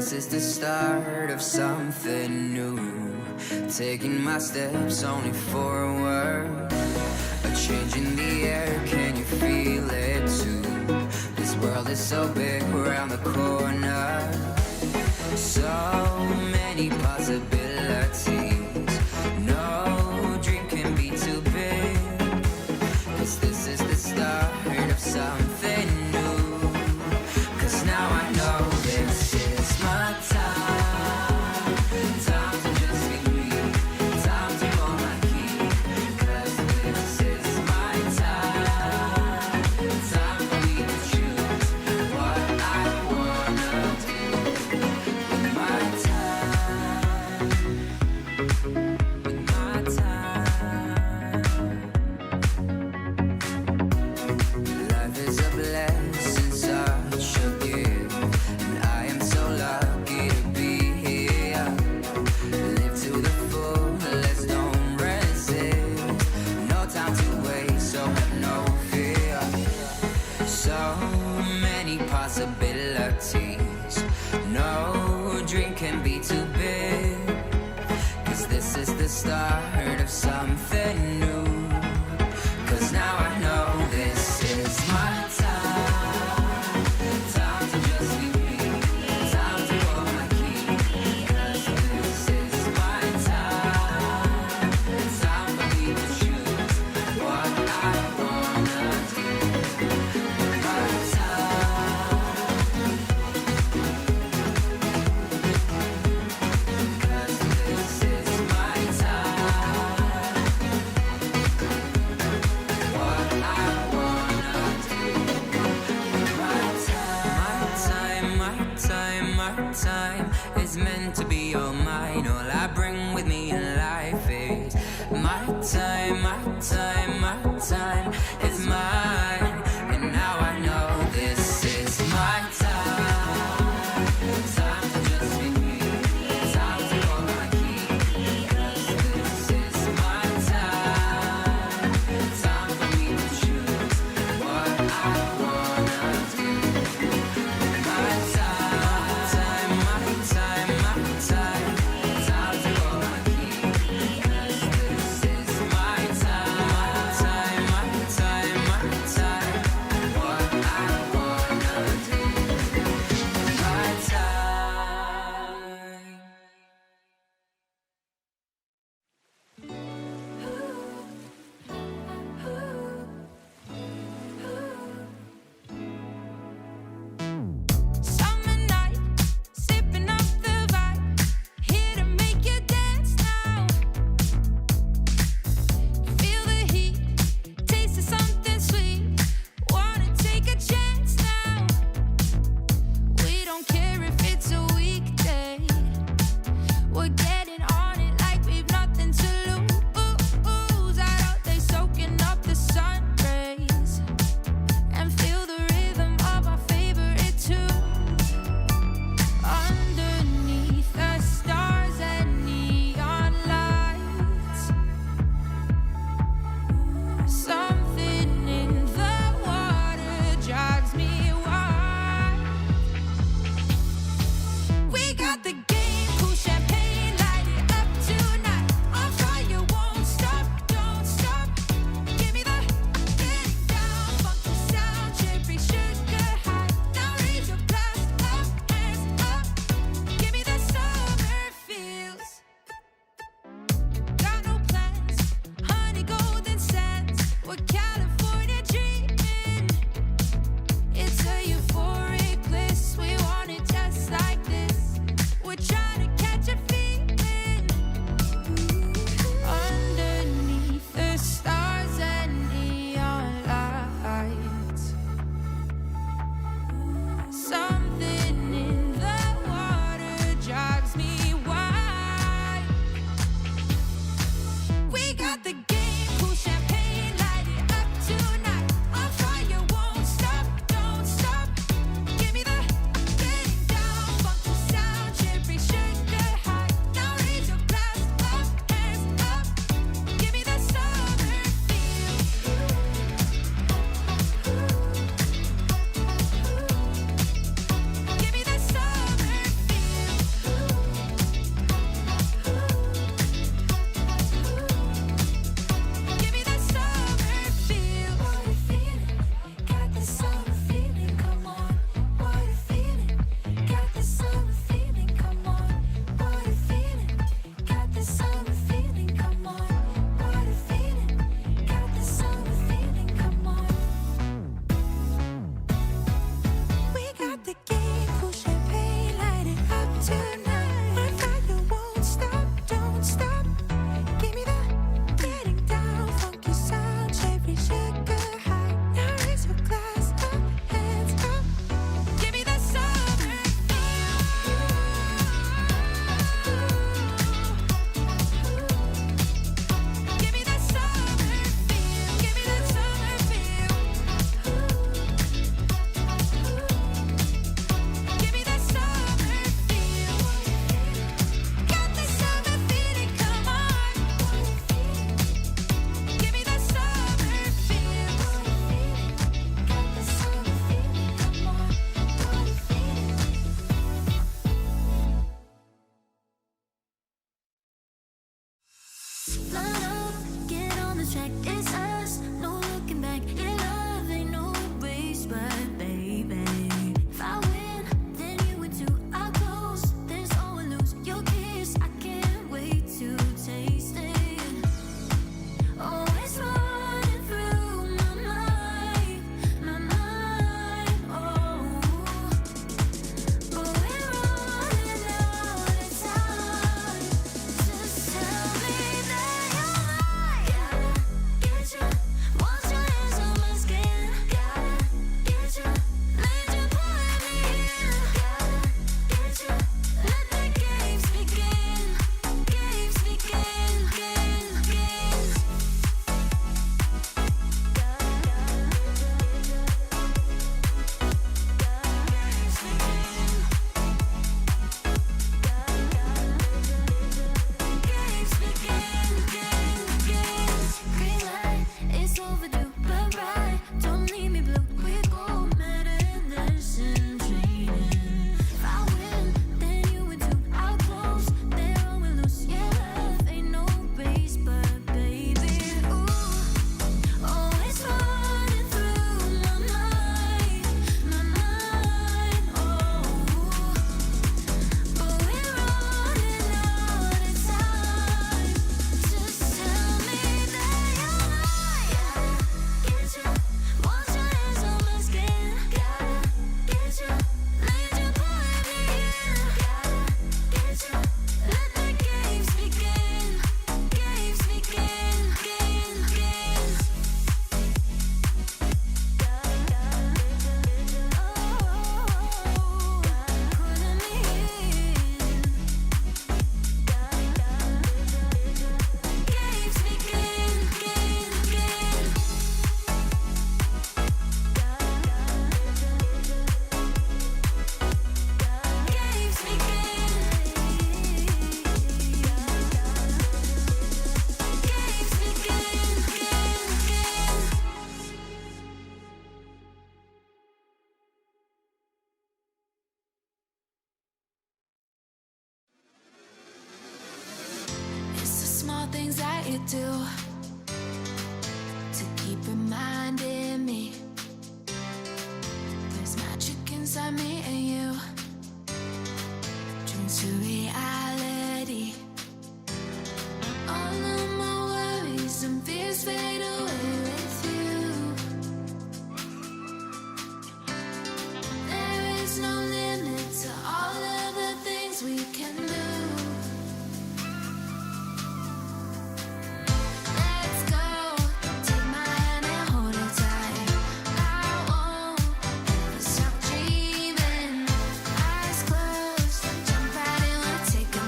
this is the start of something new. Taking my steps only forward. A change in the air, can you feel it too? This world is so big around the corner. So many possibilities. No dream can be too big. 'Cause this is the start of something new. 'Cause now I know this is my time. Time to just be me. Time to hold my key. 'Cause this is my time. Time for me to choose what I wanna do with my time. With my time. Life is a blessing, such a gift, and I am so lucky to be here. Live to the fullest, don't resist. No time to waste, so have no fear. So many possibilities. No dream can be too big. 'Cause this is the start of something new. 'Cause now I know this is my time. Time to just be me. Time to hold my key. 'Cause this is my time. Time for me to choose what I wanna do with my time. 'Cause this is my time. Line up, get on the track, it's us, no looking back. Your love ain't no race, but baby, if I win, then you win too. I close, there's always lose. Your kiss, I can't wait to taste it. Oh, it's running through my mind, oh. But we're running out of time. Just tell me that you're mine. Gotta get you, wash your hands on my skin. Gotta get you, need you pulling me in. Gotta get you, let the games begin. Games begin, games. Green light, it's overdue, but right, don't leave me blue. We go mad in this and training. If I win, then you win too. I'll close, there we lose. Yeah, love ain't no race, but baby, ooh, oh, it's running through my mind, oh. But we're running out of time. Just tell me that you're mine. Gotta get you, wash your hands on my skin. Gotta get you, need you pulling me in. Gotta get you, let the games begin. Games begin, games. Pulling me in. Games begin, games It's the small things that you do to keep reminding me there's magic inside me and you. Dreams to reality. All of my worries and fears fade away with you. There is no limit to all of the things we can do. Let's go, take my hand and hold it tight. I won't ever stop dreaming. Eyes closed, jump right in, we'll take a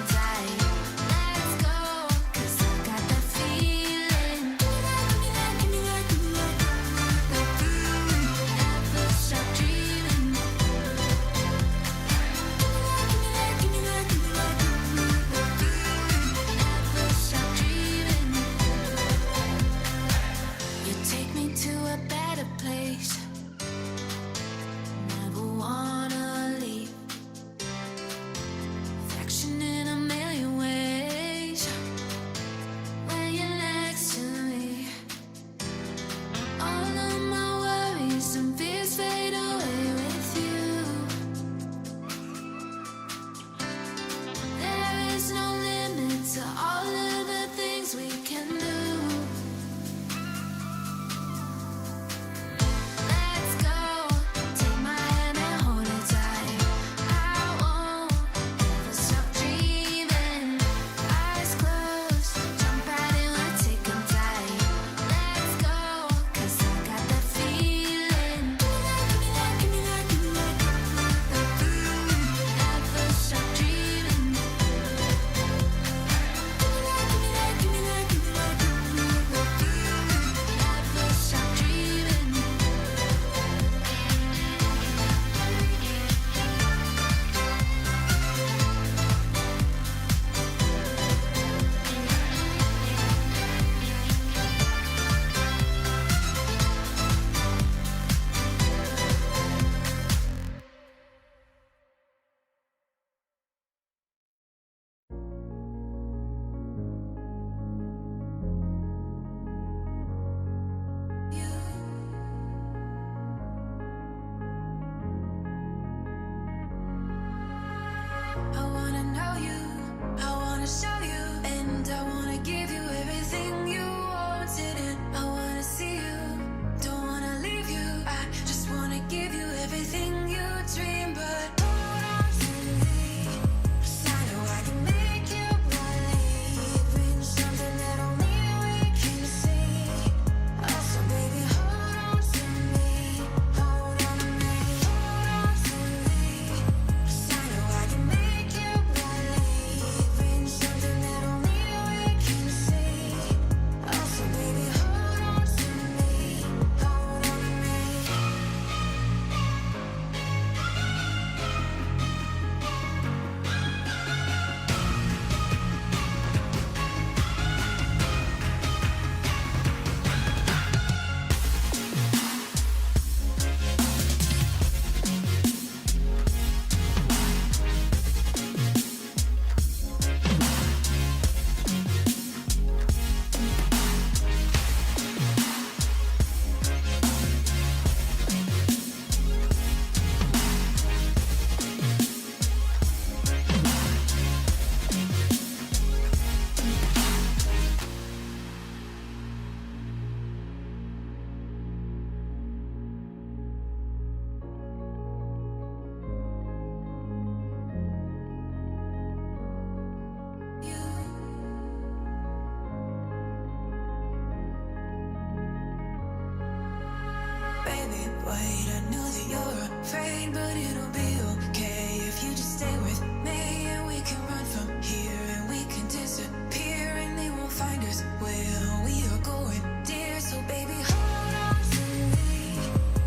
wait. I know that you're afraid, but it'll be okay if you just stay with me, and we can run from here, and we can disappear, and they won't find us where we are going, dear. So baby, hold on to me,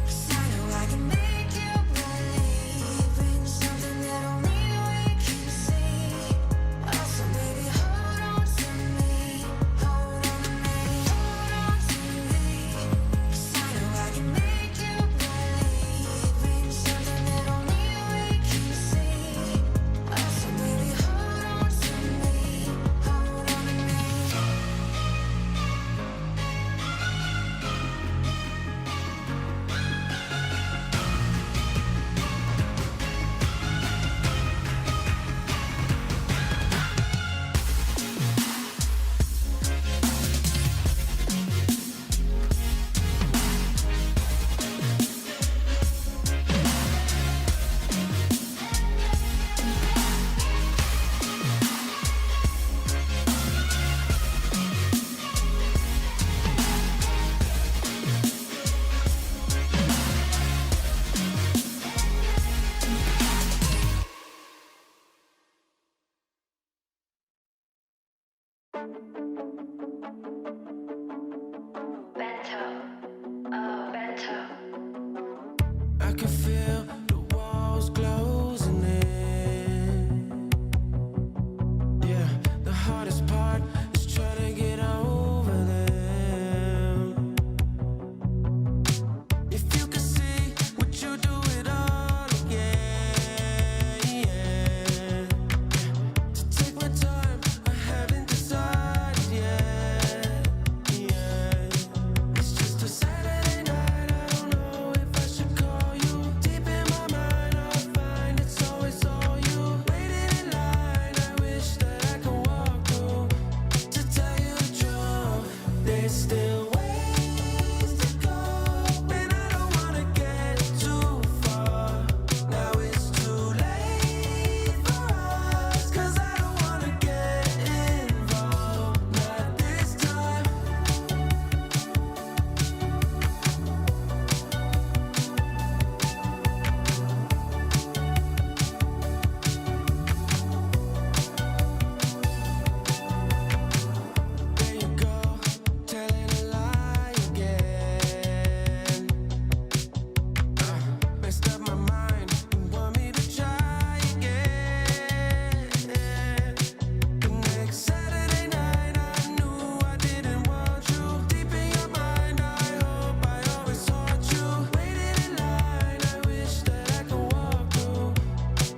'cause I know I can make you believe in something that only we can see. Oh, so baby, hold on to me, hold on to me, hold on to me, 'cause I know I can make you believe in something that only we can see. Oh, so baby, hold on to me, hold on to me. I can feel the walls closing in. Yeah, the hardest part is trying to get over them. If you could see, would you do it all again? Yeah. To take my time, I haven't decided yet. Yeah. It's just a Saturday night, I don't know if I should call you. Deep in my mind, I find it's always all you. Waiting in line, I wish that I could walk through. To tell you the truth, there's still ways to go, and I don't wanna get too far. Now it's too late for us, 'cause I don't wanna get involved, not this time. There you go, telling a lie again. Messed up my mind, you want me to try again. The next Saturday night, I knew I didn't want you. Deep in your mind, I hope I always haunt you. Waiting in line, I wish that I could walk through.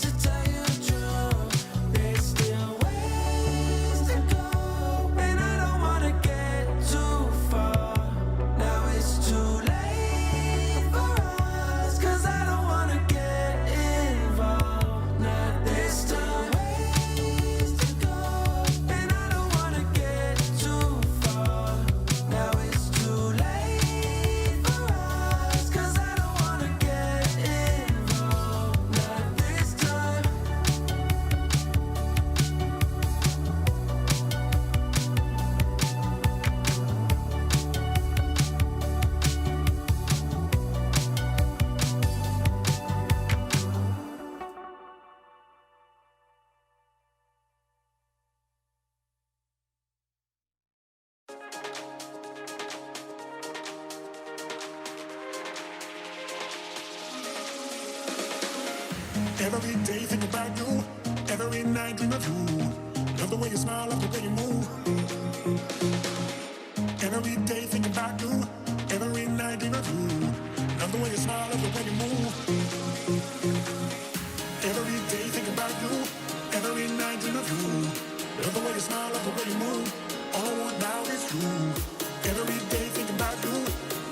To tell you the truth, there's still ways to go, and I don't wanna get too far. Now it's too late for us, 'cause I don't wanna get involved, not this time. Ways to go, and I don't wanna get too far. Now it's too late for us, 'cause I don't wanna get involved, not this time. Every day think about you, every night dream of you. Love the way you smile, love the way you move. Every day think about you, every night dream of you. Love the way you smile, love the way you move. Every day think about you, every night dream of you. Love the way you smile, love the way you move. All I want now is you. Every day think about you,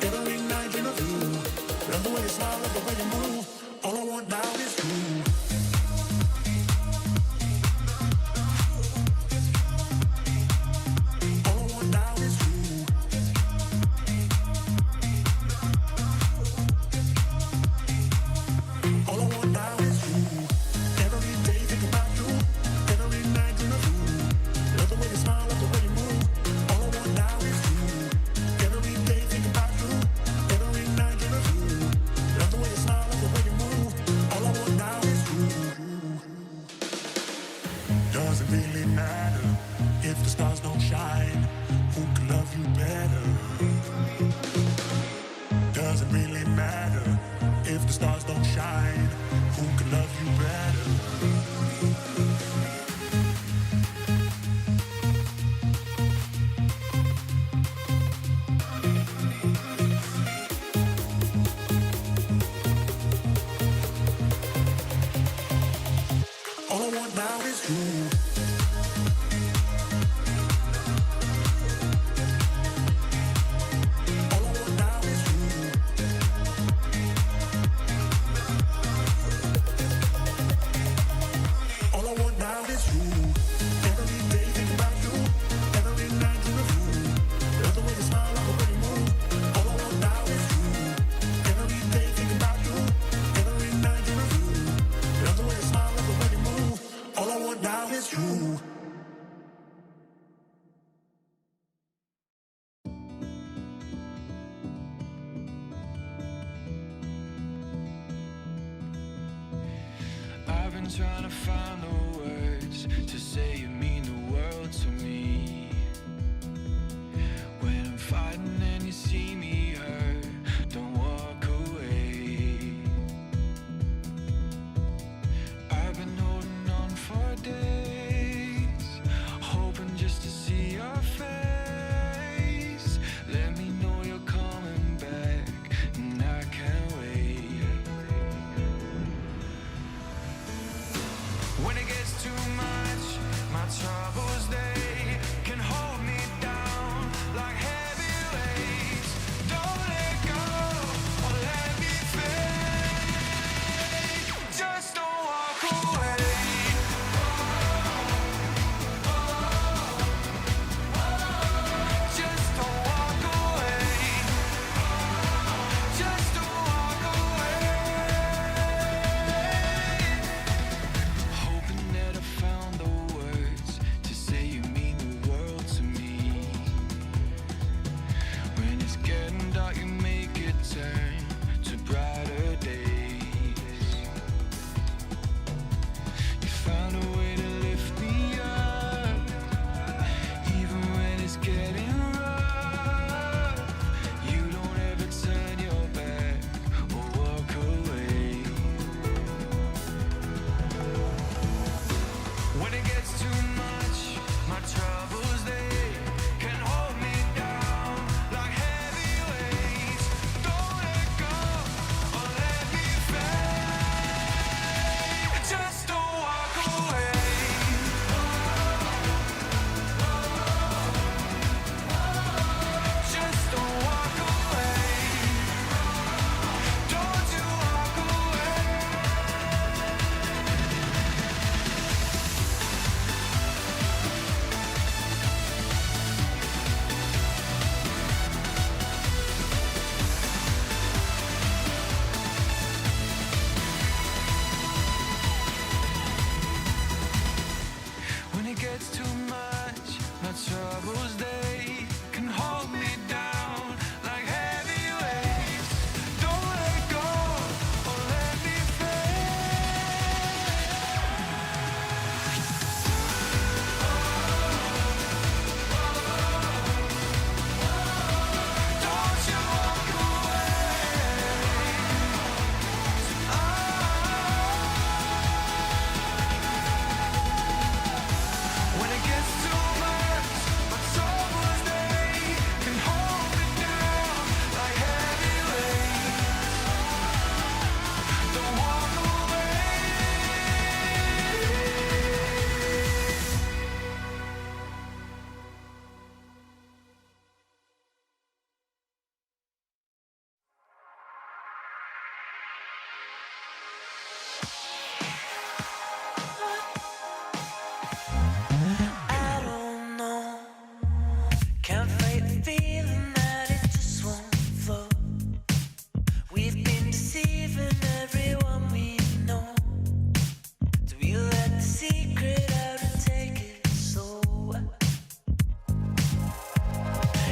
every night dream of you. Love the way you smile, love the way you move. All I want now is you. trying to find the words to say you mean the world to me. When I'm fighting and you see me hurt, don't walk away. I've been holding on for days, hoping just to see your face. Let me know you're coming back, and I can't wait. When it gets too much, my troubles, they can hold me down like heavy weights. Don't let go or let me fade. Just don't walk away. Just don't walk away. Just don't walk away. Hoping that I found the words to say you mean the world to me. When it's getting dark, you make it turn to brighter days. You found a way to lift me up, even when it's getting rough. You don't ever turn your back or walk away. When it gets too much, my troubles, they can hold me down like heavy weights. Don't let go or let me fade. Just don't walk away. Just don't walk away. Don't you walk away. When it gets too much, my troubles, they can hold me down like heavy weights. Don't let go or let me fade. Don't you walk away. When it gets too much, my troubles, they can hold me down like heavy weights. Don't walk away. I don't know, can't fight the feeling that it just won't flow. We've been deceiving everyone we know. Do we let the secret out and take it slow?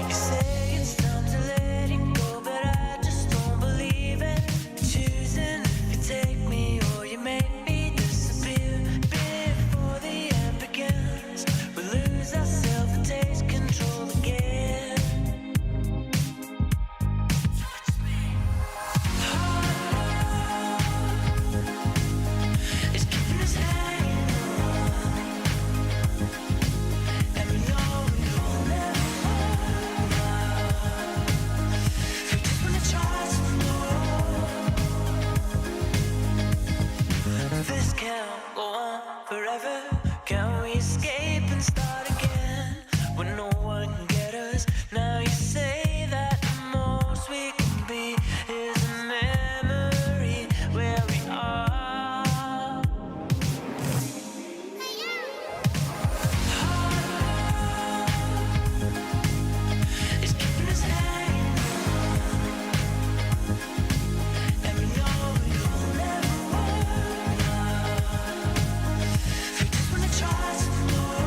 You say it's time to let it go, but I just don't believe it. Choosing if you take me or you make me disappear. Before the end begins, we lose ourselves and take control again. It's keeping us hanging on, and we know we'll never fall out. We just wanna try some more. This can't go on forever. Can we escape and start again when no one can get us? Now you say that the most we can be is a memory where we are. It's keeping us hanging on, and we know we'll never fall out. We just wanna try some more.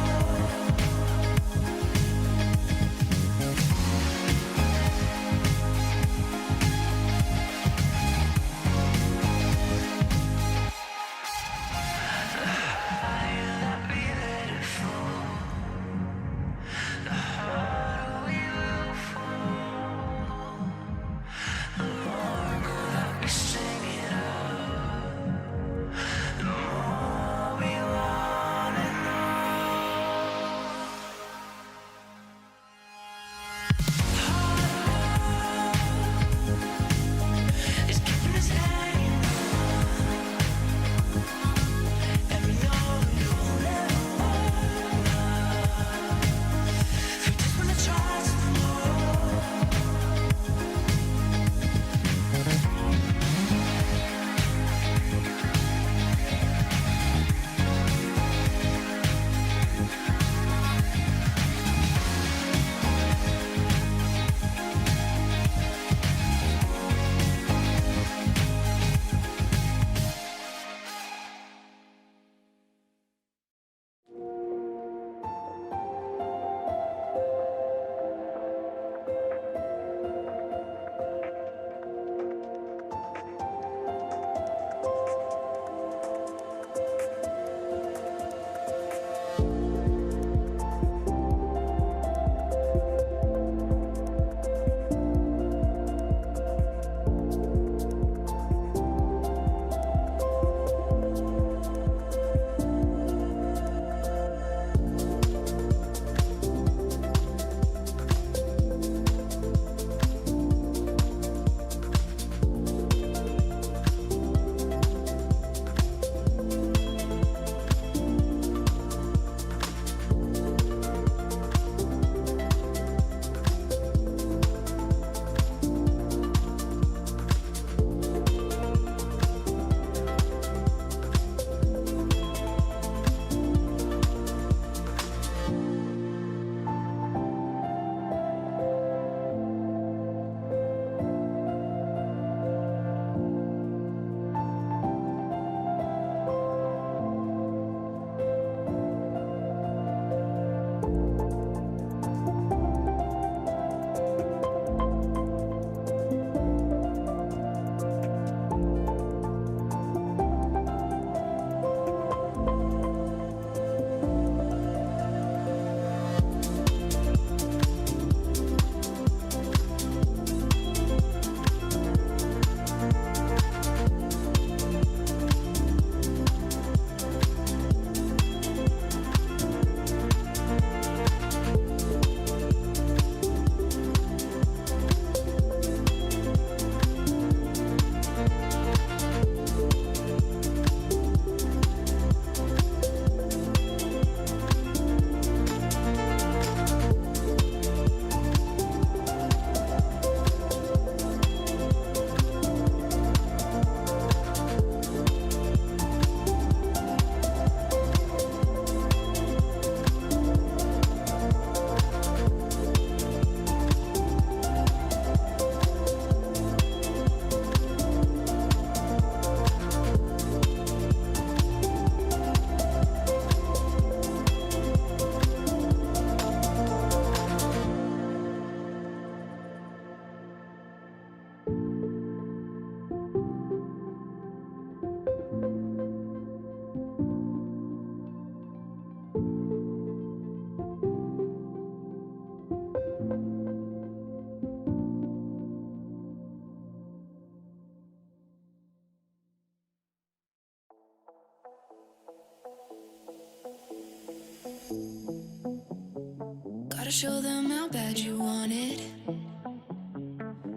show them how bad you want it.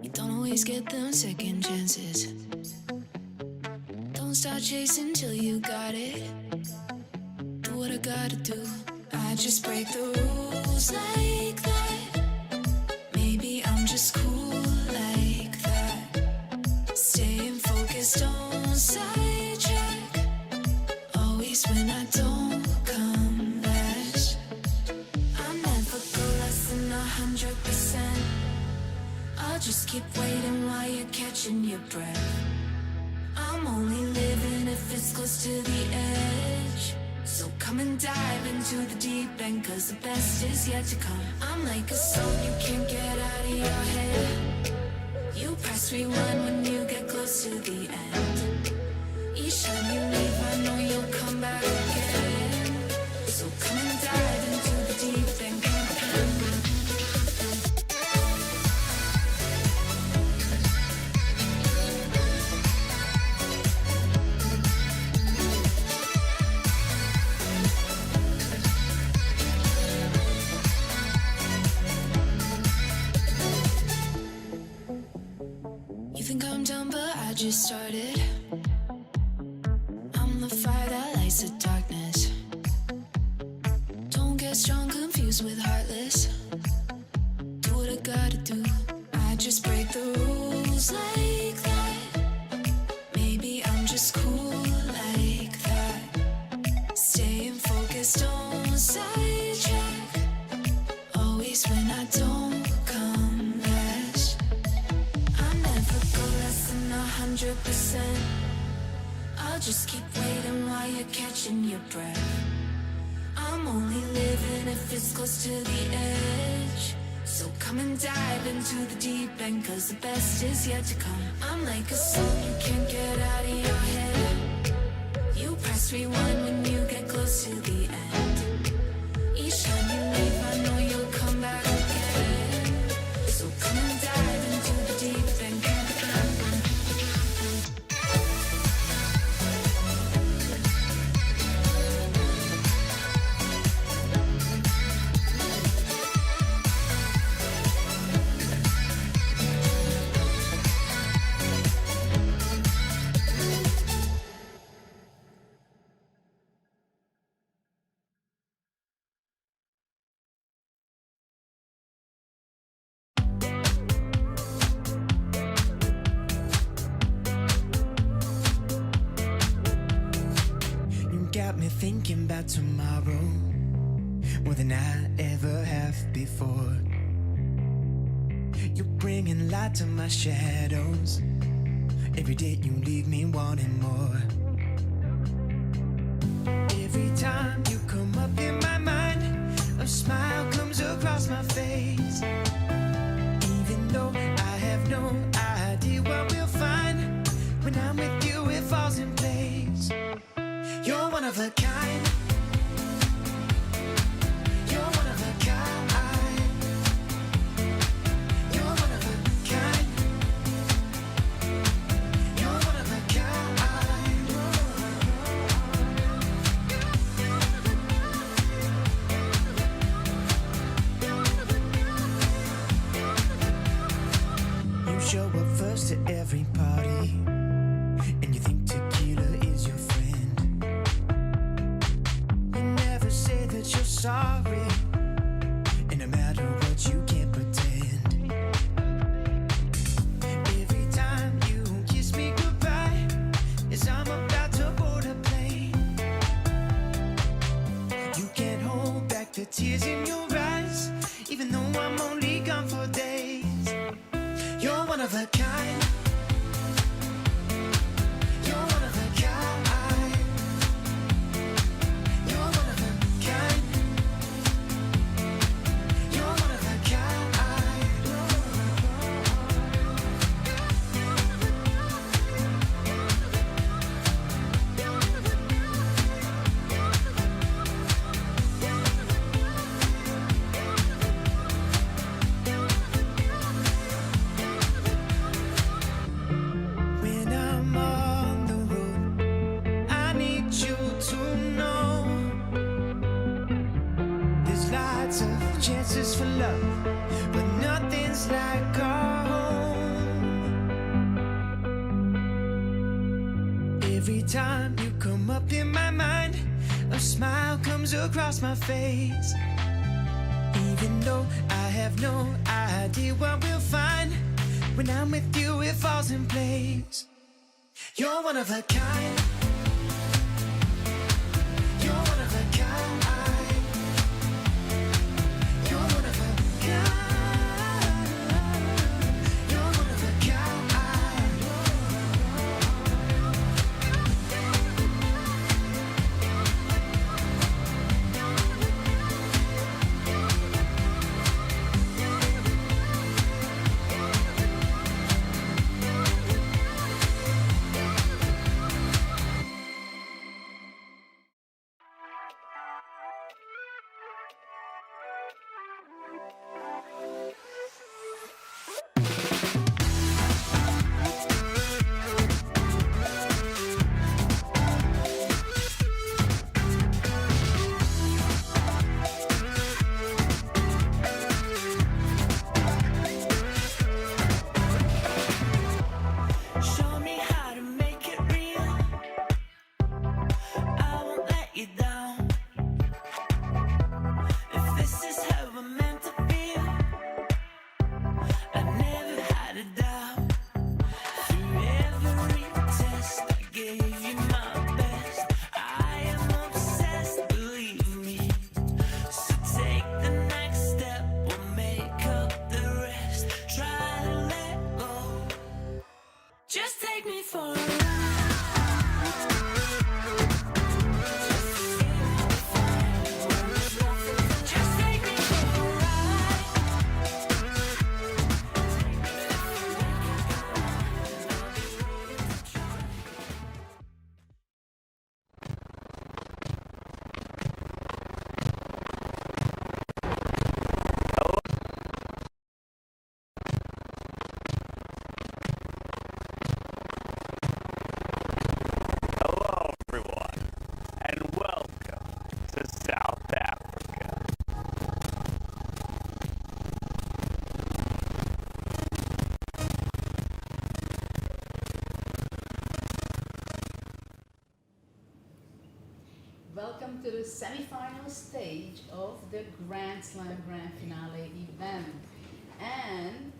You don't always get them second chances. Don't start chasing till you got it. Do what I gotta do. I just break the rules like that. Maybe I'm just cool like that. Staying focused, don't sidetrack. Always when I don't come last. I never go less than 100%. I'll just keep waiting while you're catching your breath. I'm only living if it's close to the edge. So come and dive into the deep end, 'cause the best is yet to come. I'm like a song you can't get out of your head. You press rewind when you get close to the end. Each time you leave, I know you'll come back again. So come and dive into the deep end. You think I'm done, but I just started. I'm the fire that lights the darkness. Don't get strong, confused with heartless. Do what I gotta do. I just break the rules like that. Maybe I'm just cool like that. Staying focused, don't sidetrack. Always when I don't come last. I never go less than 100%. I'll just keep waiting while you're catching your breath. I'm only living if it's close to the edge. So come and dive into the deep end, 'cause the best is yet to come. I'm like a song you can't get out of your head. You press rewind when you get close to the end. Each time you leave, I know you'll come back again. So come and dive into the deep end. Got me thinking about tomorrow more than I ever have before. You're bringing light to my shadows. Every day you leave me wanting more. Every time you come up in my mind, a smile comes across my face. Even though I have no idea what we'll find, when I'm with you it falls in place. You're one of a kind. You're one of a kind. You're one of a kind. You're one of a kind. You show up first to every party, and you think tequila is your friend. Say that you're sorry, and no matter what you can't pretend. Every time you kiss me goodbye, as I'm about to board a plane, you can't hold back the tears in your eyes, even though I'm only gone for days. You're one of a kind. You're one of a kind. You're one of a kind. You're one of a kind. Every time you come up in my mind, a smile comes across my face. Even though I have no idea what we'll find, when I'm with you it falls in place. You're one of a kind. You're one of a kind. You're one of a kind. You're one of a kind. Show me how to make it real. I won't let you down. If this is how we're meant to feel, I never had a doubt. Through every test, I gave you my best. I am obsessed, believe me. So take the next step, we'll make up the rest. Try to let go. Just take me for a ride. Just take me for a ride. Hello, everyone, and welcome to South Africa. Welcome to the semi-final stage of the Grand Slam Grand Finale event. And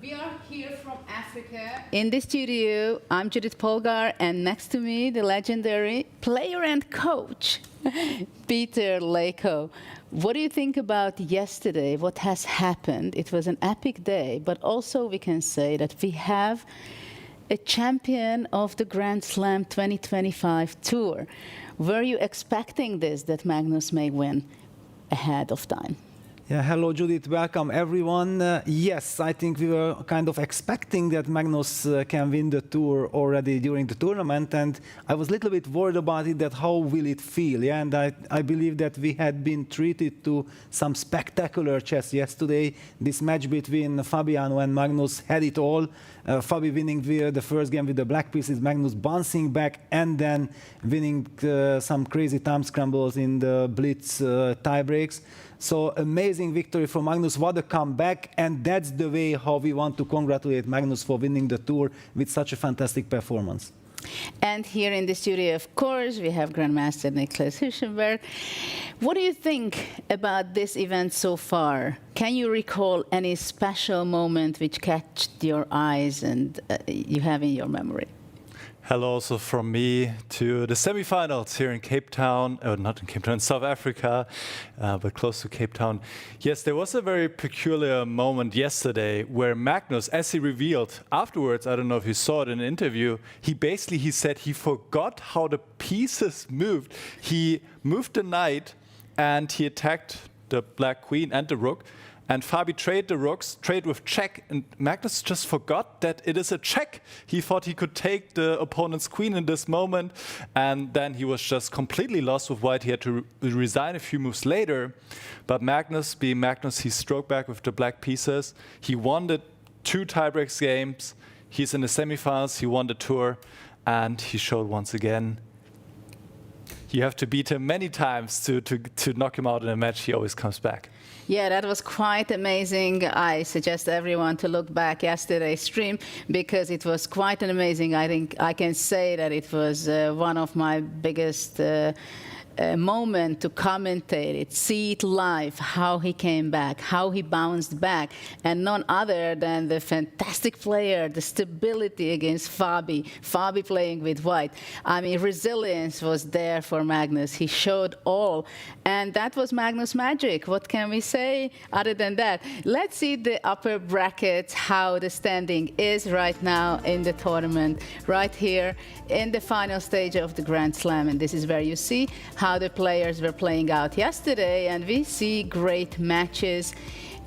we are here from Africa. In the studio, I'm Judith Polgar, and next to me, the legendary player and coach, Peter Leko. What do you think about yesterday? What has happened? It was an epic day, but also we can say that we have a champion of the Grand Slam 2025 tour. Were you expecting this, that Magnus may win ahead of time? Yeah, hello Judith, welcome everyone. Yes, I think we were kind of expecting that Magnus can win the tour already during the tournament, and I was a little bit worried about it, that how will it feel, yeah? And I believe that we had been treated to some spectacular chess yesterday. This match between Fabiano and Magnus had it all. Fabi winning the first game with the black pieces, Magnus bouncing back and then winning some crazy time scrambles in the blitz tie breaks. So amazing victory for Magnus, what a comeback, and that's the way how we want to congratulate Magnus for winning the tour with such a fantastic performance. And here in the studio, of course, we have Grandmaster Niklas Hirschenberg. What do you think about this event so far? Can you recall any special moment which catched your eyes and you have in your memory? Hello also from me to the semifinals here in Cape Town, not in Cape Town, in South Africa, but close to Cape Town. Yes, there was a very peculiar moment yesterday where Magnus, as he revealed afterwards, I don't know if you saw it in an interview, he said he forgot how the pieces moved. He moved the knight and he attacked the black queen and the rook. And Fabi traded the rooks, trade with check, and Magnus just forgot that it is a check. He thought he could take the opponent's queen in this moment, and then he was just completely lost with white. He had to resign a few moves later. But Magnus, being Magnus, he stroked back with the black pieces. He won the 2 tiebreaks games. He's in the semifinals. He won the tour, and he showed once again you have to beat him many times to knock him out in a match. He always comes back. Yeah, that was quite amazing. I suggest everyone to look back yesterday's stream because it was quite an amazing. I think I can say that it was one of my biggest moment to commentate it, see it live, how he came back, how he bounced back, and none other than the fantastic player, the stability against Fabi playing with white. I mean, resilience was there for Magnus. He showed all, and that was Magnus' magic. What can we say other than that? Let's see the upper brackets, how the standing is right now in the tournament, right here in the final stage of the Grand Slam, and this is where you see how the players were playing out yesterday, and we see great matches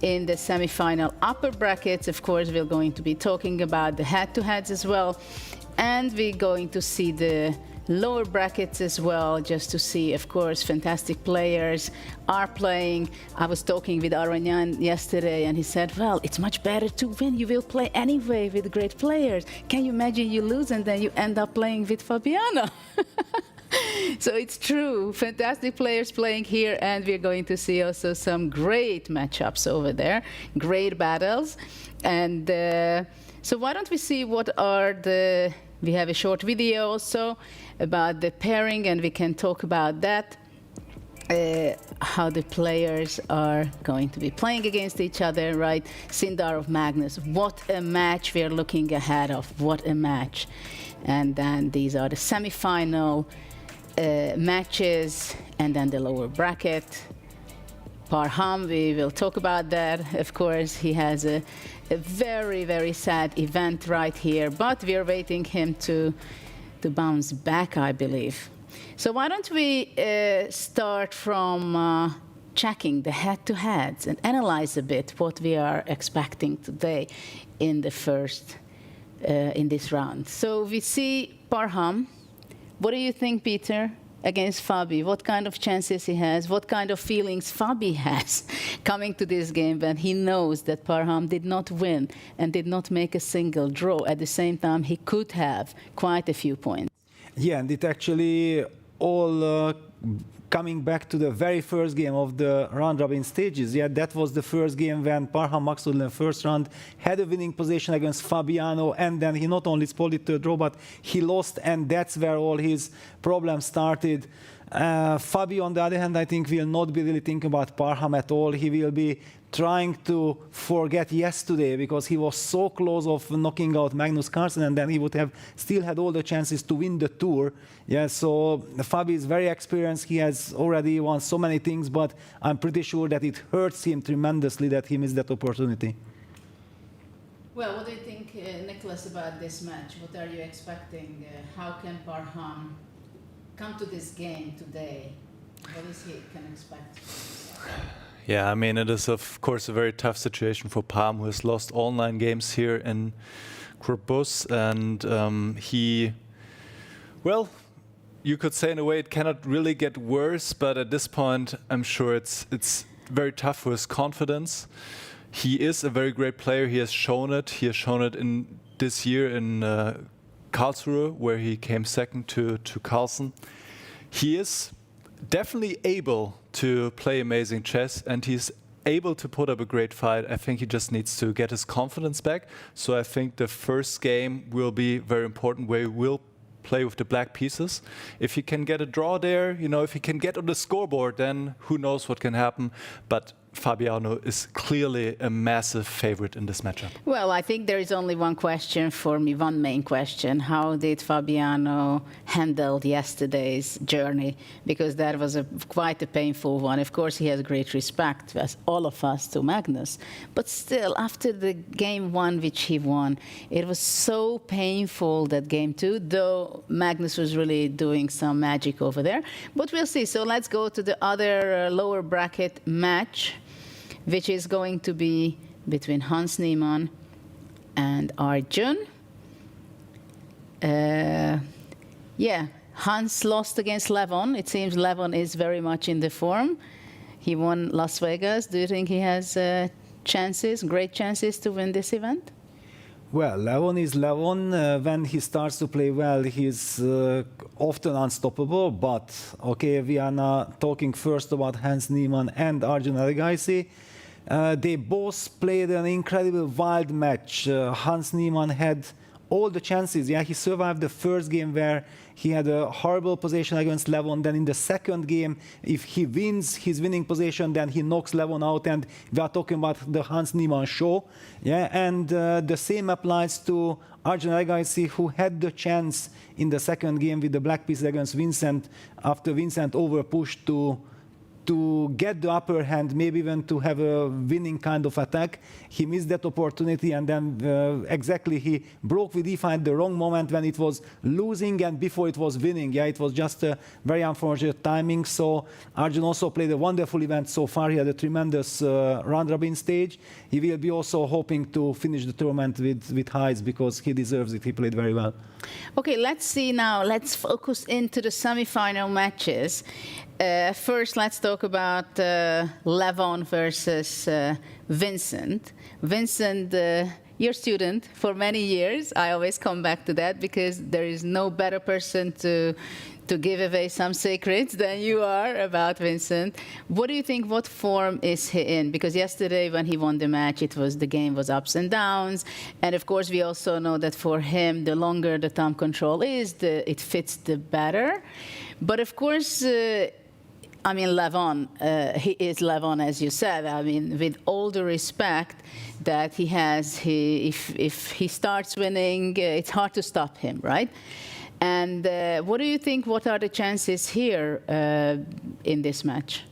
in the semifinal upper brackets. Of course, we're going to be talking about the head-to-heads as well, and we're going to see the lower brackets as well, just to see, of course, fantastic players are playing. I was talking with Aranyan yesterday, and he said, well, it's much better to win. You will play anyway with great players. Can you imagine you lose and then you end up playing with Fabiano? So it's true, fantastic players playing here, and we're going to see also some great matchups over there, great battles. And so why don't we see what are the, we have a short video also about the pairing, and we can talk about that, how the players are going to be playing against each other, right? Sindar of Magnus, what a match we are looking ahead of, what a match. And then these are the semifinal matches, and then the lower bracket. Parham, we will talk about that. Of course, he has a very, very sad event right here, but we are waiting him to bounce back, I believe. So why don't we start from checking the head-to-heads and analyze a bit what we are expecting today in the first, in this round. So we see Parham. What do you think, Peter, against Fabi? What kind of chances he has? What kind of feelings Fabi has coming to this game when he knows that Parham did not win and did not make a single draw? At the same time, he could have quite a few points. Yeah, and it actually all coming back to the very first game of the round-robin stages. Yeah, that was the first game when Parham Maxud in the first round had a winning position against Fabiano, and then he not only spoiled it to a draw, but he lost, and that's where all his problems started. Fabio, on the other hand, I think will not be really thinking about Parham at all. He will be trying to forget yesterday because he was so close of knocking out Magnus Carlsen, and then he would have still had all the chances to win the tour. Yeah, so Fabi is very experienced. He has already won so many things, but I'm pretty sure that it hurts him tremendously that he missed that opportunity. Well, what do you think, Nicholas, about this match? What are you expecting? How can Parham come to this game today? What is he can expect? Yeah, I mean, it is, of course, a very tough situation for Parham, who has lost all 9 games here in Corbus. And he, well, you could say in a way it cannot really get worse, but at this point, I'm sure it's very tough for his confidence. He is a very great player. He has shown it. He has shown it in this year in Karlsruhe, where he came second to Carlsen. He is definitely able to play amazing chess, and he's able to put up a great fight. I think he just needs to get his confidence back. So I think the first game will be very important, where he will play with the black pieces. If he can get a draw there, you know, if he can get on the scoreboard, then who knows what can happen. But Fabiano is clearly a massive favorite in this matchup. Well, I think there is only one question for me, one main question. How did Fabiano handle yesterday's journey? Because that was quite a painful one. Of course, he has great respect, as all of us, to Magnus. But still, after the game 1 which he won, it was so painful, that game 2, though Magnus was really doing some magic over there. But we'll see. So let's go to the other lower bracket match, which is going to be between Hans Niemann and Arjun. Yeah, Hans lost against Levon. It seems Levon is very much in the form. He won Las Vegas. Do you think he has chances, great chances to win this event? Well, Levon is Levon. When he starts to play well, he's often unstoppable. But, okay, we are now talking first about Hans Niemann and Arjun Erigaisi. They both played an incredible wild match. Hans Niemann had all the chances. Yeah, he survived the first game where he had a horrible position against Levon. Then in the second game, if he wins his winning position, then he knocks Levon out. And we are talking about the Hans Niemann show. Yeah, and the same applies to Arjun Erigaisi, who had the chance in the second game with the black piece against Vincent, after Vincent overpushed to get the upper hand, maybe even to have a winning kind of attack. He missed that opportunity, and then exactly he broke with e5 at the wrong moment when it was losing and before it was winning. Yeah, it was just a very unfortunate timing. So Arjun also played a wonderful event so far. He had a tremendous round-robin stage. He will be also hoping to finish the tournament with highs because he deserves it. He played very well. Okay, let's see now. Let's focus into the semi-final matches. First, let's talk about Levon versus Vincent. Vincent, your student for many years. I always come back to that because there is no better person to give away some secrets than you are about Vincent. What do you think? What form is he in? Because yesterday when he won the match, the game was ups and downs. And of course, we also know that for him, the longer the thumb control is, it fits the better. But of course, I mean, Levon, he is Levon, as you said. I mean, with all the respect that he has, if he starts winning, it's hard to stop him, right? And what do you think, what are the chances here in this match?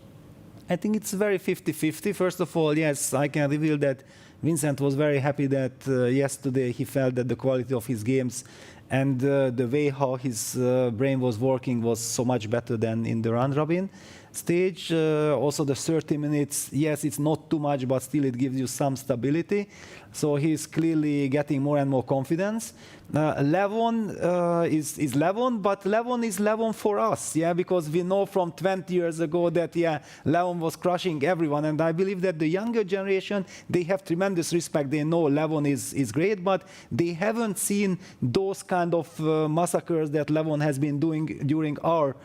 I think it's very 50-50. First of all, yes, I can reveal that Vincent was very happy that yesterday he felt that the quality of his games and the way how his brain was working was so much better than in the round-robin stage. Also the 30 minutes, yes, it's not too much, but still it gives you some stability. So he's clearly getting more and more confidence. Levon is Levon, but Levon is Levon for us, yeah, because we know from 20 years ago that, yeah, Levon was crushing everyone. And I believe that the younger generation, they have tremendous respect. They know Levon is great, but they haven't seen those kind of massacres that Levon has been doing during our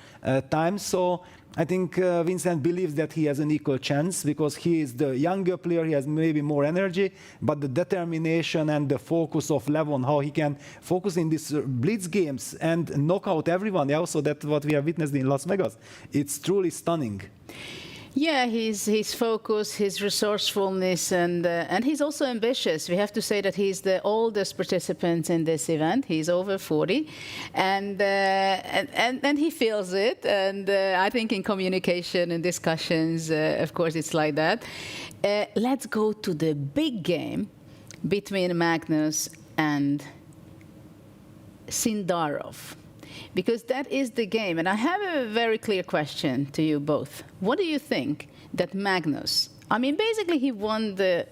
time. So I think Vincent believes that he has an equal chance because he is the younger player, he has maybe more energy, but the determination and the focus of Levon, how he can focus in these blitz games and knock out everyone, yeah, so that's what we have witnessed in Las Vegas. It's truly stunning. Yeah, his focus, his resourcefulness, and he's also ambitious. We have to say that he's the oldest participant in this event. He's over 40, and he feels it. And I think in communication and discussions, of course, it's like that. Let's go to the big game between Magnus and Sindarov. Because that is the game. And I have a very clear question to you both. What do you think that Magnus, I mean, basically he won the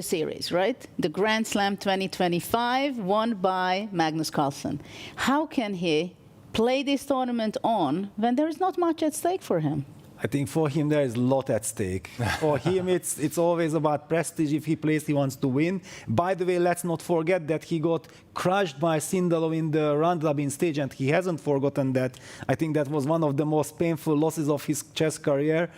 series, right? The Grand Slam 2025 won by Magnus Carlsen. How can he play this tournament on when there is not much at stake for him? I think for him there is a lot at stake. For him it's always about prestige. If he plays, he wants to win. By the way, let's not forget that he got crushed by Sindarov in the round-robin stage, and he hasn't forgotten that. I think that was one of the most painful losses of his chess career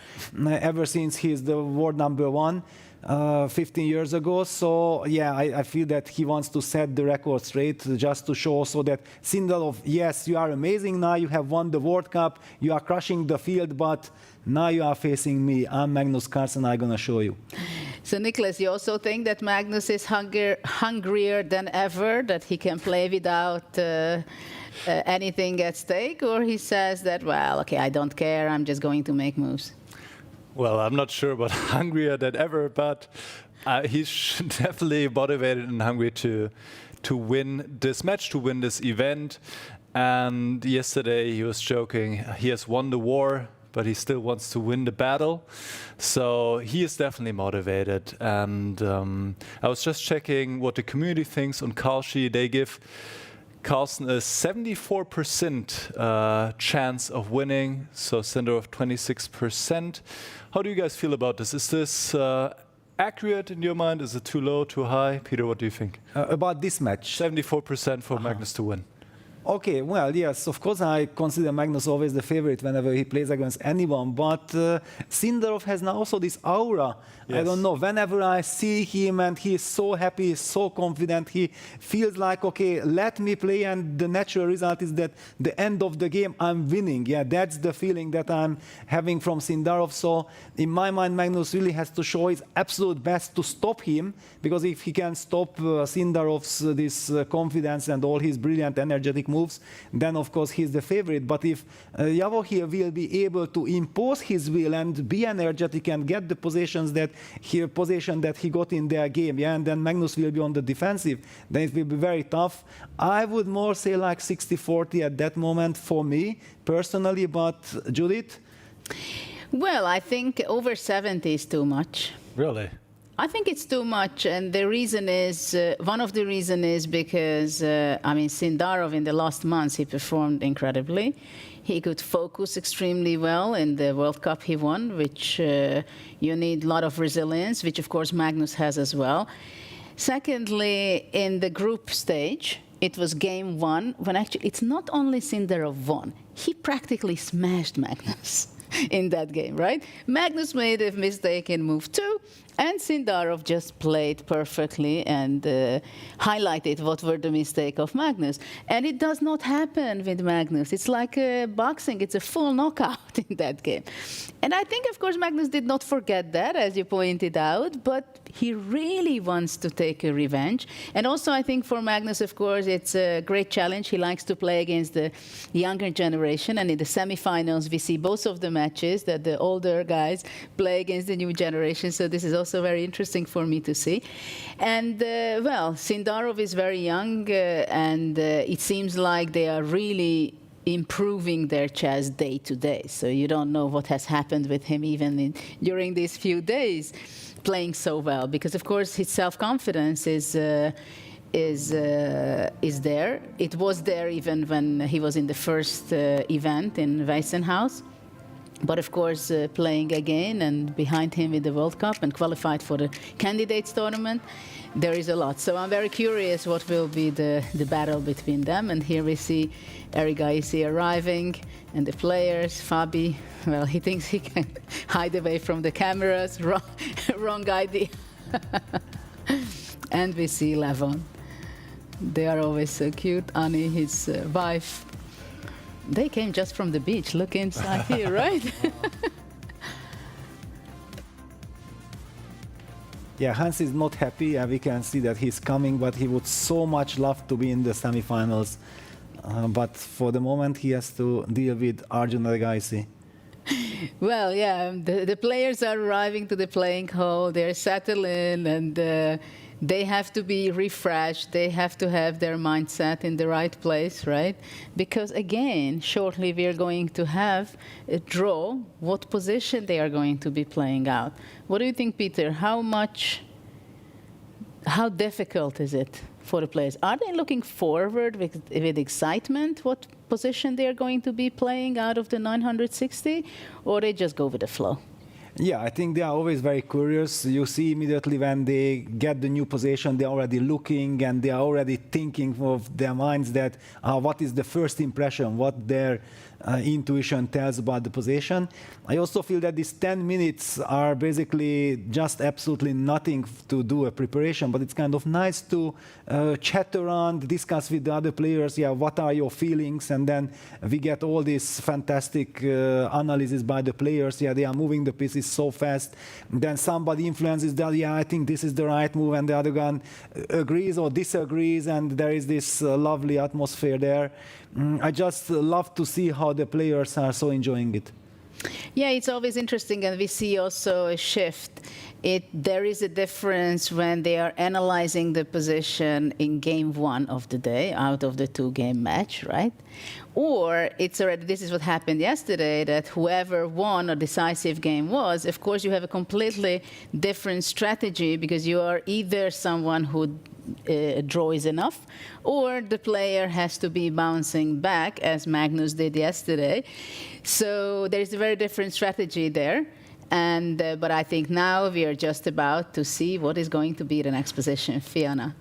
ever since he's the world number one. 15 years ago. So yeah, I feel that he wants to set the record straight just to show also that Sindarov, yes, you are amazing now, you have won the World Cup, you are crushing the field, but now you are facing me. I'm Magnus Carlsen, I'm going to show you. So Nicholas, you also think that Magnus is hungrier than ever, that he can play without anything at stake, or he says that, well, okay, I don't care, I'm just going to make moves? Well, I'm not sure about hungrier than ever, but he's definitely motivated and hungry to win this match, to win this event. And yesterday he was joking, he has won the war, but he still wants to win the battle. So he is definitely motivated. And I was just checking what the community thinks on Kalshi. They give Carlsen a 74% chance of winning, so Sindarov 26%. How do you guys feel about this? Is this accurate in your mind? Is it too low, too high? Peter, what do you think? About this match. 74% for Magnus to win. Okay, well, yes, of course I consider Magnus always the favorite whenever he plays against anyone, but Sindarov has now also this aura. I Yes. don't know, whenever I see him and he is so happy, so confident, he feels like, okay, let me play, and the natural result is that the end of the game I'm winning. Yeah, that's the feeling that I'm having from Sindarov. So in my mind, Magnus really has to show his absolute best to stop him, because if he can stop Sindarov's this confidence and all his brilliant energetic moves, then of course he's the favorite. But if Yavohir will be able to impose his will and be energetic and get the position that he got in their game, yeah, and then Magnus will be on the defensive, then it will be very tough. I would more say like 60-40 at that moment for me personally, but Judith? Well, I think over 70 is too much. Really? I think it's too much, and the reason is, one of the reasons is because, I mean, Sindarov in the last months, he performed incredibly. He could focus extremely well in the World Cup he won, which you need a lot of resilience, which of course Magnus has as well. Secondly, in the group stage, it was game one, when actually it's not only Sindarov won, he practically smashed Magnus in that game, right? Magnus made a mistake in move two, and Sindarov just played perfectly and highlighted what were the mistake of Magnus. And it does not happen with Magnus. It's like boxing. It's a full knockout in that game. And I think, of course, Magnus did not forget that, as you pointed out, but he really wants to take a revenge. And also, I think for Magnus, of course, it's a great challenge. He likes to play against the younger generation. And in the semifinals, we see both of the matches that the older guys play against the new generation. So this is also very interesting for me to see. And, well, Sindarov is very young, and it seems like they are really improving their chess day to day. So you don't know what has happened with him even during these few days, playing so well. Because, of course, his self-confidence is there. It was there even when he was in the first event in Weissenhaus. But of course, playing again and behind him in the World Cup and qualified for the candidates tournament, there is a lot. So I'm very curious what will be the battle between them. And here we see Eric Gaisi arriving and the players. Fabi, well, he thinks he can hide away from the cameras. Wrong idea. And we see Levon. They are always so cute. Ani, his wife. They came just from the beach. Look inside here, right? Yeah, Hans is not happy, and we can see that he's coming, but he would so much love to be in the semifinals. But for the moment, he has to deal with Arjun Regaisi. Well, yeah, the players are arriving to the playing hall. They're settling, and they have to be refreshed. They have to have their mindset in the right place, right? Because again, shortly we are going to have a draw what position they are going to be playing out. What do you think, Peter? How difficult is it for the players? Are they looking forward with excitement what position they are going to be playing out of the 960, or they just go with the flow? Yeah, I think they are always very curious. You see immediately when they get the new position, they're already looking and they are already thinking of their minds that what is the first impression, what their intuition tells about the position. I also feel that these 10 minutes are basically just absolutely nothing to do a preparation, but it's kind of nice to chat around, discuss with the other players, yeah, what are your feelings, and then we get all this fantastic analysis by the players, yeah, they are moving the pieces so fast, then somebody influences that, yeah, I think this is the right move, and the other guy agrees or disagrees, and there is this lovely atmosphere there. I just love to see how the players are so enjoying it. Yeah, it's always interesting, and we see also a shift. There is a difference when they are analyzing the position in game one of the day, out of the two-game match, right? Or it's already, this is what happened yesterday, that whoever won a decisive game was, of course, you have a completely different strategy because you are either someone who draw is enough, or the player has to be bouncing back, as Magnus did yesterday. So there's a very different strategy there. But I think now we are just about to see what is going to be the next position. Fiona.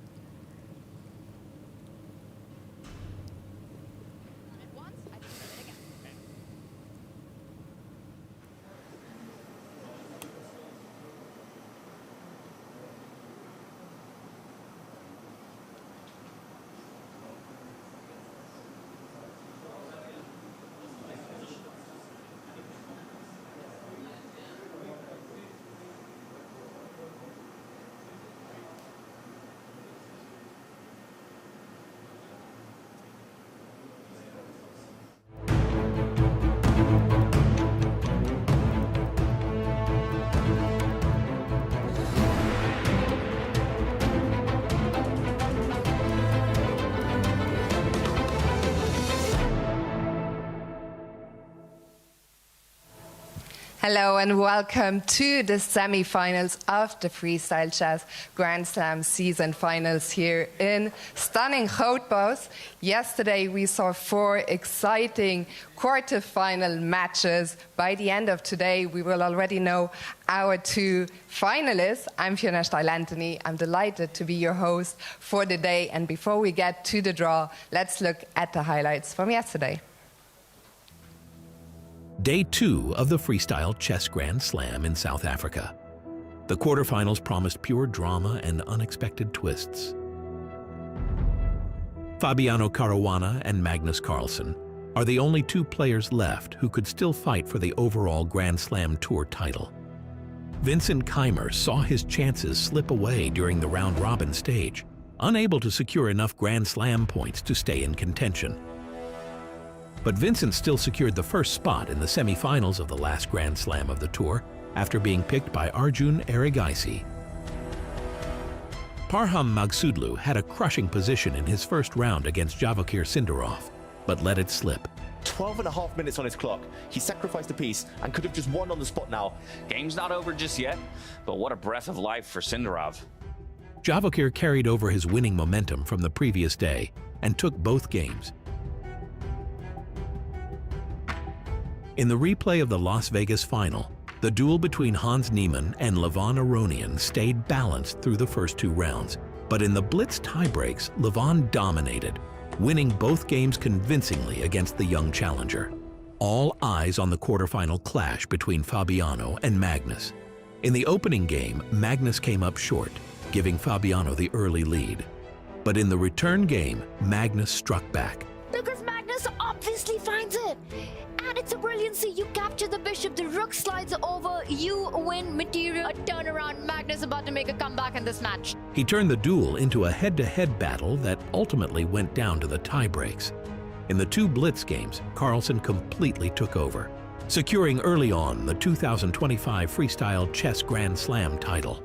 Hello and welcome to the semi-finals of the Freestyle Chess Grand Slam season finals here in stunning Grootbosch. Yesterday we saw 4 exciting quarter-final matches. By the end of today we will already know our 2 finalists. I'm Fiona Steil-Anthony. I'm delighted to be your host for the day. And before we get to the draw, let's look at the highlights from yesterday. Day 2 of the Freestyle Chess Grand Slam in South Africa. The quarterfinals promised pure drama and unexpected twists. Fabiano Caruana and Magnus Carlsen are the only 2 players left who could still fight for the overall Grand Slam Tour title. Vincent Keimer saw his chances slip away during the round-robin stage, unable to secure enough Grand Slam points to stay in contention. But Vincent still secured the first spot in the semi-finals of the last Grand Slam of the tour after being picked by Arjun Erigaisi. Parham Magsudlu had a crushing position in his first round against Javokir Sindarov, but let it slip. 12.5 minutes on his clock. He sacrificed a piece and could have just won on the spot now. Game's not over just yet, but what a breath of life for Sindarov. Javokir carried over his winning momentum from the previous day and took both games. In the replay of the Las Vegas final, the duel between Hans Niemann and Levon Aronian stayed balanced through the first 2 rounds. But in the blitz tiebreaks, Levon dominated, winning both games convincingly against the young challenger. All eyes on the quarterfinal clash between Fabiano and Magnus. In the opening game, Magnus came up short, giving Fabiano the early lead. But in the return game, Magnus struck back. Because Magnus obviously finds it. And it's a brilliancy. You capture the bishop, the rook slides over, you win material. A turnaround. Magnus about to make a comeback in this match. He turned the duel into a head-to-head battle that ultimately went down to the tiebreaks. In the 2 blitz games, Carlsen completely took over, securing early on the 2025 Freestyle Chess Grand Slam title.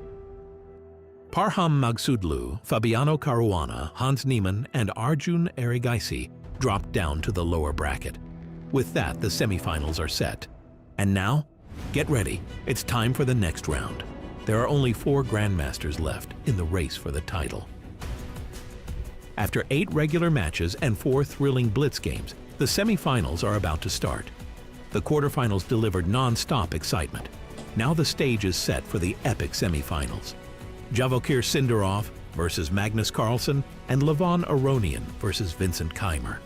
Parham Magsudlu, Fabiano Caruana, Hans Niemann, and Arjun Erigaisi dropped down to the lower bracket. With that, the semifinals are set. And now, get ready. It's time for the next round. There are only 4 grandmasters left in the race for the title. After 8 regular matches and 4 thrilling blitz games, the semifinals are about to start. The quarterfinals delivered non-stop excitement. Now the stage is set for the epic semifinals. Javokir Sindarov versus Magnus Carlsen and Levon Aronian versus Vincent Keimer.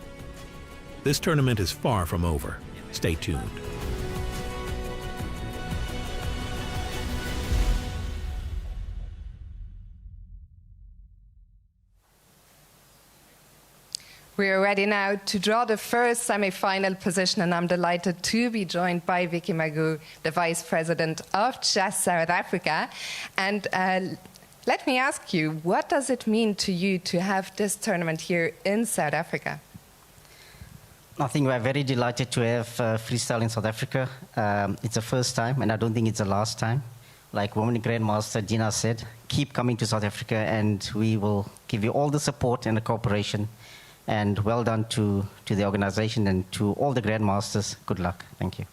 This tournament is far from over. Stay tuned. We are ready now to draw the first semi-final position, and I'm delighted to be joined by Vicky Magoo, the Vice President of Chess South Africa. And let me ask you, what does it mean to you to have this tournament here in South Africa? I think we're very delighted to have freestyle in South Africa. It's the first time, and I don't think it's the last time. Like Women Grandmaster Gina said, keep coming to South Africa, and we will give you all the support and the cooperation. And well done to the organization and to all the Grandmasters. Good luck. Thank you.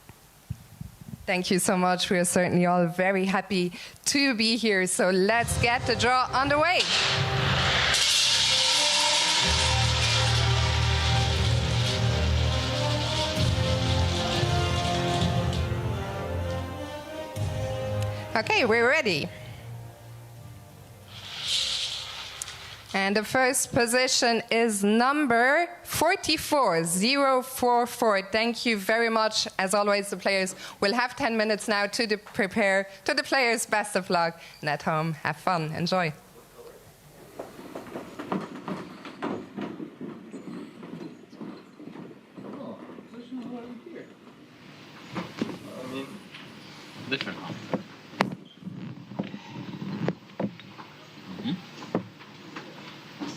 Thank you so much. We are certainly all very happy to be here. So let's get the draw underway. Okay, we're ready. And the first position is number 44044. Thank you very much. As always, the players will have 10 minutes now to prepare. To the players, best of luck. And at home, have fun. Enjoy. Different.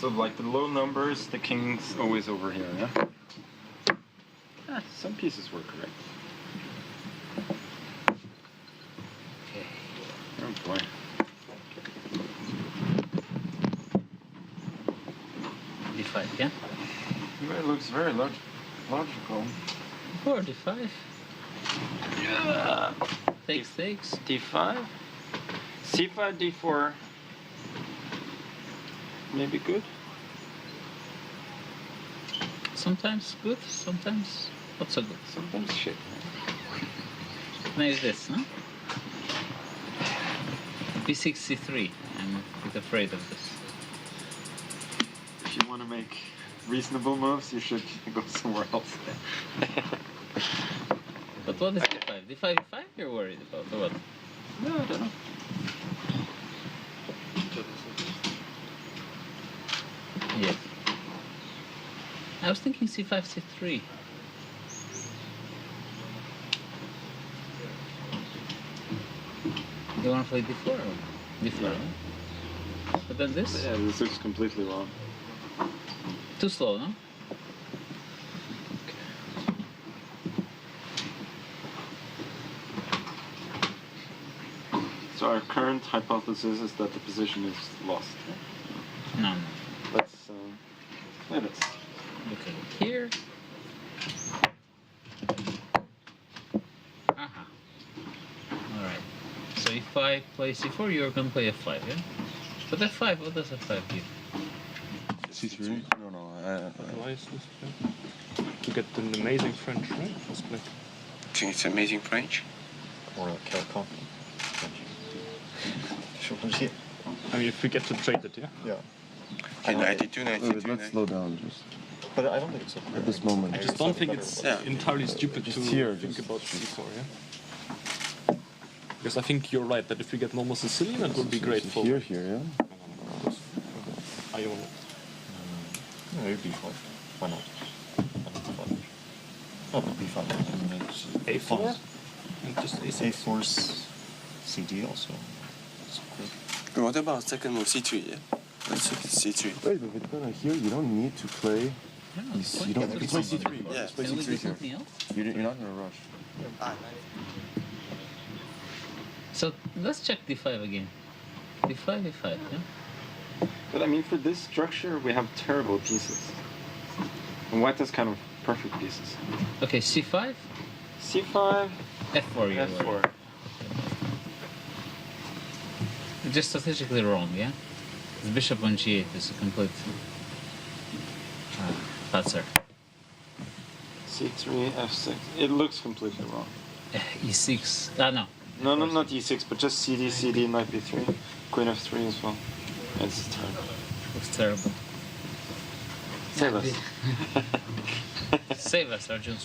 So like the low numbers, the king's always over here, yeah? Some pieces were correct. Okay. Oh boy. D5, yeah? It looks very logical. 45. Yeah. Takes. D5. C5, D4. Maybe good. Sometimes good, sometimes not so good. Sometimes shit. Maybe this, no? B6, C3. I'm a bit afraid of this. If you want to make reasonable moves, you should go somewhere else. But what is D5? D5 you're worried about, or what? No, I don't know. Yes. I was thinking C5, C3. You want to play D4? Or D4, Yeah. huh? But then this? Yeah, this looks completely wrong. Too slow, no? So our current hypothesis is that the position is lost. No. Let's play this. Look at it here. Aha. Alright. So if I play C4, you're gonna play F5, yeah? But F5, what does F5 give? C3? No. To get an amazing French, right? Let's play. Think it's amazing French? Or I mean, if we get to trade it, yeah? Yeah. Okay, 92, 92. Let's slow down just. But I don't think it's okay. At this moment. I just don't think it's entirely stupid to think about C4, yeah? Because I think you're right, that if we get normal Sicilian, that would be great for... Here, yeah? Iona. Maybe B5. Why not? Oh, B5. A4? And just A6. A4's CD also. What about second move, C3, yeah? Let's check C3. Wait, but here you don't need to play... You don't need to play C3. Yeah, play C3 here. You're not in a rush. So let's check D5 again. D5, D5, yeah? But I mean, for this structure, we have terrible pieces. And white has kind of perfect pieces. Okay, C5? C5. F4, you're F4. worried. Just strategically wrong, yeah? The bishop on G8 is a complete patzer. C3, F6. It looks completely wrong. E6. No. No, not E6, but just CD, Knight B3, Queen F3 as well. It's terrible. Looks terrible. Save us. Save us, Arjun.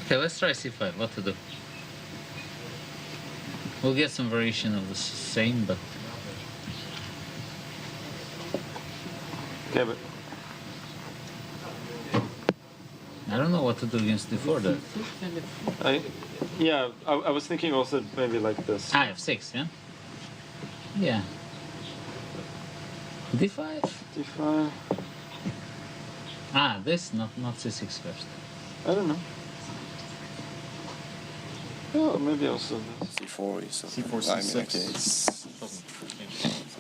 Okay, let's try C5. What to do? We'll get some variation of the same, but... Okay, but... I don't know what to do against D4 though. I was thinking also maybe like this. F6, yeah? Yeah. D5? D5. This, not C6 first. I don't know. Oh, maybe also this. C4 is... C4, I mean, C6. okay, it's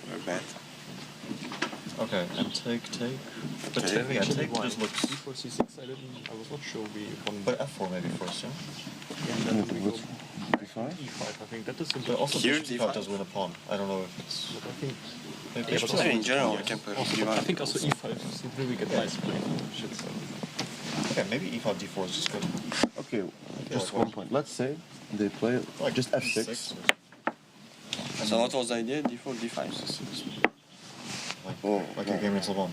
very bad. Okay, and take. But Okay. take just looks... C4, C6, I was not sure we won... But F4 maybe first, yeah? And what? E5? I think that is... But also Here, bishop D5 does win a pawn. I don't know if it's... But I think... In general, I can put I think also E5, C3 we get nice play. Shit, so... Okay, maybe e5, d4 is just good. Okay, just 1 point. Let's say they play Like just f6. So what was the idea? d4, d5? Like a game against Levon,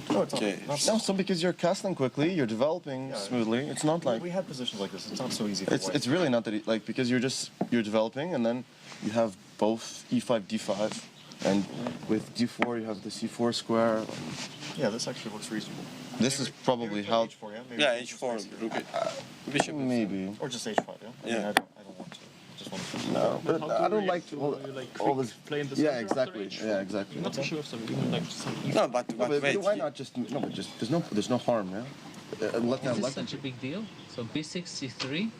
No, it's Okay. not. No, so because you're castling quickly, you're developing smoothly. It's not like we had positions like this. It's not so easy. For it's really not that like because you're developing and then you have both e5, d5, and with d4 you have the c4 square. Yeah, this actually looks reasonable. This is probably how. H4, yeah? Maybe Yeah, h4. Bishop. Maybe. Or just h5, yeah? Yeah. I don't want to. Just want to. No, but I don't like all this. play in the Yeah, center exactly. after Yeah, exactly. Not so sure if some even like some. No, but wait. Why not just no? But just there's no harm, yeah. Let them Is this like. such a big deal? So b6, c3.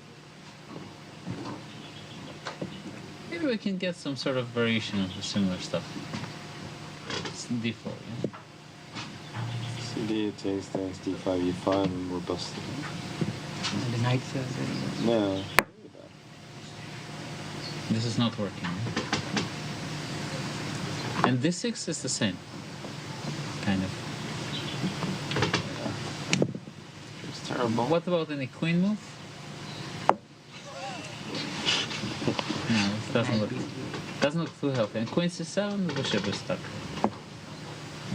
Maybe we can get some sort of variation of the similar stuff. It's d4, yeah? CD takes d5, e5, and we're busted. The knight No. This is not working. And d6 is the same. Kind of. It's terrible. What about any queen move? No, it doesn't look. Doesn't look too healthy. And queen c7, the bishop is stuck.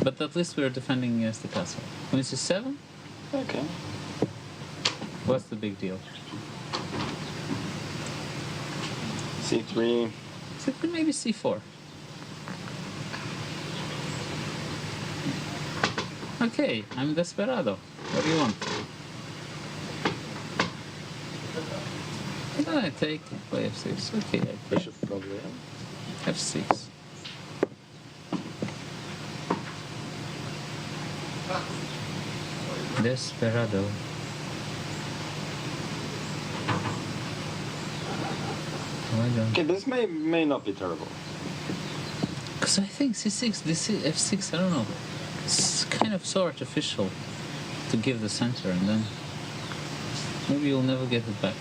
But at least we're defending against the castle. Queen c7? Okay. What's the big deal? c3. C3, maybe c4. Okay, I'm desperado. What do you want? Then I take, play f6. Okay, I take Bishop probably. f6. Desperado. Why don't? Okay, this may not be terrible. Because I think c6, this f6, I don't know. It's kind of so artificial to give the center and then maybe you'll never get it back.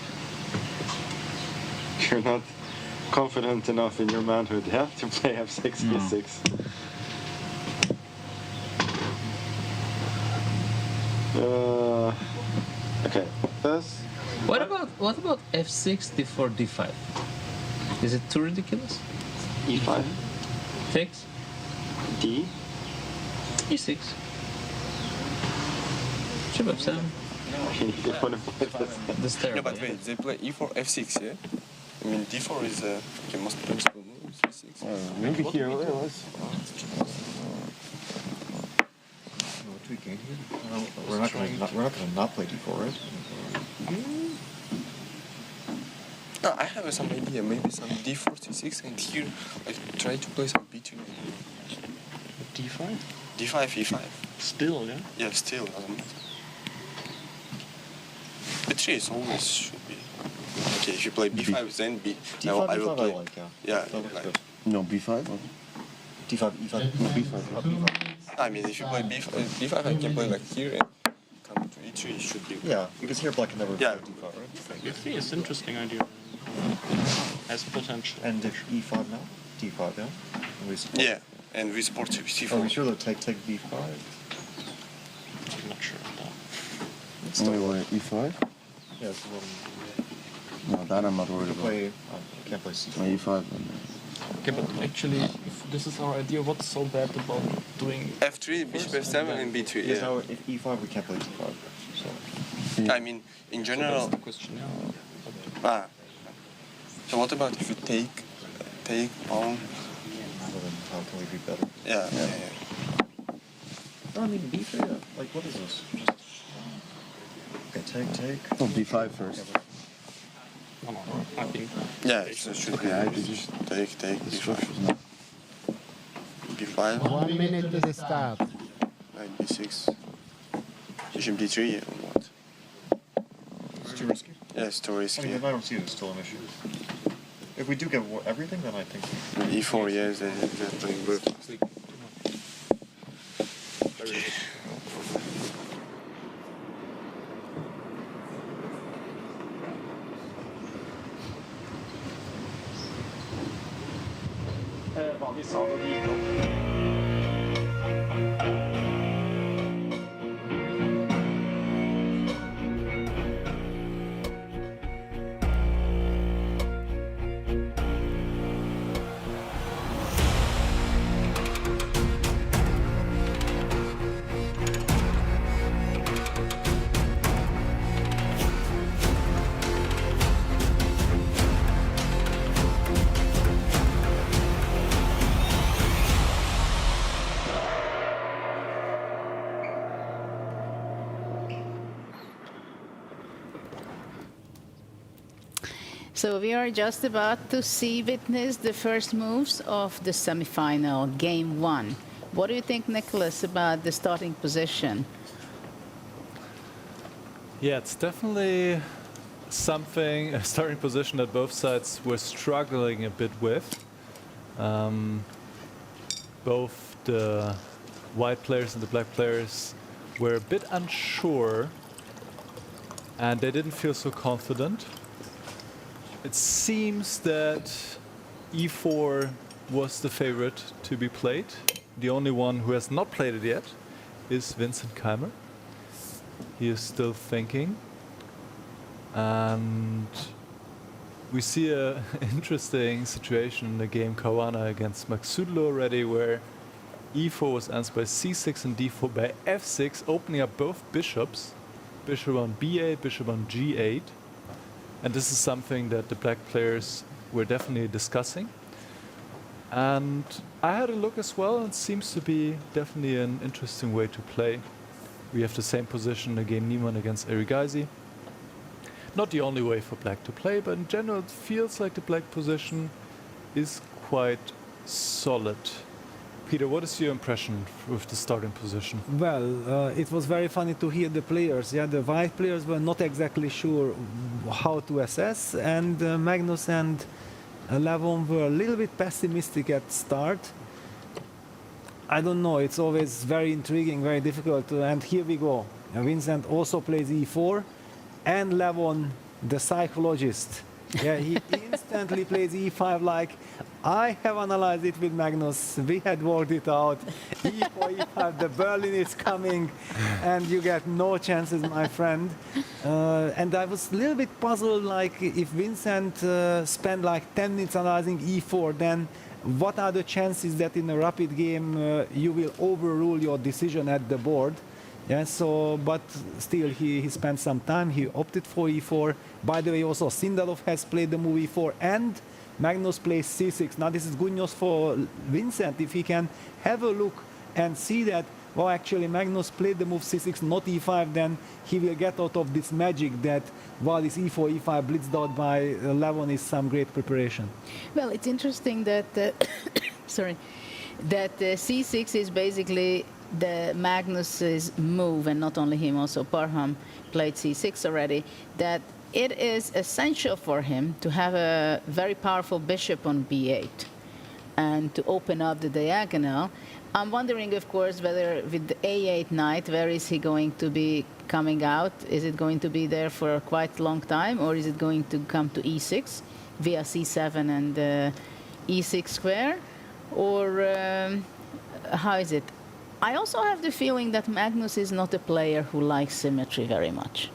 You're not confident enough in your manhood, yeah, to play f6, No. e6. Okay, this. What about f6, d4, d5? Is it too ridiculous? e5. Takes D. e6. Bishop f7. This No, terrible. but wait, they play e4, f6, yeah? I mean, d4 is the most principal move, c6. Maybe here. Let's. What do we gain here? We're not going to not play d4, right? No, I have some idea. Maybe some d4, c6, and here I try to play some b2. d5? d5, e5. Still, yeah? Yeah, still doesn't matter. b3 is always should be. Okay, if you play b5, then b. d5, I will e5 play. I like, yeah. Yeah, That looks like- good. No, b5. d5, e5. No, b5. I mean, if you play b5, I can play like here and come to e3. It should be. Yeah, because here black can never Yeah. play d5, right? E3 is an interesting idea. Has potential. And if e5 now? d5, yeah? And we support. Yeah, and we support c4. Are we sure that take b5? I'm not sure of that. It's still Wait, e5? Yeah, it's a little. No, that I'm not worried You about. play. I can't play c4. My e5. Okay, but actually, if this is our idea, what's so bad about doing f3, bishop f7, and b3. Because Yeah. now if e5 we can't play d5. So. I mean, in general. that's the question, yeah. Ah. So what about if you take pawn? Well, then how can we be better? Yeah. No, I mean b3. Yeah. Like what is this? Just. Okay, take. Oh, b5 first. No, I think. Yeah, it should Okay, be. I think just Take this b5. first is not. b5. 1 minute to the start. Knight b6. Bishop d3 or what? It's too risky. Yeah, it's too I risky. mean, I don't see it as still an issue. If we do get everything, then I think. e4, yes, they're playing good. So we are just about to witness the first moves of the semifinal, game 1. What do you think, Nicholas, about the starting position? Yeah, it's definitely something, a starting position that both sides were struggling a bit with. Both the white players and the black players were a bit unsure, and they didn't feel so confident. It seems that e4 was the favorite to be played. The only one who has not played it yet is Vincent Keimer. He is still thinking. And we see an interesting situation in the game Caruana against Maxudlo already, where e4 was answered by c6 and d4 by f6, opening up both bishops. Bishop on b8, bishop on g8. And this is something that the black players were definitely discussing. And I had a look as well, and it seems to be definitely an interesting way to play. We have the same position again, Niemann against Erigaisi. Not the only way for black to play, but in general it feels like the black position is quite solid. Peter, what is your impression with the starting position? Well, it was very funny to hear the players. Yeah, the white players were not exactly sure how to assess, and Magnus and Levon were a little bit pessimistic at start. I don't know, it's always very intriguing, very difficult, and here we go. Vincent also plays e4, and Levon, the psychologist, yeah, he instantly plays e5 like, I have analyzed it with Magnus, we had worked it out, e4, e5, the Berlin is coming, and you get no chances, my friend. And I was a little bit puzzled, like, if Vincent spent like 10 minutes analyzing e4, then what are the chances that in a rapid game you will overrule your decision at the board? Yeah, so, but still he spent some time, he opted for e4. By the way, also Sindarov has played the move e4, and Magnus plays c6. Now this is good news for Vincent, if he can have a look and see that, well, actually Magnus played the move c6, not e5, then he will get out of this magic that while this e4, e5 blitzed out by Levon is some great preparation. Well, it's interesting that, sorry, that c6 is basically the Magnus's move, and not only him, also Parham played c6 already, that it is essential for him to have a very powerful bishop on b8 and to open up the diagonal. I'm wondering, of course, whether with the a8 knight, where is he going to be coming out? Is it going to be there for quite a long time, or is it going to come to e6 via c7 and e6 square? Or how is it? I also have the feeling that Magnus is not a player who likes symmetry very much.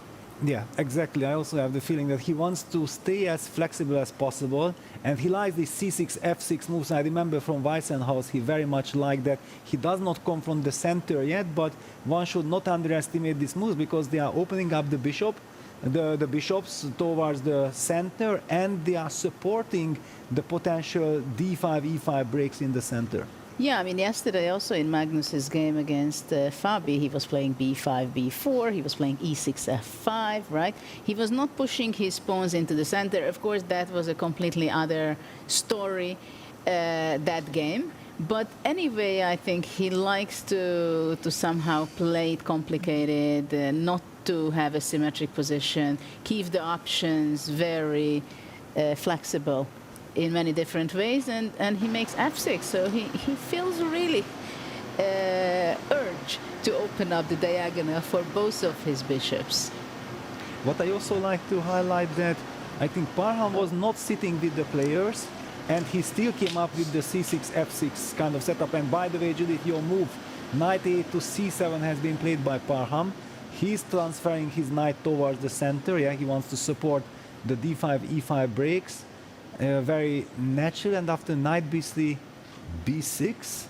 Yeah, exactly. I also have the feeling that he wants to stay as flexible as possible, and he likes these c6, f6 moves. I remember from Weissenhaus, he very much liked that. He does not come from the center yet, but one should not underestimate these moves because they are opening up the bishops towards the center, and they are supporting the potential d5, e5 breaks in the center. Yeah, I mean, yesterday also in Magnus's game against Fabi, he was playing b5, b4, he was playing e6, f5, right? He was not pushing his pawns into the center. Of course, that was a completely other story, that game. But anyway, I think he likes to somehow play it complicated, not to have a symmetric position, keep the options very flexible in many different ways, and he makes f6, so he feels really urge to open up the diagonal for both of his bishops. What I also like to highlight that I think Parham was not sitting with the players, and he still came up with the c6, f6 kind of setup. And by the way, Judith, your move, knight a to c7 has been played by Parham. He's transferring his knight towards the center, yeah, he wants to support the d5, e5 breaks. Very natural, and after knight b3, b6.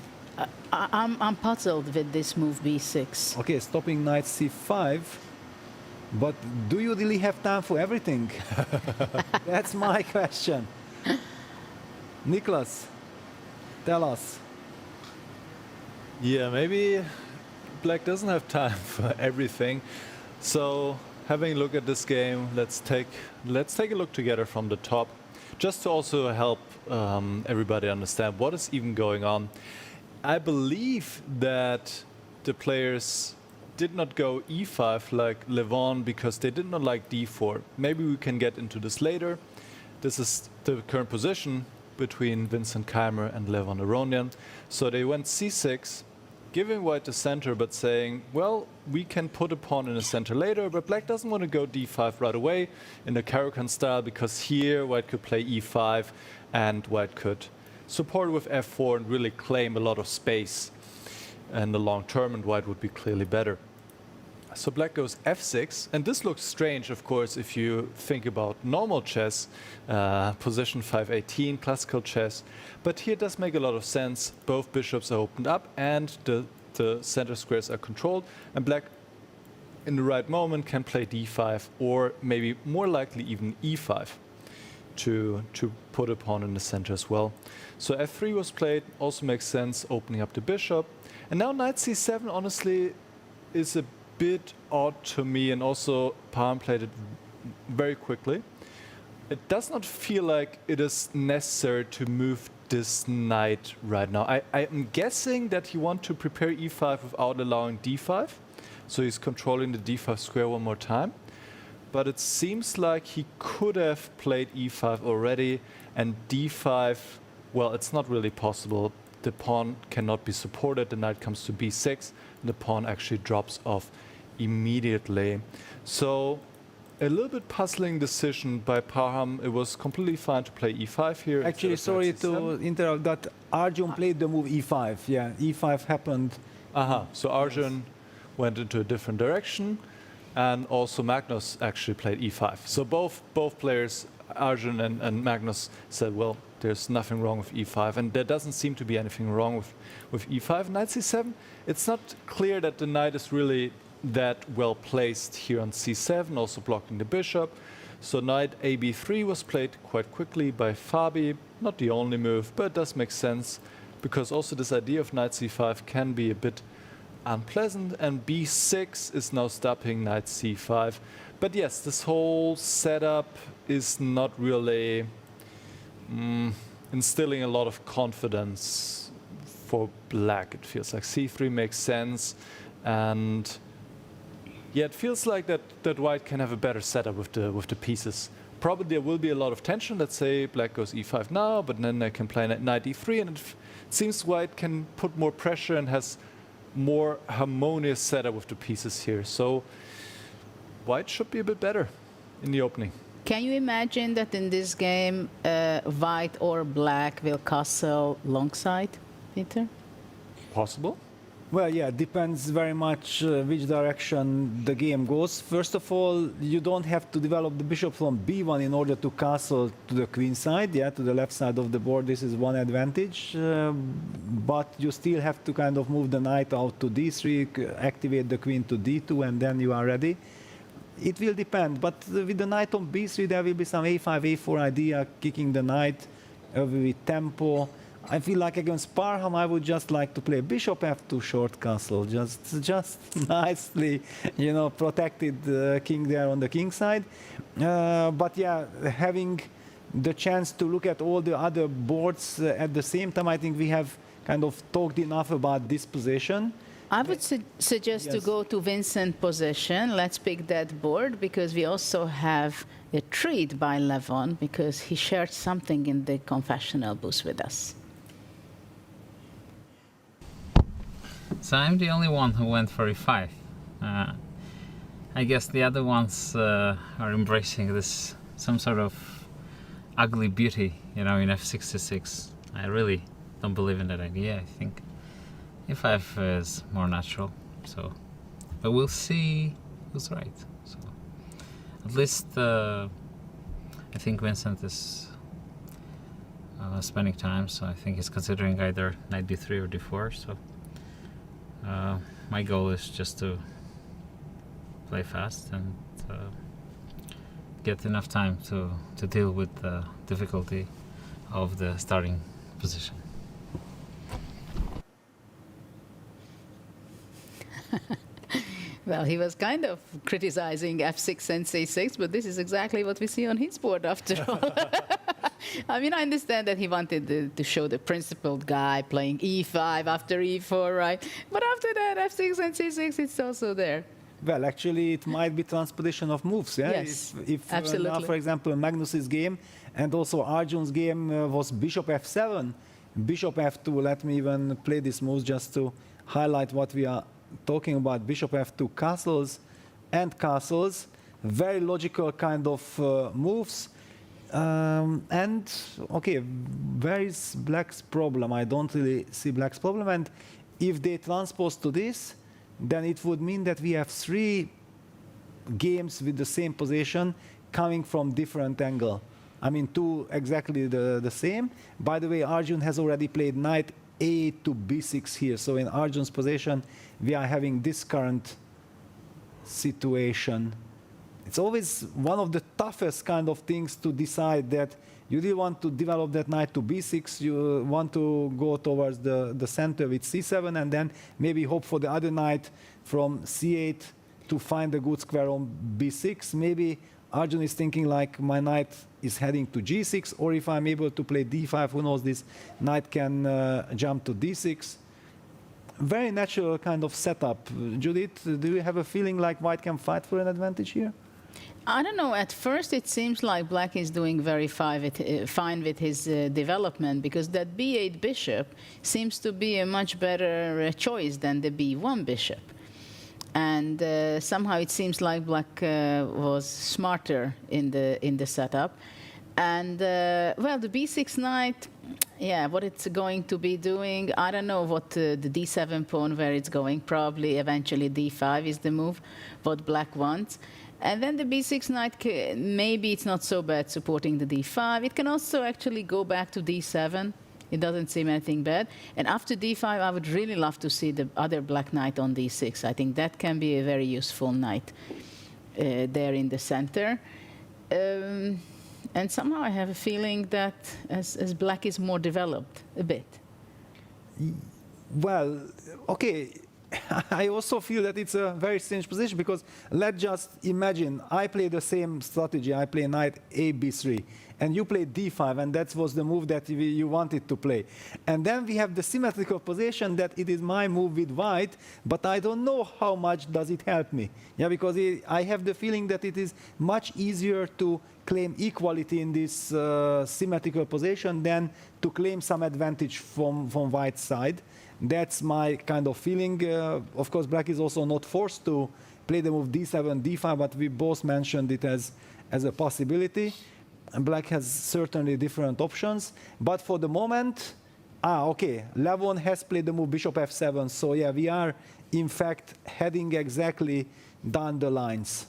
I'm puzzled with this move b6. Okay, stopping knight c5, but do you really have time for everything? That's my question. Nicholas, tell us. Yeah, maybe black doesn't have time for everything. So having a look at this game, let's take a look together from the top, just to also help everybody understand what is even going on. I believe that the players did not go e5 like Levon because they did not like d4. Maybe we can get into this later. This is the current position between Vincent Keimer and Levon Aronian. So they went c6, giving white the center, but saying, well, we can put a pawn in the center later, but black doesn't want to go d5 right away in the Caro-Kann style, because here white could play e5 and white could support with f4 and really claim a lot of space in the long term, and white would be clearly better. So black goes f6, and this looks strange, of course, if you think about normal chess, position 518, classical chess. But here it does make a lot of sense. Both bishops are opened up, and the center squares are controlled. And black, in the right moment, can play d5, or maybe more likely even e5 to put a pawn in the center as well. So f3 was played, also makes sense, opening up the bishop. And now knight c7, honestly, is a bit odd to me, and also Parham played it very quickly. It does not feel like it is necessary to move this knight right now. I am guessing that he wants to prepare e5 without allowing d5, so he's controlling the d5 square one more time. But it seems like he could have played e5 already, and d5, well, it's not really possible. The pawn cannot be supported, the knight comes to b6, and the pawn actually drops off immediately. So a little bit puzzling decision by Parham. It was completely fine to play e5 here. Actually, sorry to interrupt, that Arjun played the move e5. Yeah, e5 happened. So Arjun went into a different direction, and also Magnus actually played e5. So both players, Arjun and Magnus, said, well, there's nothing wrong with e5, and there doesn't seem to be anything wrong with e5. Knight c7, it's not clear that the knight is really that well placed here on c7, also blocking the bishop. So knight ab3 was played quite quickly by Fabi. Not the only move, but it does make sense, because also this idea of knight c5 can be a bit unpleasant, and b6 is now stopping knight c5. But yes, this whole setup is not really instilling a lot of confidence for black. It feels like c3 makes sense, and yeah, it feels like that white can have a better setup with the pieces. Probably there will be a lot of tension. Let's say black goes e5 now, but then they can play knight e3, and it seems white can put more pressure and has more harmonious setup with the pieces here. So white should be a bit better in the opening. Can you imagine that in this game, white or black will castle long side, Peter? Possible. Well, yeah, depends very much which direction the game goes. First of all, you don't have to develop the bishop from b1 in order to castle to the queen side, yeah, to the left side of the board. This is one advantage, but you still have to kind of move the knight out to d3, activate the queen to d2, and then you are ready. It will depend, but with the knight on b3, there will be some a5, a4 idea, kicking the knight with tempo. I feel like against Parham, I would just like to play bishop f2 short castle, just nicely, you know, protected king there on the king side. But yeah, having the chance to look at all the other boards at the same time, I think we have kind of talked enough about this position. I would suggest to go to Vincent's position. Let's pick that board, because we also have a treat by Levon, because he shared something in the confessional booth with us. So I'm the only one who went for e5. I guess the other ones are embracing this some sort of ugly beauty, you know, in f66. I really don't believe in that idea. I think e5 is more natural. So, but we'll see who's right. So, at least I think Vincent is spending time. So I think he's considering either knight d3 or d4. So. My goal is just to play fast and get enough time to deal with the difficulty of the starting position. Well, he was kind of criticizing f6 and c6, but this is exactly what we see on his board after all. I mean, I understand that he wanted to show the principled guy playing e5 after e4, right? But after that, f6 and c6, it's also there. Well, actually, it might be transposition of moves. Yeah? Yes, if absolutely. now, for example, Magnus's game and also Arjun's game was bishop f7, bishop f2. Let me even play this move just to highlight what we are talking about. Bishop f2, castles and castles. Very logical kind of moves. And, okay, where is Black's problem? I don't really see Black's problem. And if they transpose to this, then it would mean that we have 3 games with the same position coming from different angle. I mean, 2 exactly the same. By the way, Arjun has already played knight a8 to b6 here. So in Arjun's position, we are having this current situation. It's always one of the toughest kind of things to decide that you really want to develop that knight to b6, you want to go towards the center with c7, and then maybe hope for the other knight from c8 to find a good square on b6. Maybe Arjun is thinking like, my knight is heading to g6, or if I'm able to play d5, who knows, this knight can jump to d6. Very natural kind of setup. Judith, do you have a feeling like white can fight for an advantage here? I don't know. At first, it seems like Black is doing very fine with his development, because that b8 bishop seems to be a much better choice than the b1 bishop. And somehow it seems like Black was smarter in the setup. And well, the b6 knight, yeah, what it's going to be doing, I don't know what the d7 pawn, where it's going. Probably eventually d5 is the move, what Black wants. And then the b6 knight, maybe it's not so bad supporting the d5. It can also actually go back to d7. It doesn't seem anything bad. And after d5, I would really love to see the other black knight on d6. I think that can be a very useful knight there in the center. And somehow I have a feeling that as black is more developed a bit. Well, okay. I also feel that it's a very strange position, because let's just imagine I play the same strategy. I play knight a b3, and you play d5, and that was the move that you wanted to play. And then we have the symmetrical position that it is my move with white, but I don't know how much does it help me. Yeah, because I have the feeling that it is much easier to claim equality in this symmetrical position than to claim some advantage from white's side. That's my kind of feeling. Of course, black is also not forced to play the move d7, d5, but we both mentioned it as a possibility. And black has certainly different options. But for the moment, okay, Levon has played the move bishop f7. So yeah, we are in fact heading exactly down the lines.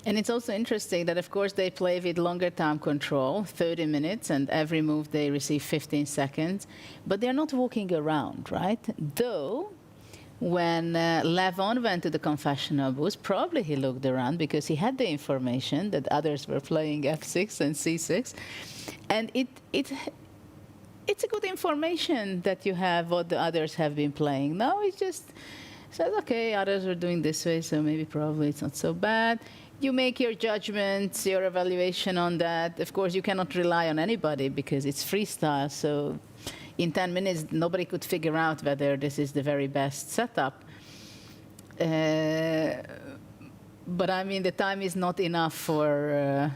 And it's also interesting that, of course, they play with longer time control, 30 minutes, and every move they receive 15 seconds. But they're not walking around, right? Though, when Levon went to the confessional booth, probably he looked around because he had the information that others were playing f6 and c6. And it's a good information that you have what the others have been playing. Now it just says, okay, others are doing this way, so maybe probably it's not so bad. You make your judgments, your evaluation on that. Of course, you cannot rely on anybody because it's freestyle. So in 10 minutes, nobody could figure out whether this is the very best setup. But I mean, the time is not enough for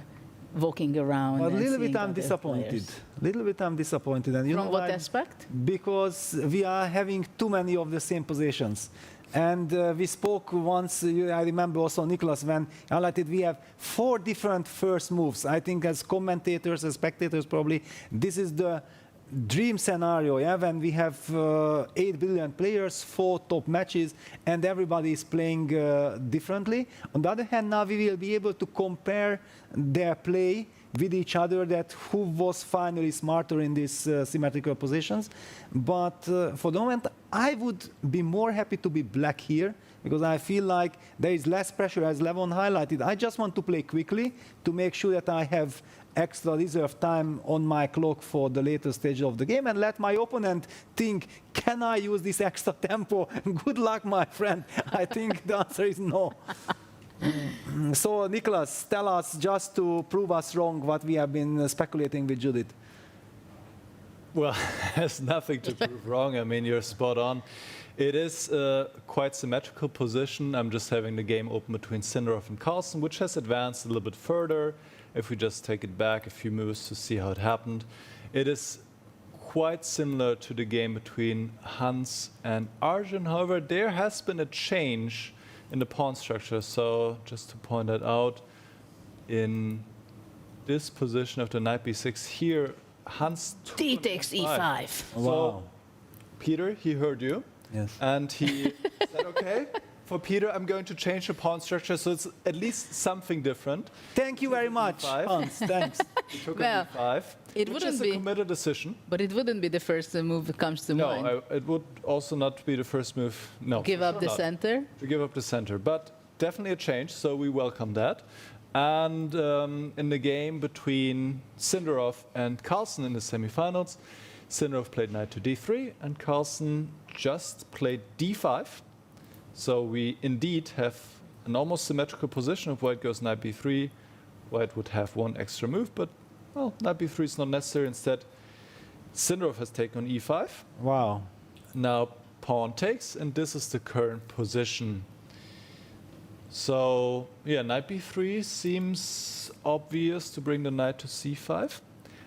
walking around. A little bit I'm disappointed. Little bit I'm disappointed. And you From know what why? aspect? Because we are having too many of the same positions. And we spoke once, I remember also Nicholas, when highlighted we have 4 different first moves. I think as commentators, as spectators probably, this is the dream scenario, yeah, when we have 8 billion players, 4 top matches, and everybody is playing differently. On the other hand, now we will be able to compare their play with each other that who was finally smarter in these symmetrical positions. But for the moment, I would be more happy to be black here, because I feel like there is less pressure, as Levon highlighted. I just want to play quickly to make sure that I have extra reserve time on my clock for the later stage of the game, and let my opponent think, can I use this extra tempo? Good luck, my friend. I think the answer is no. So, Nicholas, tell us, just to prove us wrong, what we have been speculating with Judith. Well, there's nothing to prove wrong. I mean, you're spot on. It is a quite symmetrical position. I'm just having the game open between Sindarov and Carlsen, which has advanced a little bit further. If we just take it back a few moves to see how it happened. It is quite similar to the game between Hans and Arjun. However, there has been a change in the pawn structure. So just to point that out, in this position of the knight b6 here, Hans took D takes e5. So Peter, he heard you. Yes. And he said, okay, for Peter, I'm going to change the pawn structure, so it's at least something different. Thank you very much, Hans. Thanks. He took Well, on d5, it which wouldn't is be- a committed decision. But it wouldn't be the first move that comes to mind. No, it would also not be the first move. No, Give for up sure the not. center. To give up the center, but definitely a change, so we welcome that. And in the game between Sindarov and Carlsen in the semifinals, Sindarov played knight to d3, and Carlsen just played d5. So we indeed have an almost symmetrical position. If white goes knight b3, white would have one extra move, but well, knight b3 is not necessary. Instead, Sindarov has taken on e5. Wow. Now pawn takes, and this is the current position. So yeah, knight b3 seems obvious to bring the knight to c5.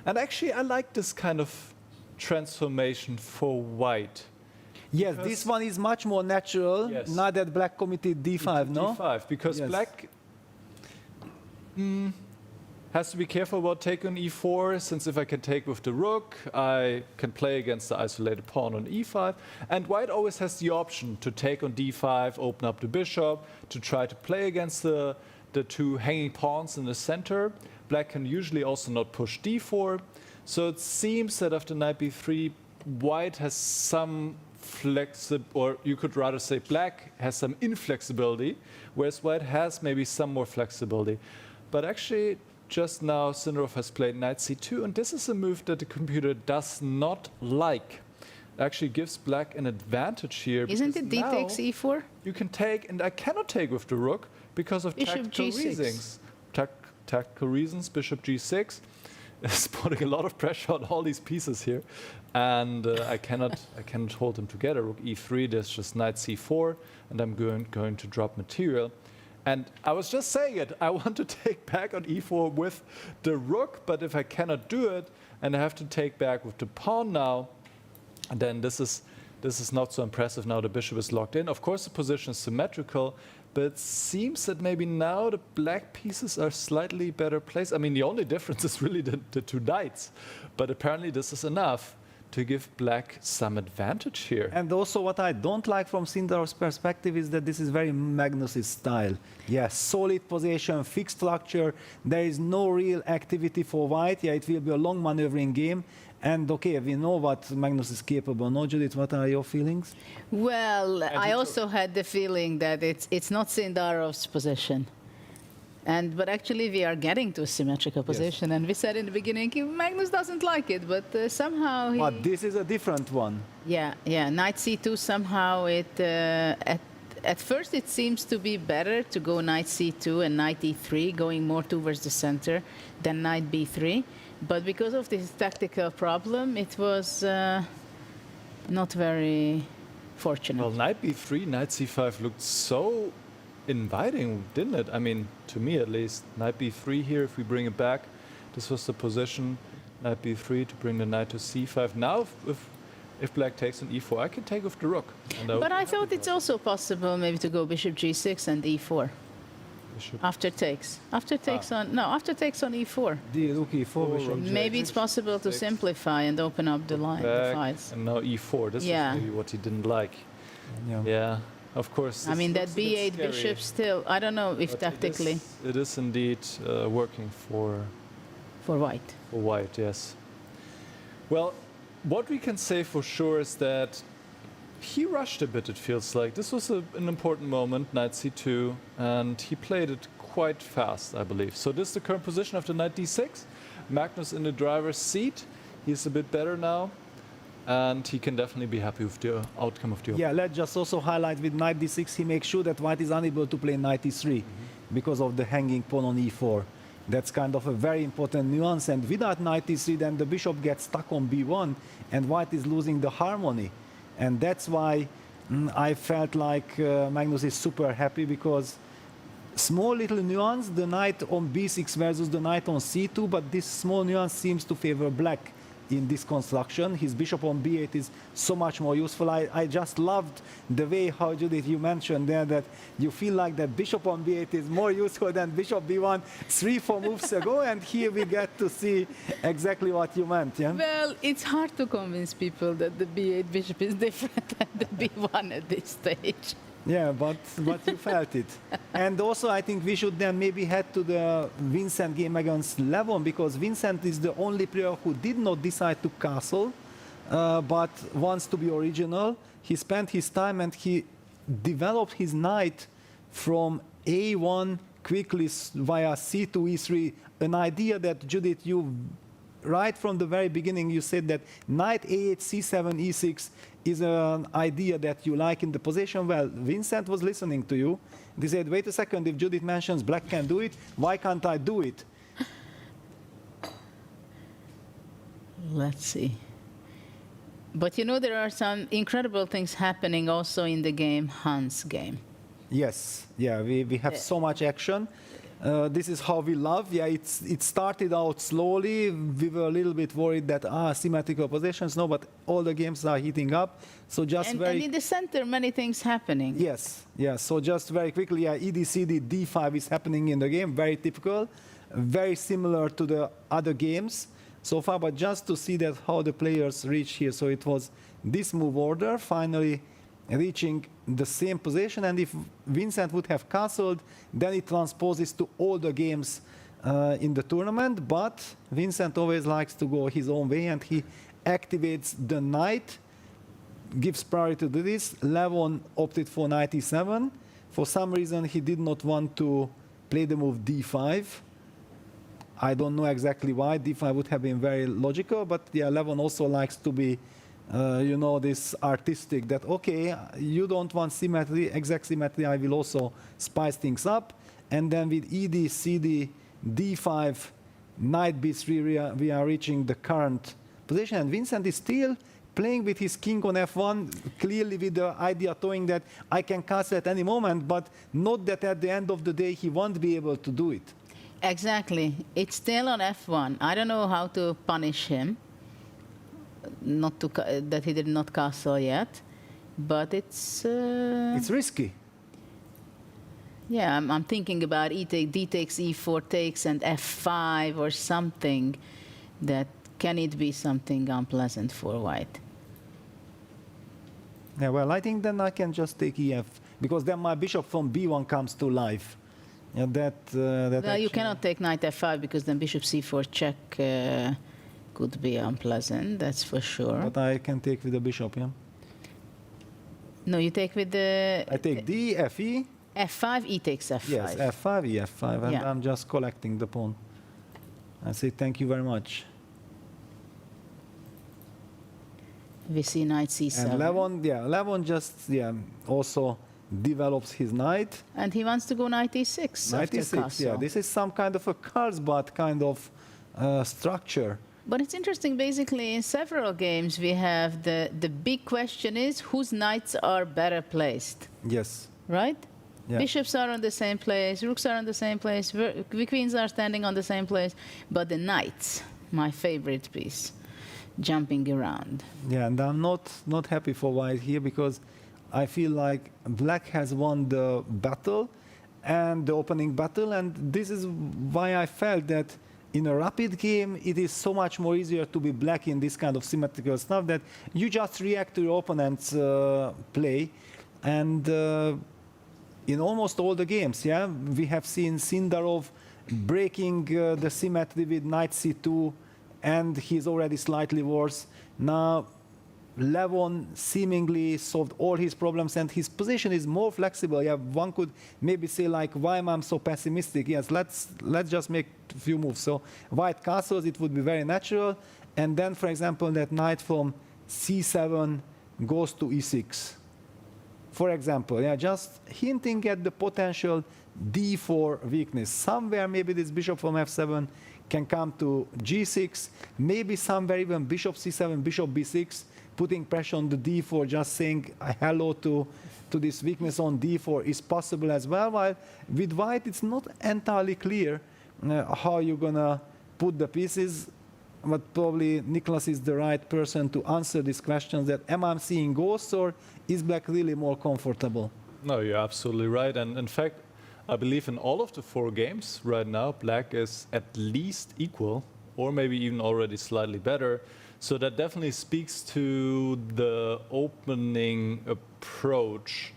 And actually, I like this kind of transformation for white. Yes, this one is much more natural, Yes. now that black committed d5, no? d5, because Yes. black has to be careful about taking on e4, since if I can take with the rook, I can play against the isolated pawn on e5. And white always has the option to take on d5, open up the bishop, to try to play against the two hanging pawns in the center. Black can usually also not push d4. So it seems that after knight b3, white has some or you could rather say black has some inflexibility, whereas white has maybe some more flexibility. But actually, just now, Sindarov has played knight c2, and this is a move that the computer does not like. It actually gives black an advantage here. Isn't because it d now takes e4? You can take, and I cannot take with the rook because of Bishop tactical G6. reasons. Tactical reasons, bishop g6 is putting a lot of pressure on all these pieces here. And I cannot hold them together. Rook e3, there's just knight c4, and I'm going to drop material. And I was just saying it, I want to take back on e4 with the rook, but if I cannot do it, and I have to take back with the pawn now, then this is not so impressive. Now the bishop is locked in. Of course, the position is symmetrical, but it seems that maybe now the black pieces are slightly better placed. I mean, the only difference is really the two knights, but apparently this is enough to give black some advantage here. And also what I don't like from Sindarov's perspective is that this is very Magnus's style. Yes, solid position, fixed structure, there is no real activity for white. Yeah, it will be a long maneuvering game. And okay, we know what Magnus is capable. No, Judith, what are your feelings? Well, I also had the feeling that it's not Sindarov's position. But actually, we are getting to a symmetrical position. And we said in the beginning, Magnus doesn't like it, but somehow he... But this is a different one. Yeah, knight c2, somehow at first it seems to be better to go knight c2 and knight e3, going more towards the center than knight b3. But because of this tactical problem, it was not very fortunate. Well, knight b3, knight c5 looked so inviting, didn't it? I mean, to me at least. Knight b3 here, if we bring it back, this was the position. Knight b3 to bring the knight to c5. Now, if black takes on e4, I can take with the rook. But I thought it's also possible maybe to go bishop g6 and e4. After takes. After takes on e4. The rook e4, bishop g6. Maybe it's possible to simplify and open up the line, the files. And now e4. This is maybe what he didn't like. Yeah. Of course. I mean, that b8 bishop still, I don't know if tactically. It is indeed working for For white. For white, yes. Well, what we can say for sure is that he rushed a bit, it feels like. This was an important moment, knight c2, and he played it quite fast, I believe. So this is the current position after knight d6. Magnus in the driver's seat. He's a bit better now, and he can definitely be happy with the outcome of the opening. Yeah, let's just also highlight with knight d6, he makes sure that white is unable to play knight e3 because of the hanging pawn on e4. That's kind of a very important nuance, and without knight e3, then the bishop gets stuck on b1, and white is losing the harmony. And that's why I felt like Magnus is super happy, because small little nuance, the knight on b6 versus the knight on c2, but this small nuance seems to favor black in this construction. His bishop on b8 is so much more useful. I just loved the way how, Judith, you mentioned there that you feel like that bishop on b8 is more useful than bishop b1 3-4 moves ago, and here we get to see exactly what you meant. Yeah? Well, it's hard to convince people that the b8 bishop is different than the b1 at this stage. Yeah, but you felt it. And also, I think we should then maybe head to the Vincent game against Levon, because Vincent is the only player who did not decide to castle, but wants to be original. He spent his time and he developed his knight from a1 quickly via c2, e3, an idea that, Judith, you right from the very beginning, you said that knight a8, c7, e6 is an idea that you like in the position. Well, Vincent was listening to you. He said, wait a second, if Judith mentions black can do it, why can't I do it? Let's see. But you know, there are some incredible things happening also in the game, Hans' game. Yes, yeah, we have so much action. This is how we love. Yeah, it started out slowly. We were a little bit worried that symmetrical positions. No, but all the games are heating up. So just and in the center, many things happening. Yes, yes. So just very quickly, yeah, ED-CD, D5 is happening in the game. Very typical, very similar to the other games so far. But just to see that how the players reach here. So it was this move order finally reaching the same position, and if Vincent would have castled, then it transposes to all the games in the tournament. But Vincent always likes to go his own way, and he activates the knight, gives priority to this. Levon opted for knight e7. For some reason, he did not want to play the move d5. I don't know exactly why. D5 would have been very logical, but yeah, Levon also likes to be you know, this artistic, that, okay, you don't want symmetry, exact symmetry, I will also spice things up. And then with ED, CD, D5, knight B3, we are reaching the current position. And Vincent is still playing with his king on F1, clearly with the idea towing that I can castle at any moment, but not that at the end of the day he won't be able to do it. Exactly. It's still on F1. I don't know how to punish him. Not to that he did not castle yet, but it's risky. Yeah, I'm thinking about D takes, E4 takes, and F5 or something. That can it be something unpleasant for white? Yeah, well, I think then I can just take EF, because then my bishop from B1 comes to life. Yeah, well, you cannot take knight F5 because then bishop C4 check. Could be unpleasant, that's for sure. But I can take with the bishop, yeah? No, you take with the... I take D, Fe. F5, E takes F5. Yes, F5, E, F5, and yeah. I'm just collecting the pawn. I say thank you very much. We see knight C7. And Levon just, also develops his knight. And he wants to go knight E6 Knight E6, yeah. This is some kind of a Carlsbad kind of structure. But it's interesting, basically, in several games, we have the big question is whose knights are better placed. Yes. Right? Yeah. Bishops are on the same place, rooks are on the same place, the queens are standing on the same place, but the knights, my favorite piece, jumping around. Yeah, and I'm not happy for white here, because I feel like black has won the battle and the opening battle, and this is why I felt that in a rapid game, it is so much more easier to be black in this kind of symmetrical stuff, that you just react to your opponent's play. And in almost all the games, yeah, we have seen Sindarov breaking the symmetry with knight c2, and he's already slightly worse. Now, Levon seemingly solved all his problems, and his position is more flexible. Yeah, one could maybe say like, why am I so pessimistic? Yes, let's just make a few moves. So white castles, it would be very natural, and then, for example, that knight from c7 goes to e6. For example, yeah, just hinting at the potential d4 weakness. Somewhere maybe this bishop from f7 can come to g6, maybe somewhere even bishop c7, bishop b6, putting pressure on the d4, just saying hello to this weakness on d4 is possible as well. While with white, it's not entirely clear how you're gonna put the pieces, but probably Nicholas is the right person to answer these questions, that am I seeing ghosts, or is black really more comfortable? No, you're absolutely right. And in fact, I believe in all of the 4 games right now, black is at least equal, or maybe even already slightly better. So that definitely speaks to the opening approach,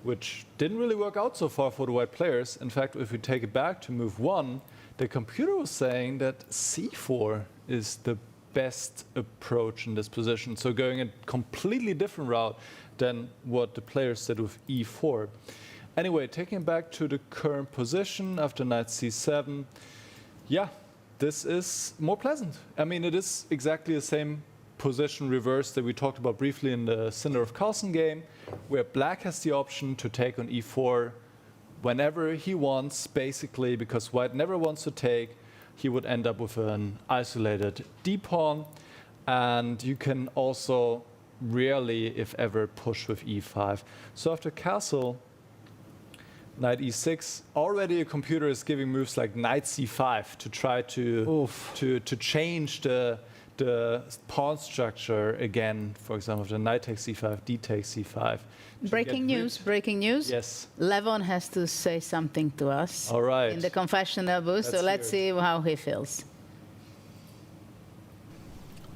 which didn't really work out so far for the white players. In fact, if we take it back to move 1, the computer was saying that c4 is the best approach in this position. So going a completely different route than what the players did with e4. Anyway, taking it back to the current position after knight c7, yeah, this is more pleasant. I mean, it is exactly the same position reversed that we talked about briefly in the Cinder of Carlsen game, where black has the option to take on e4 whenever he wants, basically, because white never wants to take. He would end up with an isolated d-pawn, and you can also rarely, if ever, push with e5. So after castle, knight e6, already a computer is giving moves like knight c5 to try to change the pawn structure again. For example, if the knight takes c5, d takes c5. Breaking news. Yes. Levon has to say something to us. All right. In the confessional booth, so let's see how he feels.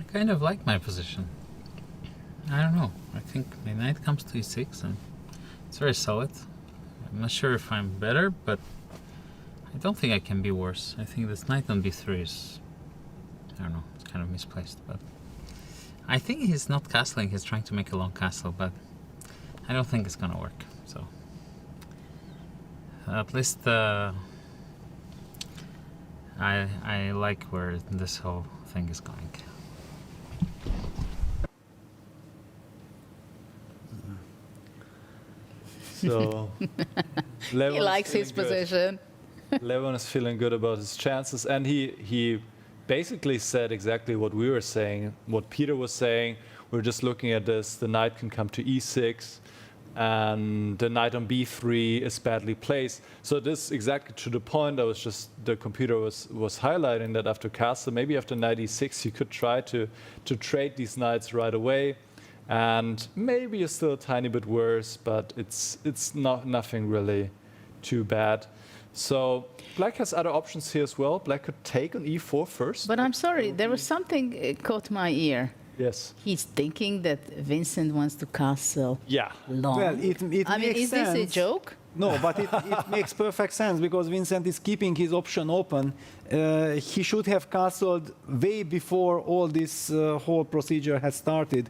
I kind of like my position. I don't know. I think the knight comes to e6 and it's very solid. I'm not sure if I'm better, but I don't think I can be worse. I think this knight on b3 is, I don't know, it's kind of misplaced, but I think he's not castling, he's trying to make a long castle, but I don't think it's gonna work. So at least I like where this whole thing is going. So He likes his position. Levon is feeling good about his chances, and he basically said exactly what we were saying, what Peter was saying. We're just looking at this. The knight can come to e6, and the knight on b3 is badly placed. So this exactly to the point. The computer was highlighting that after castle, maybe after knight e6, you could try to trade these knights right away. And maybe it's still a tiny bit worse, but it's nothing really too bad. So black has other options here as well. Black could take on e4 first. But I'm sorry, there was something caught my ear. Yes. He's thinking that Vincent wants to castle long. Well, it I mean, makes is sense. this a joke? No, but it makes perfect sense because Vincent is keeping his option open. He should have castled way before all this whole procedure has started.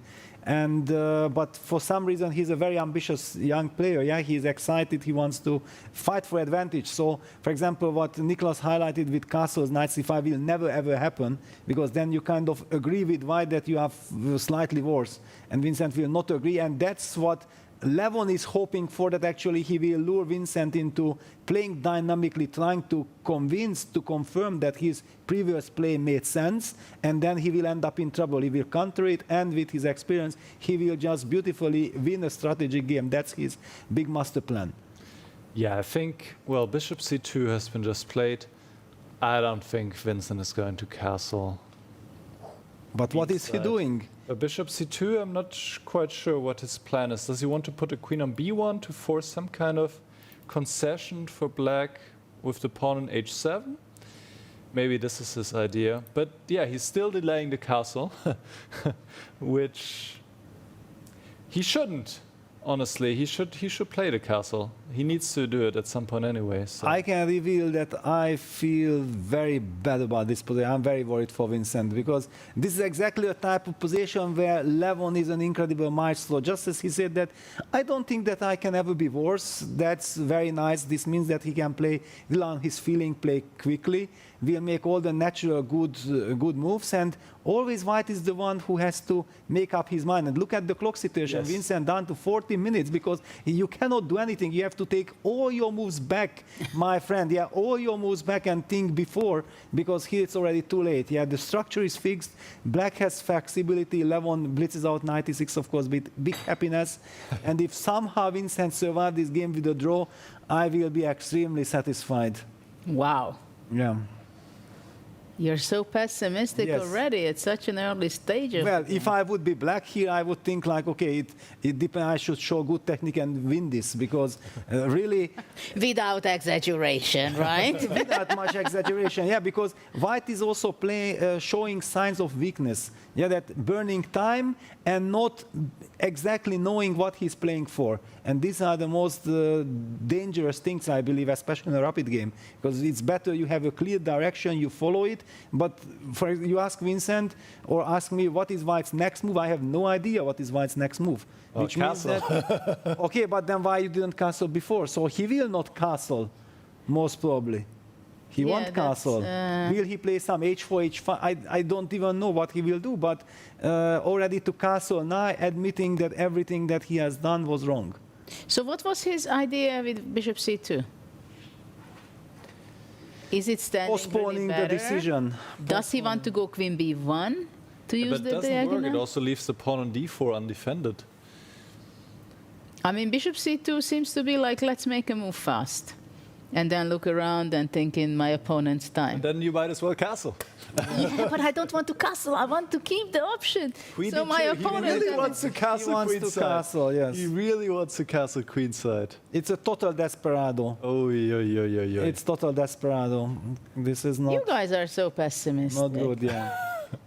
And but for some reason he's a very ambitious young player. Yeah, he's excited. He wants to fight for advantage. So, for example, what Nicholas highlighted with castles, knight c5 will never ever happen because then you kind of agree with white that you have slightly worse, and Vincent will not agree. And that's what Levon is hoping for, that actually he will lure Vincent into playing dynamically, trying to confirm that his previous play made sense, and then he will end up in trouble. He will counter it, and with his experience, he will just beautifully win a strategic game. That's his big master plan. Yeah, I think, well, bishop c2 has been just played. I don't think Vincent is going to castle. But what is he doing? Bishop c2, I'm not quite sure what his plan is. Does he want to put a queen on b1 to force some kind of concession for black with the pawn on h7? Maybe this is his idea. But yeah, he's still delaying the castle, which he shouldn't. honestly. He should play the castle. He needs to do it at some point anyway. So. I can reveal that I feel very bad about this position. I'm very worried for Vincent because this is exactly a type of position where Levon is an incredible maestro. Just as he said that, I don't think that I can ever be worse. That's very nice. This means that he can will on his feeling, play quickly, will make all the natural good moves, and always White is the one who has to make up his mind. And look at the clock situation. Yes. Vincent down to 40 minutes because you cannot do anything. You have to take all your moves back, my friend. Yeah, all your moves back and think before, because here it's already too late. Yeah, the structure is fixed. Black has flexibility. Levon blitzes out 96, of course, with big happiness. And if somehow Vincent survives this game with a draw, I will be extremely satisfied. Wow. Yeah. You're so pessimistic Yes. already at such an early stage of Well, if I would be Black here, I would think like, okay, it depends. I should show good technique and win this because really, without exaggeration, right? without much exaggeration, yeah. Because White is also showing signs of weakness. Yeah, that burning time and not exactly knowing what he's playing for. And these are the most dangerous things, I believe, especially in a rapid game, because it's better you have a clear direction, you follow it. But you ask Vincent or ask me what is White's next move, I have no idea what is White's next move. Which means castle. that, okay, but then why you didn't castle before? So he will not castle, most probably. He Yeah, won't castle. Will he play some h4, h5? I don't even know what he will do, but already to castle now, admitting that everything that he has done was wrong. So what was his idea with bishop c2? Is it standing Postponing really the better? decision. Does he want to go queen b1 to use But it the doesn't work. It diagonal? also leaves the pawn on d4 undefended. I mean, bishop c2 seems to be like, let's make a move fast. And then look around and think in my opponent's time. And then you might as well castle. Yeah, but I don't want to castle. I want to keep the option. Queen So d2. my He opponent really wants to castle He wants to queenside. castle, yes. He really wants to castle queenside. It's a total desperado. Oh, yeah. It's total desperado. This is not, You guys are so pessimistic. not good, yeah.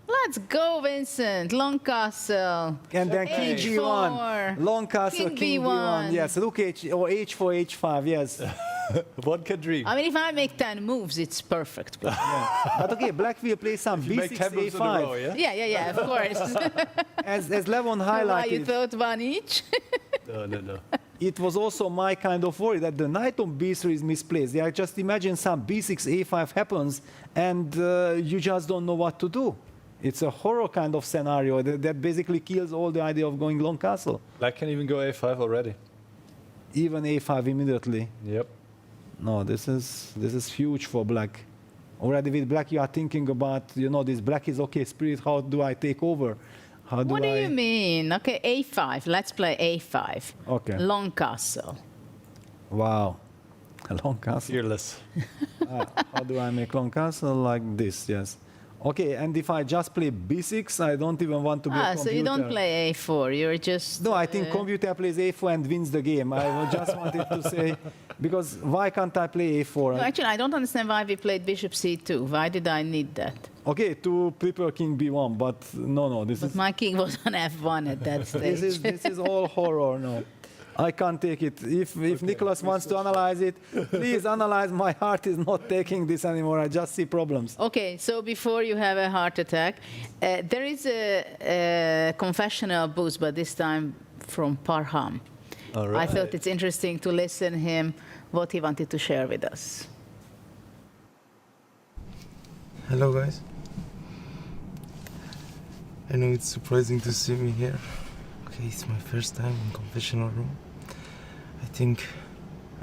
Let's go, Vincent. Long castle. And then king H4. g1, long castle, King king b1. B1. Yes, look or h4, h5. Yes. One can dream. I mean, if I make 10 moves, it's perfect. But okay, Black will play some You make b6, 10 moves in a row, a5. yeah? Yeah, of course. As Levon Why you highlighted, thought one each? No. it was also my kind of worry that the knight on b3 is misplaced. Yeah, just imagine some b6, a5 happens, and you just don't know what to do. It's a horror kind of scenario that basically kills all the idea of going long castle. Black can even go a5 already. Even a5 immediately. Yep. No, this is huge for Black. Already with Black, you are thinking about, this Black is okay spirit. How do I take over? How do What do I? you mean? Okay, a5. Let's play a5. Okay. Long castle. Wow, a long castle. Fearless. How do I make long castle like this? Yes. Okay, and if I just play b6, I don't even want to be a computer. So you don't play a4. You're just. No, I think computer plays a4 and wins the game. I just wanted to say, because why can't I play a4? No, actually, I don't understand why we played bishop c2. Why did I need that? Okay, to prepare king b1, but no, this But is my king was on f1 at that stage. this is all horror. No, I can't take it. If Nicholas wants to analyze it, please analyze. My heart is not taking this anymore. I just see problems. Okay, so before you have a heart attack, there is a confessional boost, but this time from Parham. All right. I thought it's interesting to listen him what he wanted to share with us. Hello guys. I know it's surprising to see me here. Okay, it's my first time in confessional room. I think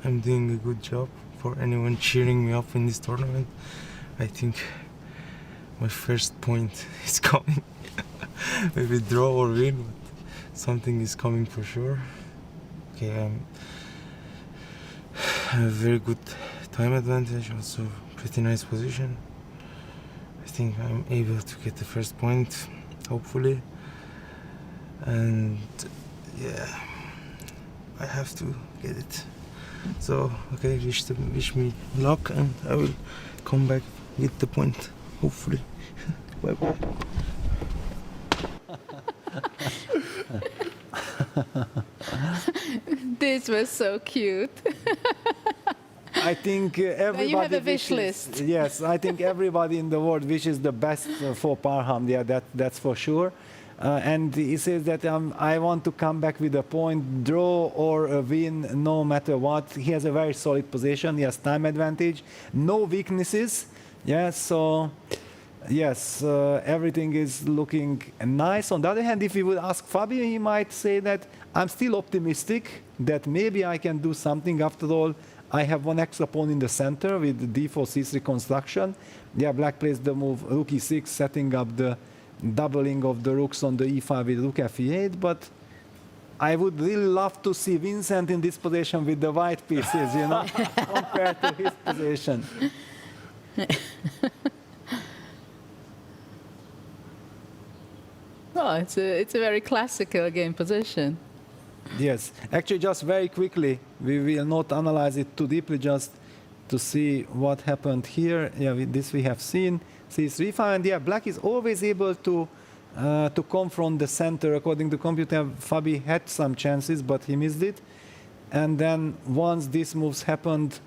I'm doing a good job for anyone cheering me up in this tournament. I think my first point is coming. Maybe draw or win, but something is coming for sure. Okay, I have a very good time advantage, also pretty nice position. I think I'm able to get the first point, hopefully. And yeah, I have to get it. So, okay, wish me luck, and I will come back with the point, hopefully. Bye-bye. This was so cute. I think everybody you have a wish wishes- list. Yes, I think everybody in the world wishes the best for Parham. Yeah, that's for sure. And he says that I want to come back with a point, draw or a win, no matter what. He has a very solid position. He has time advantage, no weaknesses. Yeah, so yes, everything is looking nice. On the other hand, if we would ask Fabio, he might say that I'm still optimistic that maybe I can do something. After all, I have one extra pawn in the center with the d4 c3 construction. Yeah, black plays the move rook e6, setting up the doubling of the rooks on the e5 with rook f8, but I would really love to see Vincent in this position with the white pieces, you know, compared to his position. Oh, it's a very classical game position. Yes, actually, just very quickly, we will not analyze it too deeply, just to see what happened here. Yeah, this we have seen. C3 5, and yeah, black is always able to confront the center. According to computer, Fabi had some chances, but he missed it. And then once these moves happened,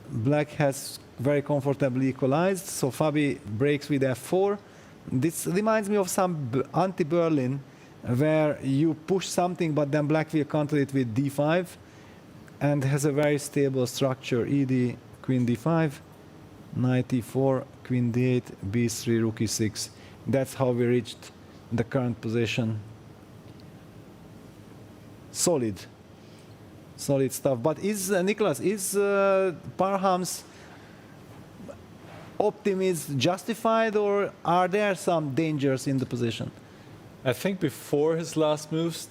black has very comfortably equalized. So Fabi breaks with f4. This reminds me of some anti-Berlin, where you push something, but then black will counter it with d5, and has a very stable structure. ed, queen d5, knight e4, queen d8, b3, rook e6. That's how we reached the current position. Solid stuff. But is Nicholas, is Parham's optimism justified, or are there some dangers in the position? I think before his last move,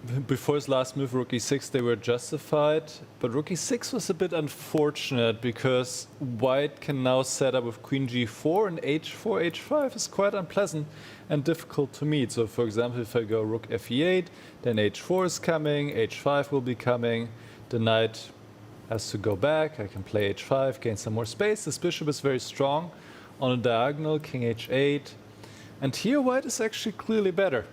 rook e6, they were justified. But rook e6 was a bit unfortunate because white can now set up with queen g4, and h4, h5 is quite unpleasant and difficult to meet. So for example, if I go rook f8, then h4 is coming, h5 will be coming, the knight has to go back, I can play h5, gain some more space. This bishop is very strong on a diagonal, king h8. And here white is actually clearly better.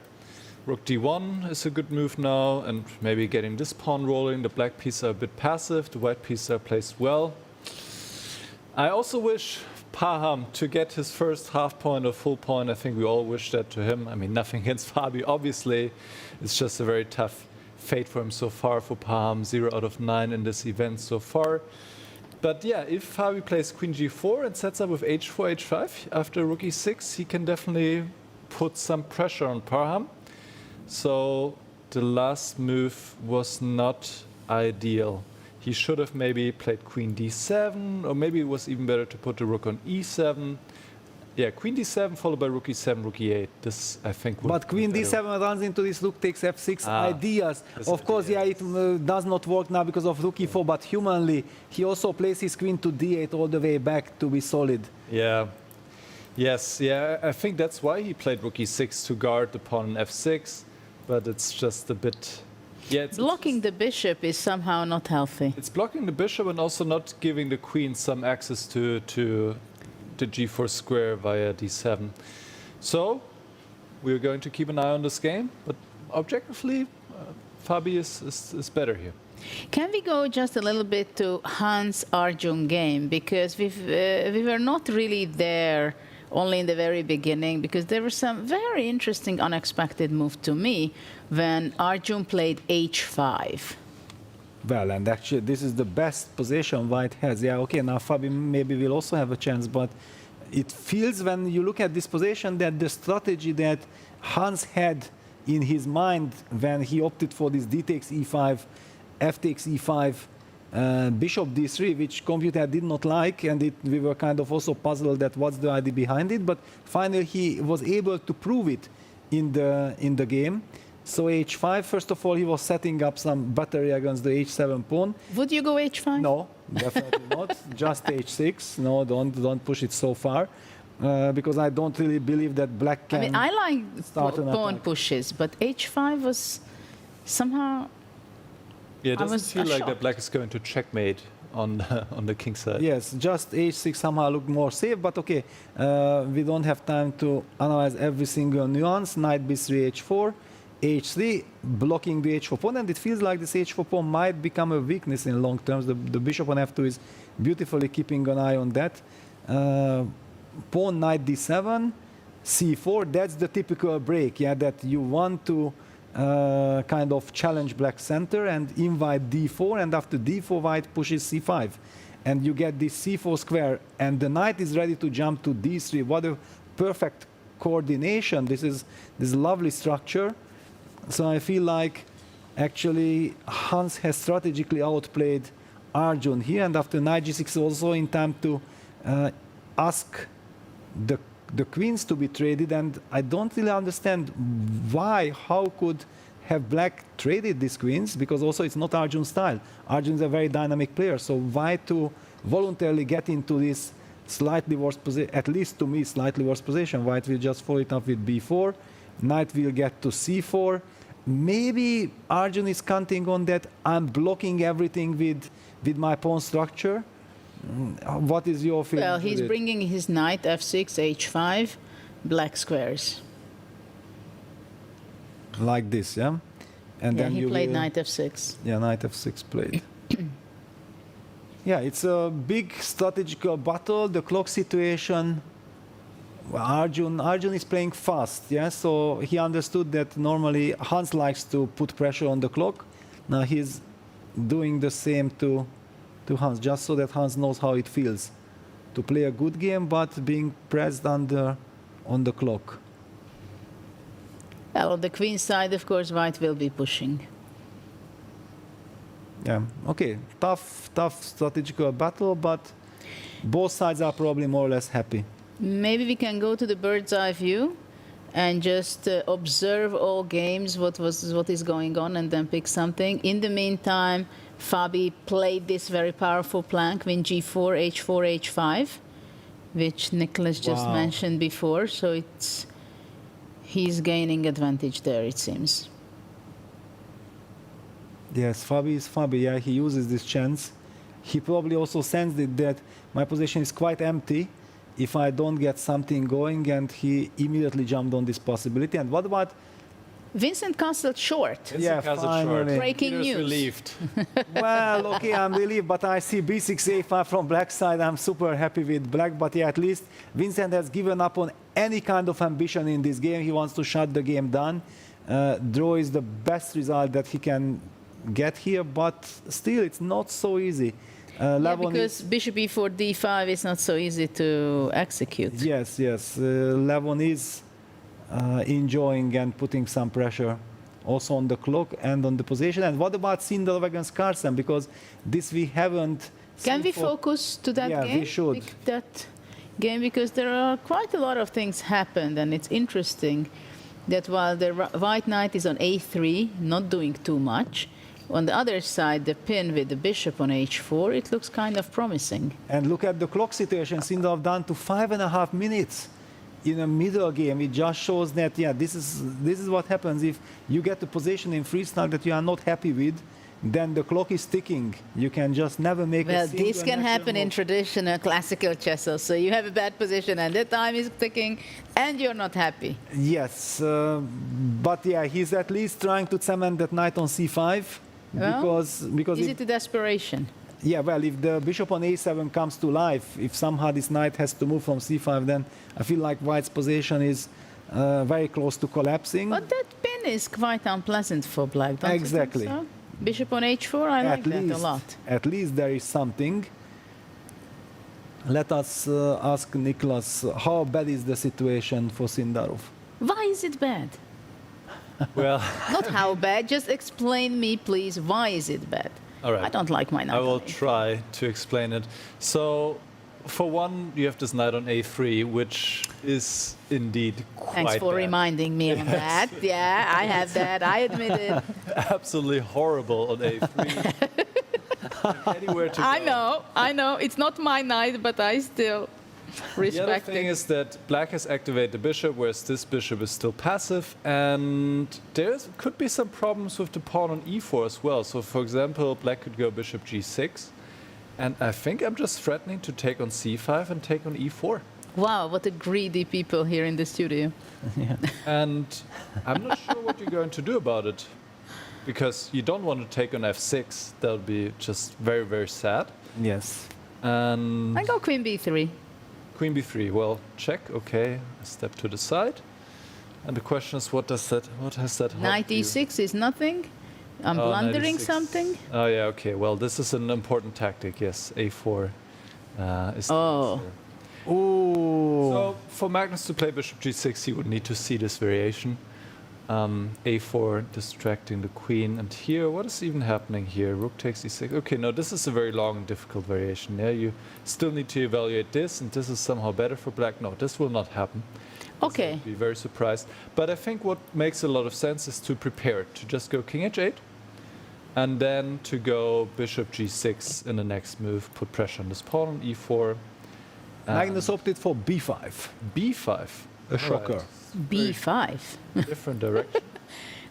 Rook d1 is a good move now, and maybe getting this pawn rolling. The black pieces are a bit passive, the white pieces are placed well. I also wish Parham to get his first half point or full point. I think we all wish that to him. I mean, nothing against Fabi, obviously. It's just a very tough fate for him so far, for Parham, 0 out of 9 in this event so far. But yeah, if Fabi plays queen g4 and sets up with h4, h5 after rook e6, he can definitely put some pressure on Parham. So the last move was not ideal. He should have maybe played queen d7, or maybe it was even better to put the rook on e7. Yeah, queen d7 followed by rook e7, rook e8. This, I think, would But queen be better. d7 runs into this rook takes f6 ideas. Of course, yeah, it does not work now because of rook e4, but humanly, he also plays his queen to d8 all the way back to be solid. Yeah. Yes, yeah, I think that's why he played rook e6, to guard the pawn on f6, but it's just a bit... Yeah, Blocking the bishop is somehow not healthy. It's blocking the bishop and also not giving the queen some access to the g4 square via d7. So we're going to keep an eye on this game, but objectively, Fabi is better here. Can we go just a little bit to Hans Arjun game, because we were not really there only in the very beginning, because there was some very interesting unexpected move to me when Arjun played h5. Well, and actually, this is the best position white has. Yeah, okay, now Fabi maybe will also have a chance, but it feels when you look at this position that the strategy that Hans had in his mind when he opted for this d takes e5, f takes e5, bishop d3, which computer did not like, and we were kind of also puzzled that what's the idea behind it, but finally he was able to prove it in the game. So h5, first of all, he was setting up some battery against the h7 pawn. Would you go h5? No, definitely not. Just h6. No, don't push it so far, because I don't really believe that black can. I mean, I like pawn pushes, but h5 was somehow. Yeah, it doesn't feel like that black is going to checkmate on the king side. Yes, just h6 somehow looked more safe, but okay, we don't have time to analyze every single nuance. Knight b3, h4. h3, blocking the h4 pawn, and it feels like this h4 pawn might become a weakness in long terms. The bishop on f2 is beautifully keeping an eye on that. Pawn knight d7, c4, that's the typical break, yeah, that you want to kind of challenge black center and invite d4, and after d4 white pushes c5. And you get this c4 square, and the knight is ready to jump to d3. What a perfect coordination. This is this lovely structure. So I feel like actually Hans has strategically outplayed Arjun here, and after knight g6 also in time to ask the queens to be traded, and I don't really understand why, how could have black traded these queens, because also it's not Arjun's style. Arjun is a very dynamic player, so why to voluntarily get into this slightly worse position, at least to me, slightly worse position. White will just follow it up with b4, knight will get to c4. Maybe Arjun is counting on that I'm blocking everything with my pawn structure. What is your feeling? Well, he's bringing his knight f6, h5, black squares. Like this, yeah? And yeah, then he you played will, knight f6. Yeah, knight f6 played. Yeah, it's a big strategical battle. The clock situation, well, Arjun is playing fast, yeah? So he understood that normally Hans likes to put pressure on the clock. Now he's doing the same to Hans, just so that Hans knows how it feels to play a good game, but being pressed on the clock. Well, on the queen side, of course, white will be pushing. Yeah, okay, tough strategical battle, but both sides are probably more or less happy. Maybe we can go to the bird's eye view and just observe all games, what is going on, and then pick something. In the meantime, Fabi played this very powerful plan, queen g4, h4, h5, which Nicholas just mentioned before. So he's gaining advantage there, it seems. Yes, Fabi is Fabi. Yeah, he uses this chance. He probably also sensed it that my position is quite empty if I don't get something going, and he immediately jumped on this possibility. And what about Vincent castled short. Yeah, finally. Breaking news. Relieved. Well, okay, I'm relieved, but I see b6, a5 from black side. I'm super happy with black, but yeah, at least Vincent has given up on any kind of ambition in this game. He wants to shut the game down. Draw is the best result that he can get here, but still, it's not so easy. Yeah, because bishop e4, d5 is not so easy to execute. Yes, Levon is enjoying and putting some pressure also on the clock and on the position. And what about Sindelov against Carlsen? Because this we haven't Can we focus to that game? Yeah, we should. That game, because there are quite a lot of things happened, and it's interesting that while the white knight is on a3, not doing too much, on the other side, the pin with the bishop on h4, it looks kind of promising. And look at the clock situation. Sindelov down to 5.5 minutes in a middle game. It just shows that, yeah, this is what happens if you get a position in freestyle that you are not happy with. Then the clock is ticking. You can just never make a single this can happen in traditional classical chess also. You have a bad position and the time is ticking and you're not happy. Yes, but yeah, he's at least trying to cement that knight on c5. Because is it a desperation? Yeah, well, if the bishop on a7 comes to life, if somehow this knight has to move from c5, then I feel like white's position is very close to collapsing. But that pin is quite unpleasant for black, don't you think so? Bishop on h4, I like that a lot. At least there is something. Let us ask Nicholas, how bad is the situation for Sindarov? Why is it bad? Well, not how bad, just explain me, please, why is it bad? All right. I don't like my knight. I will try to explain it. So, for one, you have this knight on a3, which is indeed quite Thanks for bad. reminding me of that. Yeah, I have that. I admit it. Absolutely horrible on a3. Anywhere to go. I know. It's not my knight, but I still respect the other thing is that black has activated the bishop, whereas this bishop is still passive, and there could be some problems with the pawn on e4 as well. So, for example, black could go bishop g6, and I think I'm just threatening to take on c5 and take on e4. Wow, what a greedy people here in the studio. Yeah. And I'm not sure what you're going to do about it, because you don't want to take on f6. That would be just very, very sad. Yes. And I go queen b3. queen b3. Well, check. Okay, a step to the side. And the question is, what has that Knight help you? e6 is nothing. I'm Oh, blundering 96. something. Oh yeah, okay. Well, this is an important tactic. Yes, a4 is. Oh. Ooh. So for Magnus to play bishop g6, he would need to see this variation. A4 distracting the queen, and here, what is even happening here? Rook takes e6. Okay, no, this is a very long and difficult variation. Yeah, you still need to evaluate this, and this is somehow better for black. No, this will not happen. Okay. I'd be very surprised. But I think what makes a lot of sense is to prepare it, to just go king h8, and then to go bishop g6 in the next move, put pressure on this pawn on e4. Magnus opted for b5. b5. A shocker. b5. Different direction.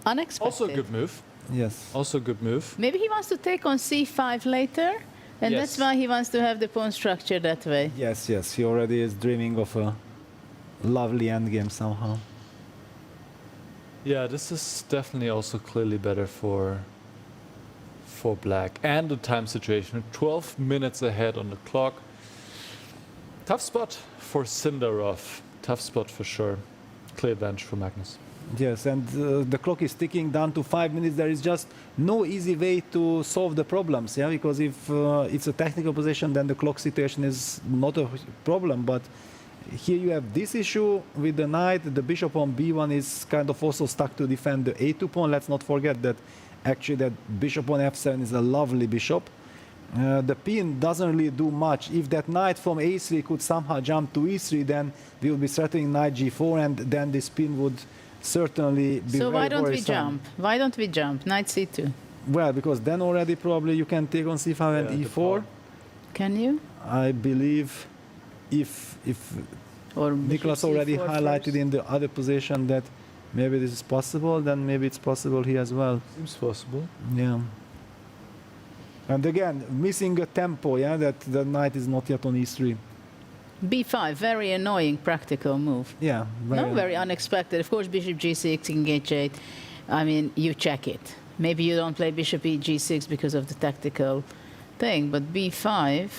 Unexpected. Also a good move. Yes. Also a good move. Maybe he wants to take on c5 later, and Yes. that's why he wants to have the pawn structure that way. Yes, yes. He already is dreaming of a lovely endgame somehow. Yeah, this is definitely also clearly better for black. And the time situation, 12 minutes ahead on the clock. Tough spot for Sindarov. Tough spot for sure. Clear advantage for Magnus. Yes, and the clock is ticking down to 5 minutes. There is just no easy way to solve the problems, yeah. Because if it's a technical position, then the clock situation is not a problem. But here you have this issue with the knight. The bishop on b1 is kind of also stuck to defend the a2 pawn. Let's not forget that actually that bishop on f7 is a lovely bishop. The pin doesn't really do much. If that knight from a3 could somehow jump to e3, then we would be threatening knight g4, and then this pin would certainly be So very why don't we worrisome. jump? Why don't we jump? Knight c2. Well, because then already probably you can take on c5 and Yeah, the e4. Can you? I believe if Or Niklas bishop already c4 highlighted first? in the other position that maybe this is possible, then maybe it's possible here as well. Seems possible. Yeah. And again, missing a tempo, yeah, that the knight is not yet on e3. b5, very annoying practical move. Yeah. No, very unexpected. Of course, bishop g6, king h8. I mean, you check it. Maybe you don't play bishop e g6 because of the tactical thing, but b5,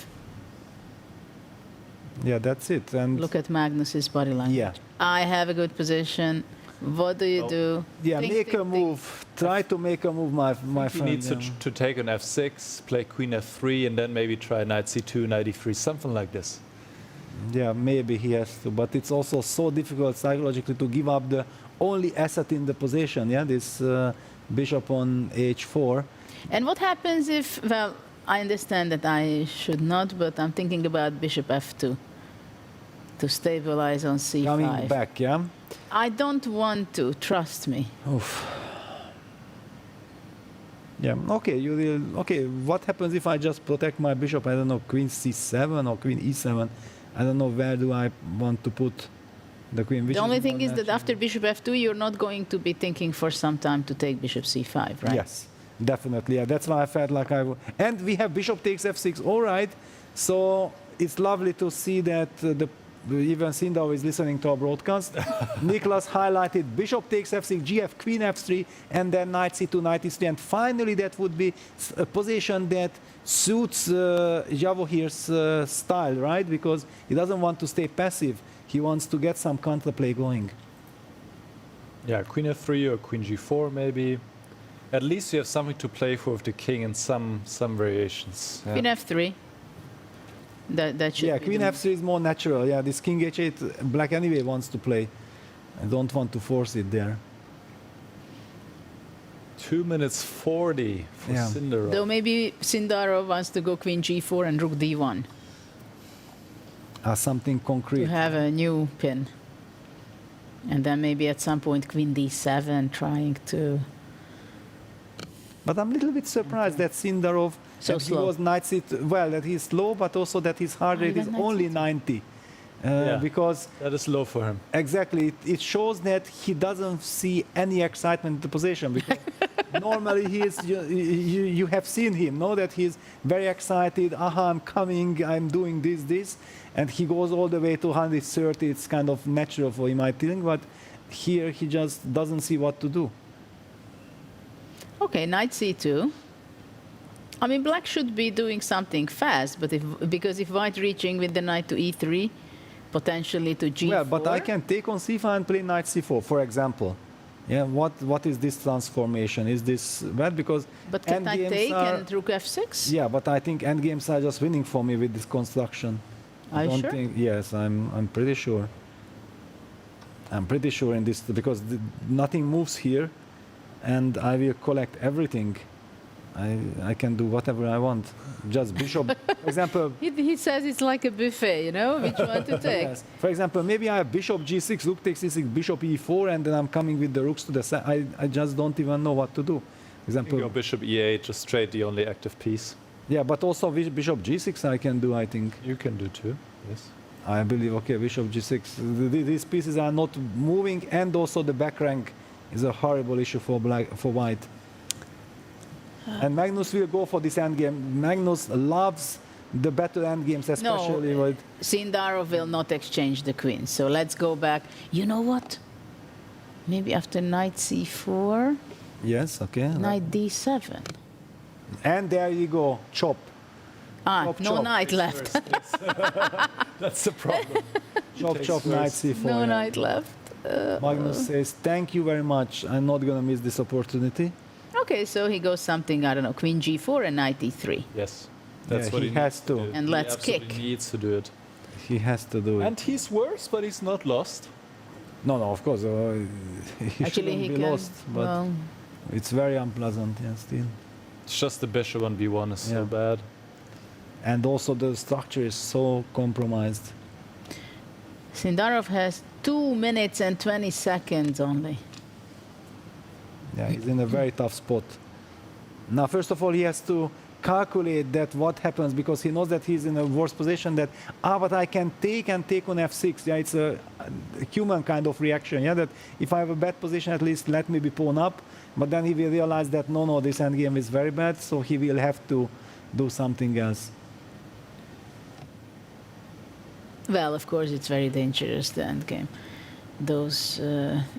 Yeah, that's it. And look at Magnus's body language. yeah. I have a good position. What do you do? Yeah, Think, make think, a move. Try to make a move, my He friend. needs yeah. to take on f6, play queen f3, and then maybe try knight c2, knight e3, something like this. Yeah, maybe he has to, but it's also so difficult psychologically to give up the only asset in the position, yeah, this bishop on h4. And what happens if, well, I understand that I should not, but I'm thinking about bishop f2 to stabilize on c5. Coming back, yeah? I don't want to, trust me. Oof. Yeah, okay, you will, okay, what happens if I just protect my bishop, I don't know, queen c7 or queen e7? I don't know where do I want to put the queen. Which The only is thing more is that natural. after bishop f2, you're not going to be thinking for some time to take bishop c5, right? Yes, definitely. Yeah, that's why I felt like I would. And we have bishop takes f6. All right. So it's lovely to see that even Sindao is listening to our broadcast. Niklas highlighted bishop takes f6, gf, queen f3, and then knight c2, knight e3. And finally, that would be a position that suits Javohir's style, right? Because he doesn't want to stay passive. He wants to get some counterplay going. Yeah, queen f3 or queen g4 maybe. At least you have something to play for with the king and some variations. Yeah. Queen f3. That should Yeah, be queen the- f3 is more natural. Yeah, this king h8, black anyway wants to play. I don't want to force it there. 2 minutes 40 for Yeah. Sindarov. Though maybe Sindarov wants to go queen g4 and rook d1 Something to concrete. have a new pin. And then maybe at some point queen d7 trying to... But I'm a little bit surprised that Sindarov, So that he slow. was knight c2, well, that he's slow, but also that his heart Oh, rate he is went knight only c2. 90. because that is low for him. Exactly, it shows that he doesn't see any excitement in the position because normally he is. You have seen him, know that he's very excited. Aha, I'm coming. I'm doing this, and he goes all the way to 130. It's kind of natural for him, I think, but here he just doesn't see what to do. Okay, knight c2. I mean, black should be doing something fast, but because if white reaching with the knight to e3, potentially to g4. Well, but I can take on c5 and play knight c4, for example. Yeah, what is this transformation? Is this bad? Because but can I take and rook f6? Yeah, but I think endgames are just winning for me with this construction. Are you sure? Yes, I'm pretty sure. I'm pretty sure in this because nothing moves here, and I will collect everything. I can do whatever I want. Just bishop, for example. He says it's like a buffet, you know, which one to take. Yes. For example, maybe I have bishop g6, rook takes c6, bishop e4, and then I'm coming with the rooks to the side. I just don't even know what to do. For example, your bishop e8, just straight the only active piece. Yeah, but also bishop g6 I can do, I think. You can do too, yes. I believe, okay, bishop g6. These pieces are not moving, and also the back rank is a horrible issue for white. And Magnus will go for this endgame. Magnus loves the better endgames, especially with... Sindarov will not exchange the queen. So let's go back. You know what? Maybe after knight c4. Yes, okay. Knight d7. And there you go, chop. Chop, no knight left. That's the problem. Chop, knight c4. No knight left. Magnus says, thank you very much. I'm not going to miss this opportunity. Okay, so he goes something, I don't know, queen g4 and knight e3. Yes, that's what he has to. And let's kick. He needs to do it. He has to do it. And he's worse, but he's not lost. No, of course. He Actually, shouldn't be lost, but well, it's very unpleasant, yes, still. It's just the bishop on b1 is so bad. And also the structure is so compromised. Sindarov has 2 minutes and 20 seconds only. Yeah, he's in a very tough spot. Now, first of all, he has to calculate that what happens because he knows that he's in a worse position that, but I can take and take on f6. Yeah, it's a human kind of reaction. Yeah, that if I have a bad position, at least let me be pawn up. But then he will realize that, no, this endgame is very bad, so he will have to do something else. Well, of course, it's very dangerous, the endgame. Those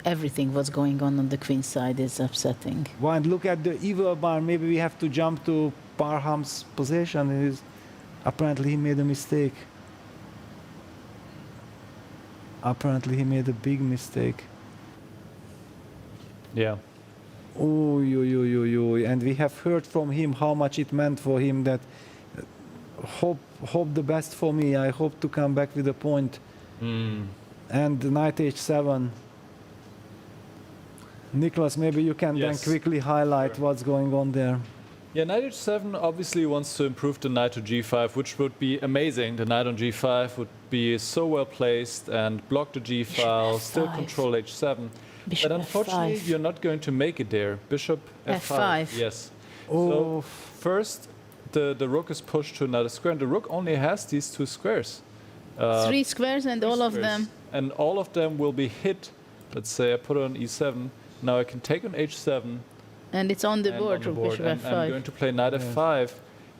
everything what's going on the queen side is upsetting. Well, and look at the evil bar. Maybe we have to jump to Parham's position. Apparently he made a mistake. Apparently he made a big mistake. Yeah. And we have heard from him how much it meant for him that hope the best for me. I hope to come back with a point. And knight h7. Nicholas, maybe you can then quickly highlight what's going on there. Yeah, knight h7 obviously wants to improve the knight to g5, which would be amazing. The knight on g5 would be so well placed and block the g file, still control h7. Bishop but unfortunately, F5. you're not going to make it there. Bishop f5. Yes. So first, the rook is pushed to another square, and the rook only has these 2 squares. 3 squares and all of them. And all of them will be hit. Let's say I put it on e7. Now I can take on h7. And it's on the board, rook bishop and f5. I'm going to play knight f5,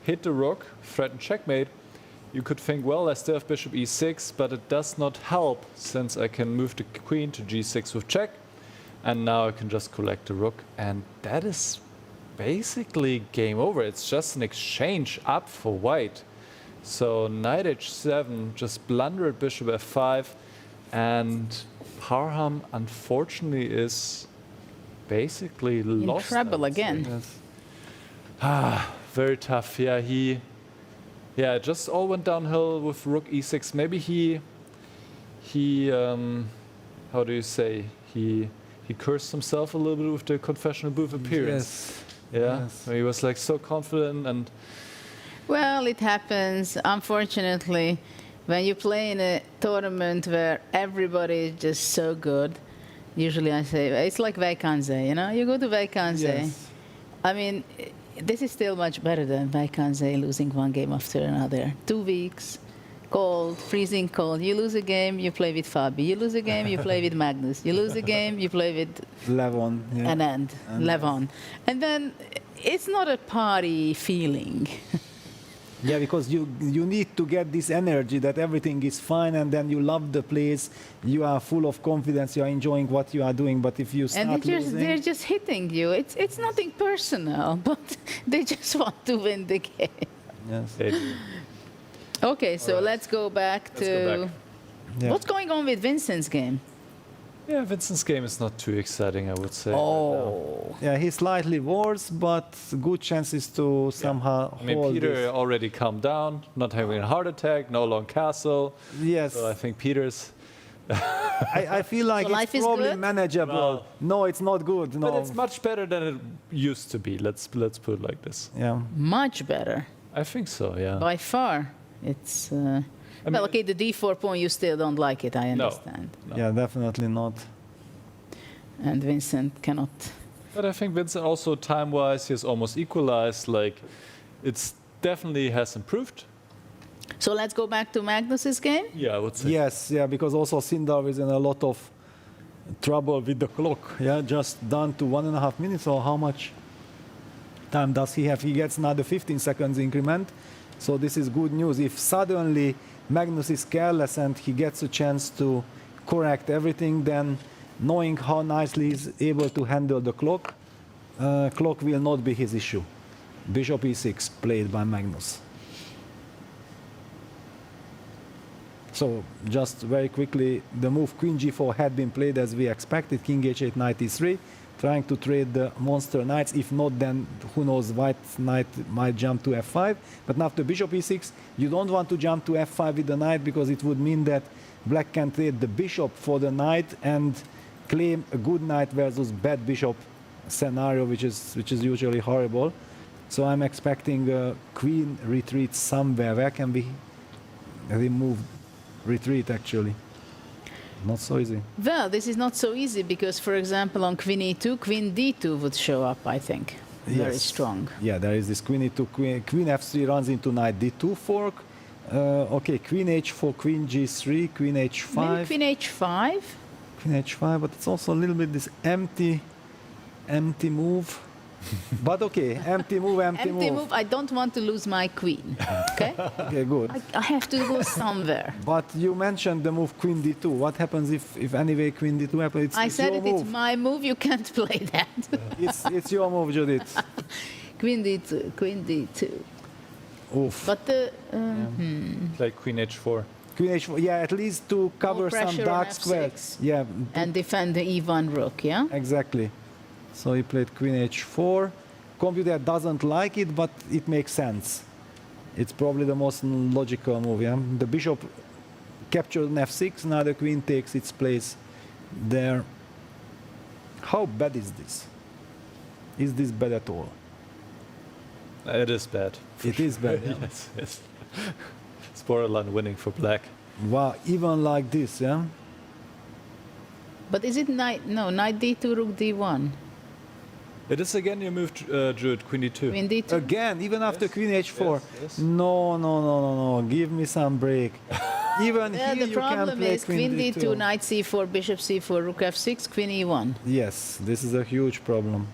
hit the rook, threaten checkmate. You could think, well, I still have bishop e6, but it does not help since I can move the queen to g6 with check. And now I can just collect the rook. And that is basically game over. It's just an exchange up for white. So knight h7, just blundered bishop f5. And Parham, unfortunately, is basically lost. In trouble again. Yes. Very tough. Yeah, it just all went downhill with rook e6. Maybe he how do you say, he cursed himself a little bit with the confessional booth appearance. Yes. Yeah, Yes. he was like so confident and. Well, it happens. Unfortunately, when you play in a tournament where everybody is just so good, usually I say, it's like Vaikanze, you know? You go to Vaikanze. Yes. I mean, this is still much better than Vaikanze losing one game after another. 2 weeks, cold, freezing cold. You lose a game, you play with Fabi. You lose a game, you play with Magnus. You lose a game, you play with Levon. Yeah. Anand, Levon. And then it's not a party feeling. Yeah, because you need to get this energy that everything is fine, and then you love the place, you are full of confidence, you are enjoying what you are doing. But if you start And losing, they're just hitting you. It's nothing personal, but they just want to win the game. yes. Okay, so let's go back to go back. Yeah. what's going on with Vincent's game. Yeah, Vincent's game is not too exciting, I would say. Oh. Yeah, he's slightly worse, but good chances to somehow I mean, hold Peter this. already calmed down, not having a heart attack, no long castle. Yes. So I think Peter's. I feel like So life it's is probably good? manageable. Well, no, it's not good. No. But it's much better than it used to be. Let's put it like this. Yeah. Much better, I think so. Yeah. by far. It's well, okay. The D4 pawn, you still don't like it. I understand. No. Yeah, definitely not. And Vincent cannot. But I think Vincent also time-wise, he has almost equalized. Like, it's definitely has improved. So let's go back to Magnus's game. Yeah, I would say. Yes, yeah, because also Sindar is in a lot of trouble with the clock. Yeah, just down to 1.5 minutes, or how much time does he have? He gets another 15 seconds increment. So this is good news. If suddenly Magnus is careless and he gets a chance to correct everything, then knowing how nicely he's able to handle the clock, clock will not be his issue. Bishop e6 played by Magnus. So just very quickly, the move Queen g4 had been played as we expected. King h8, knight e3, trying to trade the monster knights. If not, then who knows, white knight might jump to f5. But now after bishop e6, you don't want to jump to f5 with the knight, because it would mean that black can trade the bishop for the knight and claim a good knight versus bad bishop scenario, which is usually horrible. So I'm expecting a queen retreat somewhere. Where can we remove retreat, actually? Not so easy. Well, this is not so easy because, for example, on Queen e2, Queen d2 would show up, I think. Very Yes. strong. Yeah, there is this Queen e2, Queen f3 runs into knight d2 fork. Okay, Queen h4, Queen g3, Queen h5. Maybe Queen h5? Queen h5, but it's also a little bit this empty move. But okay, empty move. Empty move. I don't want to lose my queen. Okay? Okay, good. I have to go somewhere. But you mentioned the move Queen d2. What happens if anyway Queen d2 happens? I It's said your it, it's move. my move. You can't play that. It's your move, Judith. Queen d2, Queen d2. Oof. But the Like Queen h4. Queen h4, yeah, at least to cover some pressure on dark f6. squares. Yeah, and defend the e1 rook, yeah? exactly. So he played Queen h4. Computer doesn't like it, but it makes sense. It's probably the most logical move, yeah? The bishop captured an f6, now the queen takes its place there. How bad is this? Is this bad at all? It is bad. It is bad, yeah? Yes, yes. It's borderline winning for black. Wow, even like this, yeah? But is it knight? No, knight d2, rook d1. It is again your move, Jude, Queen d2. Queen d2. Again, even after Queen h4. Yes, yes. No. Give me some break. Even Yeah, here the you can problem play is Queen d2, knight c4, bishop c4, rook f6, Queen e1. Yes, this is a huge problem.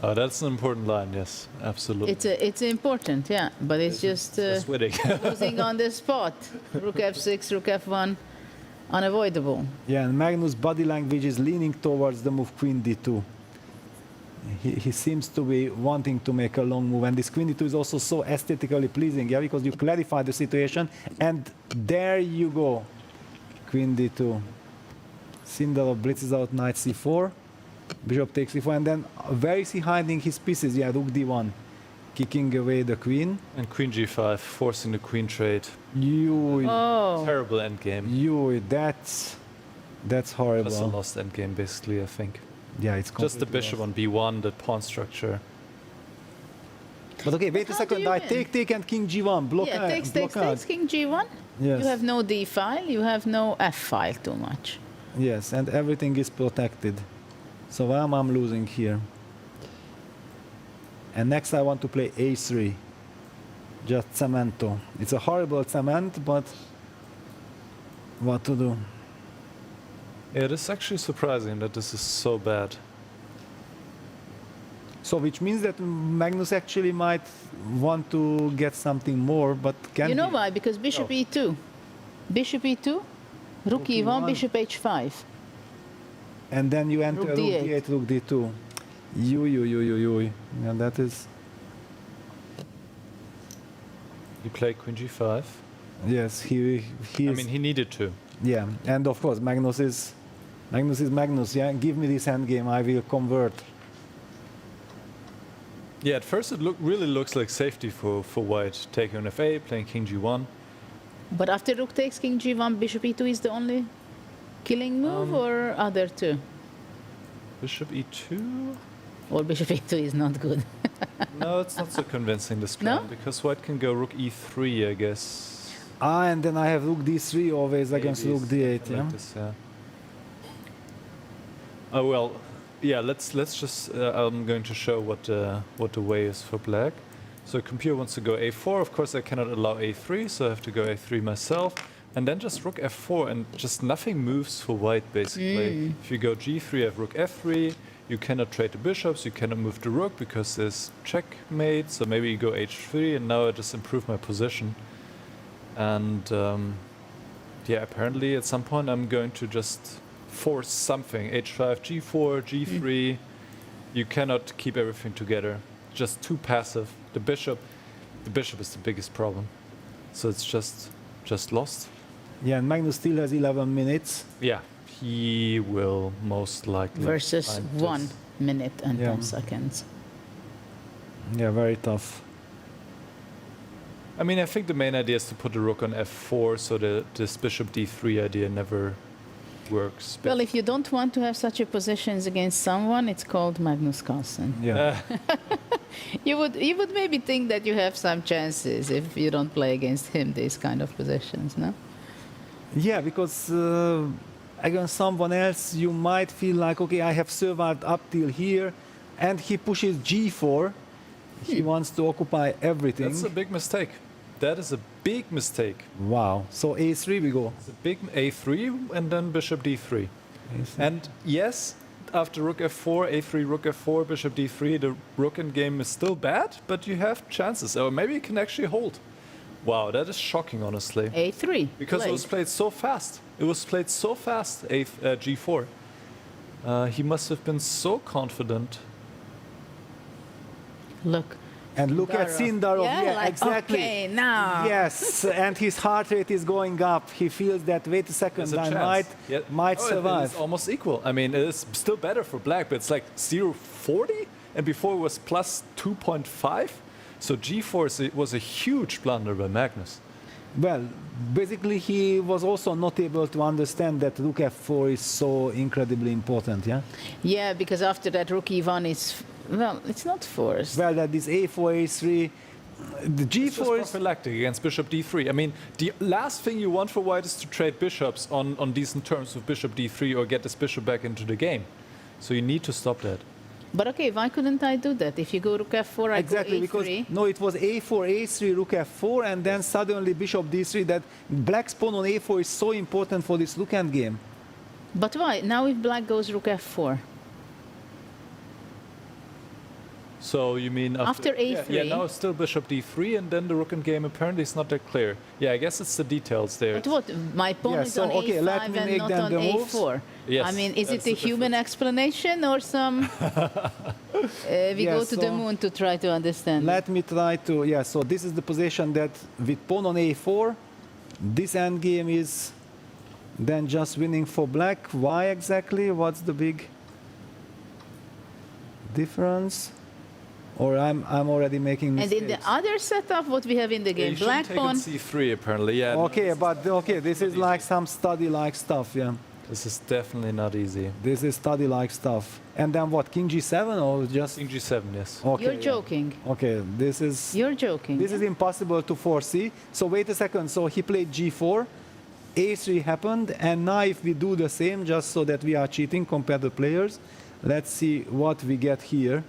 Oh, that's an important line, yes, absolutely. It's important, yeah, but it's just Just winning. losing on the spot. Rook f6, rook f1, unavoidable. Yeah, and Magnus' body language is leaning towards the move Queen d2. He seems to be wanting to make a long move, and this Queen d2 is also so aesthetically pleasing, yeah, because you clarify the situation, and there you go, Queen d2. Sindar blitzes out knight c4, bishop takes c4, and then where is he hiding his pieces? Yeah, rook d1, kicking away the queen. And Queen g5, forcing the queen trade. Oh. Terrible endgame. That's horrible. That's a lost endgame, basically, I think. Yeah, it's Just the completely bishop lost. on b1, the pawn structure. But okay, wait a how second. do you I win? take and king g1. Yeah, takes, king g1. Yes. You have no d file, you have no f file too much. Yes, and everything is protected. So I'm losing here. And next I want to play a3. Just cemento. It's a horrible cement, but what to do? Yeah, it is actually surprising that this is so bad. So which means that Magnus actually might want to get something more, but can You know he? why? Because bishop e2. Bishop e2, rook e1, e1. bishop h5. And then you enter Rook rook d8. d8, rook d2. You. Yeah, that is. He played queen g5. Yes, he. I mean, he needed to. Yeah, and of course Magnus is Magnus. Yeah, give me this endgame, I will convert. Yeah, at first it really looks like safety for white, taking on fa, playing king g1. But after rook takes king g1, bishop e2 is the only killing move, or other two? Bishop e2? Or bishop e2 is not good. No, it's not so convincing, this plan, No? because white can go rook e3, I guess. And then I have rook d3 always against Maybe rook d8. something Yeah. like this, yeah. Oh well, yeah. Let's just. I'm going to show what the way is for black. So computer wants to go a4. Of course, I cannot allow a3, so I have to go a3 myself, and then just rook f4, and just nothing moves for white basically. If you go g3, I have rook f3. You cannot trade the bishops. You cannot move the rook because there's checkmate. So maybe you go h3, and now I just improve my position. And yeah, apparently at some point I'm going to just force something. h5, g4, g3. You cannot keep everything together. Just too passive. The bishop is the biggest problem. So it's just lost. Yeah, and Magnus still has 11 minutes. Yeah, he will most likely Versus find 1 this. minute and Yeah. 10 seconds. Yeah, very tough. I mean, I think the main idea is to put the rook on f4, so that this bishop d3 idea never works. Well, if you don't want to have such a positions against someone, it's called Magnus Carlsen. Yeah. You would maybe think that you have some chances if you don't play against him these kind of positions, no? Yeah, because against someone else, you might feel like, okay, I have survived up till here, and he pushes g4. He wants to occupy everything. That's a big mistake. That is a big mistake. Wow. So a3 we go. It's a big a3 and then bishop d3. And yes, after rook f4, a3, rook f4, bishop d3, the rook in game is still bad, but you have chances. Or maybe you can actually hold. Wow, that is shocking, honestly. A3. Because it was played so fast. It was played so fast, g4. He must have been so confident. Look. And look at Sindarov. Yeah, like, exactly. okay, now. Yes, and his heart rate is going up. He feels that, wait a second, There's a I chance. might Oh, survive. It's almost equal. I mean, it's still better for black, but it's like 0.40, and before it was plus 2.5. So g4 was a huge blunder by Magnus. Well, basically he was also not able to understand that rook f4 is so incredibly important, yeah? Yeah, because after that rook e1 is, well, it's not forced. Well, that is a4, a3, the It's just g4 is... prophylactic against bishop d3. I mean, the last thing you want for white is to trade bishops on decent terms with bishop d3 or get this bishop back into the game. So you need to stop that. But okay, why couldn't I do that? If you go rook f4, I Exactly, go a3. because no, it was a4, a3, rook f4, and then suddenly bishop d3. That black's pawn on a4 is so important for this rook endgame. But why? Now if black goes rook f4. So you mean after A3? Yeah, now it's still bishop d3, and then the rook endgame apparently is not that clear. Yeah, I guess it's the details there. But what? My pawn Yeah, is so, on okay, a5 let me and make not then on the moves. a4. Yes, I mean, is that's it a the human explanation or some... we Yeah, go to the so moon to try to understand. Let me try to, yeah, so this is the position that with pawn on a4, this endgame is then just winning for black. Why exactly? What's the big difference? Or I'm already making And mistakes. in the other setup, what we have in the Yeah, game, you shouldn't black take on pawn... c3 apparently. Yeah. Okay, but okay, this is like some study-like stuff, yeah. This is definitely not easy. This is study-like stuff. And then what, king g7 or just... King g7, yes. Okay, You're yeah. joking. Okay, this is... You're joking. This is impossible to foresee. So wait a second. So he played g4, a3 happened, and now if we do the same, just so that we are cheating compared to players, let's see what we get here.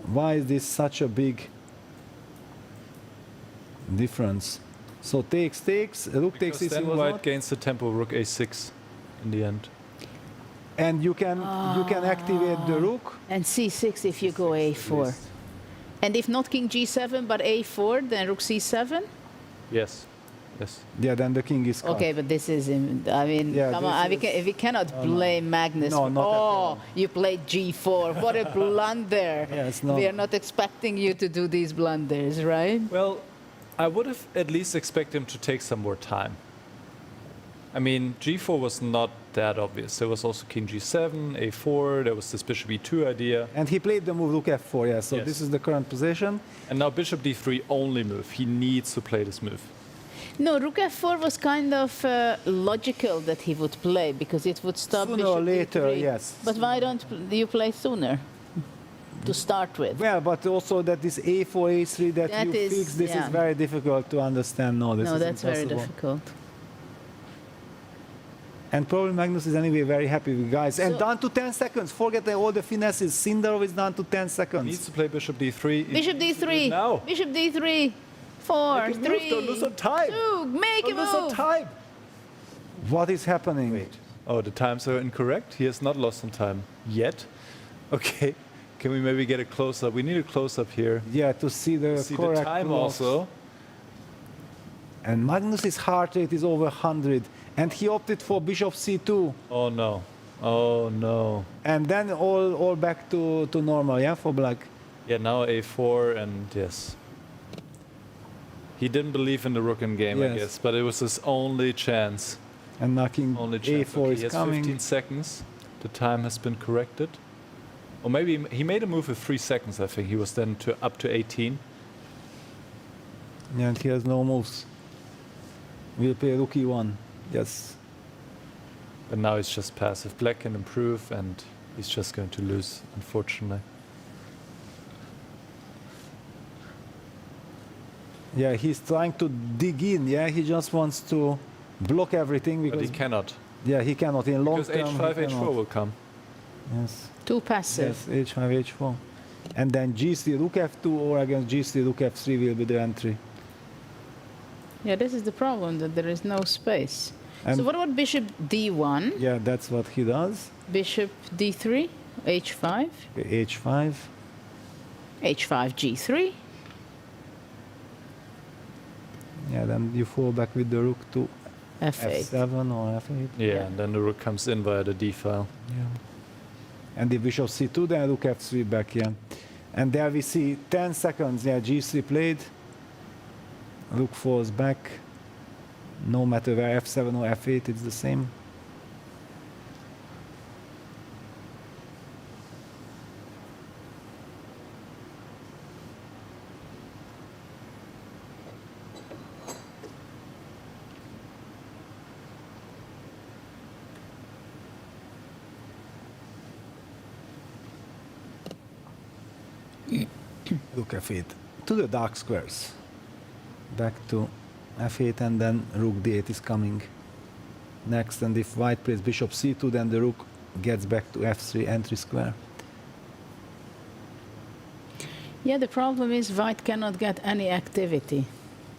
Why is this such a big difference. So takes, rook takes Because this. then white gains the tempo rook a6 in the end. And you can activate the rook. And c6 if you go a4. And if not king g7 but a4, then rook c7? Yes. Yes. Yeah, then the king is cut. Okay, but this is, I mean, Yeah, come this on, is- we cannot blame Magnus. No, for, not at oh, you played g4. What a blunder. Yeah, it's not- We are not expecting you to do these blunders, right? Well, I would have at least expected him to take some more time. I mean, g4 was not that obvious. There was also king g7, a4, there was this bishop e2 idea. And he played the move rook f4, yeah, so Yes. this is the current position. And now bishop d3 only move. He needs to play this move. No, rook f4 was kind of logical that he would play because it would stop Sooner bishop or later, d3. yes. But why don't you play sooner to start with? Well, but also that this a4, a3 that That you is- fix, this yeah. is very difficult to understand. No, this No, is that's very impossible. difficult. And probably Magnus is anyway very happy with guys. And So- down to 10 seconds. Forget all the finesses. Sindarov is down to 10 seconds. Needs to play bishop d3. Bishop d3. Now. Bishop d3. 4, Make a move, 3. don't lose on time. 2. Make a Don't lose on move. time. What is happening? Oh, the times are incorrect. He has not lost some time yet. Okay. Can we maybe get a close-up? We need a close-up here. Yeah, to see the See the correct time blocks. also. And Magnus's heart rate is over 100. And he opted for bishop c2. Oh, no. Oh, no. And then all back to normal, yeah, for black. Yeah, now a4 and yes. He didn't believe in the rook in game, I Yes. guess, but it was his only chance. And now king Only chance. a4 Okay, is he has coming. 15 seconds. The time has been corrected. Or maybe he made a move with 3 seconds, I think. He was then up to 18. Yeah, and he has no moves. We'll play rook e1. Yes. But now it's just passive. Black can improve and he's just going to lose, unfortunately. Yeah, he's trying to dig in. Yeah, he just wants to block everything But because he cannot. yeah, he cannot in long Because term. h5, he h4 cannot. will come. Yes. Too passive. Yes, h5, h4. And then g3, rook f2, or against g3, rook f3 will be the entry. Yeah, this is the problem, that there is no space. So And- what about bishop d1? Yeah, that's what he does. Bishop d3, h5, Okay, h5. h5, g3. Yeah, then you fall back with the rook to f8. f7 or f8. Yeah, and then the rook comes in via the d file. Yeah. And the bishop c2, then rook f3 back, yeah. And there we see 10 seconds, yeah, g3 played. Rook falls back. No matter where f7 or f8, it's the same. Rook f8 to the dark squares. Back to f8 and then rook d8 is coming next. And if white plays bishop c2, then the rook gets back to f3 entry square. Yeah, the problem is white cannot get any activity.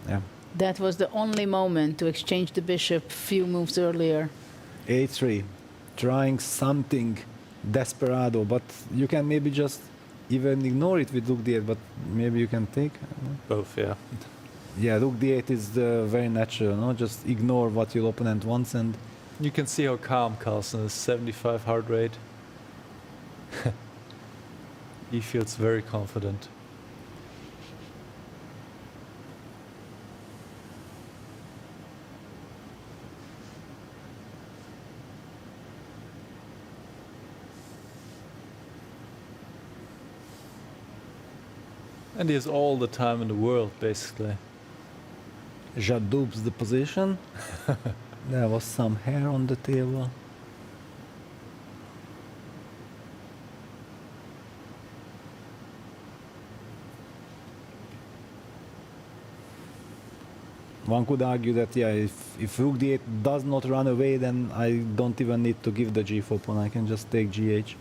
Yeah. That was the only moment to exchange the bishop few moves earlier. a3, trying something desperado, but you can maybe just even ignore it with rook d8, but maybe you can take. Both, yeah. Yeah, rook d8 is very natural, no? Just ignore what your opponent wants and You can see how calm Carlsen is, 75 heart rate. He feels very confident. And he has all the time in the world, basically. Jadoub's the position. There was some hair on the table. One could argue that, yeah, if rook d8 does not run away, then I don't even need to give the g4 pawn. I can just take gh.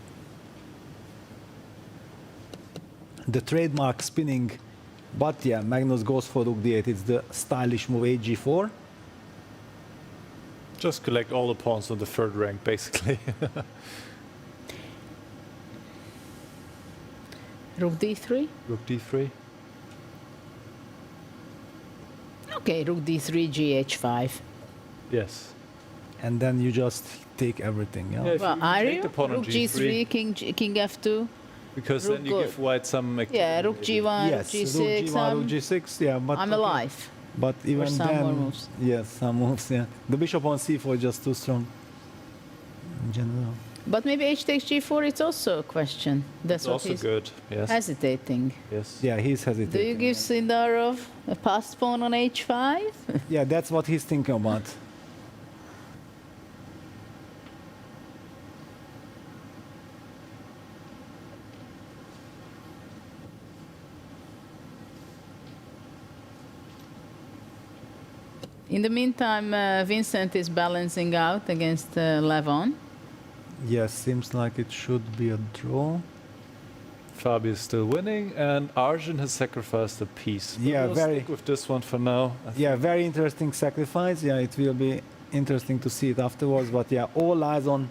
The trademark spinning But yeah, Magnus goes for rook d8. It's the stylish move, hg4. Just collect all the pawns on the third rank, basically. Rook d3. Rook d3. Okay, rook d3, gh5. Yes. And then you just take everything. Yeah. Yeah, if Well, you are take you? the pawn on Rook g3, king f2. Because rook then you go- give white some activity. Yeah, rook g1, Yes, rook g6. rook g1, rook g6. Yeah, but I'm okay. alive. But even some then, more moves. yes, some moves. Yeah, the bishop on c4 is just too strong. In general. But maybe h takes g4, it's also a question. That's It's what also he's good. Yes. hesitating. Yes. Yeah, he's Do hesitating. you give Sindarov a passed pawn on h5? Yeah, that's what he's thinking about. In the meantime, Vincent is balancing out against Levon. Yes, seems like it should be a draw. Fabi is still winning, and Arjun has sacrificed a piece. But Yeah, we'll very- stick with this one for now. Yeah, very interesting sacrifice. Yeah, it will be interesting to see it afterwards. But yeah, all eyes on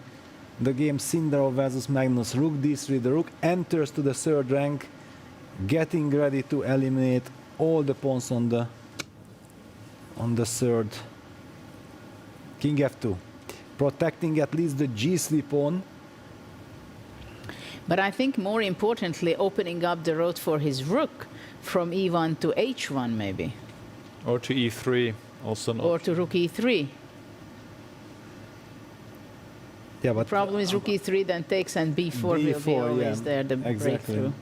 the game Sindarov versus Magnus. Rook d3. The rook enters to the third rank, getting ready to eliminate all the pawns on the third. King f2, protecting at least the g3 pawn. But I think more importantly, opening up the road for his rook from e1 to h1 maybe. Or to e3, also not. Or to rook e3. Yeah, but Problem is rook e3 then takes and b4 will be b4, always yeah, there, the exactly. breakthrough.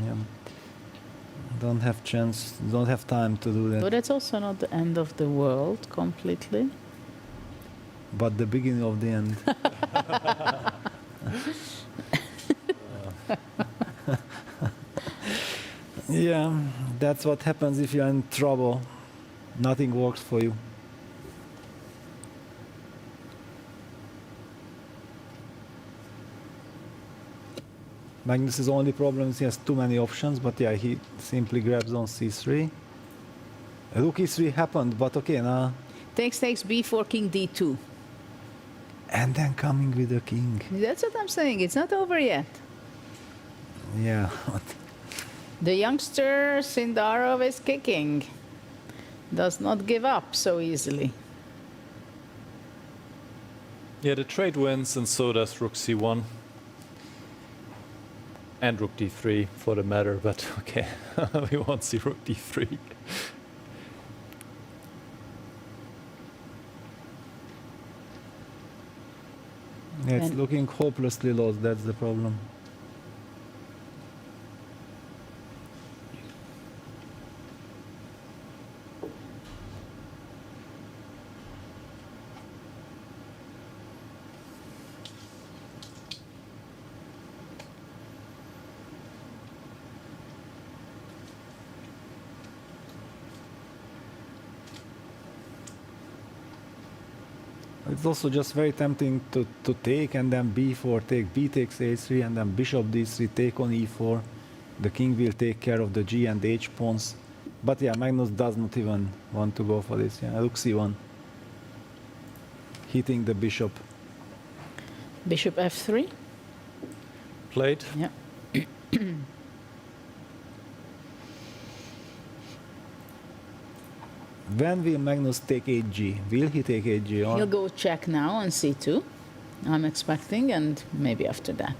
Yeah. Don't have chance, don't have time to do that. But it's also not the end of the world completely. But the beginning of the end. Yeah, that's what happens if you're in trouble. Nothing works for you. Magnus's only problem is he has too many options, but yeah, he simply grabs on c3. Rook e3 happened, but okay, now. Takes b4, king d2. And then coming with the king. That's what I'm saying. It's not over yet. Yeah. The youngster Sindarov is kicking. Does not give up so easily. Yeah, the trade wins, and so does rook c1. And rook d3 for the matter, but okay, we won't see rook d3. Yeah, it's And- looking hopelessly lost, that's the problem. It's also just very tempting to take and then b4, take b takes a3 and then bishop d3, take on e4. The king will take care of the g and h pawns. But yeah, Magnus does not even want to go for this. Yeah, rook c1. Hitting the bishop. Bishop f3. Played. Yeah. When will Magnus take 8g? Will he take 8g? Or He'll go check now on c2. I'm expecting, and maybe after that.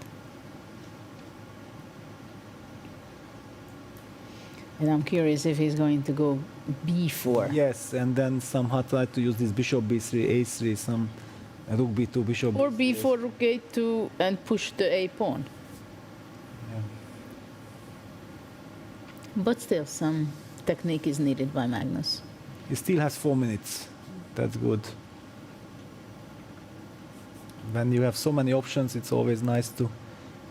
And I'm curious if he's going to go b4. Yes, and then somehow try to use this bishop b3, a3, some rook b2, bishop Or b3. b4, rook a2, and push the a pawn. Yeah. But still, some technique is needed by Magnus. He still has 4 minutes. That's good. When you have so many options, it's always nice to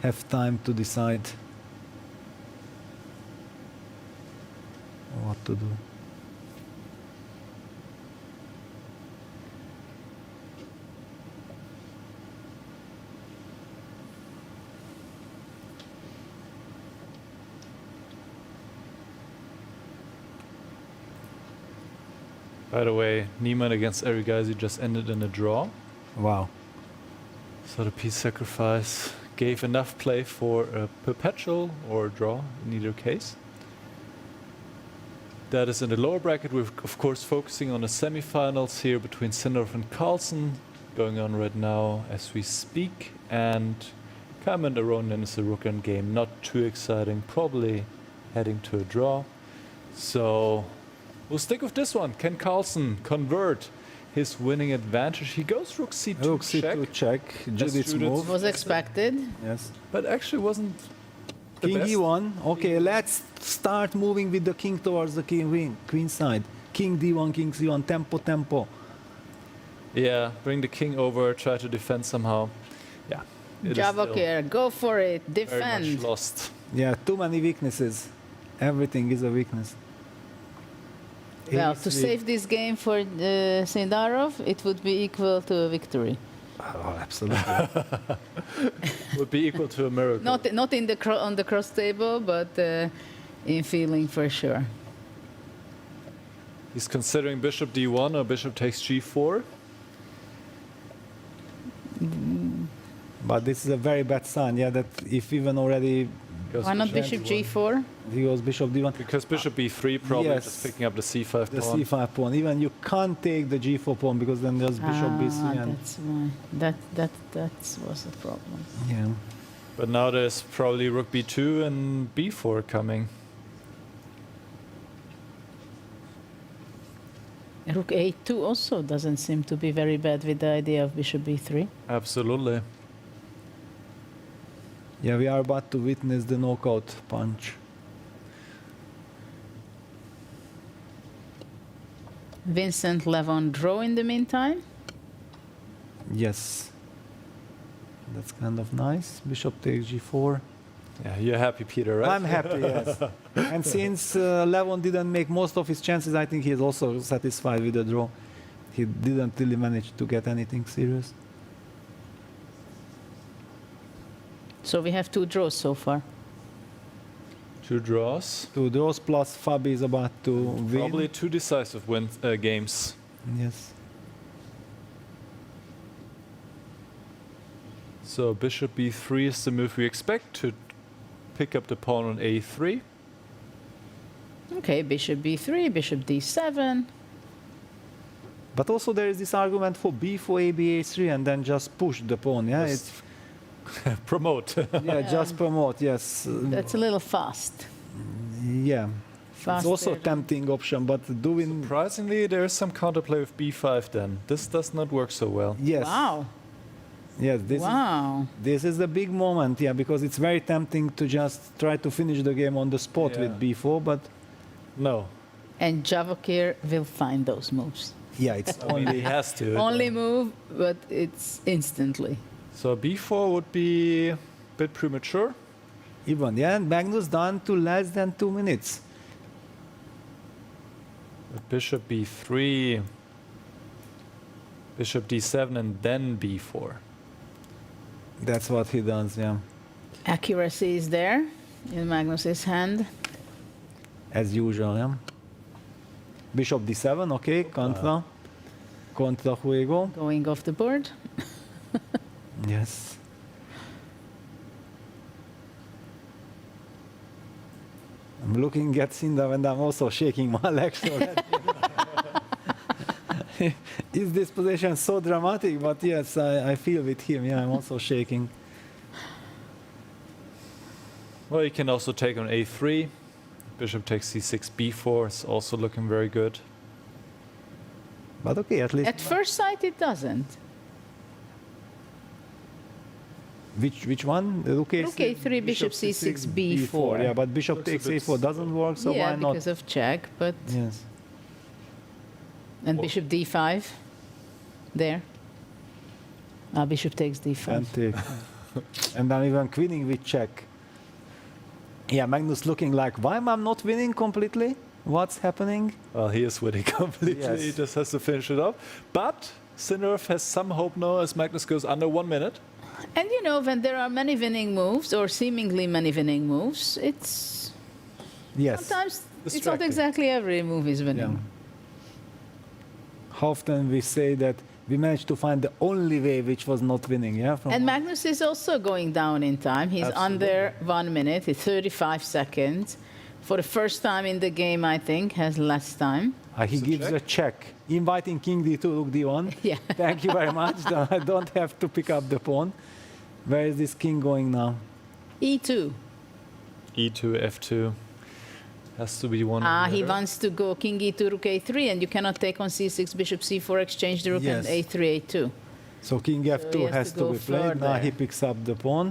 have time to decide what to do. By the way, Niemann against Erigaisi just ended in a draw. Wow. So the piece sacrifice gave enough play for a perpetual or a draw in either case. That is in the lower bracket. We're of course focusing on the semifinals here between Sinnerov and Carlsen, going on right now as we speak. And Kaiman Aronin is a rook end game, not too exciting, probably heading to a draw. So we'll stick with this one. Can Carlsen convert his winning advantage? He goes rook c2 Rook check. c2 check. Judith's move. Was expected. Yes. But actually wasn't the King best. e1. Okay, let's start moving with the king towards the queen side. King d1, king c1, tempo, tempo. Yeah, bring the king over, try to defend somehow. Yeah. it is still Javokir, go for it. very much Defend. lost. Yeah, too many weaknesses. Everything is a weakness. Well, to A3. save this game for Sindarov, it would be equal to a victory. Oh, absolutely. Would be equal to a miracle. Not in the on the cross table, but in feeling for sure. He's considering bishop d1 or bishop takes g4. But this is a very bad sign, yeah, that if even already Why not bishop g4? he goes bishop d1. Because bishop b3 probably Yes. just picking up the c5 The pawn. c5 pawn. Even you can't take the g4 pawn because then there's bishop b3 and That's why. That was the problem. yeah. But now there's probably rook b2 and b4 coming. Rook a2 also doesn't seem to be very bad with the idea of bishop b3. Absolutely. Yeah, we are about to witness the knockout punch. Vincent Levon draw in the meantime. Yes. That's kind of nice. Bishop takes g4. Yeah, you're happy, Peter, right? I'm happy, yes. And since Levon didn't make most of his chances, I think he is also satisfied with the draw. He didn't really manage to get anything serious. So we have 2 draws so far. 2 draws. 2 draws plus Fabi is about to win. Probably 2 decisive games. Yes. So bishop b3 is the move we expect to pick up the pawn on a3. Okay, bishop b3, bishop d7. But also there is this argument for b4, a, b, a3 and then just push the pawn, yeah? Just promote. Yeah, just promote, yes. That's a little fast. Yeah. It's also a Faster. tempting option, but doing... Surprisingly, there is some counterplay with b5 then. This does not work so well. Yes. Wow. Yes, Wow. this is the big moment, yeah, because it's very tempting to just try to finish the game on the spot Yeah. with b4, but No. And Javokir will find those moves. yeah, it's I mean, he only... has to. Only move, but it's instantly. So b4 would be a bit premature. Even, yeah, and Magnus done to less than 2 minutes. But bishop b3, bishop d7, and then b4. That's what he does, yeah. Accuracy is there in Magnus's hand. As usual, yeah. Bishop d7, okay, contra. Contra juego. Going off the board. Yes. I'm looking at Sindav and I'm also shaking my legs already. Is this position so dramatic? But yes, I feel with him. Yeah, I'm also shaking. Well, you can also take on a3. Bishop takes c6, b4 is also looking very good. But okay, at least. At first sight, it doesn't. Which one? Rook a3, bishop c6, b4. Yeah, but bishop takes a4 doesn't work, so yeah, why not? because of check, but... Yes. And bishop d5. There. Bishop takes d5. And take. And I'm even queening with check. Yeah, Magnus looking like, why am I not winning completely? What's happening? Well, he is winning completely. Yes. He just has to finish it up. But Sinnerov has some hope now as Magnus goes under 1 minute. And you know, when there are many winning moves, or seemingly many winning moves, it's... Yes. Sometimes it's not Distracting. exactly every move is winning. how often we say that we managed to find the only way which was not winning, yeah? And Magnus is also going down in time. He's Absolutely. under 1 minute. It's 35 seconds. For the first time in the game, I think, has less time. He gives a check, inviting King D2, Rook D1. Yeah. Thank you very much. I don't have to pick up the pawn. Where is this king going now? E2. E2, F2. Has to be one. Ah, or the he other. wants to go King E2, Rook A3, and you cannot take on C6, Bishop C4, exchange the rook, and Yes. A3, A2. So King F2 he has has to to go be played. Now further. he picks up the pawn.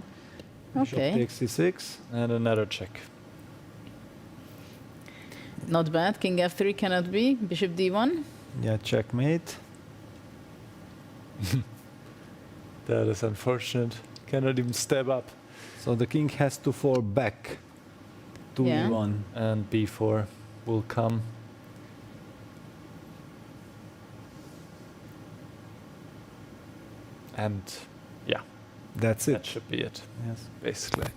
Bishop Okay. takes C6. And another check. Not bad. King F3 cannot be. Bishop D1. Yeah, checkmate. That is unfortunate. Cannot even step up. So the king has to fall back to Yeah. E1. And B4 will come. And yeah, That's that it. should be it, Yes. basically.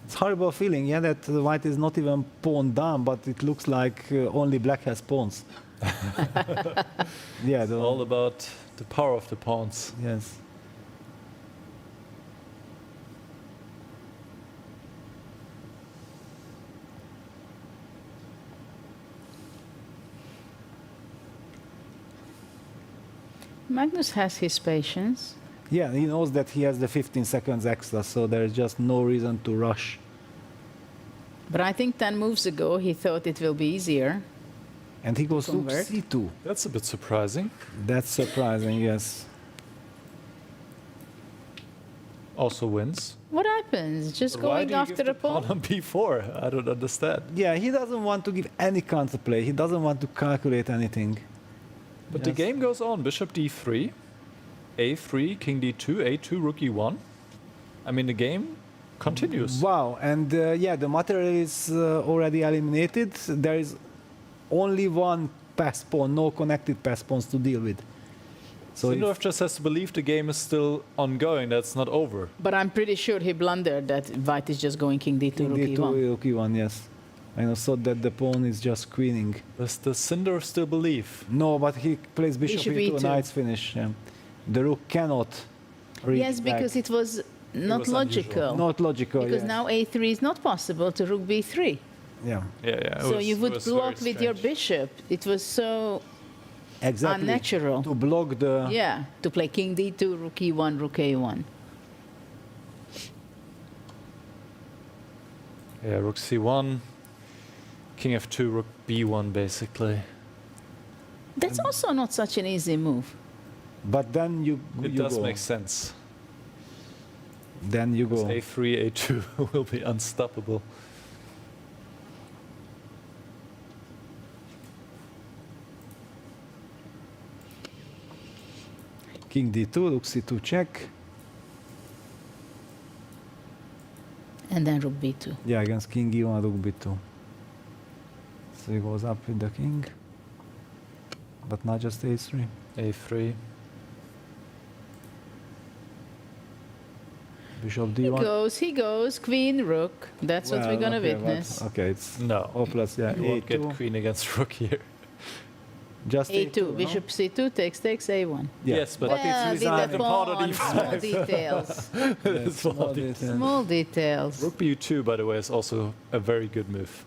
It's horrible feeling, yeah, that the white is not even pawn down, but it looks like only black has pawns. Yeah, It's all about the power of the pawns. Yes. Magnus has his patience. Yeah, he knows that he has the 15 seconds extra, so there's just no reason to rush. But I think 10 moves ago, he thought it will be easier. And he goes to Convert. C2. That's a bit surprising. That's surprising, yes. Also wins. What happens? Just Why going do you after give a the pawn pawn? on B4? I don't understand. Yeah, he doesn't want to give any counterplay. He doesn't want to calculate anything. But the Yes. game goes on. Bishop D3, A3, King D2, A2, Rook E1. I mean, the game continues. Wow, and yeah, the material is already eliminated. There is only one pass pawn, no connected pass pawns to deal with. So Sindorf just has to believe the game is still ongoing, that's not over. But I'm pretty sure he blundered that white is just going King D2, Rook D2, E1. Rook E1, yes. I also thought that the pawn is just queening. Does the Sindorf still believe? No, but he plays bishop, Bishop E2, E2. knight's finish. Yeah. The rook cannot reach Yes, back. because it was not was logical. unusual. Not logical, Because yes. now A3 is not possible to Rook B3. Yeah, Yeah. So you would block with your bishop. It was so exactly. unnatural. To block the... Yeah, to play King D2, Rook E1, Rook A1. Yeah, Rook C1, King F2, Rook B1, basically. That's also not such an easy move. But then you It you does go. make sense. Then you go. A3, A2 will be unstoppable. King D2, Rook C2 check. And then Rook B2. Yeah, against King E1, Rook B2. So he goes up with the king. But not just A3. A3. Bishop He D1. he goes, Queen, Rook. That's what we're going to okay, but- witness. Okay, it's No. O plus, yeah. You won't get A2. queen against Rook here. Just A2, no? Bishop C2, takes, A1. Yeah. Yes, but Well, it's with the resigned. pawn on pawn, E5. small details. Yes, Small small details. detail. Small details. Rook B2, by the way, is also a very good move.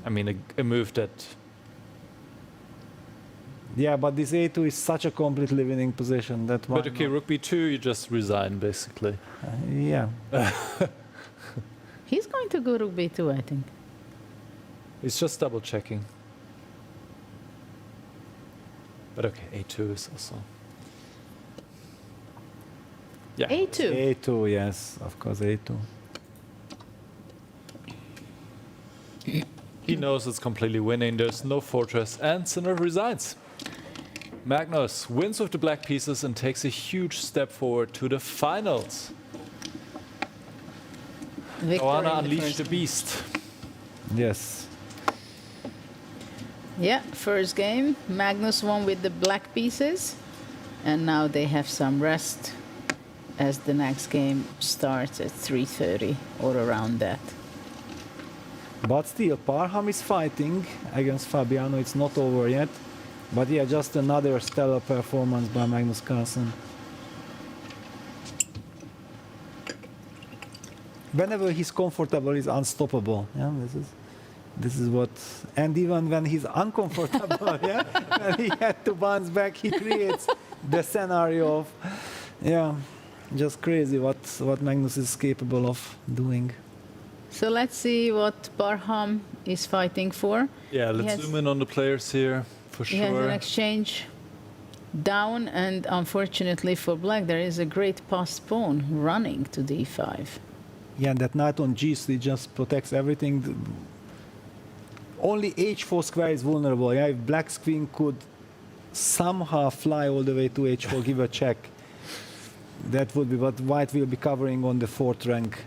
I mean, a move that... Yeah, but this A2 is such a completely winning position that why But okay, not? Rook B2, you just resign, basically. Yeah. He's going to go Rook B2, I think. It's just double checking. But okay, A2 is also... Yeah. A2. A2, yes, of course, A2. He knows it's completely winning, there's no fortress, and Sindorf resigns. Magnus wins with the black pieces and takes a huge step forward to the finals. Victor Joanna in the unleashed first the beast. Yes. Yeah, first game. Magnus won with the black pieces. And now they have some rest as the next game starts at 3:30 or around that. But still, Parham is fighting against Fabiano. It's not over yet. But yeah, just another stellar performance by Magnus Carlsen. Whenever he's comfortable, he's unstoppable. Yeah, this is what. And even when he's uncomfortable, yeah, when he had to bounce back, he creates the scenario of, yeah, just crazy what Magnus is capable of doing. So let's see what Parham is fighting for. Yeah, let's zoom in on the players here for sure. He has an exchange down, and unfortunately for black, there is a great passed pawn running to d5. Yeah, that knight on g3 just protects everything. Only h4 square is vulnerable. Yeah, if black's queen could somehow fly all the way to h4, give a check, that would be what white will be covering on the 4th rank.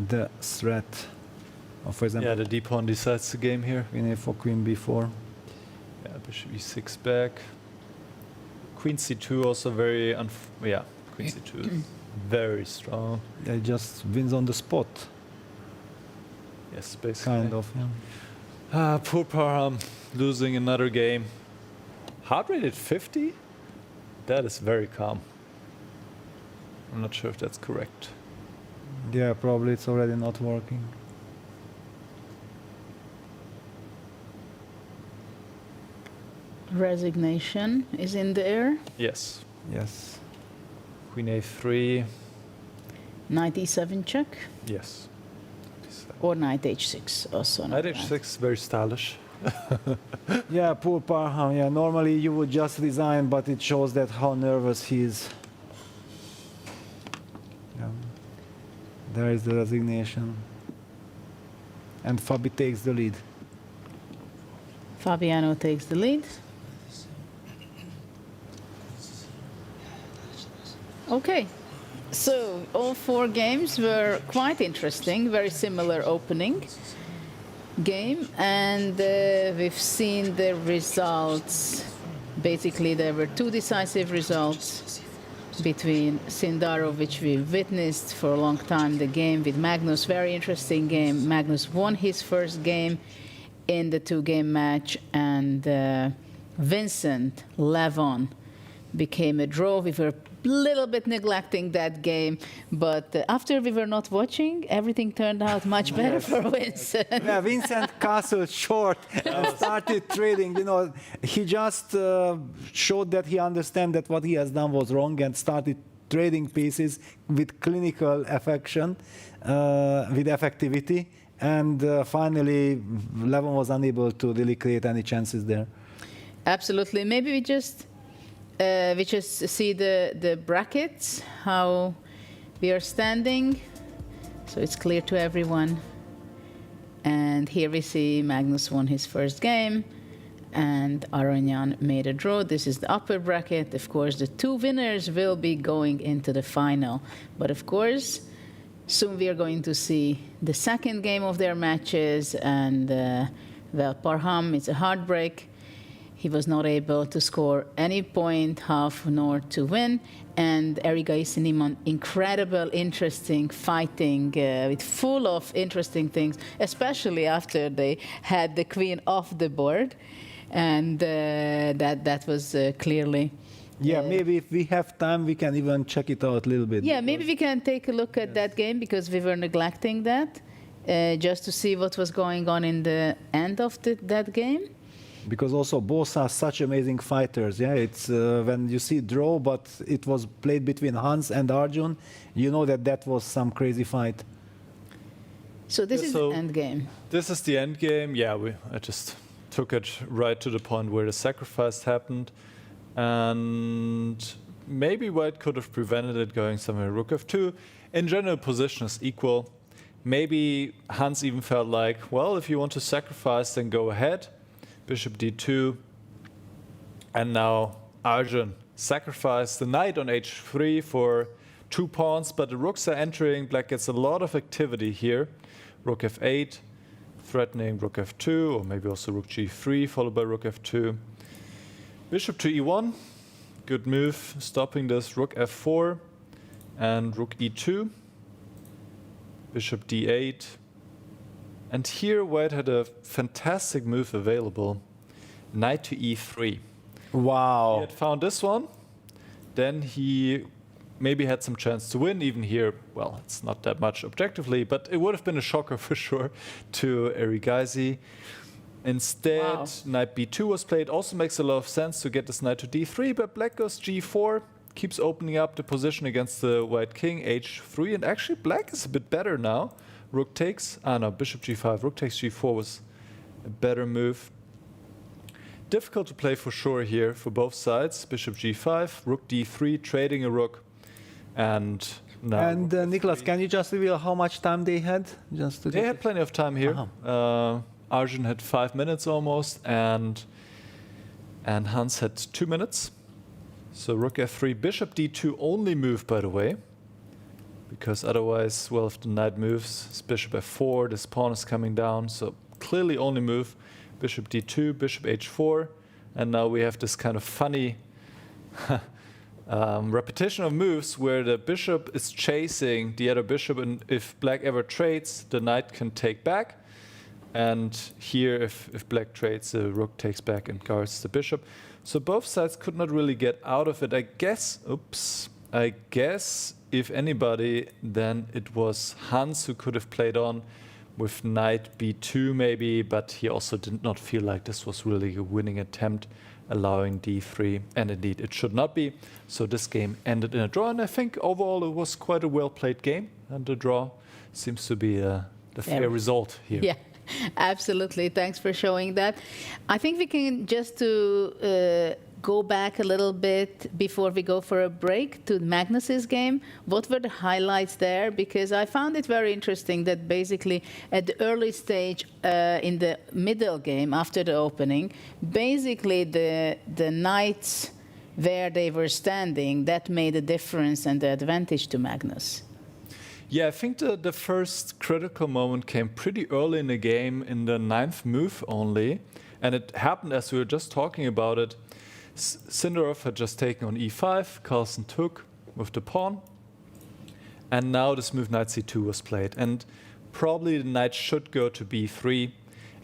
The threat of, for example, yeah, the d pawn decides the game here. Queen a4, queen b4. Yeah, bishop e6 back. Queen c2 also very yeah, queen c2 very strong. It just wins on the spot. Yes, basically. Kind of, yeah. Poor Parham losing another game. Heart rate at 50? That is very calm. I'm not sure if that's correct. Yeah, probably it's already not working. Resignation is in the air. Yes. Yes. Queen a3. Knight e7 check. Yes. Or knight h6 also. Knight h6, very stylish. Yeah, poor Parham. Yeah, normally you would just resign, but it shows that how nervous he is. Yeah. There is the resignation. And Fabi takes the lead. Fabiano takes the lead. Okay, so all 4 games were quite interesting, very similar opening game, and we've seen the results. Basically, there were 2 decisive results between Sindarov, which we witnessed for a long time, the game with Magnus, very interesting game. Magnus won his first game in the 2-game match, and Vincent Levon became a draw. We were a little bit neglecting that game, but after we were not watching, everything turned out much better for Vincent. Yeah, Vincent castled short and started trading. You know, he just showed that he understands that what he has done was wrong and started trading pieces with clinical affection, with effectivity. And finally, Levon was unable to really create any chances there. Absolutely. Maybe we just see the brackets, how we are standing, so it's clear to everyone. And here we see Magnus won his first game, and Aronyan made a draw. This is the upper bracket. Of course, the 2 winners will be going into the final. But of course, soon we are going to see the second game of their matches, and well, Parham, it's a heartbreak. He was not able to score any point, half nor to win. And Erika Isiniman, incredible, interesting fighting, with full of interesting things, especially after they had the queen off the board. And that was clearly... Yeah, maybe if we have time, we can even check it out a little bit. Yeah, maybe we can take a look at that game, because we were neglecting that, just to see what was going on in the end of that game. Because also both are such amazing fighters. Yeah, it's when you see draw, but it was played between Hans and Arjun, you know that was some crazy fight. So this is the end game. This is the end game. Yeah, I just took it right to the point where the sacrifice happened. And maybe white could have prevented it going somewhere. Rook f2. In general, position is equal. Maybe Hans even felt like, well, if you want to sacrifice, then go ahead. Bishop d2. And now Arjun sacrificed the knight on h3 for 2 pawns, but the rooks are entering. Black gets a lot of activity here. Rook f8, threatening rook f2, or maybe also rook g3, followed by rook f2. Bishop to e1, good move, stopping this. Rook f4 and rook e2. Bishop d8 And here White had a fantastic move available, knight to e3. Wow. He had found this one, then he maybe had some chance to win. Even here, well, it's not that much objectively, but it would have been a shocker for sure to Erigaisi. Instead, knight b2 was played. Also makes a lot of sense to get this knight to d3, but black goes g4, keeps opening up the position against the white king, h3, and actually black is a bit better now. Rook takes, no, bishop g5, rook takes g4 was a better move. Difficult to play for sure here for both sides. Bishop g5, rook d3, trading a rook, and now. And Nicholas, can you just reveal how much time they had? They had plenty of time here. Arjun had 5 minutes almost, and Hans had 2 minutes. So rook f3, bishop d2 only move, by the way, because otherwise, well, if the knight moves, it's bishop f4, this pawn is coming down, so clearly only move. Bishop d2, bishop h4, and now we have this kind of funny repetition of moves where the bishop is chasing the other bishop, and if black ever trades, the knight can take back. And here, if black trades, the rook takes back and guards the bishop. So both sides could not really get out of it. I guess if anybody, then it was Hans who could have played on with knight b2 maybe, but he also did not feel like this was really a winning attempt, allowing d3, and indeed it should not be. So this game ended in a draw, and I think overall it was quite a well-played game, and the draw seems to be the fair result here. Yeah. Absolutely. Thanks for showing that. I think we can just to go back a little bit before we go for a break to Magnus's game. What were the highlights there? Because I found it very interesting that basically at the early stage in the middle game after the opening, basically the knights where they were standing, that made a difference and the advantage to Magnus. Yeah, I think the first critical moment came pretty early in the game, in the 9th move only. And it happened as we were just talking about it. Sindarov had just taken on e5, Carlsen took with the pawn. And now this move knight c2 was played. And probably the knight should go to b3.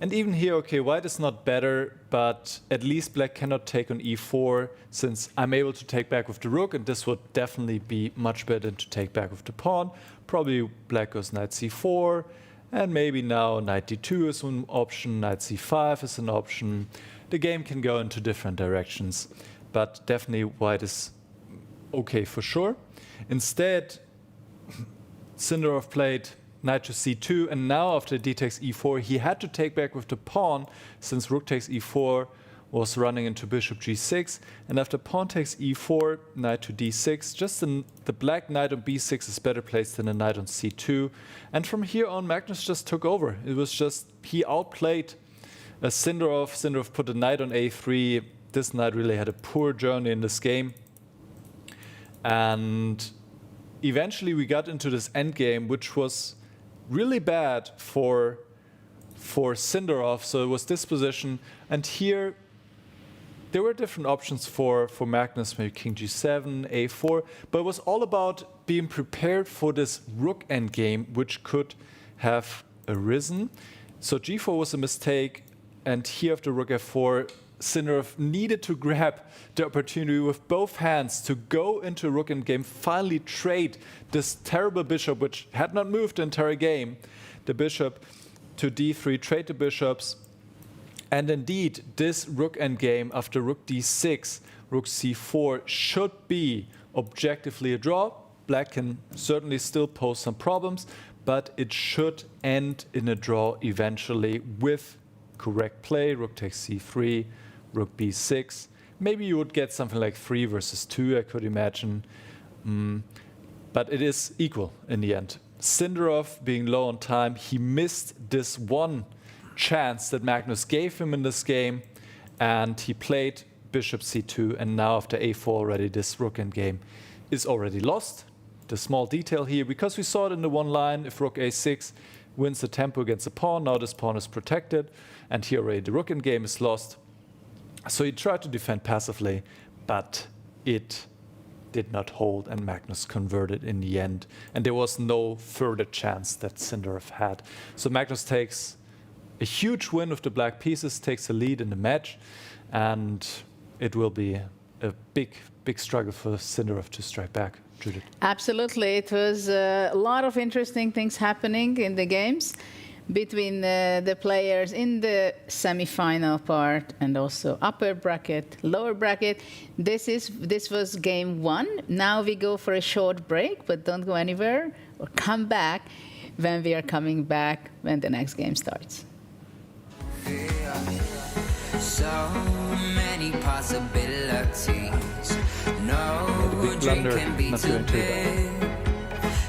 And even here, okay, white is not better, but at least black cannot take on e4, since I'm able to take back with the rook, and this would definitely be much better than to take back with the pawn. Probably black goes knight c4, and maybe now knight d2 is an option, knight c5 is an option. The game can go into different directions, but definitely white is okay for sure. Instead, Sindarov played knight to c2, and now after d takes e4, he had to take back with the pawn, since rook takes e4 was running into bishop g6, and after pawn takes e4, knight to d6, just the black knight on b6 is better placed than a knight on c2, and from here on Magnus just took over. It was just, he outplayed Sindarov. Sindarov put a knight on a3. This knight really had a poor journey in this game, and eventually we got into this endgame, which was really bad for Sindarov. So it was this position, and here there were different options for Magnus, maybe king g7, a4, but it was all about being prepared for this rook endgame, which could have arisen. So g4 was a mistake, and here after rook f4, Sindarov needed to grab the opportunity with both hands to go into rook endgame, finally trade this terrible bishop, which had not moved the entire game, the bishop to d3, trade the bishops. And indeed, this rook endgame after rook d6, rook c4 should be objectively a draw. Black can certainly still pose some problems, but it should end in a draw eventually with correct play. Rook takes c3, rook b6. Maybe you would get something like 3 versus 2, I could imagine. But it is equal in the end. Sindarov, being low on time, he missed this one chance that Magnus gave him in this game, and he played bishop c2, and now after a4 already, this rook endgame is already lost. The small detail here, because we saw it in the one line, if rook a6 wins the tempo against the pawn, now this pawn is protected, and here already the rook endgame is lost. So he tried to defend passively, but it did not hold, and Magnus converted in the end. And there was no further chance that Sindarov had. So Magnus takes a huge win of the black pieces takes the lead in the match, and it will be a big struggle for Sindarov to strike back. Judith. Absolutely. It was a lot of interesting things happening in the games between the players in the semi-final part and also upper bracket, lower bracket. This was game 1. Now we go for a short break, but don't go anywhere or come back when we are coming back when the next game starts. So many possibilities. No dream can be too big.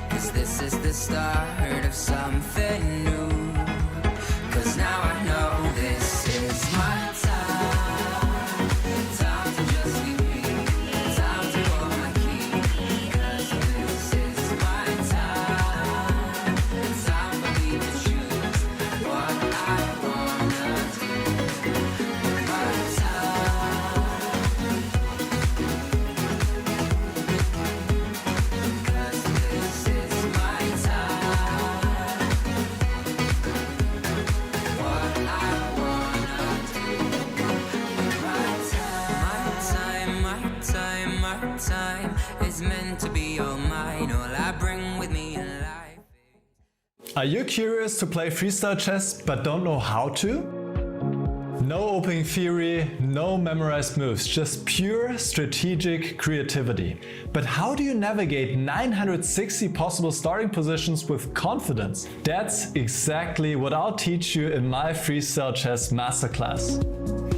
'Cause this is the start of something new. 'Cause now I know this is my time. Time to just be me. Time to hold my key. 'Cause this is my time. Time for me to choose what I wanna do. My time. 'Cause this is my time. What I wanna do. My time, my time, my time is meant to be all mine. All I bring with me in life. Are you curious to play freestyle chess but don't know how to? No opening theory, no memorized moves, just pure strategic creativity. But how do you navigate 960 possible starting positions with confidence? That's exactly what I'll teach you in my Freestyle Chess Masterclass.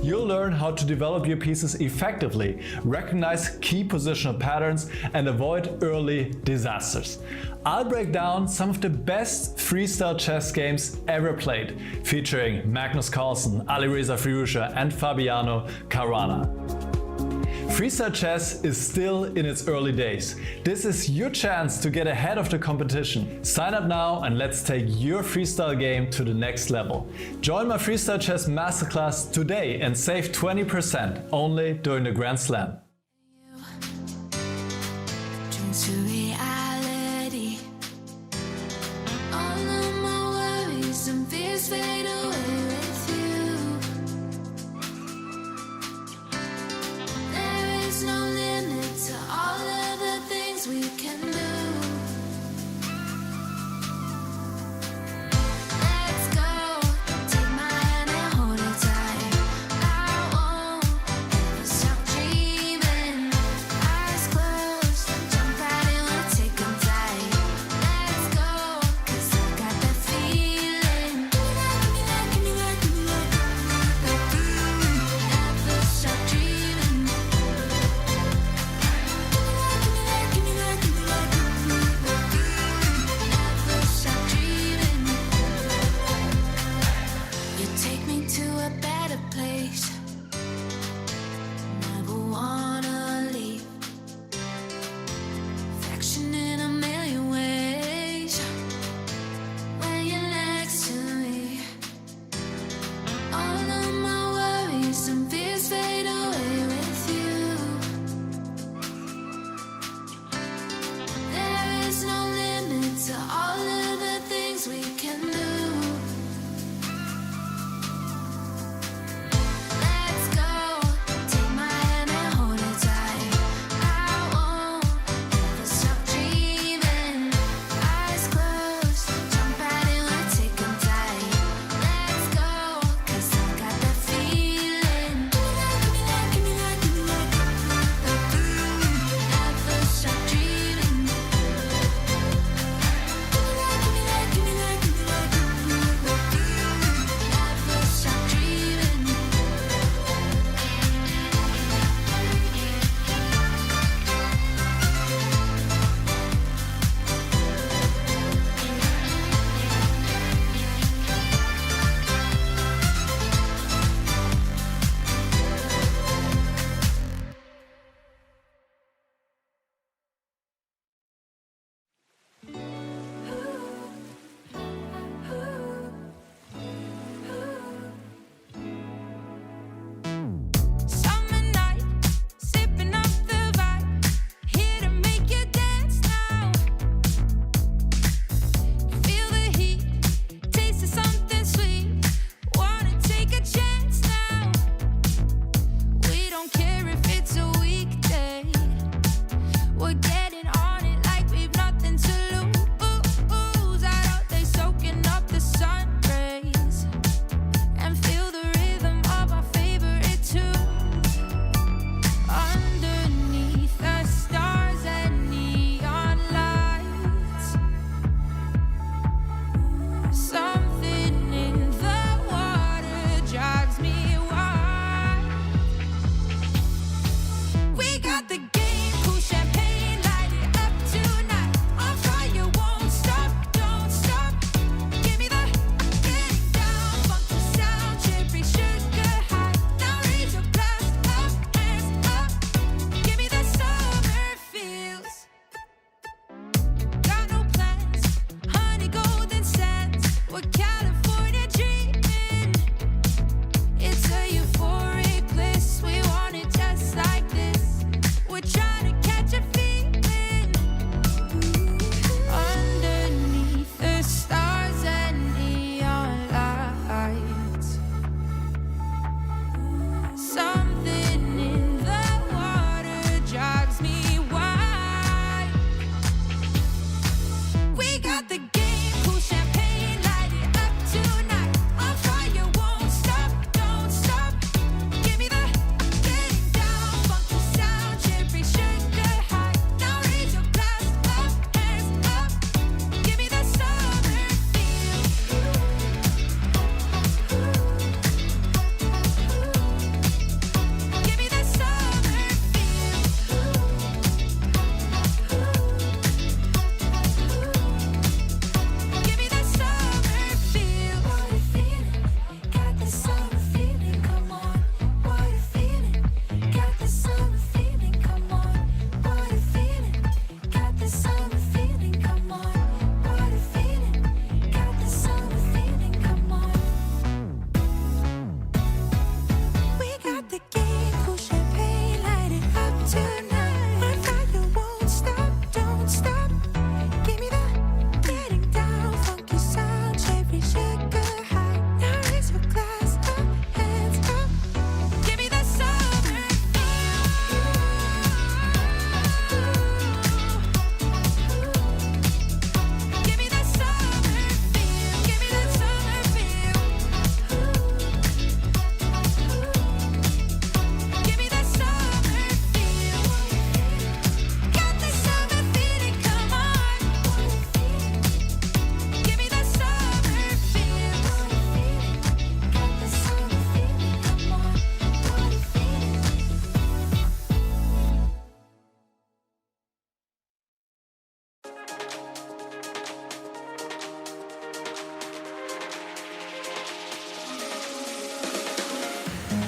You'll learn how to develop your pieces effectively, recognize key positional patterns, and avoid early disasters. I'll break down some of the best freestyle chess games ever played, featuring Magnus Carlsen, Alireza Firouzja, and Fabiano Caruana. Freestyle chess is still in its early days. This is your chance to get ahead of the competition. Sign up now and let's take your freestyle game to the next level. Join my Freestyle Chess Masterclass today and save 20% only during the Grand Slam. Dream to reality. All of my worries and fears fade away with you. There is no limit to all of the things we can do. Let's go. Take my hand and hold it tight. I won't ever stop dreaming. Eyes closed, jump right in, we'll take 'em tight. Let's go, 'cause I got that feeling. Give me that, give me that, give me that, that feeling. Never stop dreaming. Give me that, give me that, give me that, give me that feeling. Never stop dreaming. You take me to a better place. Never wanna leave. Affection in a million ways. When you're next to me, all of my worries and fears fade away with you. There is no limit to all of the things we can do.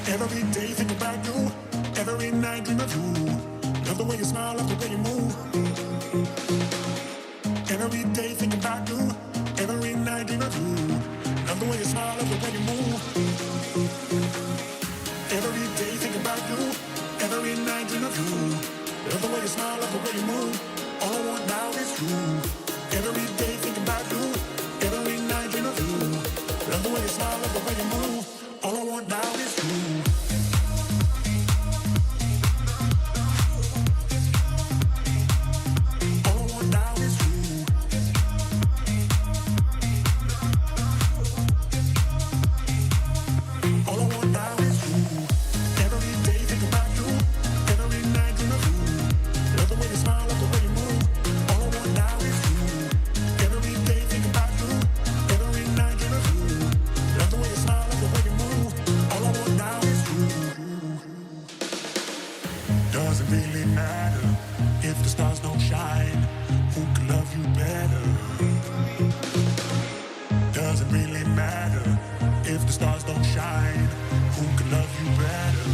Every day think about you. Every night dream of you. Love the way you smile, love the way you move. Every day think about you. Every night dream of you. Love the way you smile, love the way you move. Every day think about you. Every night dream of you. Love the way you smile, love the way you move. All I want now is you. Every day think about you. Every night dream of you. Love the way you smile, love the way you move. All I want now is you. Doesn't really matter if the stars don't shine. Who can love you better? Doesn't really matter if the stars don't shine. Who can love you better?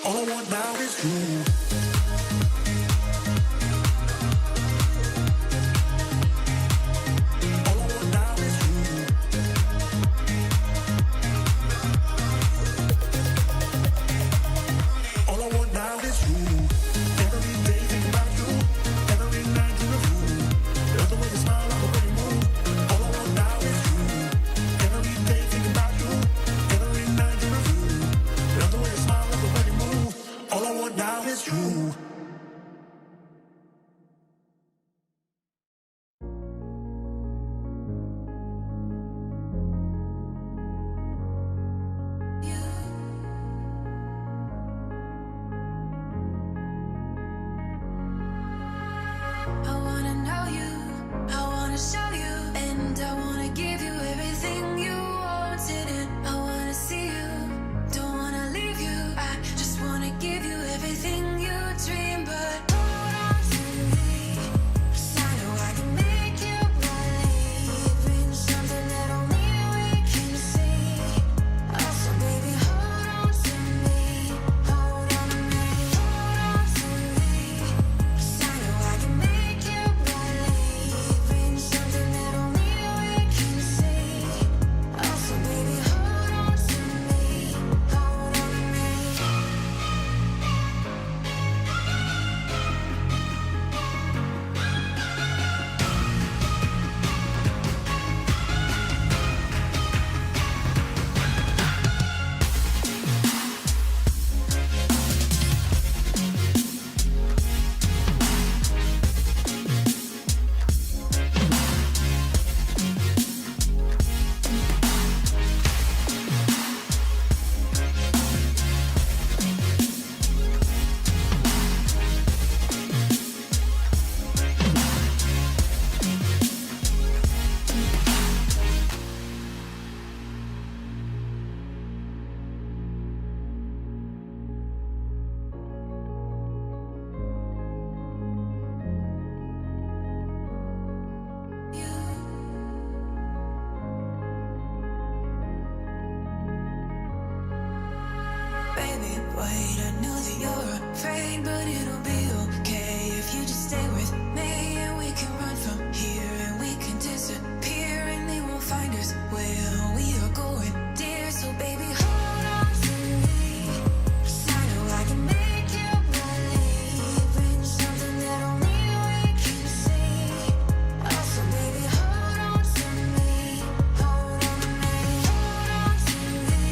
All I want now is you. I wanna know you, I wanna show you, and I wanna give you everything you wanted, and I wanna see you, don't wanna leave you. I just wanna give you everything you dream, but hold on to me, 'cause I know I can make you believe in something that only we can see. Oh, so baby, hold on to me, hold on to me, hold on to me, 'cause I know I can make you believe in something that only we can see. Oh, so baby, hold on to me, hold on to me. Baby, wait, I know that you're afraid, but it'll be okay if you just stay with me, and we can run from here, and we can disappear, and they won't find us where we are going, dear. So baby, hold on to me, 'cause I know I can make you believe in something that only we can see. Oh, so baby, hold on to me, hold on to me, hold on to me,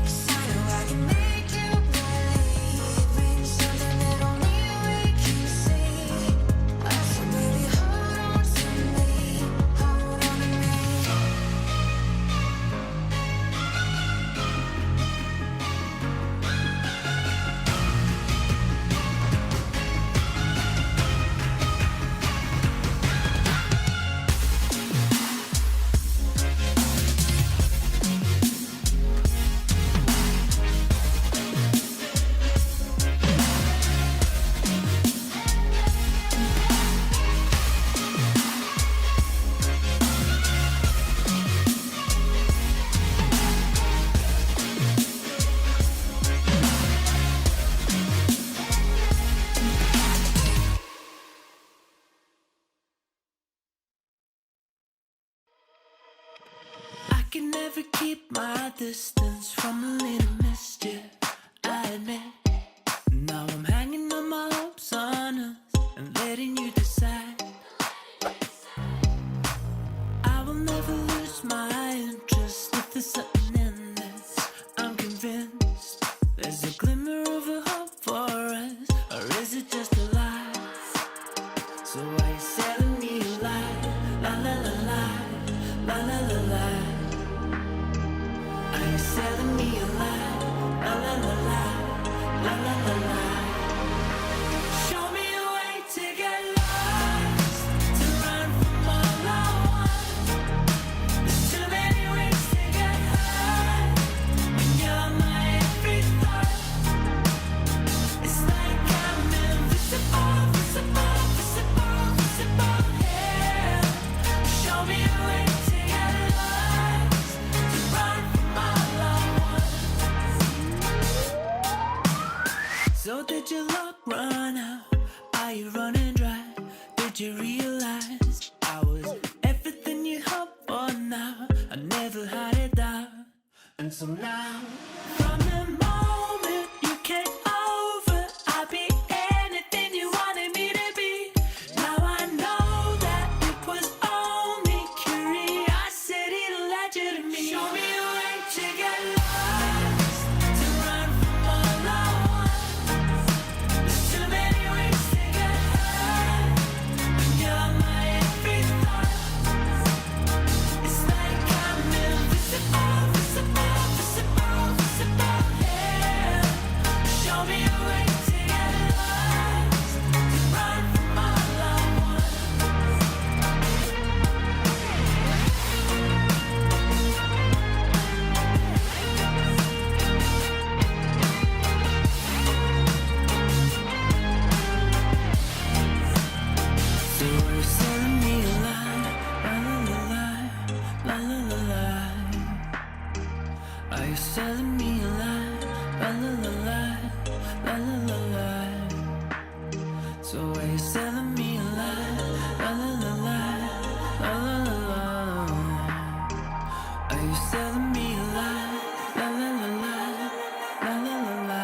'cause I know I can make you believe in something that only we can see. Oh, so baby, hold on to me, hold on to me. my distance from a little mischief, I admit. Now I'm hanging on my hopes on us and letting you decide. I will never lose my interest if there's something in this. I'm convinced there's a glimmer of a hope for us, or is it just a lie? So why you selling me a lie? La la la la, la la la la. Are you selling me a lie? La la la la, la la la la. Show me a way to get lost, to run from all I want. There's too many ways to get high when you're my every thought. It's like I'm invisible, visible, visible, visible, yeah. Show me a way to get lost, to run from all I want. So did your luck run out? Are you running dry? Did you realize I was everything you hoped for now? I never had it down. And so now, from the moment you came over, I'll be anything you wanted me to be. Now I know that it was only curiosity that led you to me. Show me a way to get lost, to run from all I want. There's too many ways to get high when you're my every thought. It's like I'm invisible, visible, visible, visible, yeah. Show me a way to get lost, to run from all I want. So are you selling me a lie? La la la la, la la la la. Are you selling me a lie? La la la la, la la la la. So are you selling me a lie? La la la la, la la la la. Are you selling me a lie? La la la la, la la la la.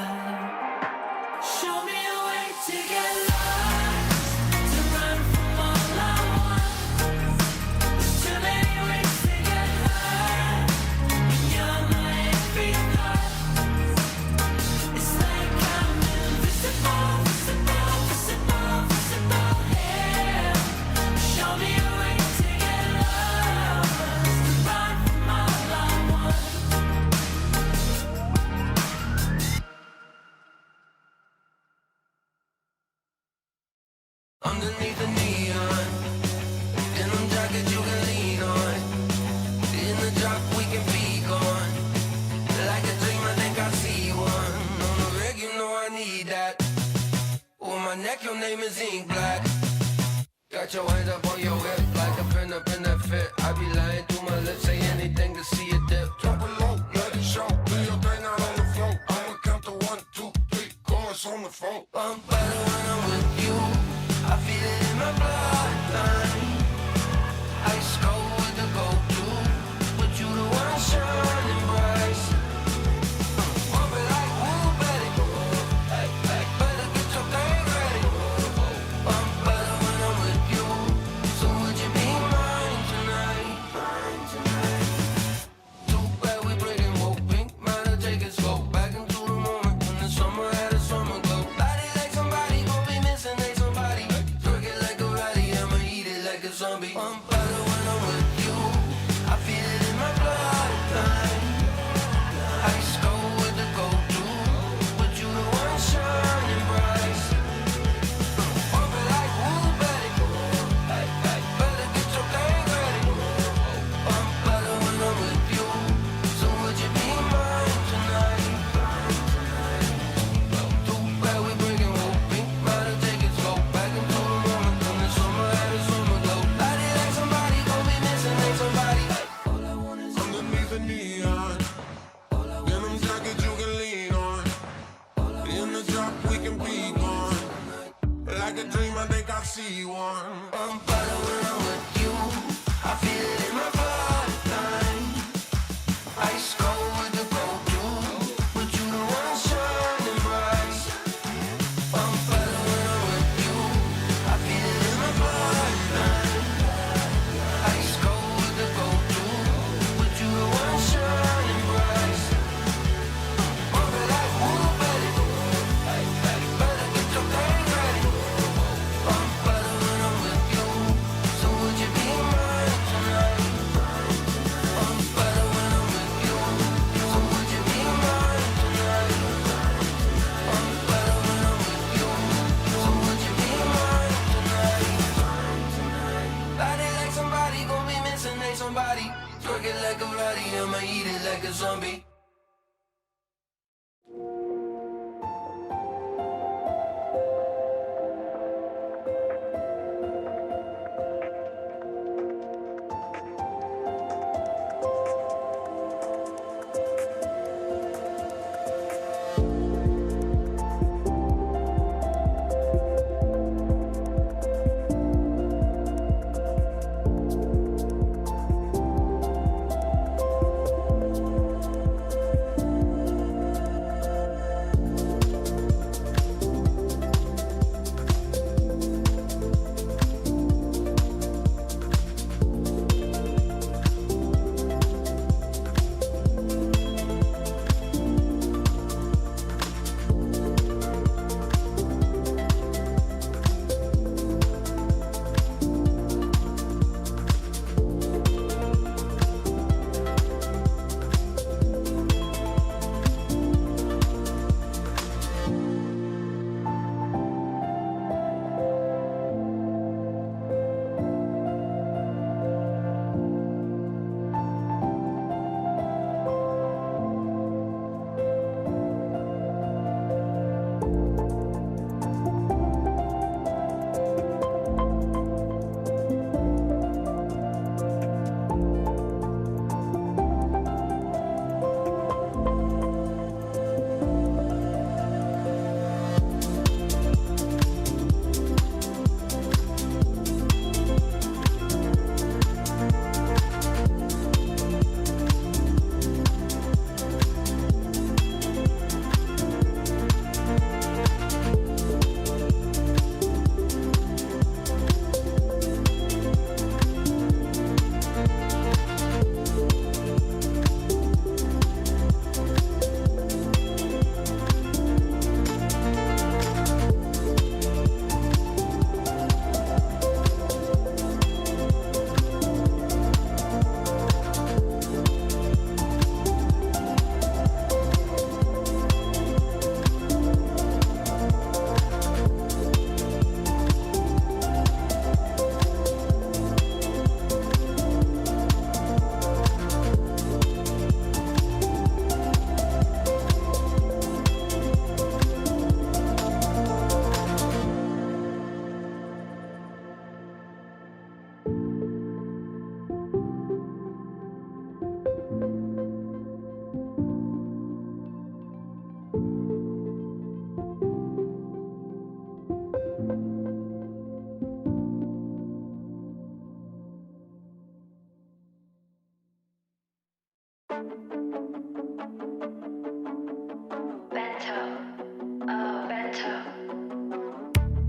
Show me a way to get lost, to run from all I want. There's too many ways to get high when you're my every thought. It's like I'm invisible, visible, visible, visible, yeah. Show me a way to get lost, to run from all I want. Underneath the neon, in them jackets you can lean on. In the drop we can be gone. Like a dream, I think I see one. On the reg, you know I need that. On my neck, your name is ink black. Got your hands up on your hip, like a pin up in that fit. I be lying through my lips, say anything to see it dip. Drop it low, let it show. Do your thing out on the floor. I'ma count to 1, 2, 3. Chorus on the phone. I'm better when I'm with you. I feel it in my bloodline. Ice cold with the go-to, but you the one shining bright. Pump it like woo, baby. Better get your thing ready. I'm better when I'm with you. So would you be mine tonight? Mine tonight. Too bad we breaking woke pink. Might have taken slow back into the moment when the summer had a summer glow. Body like somebody gon' be missing, they somebody. Twerk it like a ratty, I'ma eat it like a zombie. I'm better when I'm with you. I feel it in my bloodline. Ice cold with the go-to, but you the one shining bright. Pump it like woo, baby. Better get your thing ready. I'm better when I'm with you. So would you be mine tonight? Too bad we breaking woke pink. Might have taken slow back into the moment when the summer had a summer glow. Body like somebody gon' be missing, ain't somebody. All I want is Underneath the neon, in them jackets you can lean on. In the drop we can be gone. Like a dream, I think I see one. I'm better when I'm with you. I feel it in my bloodline. Ice cold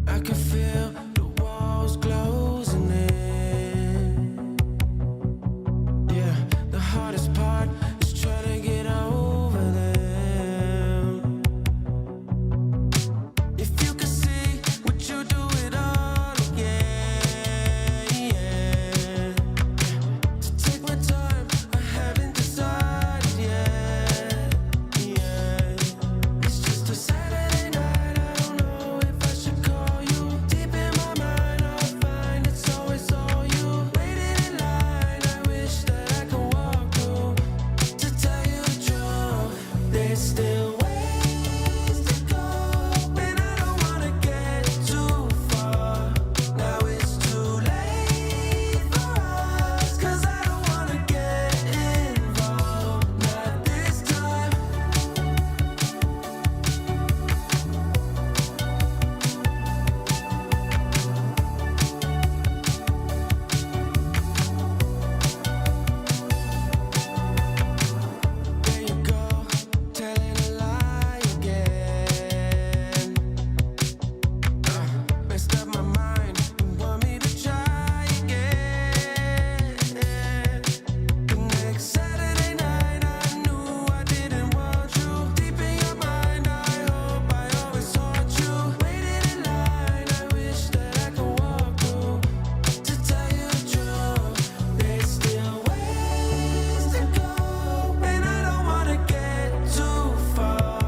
I can feel the walls closing in. Yeah, the hardest part is trying to get over them. If you could see, would you do it all again? To take my time, I haven't decided yet. It's just a Saturday night, I don't know if I should call you. Deep in my mind, I'll find it's always all you. Waiting in line, I wish that I could walk through. To tell you the truth, there's still ways to go, and I don't wanna get too far. Now it's too late for us, 'cause I don't wanna get involved. Not this time. There you go, telling a lie again. Messed up my mind, you want me to try again. The next Saturday night, I knew I didn't want you. Deep in your mind, I hope I always haunt you. Waiting in line, I wish that I could walk through. To tell you the truth, there's still ways to go, and I don't wanna get too far.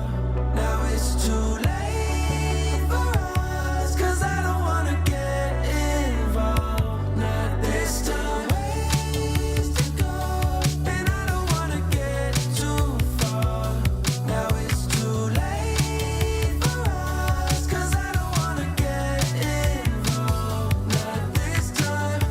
Now it's too late for us, 'cause I don't wanna get involved. Not this time. Ways to go, and I don't wanna get too far. Now it's too late for us, 'cause I don't wanna get involved. Not this time.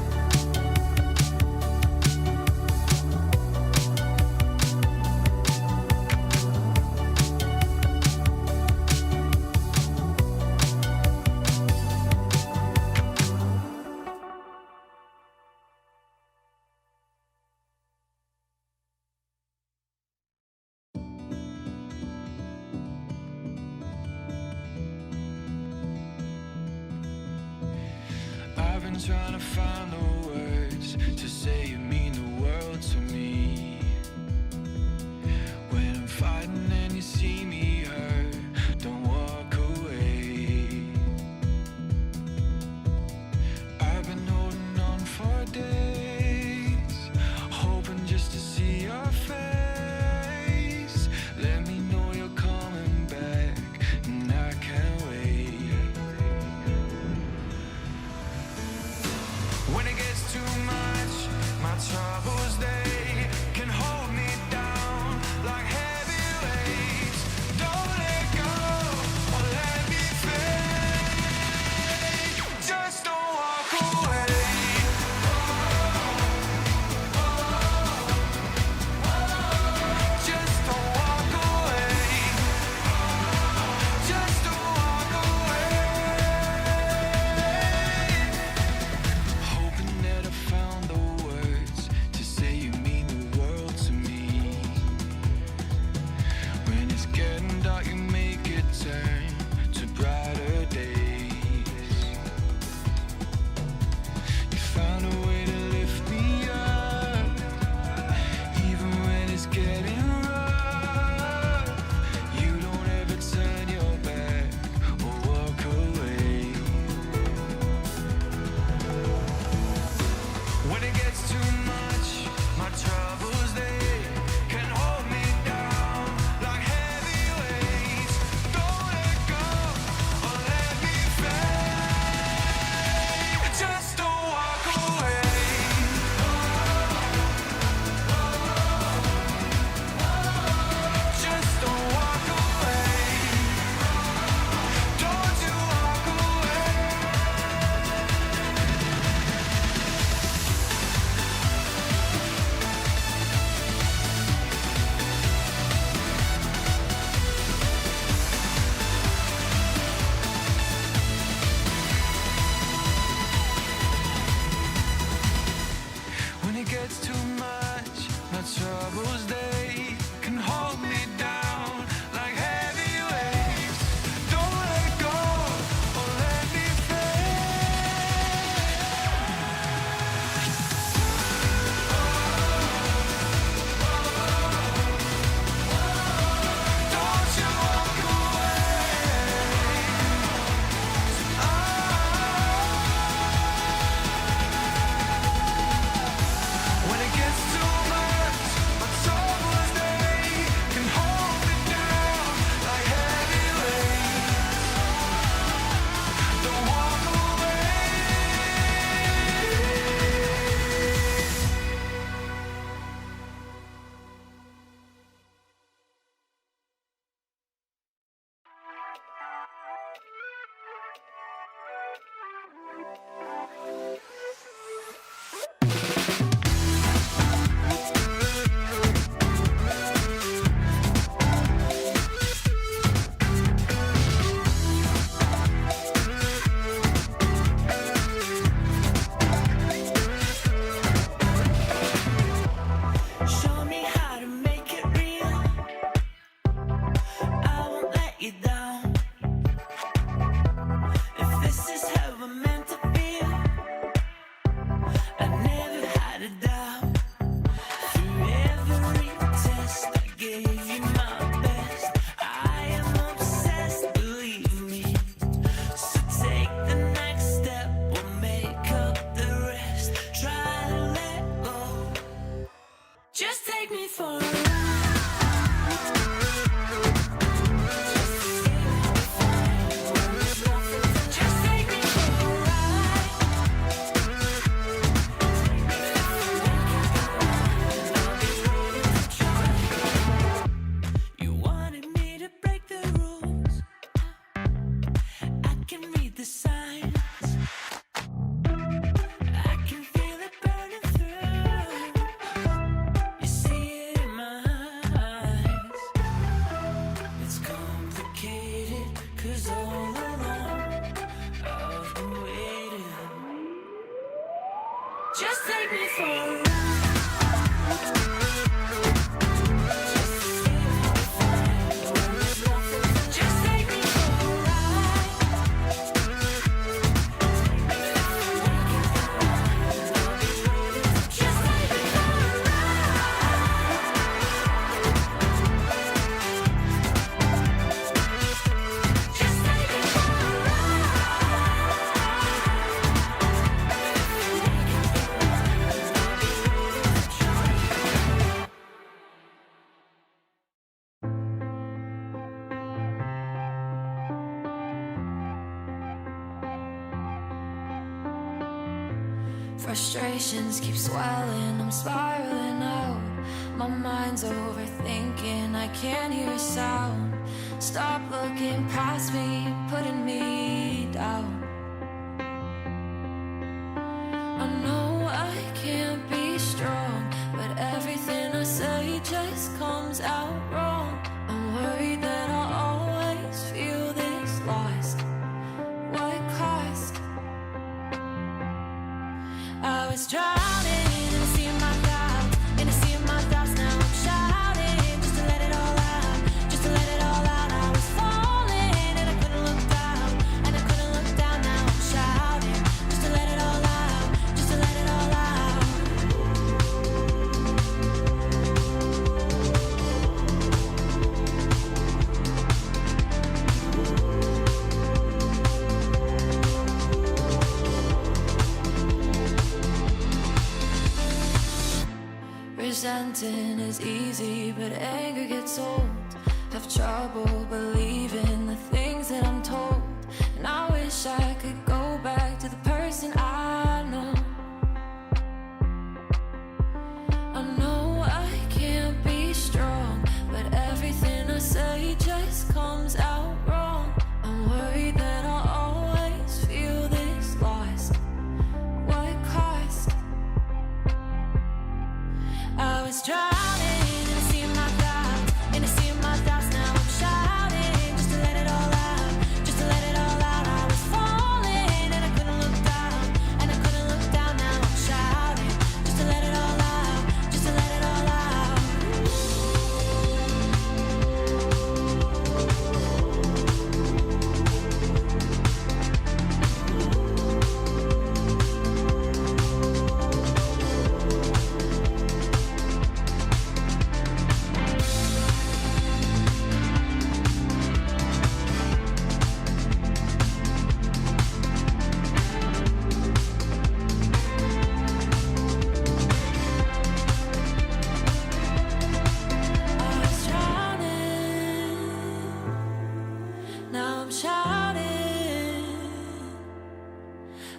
I've been trying to find the words to say you mean the world to me. When I'm fighting and you see me hurt, don't walk away. I've been holding on for days, hoping just to see your face. Let me know you're coming back, and I can't wait. When it gets too much, my troubles they complicated, 'cause all along I've been waiting. Just take me for a ride. Frustrations keep swelling, I'm spiraling out. My mind's overthinking, I can't hear a sound. Stop looking past me, putting me down. I know I can't be strong, but everything I say just comes out wrong. I'm worried that I'll always feel this lost. What cost? I was drowning in a sea of my doubts, in a sea of my thoughts. Now I'm shouting just to let it all out, just to let it all out. I was falling and I couldn't look down, and I couldn't look down. Now I'm shouting just to let it all out, just to let it all out. Resenting is easy, but anger gets old. Have trouble believing the things that I'm told, and I wish I could go back to the person I know. I know I can't be strong, but everything I say just comes out wrong. I'm worried that I'll always feel this lost. What cost? I was drowning in a sea of my doubts, in a sea of my thoughts. Now I'm shouting just to let it all out, just to let it all out. I was falling and I couldn't look down, and I couldn't look down. Now I'm shouting just to let it all out, just to let it all out. I was drowning, now I'm shouting.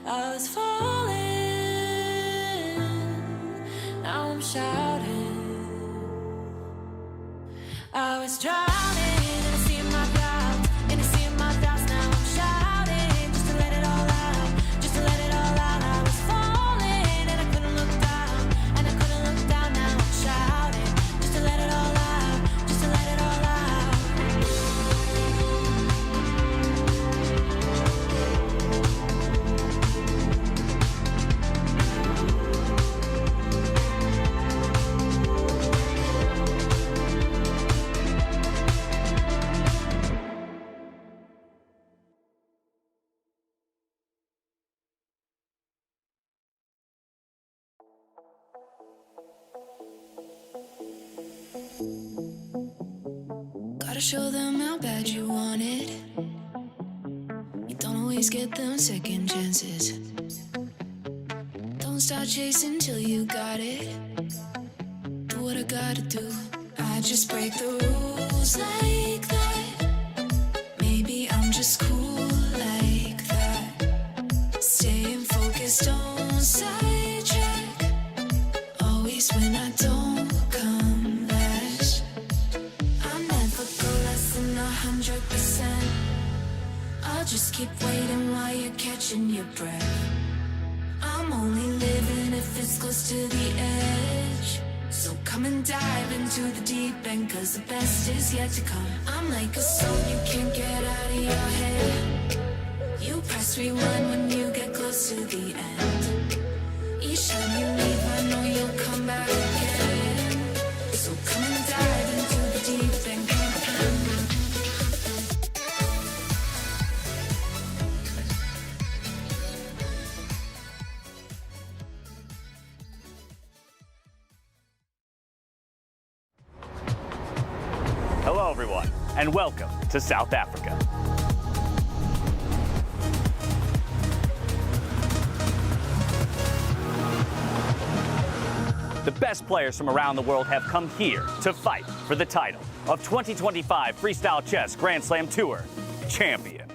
I was falling, now I'm shouting. I was drowning in a sea of my doubts, in a sea of my thoughts. Now I'm shouting just to let it all out, just to let it all out. I was falling and I couldn't look down, and I couldn't look down. Now I'm shouting just to let it all out, just to let it all out. Gotta show them how bad you want it. You don't always get them second chances. Don't start chasing till you got it. Do what I gotta do. I just break the rules like that. Maybe I'm just cool like that. Staying focused, don't sidetrack. Always when I don't come last. I never go less than 100%. I'll just keep waiting while you're catching your breath. I'm only living if it's close to the edge. So come and dive into the deep end, 'cause the best is yet to come. I'm like a song you can't get and welcome to South Africa. The best players from around the world have come here to fight for the title of 2025 Freestyle Chess Grand Slam Tour champion.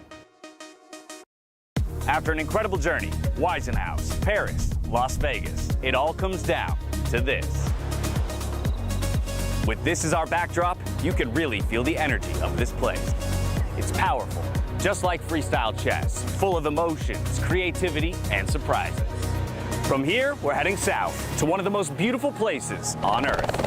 After an incredible journey, Weisenhouse, Paris, Las Vegas, it all comes down to this. With this as our backdrop, you can really feel the energy of this place. It's powerful, just like freestyle chess, full of emotions, creativity, and surprises. From here, we're heading south to one of the most beautiful places on Earth.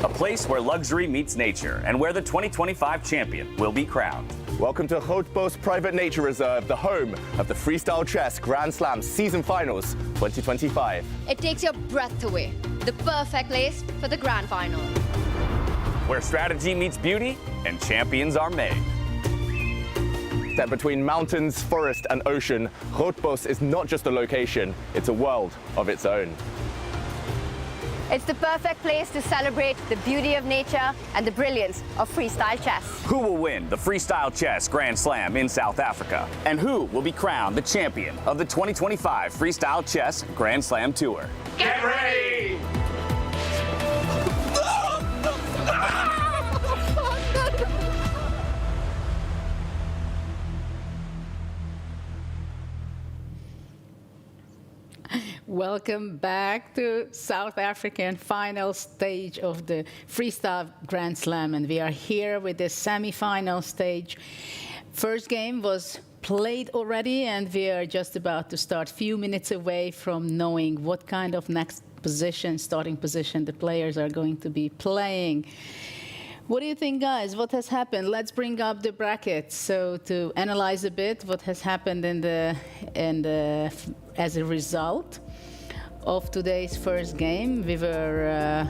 A place where luxury meets nature and where the 2025 champion will be crowned. Welcome to Grootbos Private Nature Reserve, the home of the Freestyle Chess Grand Slam Season Finals 2025. It takes your breath away. The perfect place for the grand final. Where strategy meets beauty and champions are made. Set between mountains, forest, and ocean, Grootbos is not just a location, it's a world of its own. It's the perfect place to celebrate the beauty of nature and the brilliance of freestyle chess. Who will win the Freestyle Chess Grand Slam in South Africa? And who will be crowned the champion of the 2025 Freestyle Chess Grand Slam Tour? Get ready! Welcome back to South African final stage of the Freestyle Grand Slam, and we are here with the semi-final stage. First game was played already, and we are just about to start, few minutes away from knowing what kind of next position, starting position, the players are going to be playing. What do you think, guys? What has happened? Let's bring up the brackets. So to analyze a bit what has happened as a result of today's first game, we were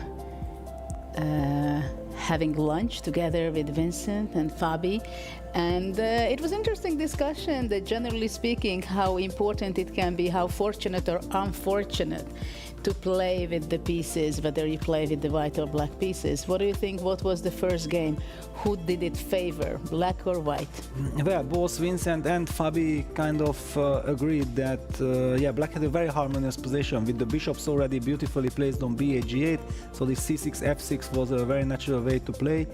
having lunch together with Vincent and Fabi, and it was interesting discussion that generally speaking how important it can be, how fortunate or unfortunate to play with the pieces, whether you play with the white or black pieces. What do you think? What was the first game? Who did it favor, black or white? Well, both Vincent and Fabi kind of agreed that black had a very harmonious position with the bishops already beautifully placed on b8, g8, so the c6, f6 was a very natural way to play,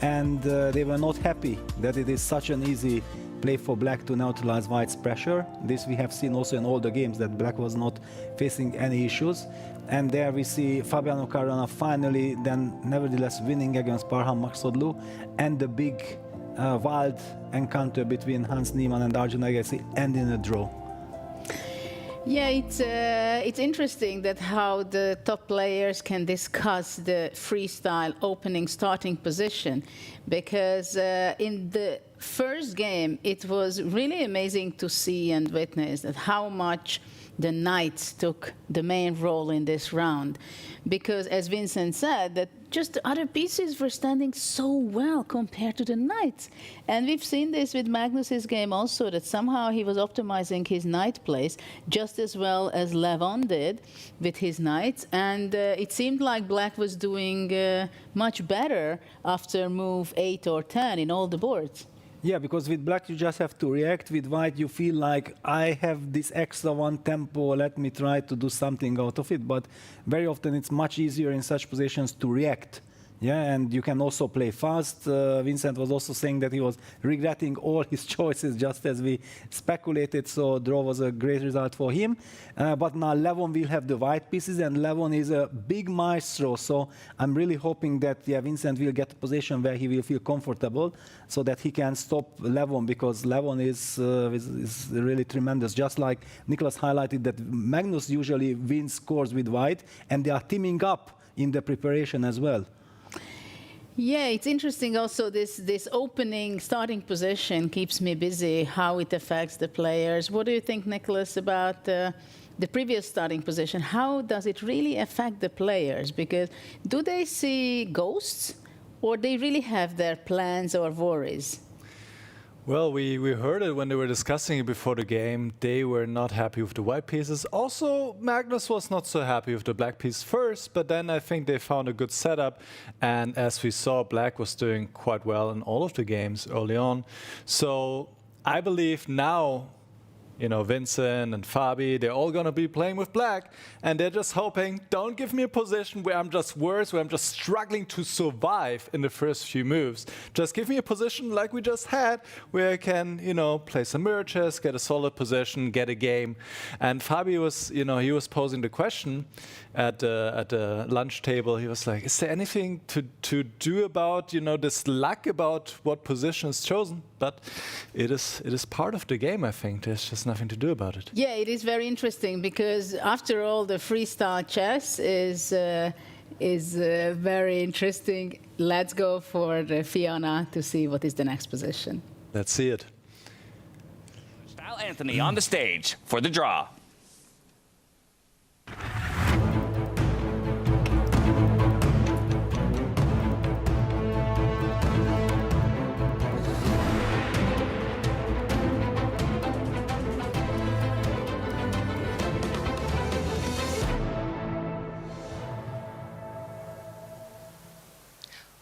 and they were not happy that it is such an easy play for black to neutralize white's pressure. This we have seen also in all the games, that black was not facing any issues. And there we see Fabiano Caruana finally then nevertheless winning against Parham Maksudlu, and the big wild encounter between Hans Niemann and Arjun Agassi ending in a draw. Yeah, it's interesting that how the top players can discuss the freestyle opening starting position, because in the first game it was really amazing to see and witness that how much the knights took the main role in this round, because as Vincent said, that just the other pieces were standing so well compared to the knights. And we've seen this with Magnus's game also, that somehow he was optimizing his knight plays just as well as Levon did with his knights, and it seemed like black was doing much better after move 8 or 10 in all the boards. Yeah, because with black you just have to react. With white you feel like, I have this extra one tempo, let me try to do something out of it. But very often it's much easier in such positions to react. Yeah, and you can also play fast. Vincent was also saying that he was regretting all his choices, just as we speculated, so draw was a great result for him. But now Levon will have the white pieces, and Levon is a big maestro, so I'm really hoping that Vincent will get a position where he will feel comfortable, so that he can stop Levon, because Levon is really tremendous. Just like Nicholas highlighted, that Magnus usually wins scores with white, and they are teaming up in the preparation as well. Yeah, it's interesting also, this opening starting position keeps me busy, how it affects the players. What do you think, Nicholas, about the previous starting position? How does it really affect the players? Because do they see ghosts, or they really have their plans or worries? Well, we heard it when they were discussing it before the game. They were not happy with the white pieces. Also, Magnus was not so happy with the black piece first, but then I think they found a good setup. And as we saw, black was doing quite well in all of the games early on. So I believe now, you know, Vincent and Fabi, they're all going to be playing with black, and they're just hoping, don't give me a position where I'm just worse, where I'm just struggling to survive in the first few moves. Just give me a position like we just had, where I can, you know, play some mirror chess, get a solid position, get a game. And Fabi was, you know, he was posing the question at the lunch table. He was like, is there anything to do about, you know, this luck about what position is chosen? But it is part of the game, I think. There's just nothing to do about it. Yeah, it is very interesting because after all, the freestyle chess is very interesting. Let's go for Fiona to see what is the next position. Let's see it. Style Anthony on the stage for the draw.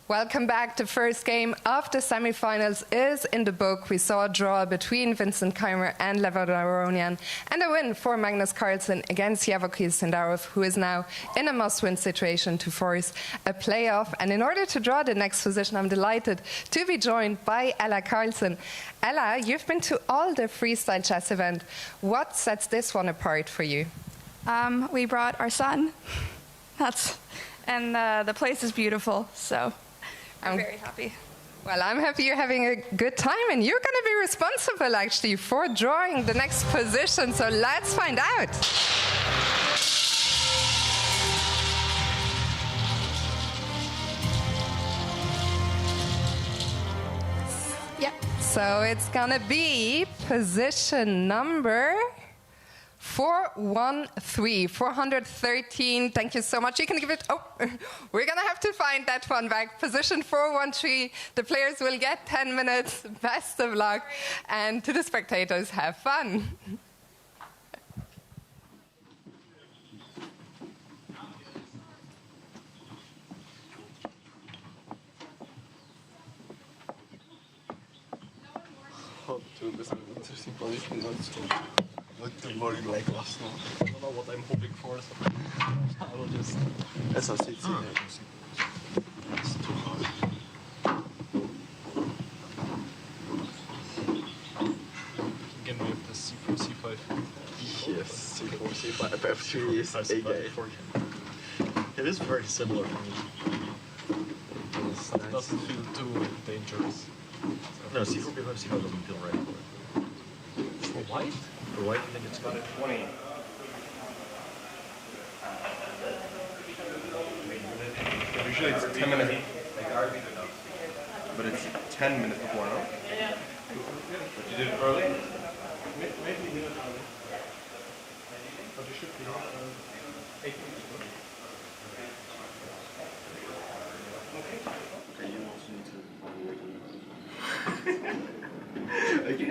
Welcome back. The first game of the semifinals is in the book. We saw a draw between Vincent Keimer and Levo Daronian, and a win for Magnus Carlsen against Javoki Sindarov, who is now in a must-win situation to force a playoff. And in order to draw the next position, I'm delighted to be joined by Ella Carlsen. Ella, you've been to all the freestyle chess events. What sets this one apart for you? We brought our son. And the place is beautiful, so I'm very happy. Well, I'm happy you're having a good time, and you're going to be responsible, actually, for drawing the next position. So let's find out. Yeah. So it's going to be position number 413, 413. Thank you so much. You can give it. Oh, we're going to have to find that one back. Position 413. The players will get 10 minutes. Best of luck. And to the spectators, have fun. Oh, dude, this is an interesting position. Look the body like last night. I don't know what I'm hoping for, so I will just. That's a sit. It's too hard. Again, we have the C4, C5. Yes, C4, C5, F3 is A-game. It is very similar to me. It doesn't feel too dangerous. No, C4, B5, C5 doesn't feel right. For white? For white, I think it's got a 20. Usually it's 10 minutes. But it's 10 minutes before, no? But you did it early? Maybe you did it early. But you should be 8 minutes ago. Okay, you also need to... Okay,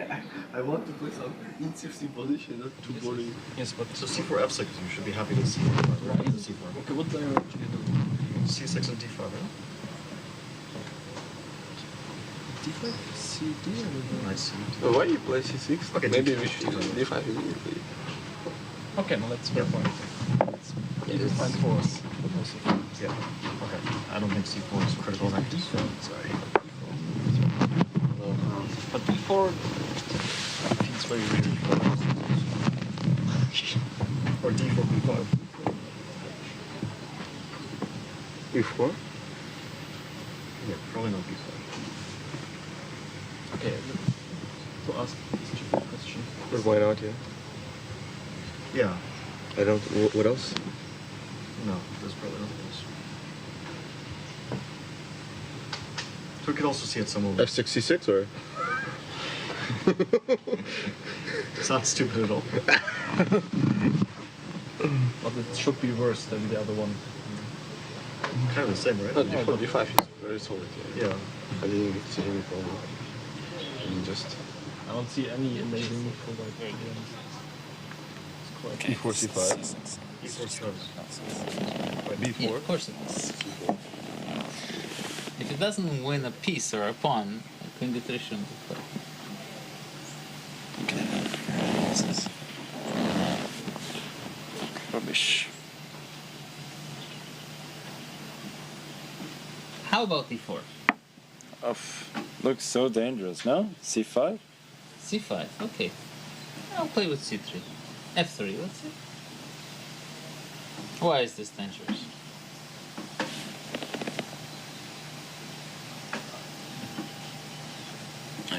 I want to play some interesting position, not too boring. Yes, but... So C4, F6, you should be happy with C4. Right? C4. Okay, what direction do you do? C6 and D5, right? D5, CD, or I see. Why you play C6? Okay, maybe D5. we should D5 immediately. Okay, now let's go for it. It is fine for us. Yeah. Okay. I don't think C4 is critical. D4. Sorry. But D4 feels very weird. Or D4, B5. B4? Yeah, probably not B5. Okay, to ask a stupid question. But why not, yeah? Yeah. I don't... What else? No, there's probably nothing else. So we could also see it somewhere. F6, C6, or...? It's not stupid at all. But it should be worse than the other one. Kind of the same, right? No, D4, D5 is very solid, yeah. Yeah. I didn't see any problem. I don't see any amazing move for white. To be honest. It's quite E4, C5. E4 serves. B4. Yeah, of course it is. If it doesn't win a piece or a pawn, queen d3 shouldn't be played. Rubbish. How about d4? Looks so dangerous, no? C5? c5, okay. I'll play with c3. f3, let's see. Why is this dangerous?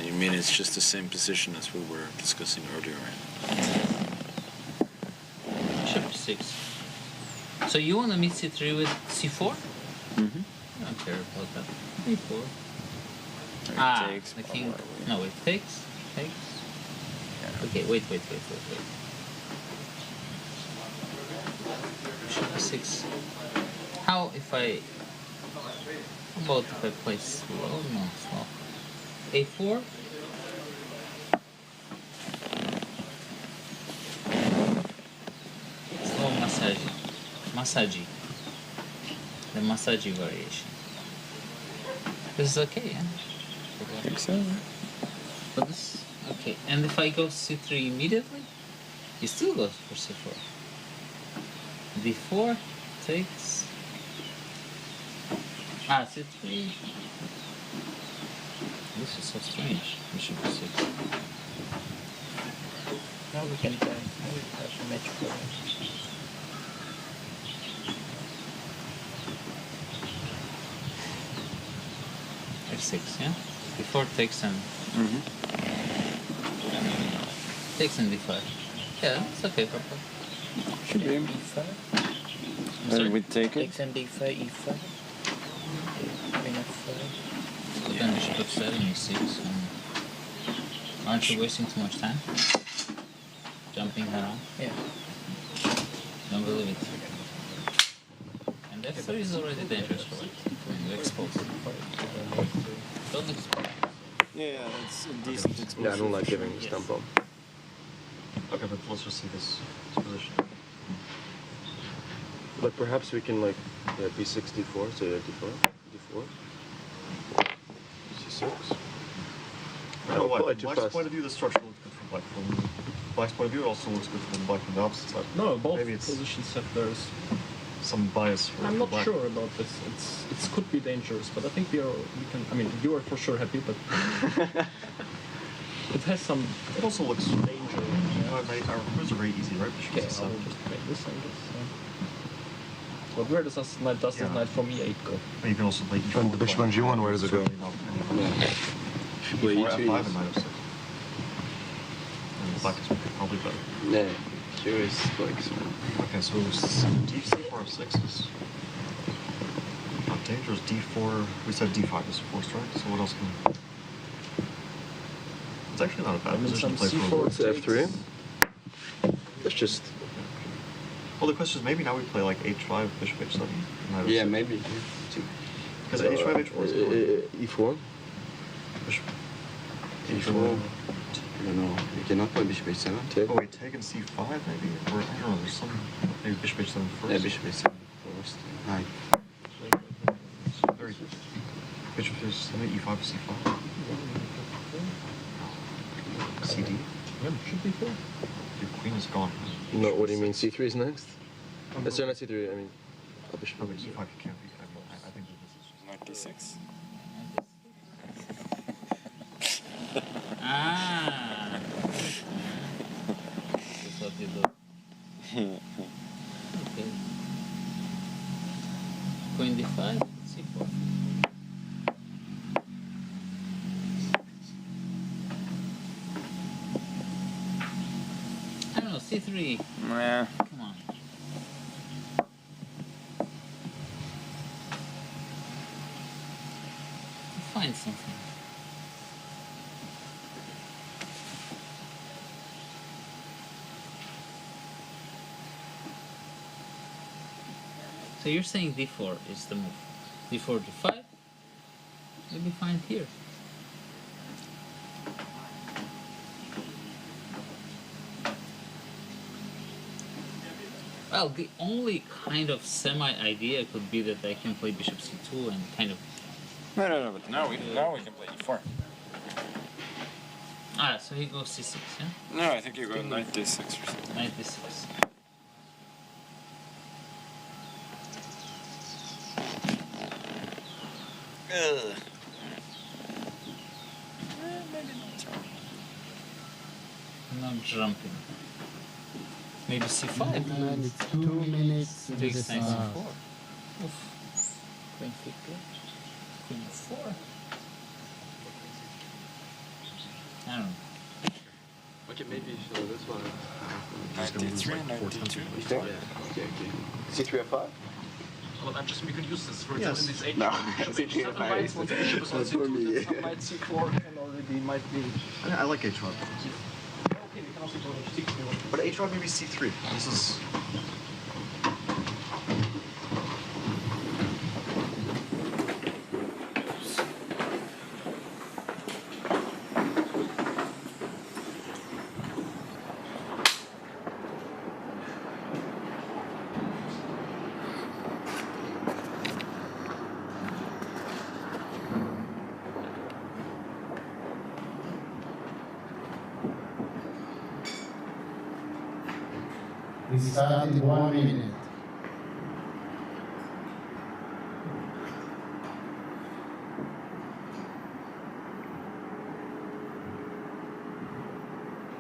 You mean it's just the same position as we were discussing earlier, right? Bishop 6. So you want to meet c3 with c4? Mm-hmm. I don't care about that. e4. Takes, the king. No, it takes. Takes. Yeah. Okay, wait. Bishop 6. How if I? How about if I play slow? No, slow. a4. Slow massage. The massage variation. This is okay, yeah? I think so. But this, okay. And if I go c3 immediately, he still goes for c4. d4 takes. c3. This is so strange. Bishop 6. Now we can try. Now we have a match for f6, yeah? d4 takes and takes and d5. Yeah, it's okay for play. Should be. E5. Then we take it. Takes and D5, E5. Queen F5. But then bishop f7, e6. Aren't you wasting too much time? Jumping around? Yeah. Don't believe it. And f3 is already dangerous for it. When you expose it. Don't expose. Yeah, it's a decent exposure. Yeah, I don't like giving this tempo. Okay, but let's just see this position. But perhaps we can like b6, d4, so yeah, d4, d4, c6. No, Play White. too Black's fast. point of view, the structure looks good for Black. From Black's point of view, it also looks good for the Black on the opposite side. No, both Maybe it's positions have theirs. some bias for I'm not Black. sure about this. It could be dangerous, but I think we can. I mean, you are for sure happy, but it has some. It also looks danger. Our moves are very easy, right? Bishop Okay, C7. I'll just make this, I guess. But where does this knight from e8 go? But you can also play E4. And the bishop on g1, where does it go? If you play E3, F5 and knight f6. And Black is probably better. Yeah, curious like. Okay, so d4 f6 is not dangerous. D4, we said d5 is forced, right? So what else can we... It's actually not a bad position to play for. It's f3. Let's just. Well, the question is maybe now we play like h5, bishop h7. knight Yeah, f6. maybe. Because h5, h4 is good. e4. Bishop. e4. No, you cannot play bishop h7. Take. Oh wait, take and c5 maybe? Or I don't know, there's some... Maybe bishop h7 first? Yeah, bishop h7 first. Hi. Very good. Bishop h7, e5, c5. CD? Yeah, should be four. Your queen is gone. No, what do you mean? C3 is next? Sorry, not C3. I mean, bishop. Oh, but e5 you can't be. I think that this is just... 96. Ah. That's what you do. Okay. Queen d5, c4. I don't know, c3. Nah. Come on. Find something. So you're saying d4 is the move. d4, d5. Maybe find here. Well, the only kind of semi-idea could be that I can play bishop c2 and kind of... No, but now we can play e4. Ah, so he goes c6, yeah? No, I think you go knight d6 or something. Knight d6. Ugh. No jumping. Maybe c5. And it's 2 minutes. Takes knight c4. Oof. Queen c2. Queen 4. I don't know. Okay, maybe this one. Knight d3, knight d2. Yeah. Okay. C3 f5? But I'm just, we can use this for Yes. this h. No, Bishop C3 h7 knights, f5 once the bishop is on That's for c2, me. then some knight c4 can already might be. I like h5. Okay, we can also go h6 if you want. But h5 maybe c3. This is. We start in 1 minute.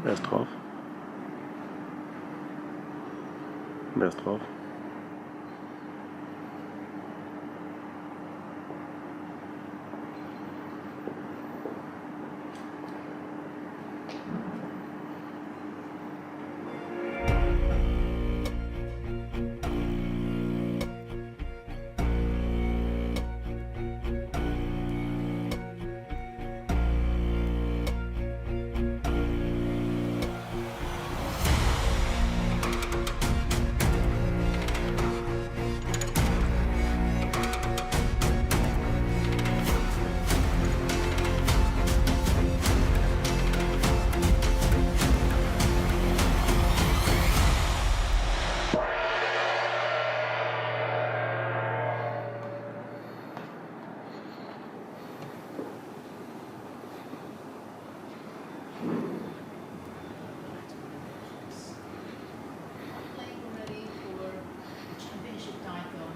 Wer ist drauf? Wer ist drauf? Playing already for the championship title.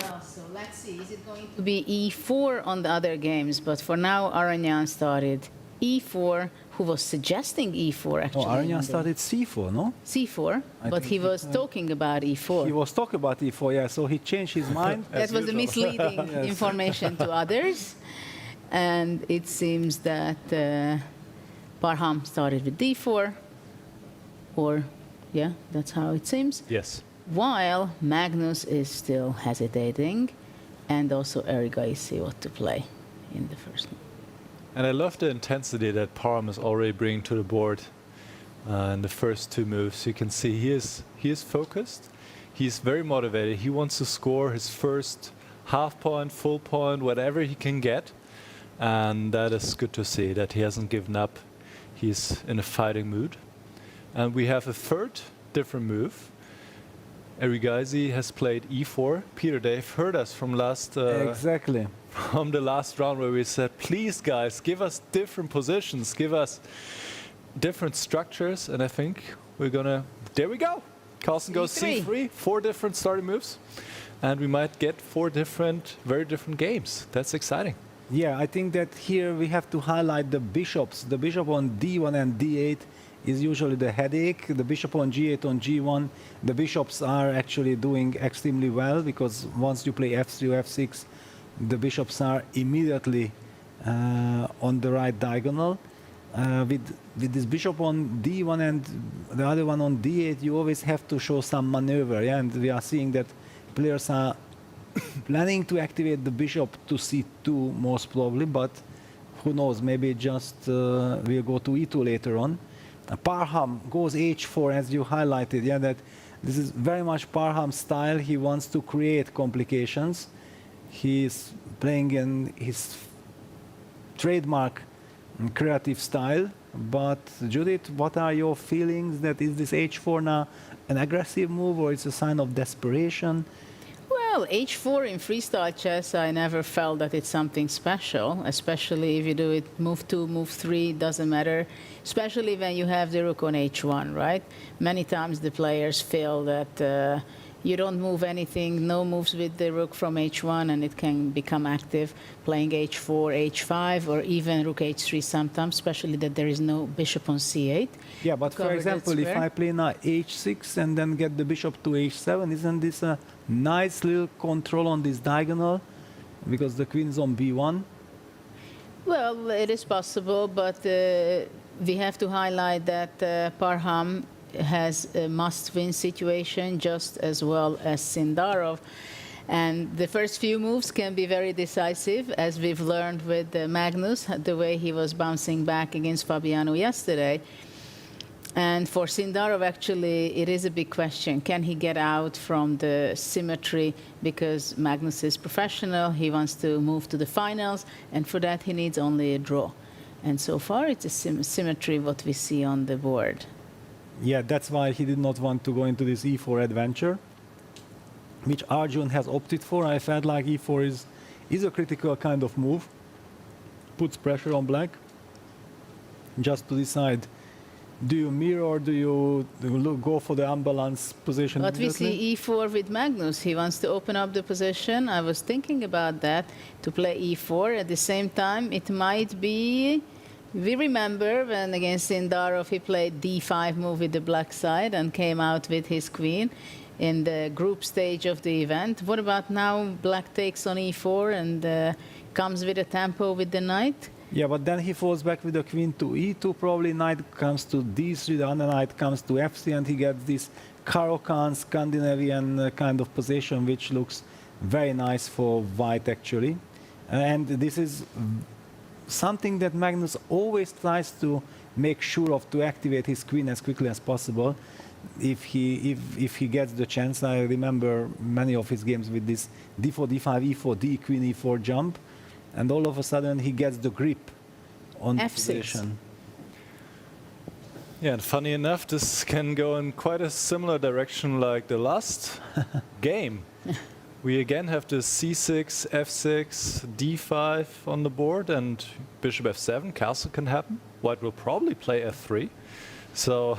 Well, so let's see. Is it going to be e4 on the other games? But for now, Aranyan started e4, who was suggesting e4 actually. Oh, Arjan started c4, no? c4, I but think he was talking about e4. He was talking about e4, yeah, so he changed his mind. That was the misleading Yes. information to others. And it seems that Parham started with d4, or, yeah, that's how it seems. Yes. While Magnus is still hesitating, and also Eriga is see what to play in the first one. And I love the intensity that Parham is already bringing to the board in the first two moves. You can see he is focused. He's very motivated. He wants to score his first half point, full point, whatever he can get. And that is good to see that he hasn't given up. He's in a fighting mood. And we have a third different move. Erigaisi has played e4. Peter, they've heard us from Exactly. From the last round where we said, please guys, give us different positions, give us different structures. And I think we're gonna, there we go. Carlsen goes c3, 4 different starting moves. And we might get 4 different, very different games. That's exciting. Yeah, I think that here we have to highlight the bishops. The bishop on d1 and d8 is usually the headache. The bishop on g8, on g1, the bishops are actually doing extremely well because once you play f3 or f6, the bishops are immediately on the right diagonal. With this bishop on d1 and the other one on d8, you always have to show some maneuver. Yeah? And we are seeing that players are planning to activate the bishop to c2 most probably, but who knows, maybe just we'll go to e2 later on. Parham goes h4 as you highlighted, yeah, that this is very much Parham's style. He wants to create complications. He's playing in his trademark creative style. But Judith, what are your feelings? That is this h4 now an aggressive move, or it's a sign of desperation? Well, h4 in freestyle chess, I never felt that it's something special, especially if you do it move 2, move 3, doesn't matter, especially when you have the rook on h1, right? Many times the players feel that you don't move anything, no moves with the rook from h1, and it can become active, playing h4, h5, or even rook h3 sometimes, especially that there is no bishop on c8. Yeah, but for example, if I play now h6 and then get the bishop to h7, isn't this a nice little control on this diagonal? Because the queen is on b1. Well, it is possible, but we have to highlight that Parham has a must-win situation just as well as Sindarov. And the first few moves can be very decisive, as we've learned with Magnus, the way he was bouncing back against Fabiano yesterday. And for Sindarov, actually, it is a big question. Can he get out from the symmetry? Because Magnus is professional, he wants to move to the finals, and for that he needs only a draw. And so far, it's a symmetry what we see on the board. Yeah, that's why he did not want to go into this e4 adventure, which Arjun has opted for. I felt like e4 is a critical kind of move, puts pressure on black, just to decide, do you mirror or do you go for the unbalanced position? But we see e4 with Magnus. He wants to open up the position. I was thinking about that, to play e4. At the same time, it might be... We remember when against Sindarov he played d5 move with the black side and came out with his queen in the group stage of the event. What about now black takes on e4 and comes with a tempo with the knight? Yeah, but then he falls back with the queen to e2, probably knight comes to d3, the other knight comes to f3, and he gets this Caro-Kann Scandinavian kind of position, which looks very nice for white actually. And this is something that Magnus always tries to make sure of, to activate his queen as quickly as possible. If he gets the chance, I remember many of his games with this d4, d5, e4, d, queen e4 jump, and all of a sudden he gets the grip on F6. position. Yeah, and funny enough, this can go in quite a similar direction like the last game. We again have the c6, f6, d5 on the board, and bishop f7, castle can happen. White will probably play f3. So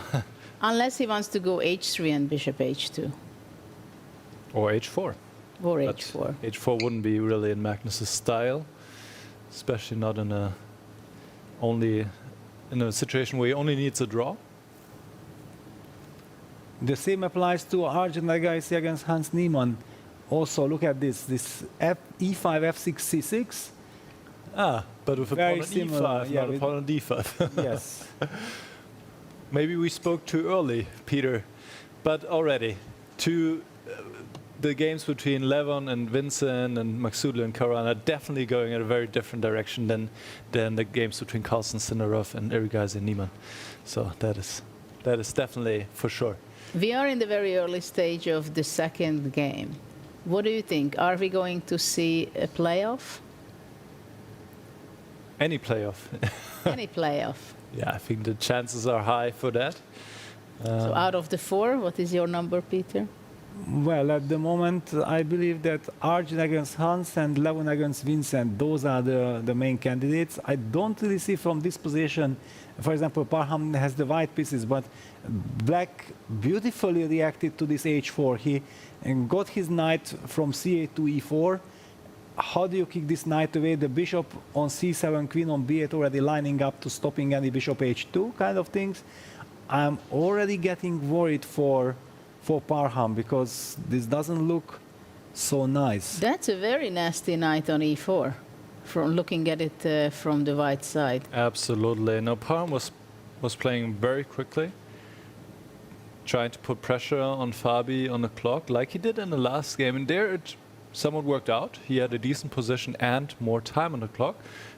Unless he wants to go h3 and bishop h2. Or h4. Or But h4. h4 wouldn't be really in Magnus's style, especially not in a situation where he only needs a draw. The same applies to Arjun Nagaisi against Hans Niemann. Also, look at this e5, f6, c6. But with Very opponent similar, e5, yeah, not with- opponent d5. Yes. Maybe we spoke too early, Peter. But already, the games between Levon and Vincent and Maksudli and Karan are definitely going in a very different direction than the games between Carlsen, Sindarov and Erigaisi and Niemann. So that is definitely for sure. We are in the very early stage of the second game. What do you think? Are we going to see a playoff? Any playoff. Any playoff? Yeah, I think the chances are high for that. So out of the 4, what is your number, Peter? Well, at the moment, I believe that Arjun against Hans and Levon against Vincent, those are the main candidates. I don't really see from this position, for example, Parham has the white pieces, but Black beautifully reacted to this h4. He got his knight from c8 to e4. How do you kick this knight away? The bishop on c7, queen on b8 already lining up to stopping any bishop h2 kind of things. I'm already getting worried for Parham because this doesn't look so nice. That's a very nasty knight on e4, from looking at it from the white side. Absolutely. No, Parham was playing very quickly, trying to put pressure on Fabi on the clock, like he did in the last game. And there it somewhat worked out. He had a decent position and more time on the clock.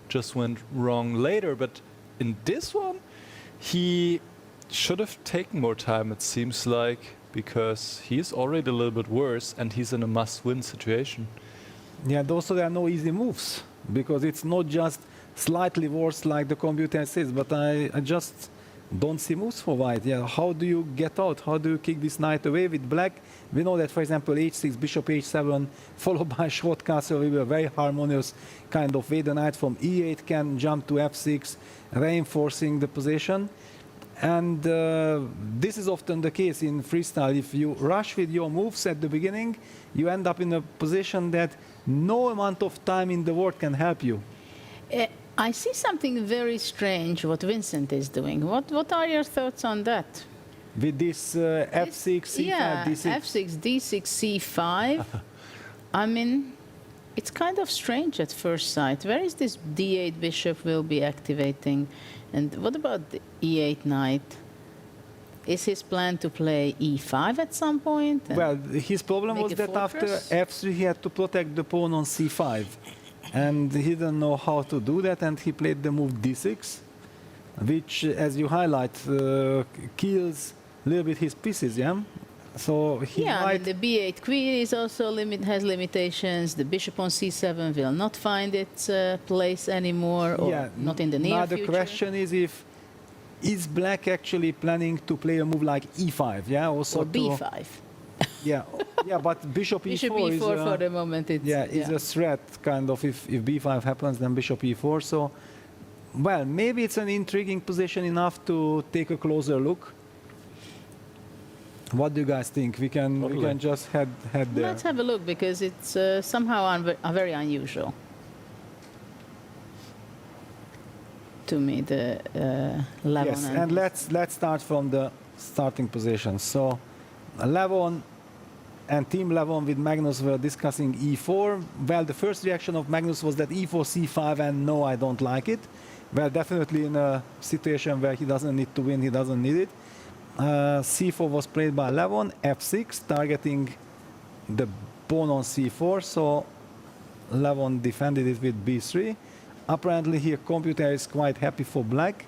Just went wrong later. But in this one, he should have taken more time, it seems like, because he's already a little bit worse and he's in a must-win situation. Yeah, and also there are no easy moves because it's not just slightly worse like the computer says, but I just don't see moves for white. Yeah, how do you get out? How do you kick this knight away with black? We know that, for example, h6, bishop h7, followed by short castle will be a very harmonious kind of way. The knight from e8 can jump to f6, reinforcing the position. And this is often the case in freestyle. If you rush with your moves at the beginning, you end up in a position that no amount of time in the world can help you. I see something very strange what Vincent is doing. What are your thoughts on that? With this f6, c5, yeah, d6. f6, d6, c5. I mean, it's kind of strange at first sight. Where is this d8 bishop will be activating? And what about the e8 knight? Is his plan to play e5 at some point? Well, his problem was that after f3 he had to protect the pawn on c5. And he didn't know how to do that, and he played the move d6, which, as you highlight, kills a little bit his pieces, yeah? So he yeah, might... I mean, the b8 queen is also has limitations. The bishop on c7 will not find its place anymore, or not in the near future. Now the question is black actually planning to play a move like e5, yeah? Also or b5. Yeah, yeah, but bishop e4 bishop e4 is for the moment. It's, is a threat, kind of. If b5 happens, then bishop e4. So, well, maybe it's an intriguing position enough to take a closer look. What do you guys think? We can just head there. Let's have a look, because it's somehow very unusual to me, the Levon. Yes, and let's start from the starting position. So, Levon and Team Levon with Magnus were discussing e4. Well, the first reaction of Magnus was that e4, c5, and no, I don't like it. Well, definitely in a situation where he doesn't need to win, he doesn't need it. c4 was played by Levon, f6, targeting the pawn on c4, so Levon defended it with b3. Apparently here computer is quite happy for black.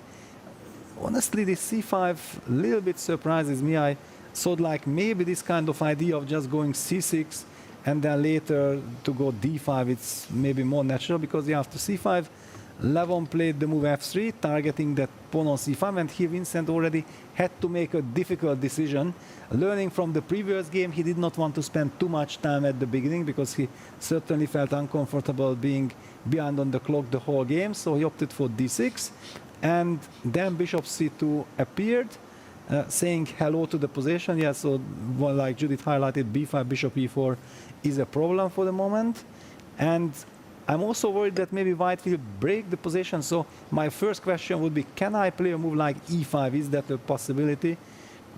Honestly, this c5 a little bit surprises me. I thought like maybe this kind of idea of just going c6 and then later to go d5, it's maybe more natural, because after c5, Levon played the move f3, targeting that pawn on c5, and here Vincent already had to make a difficult decision. Learning from the previous game, he did not want to spend too much time at the beginning, because he certainly felt uncomfortable being behind on the clock the whole game, so he opted for d6, and then bishop c2 appeared, saying hello to the position. Yeah, so well, like Judith highlighted, b5, bishop e4 is a problem for the moment. And I'm also worried that maybe white will break the position. So my first question would be, can I play a move like e5? Is that a possibility?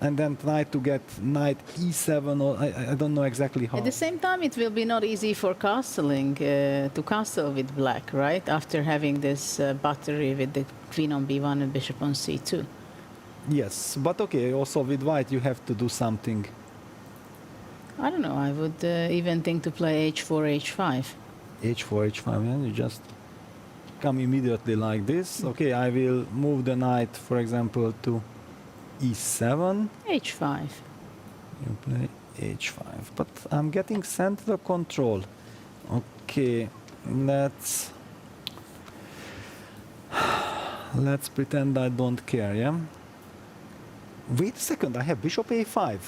And then try to get knight e7, or I don't know exactly how. At the same time, it will be not easy for castling, to castle with black, right? After having this battery with the queen on b1 and bishop on c2. Yes, but okay, also with white you have to do something. I don't know, I would even think to play h4, h5. h4, h5, and you just come immediately like this. Okay, I will move the knight, for example, to e7. h5. You play h5, but I'm getting center control. Okay, let's pretend I don't care, yeah? Wait a second, I have bishop a5.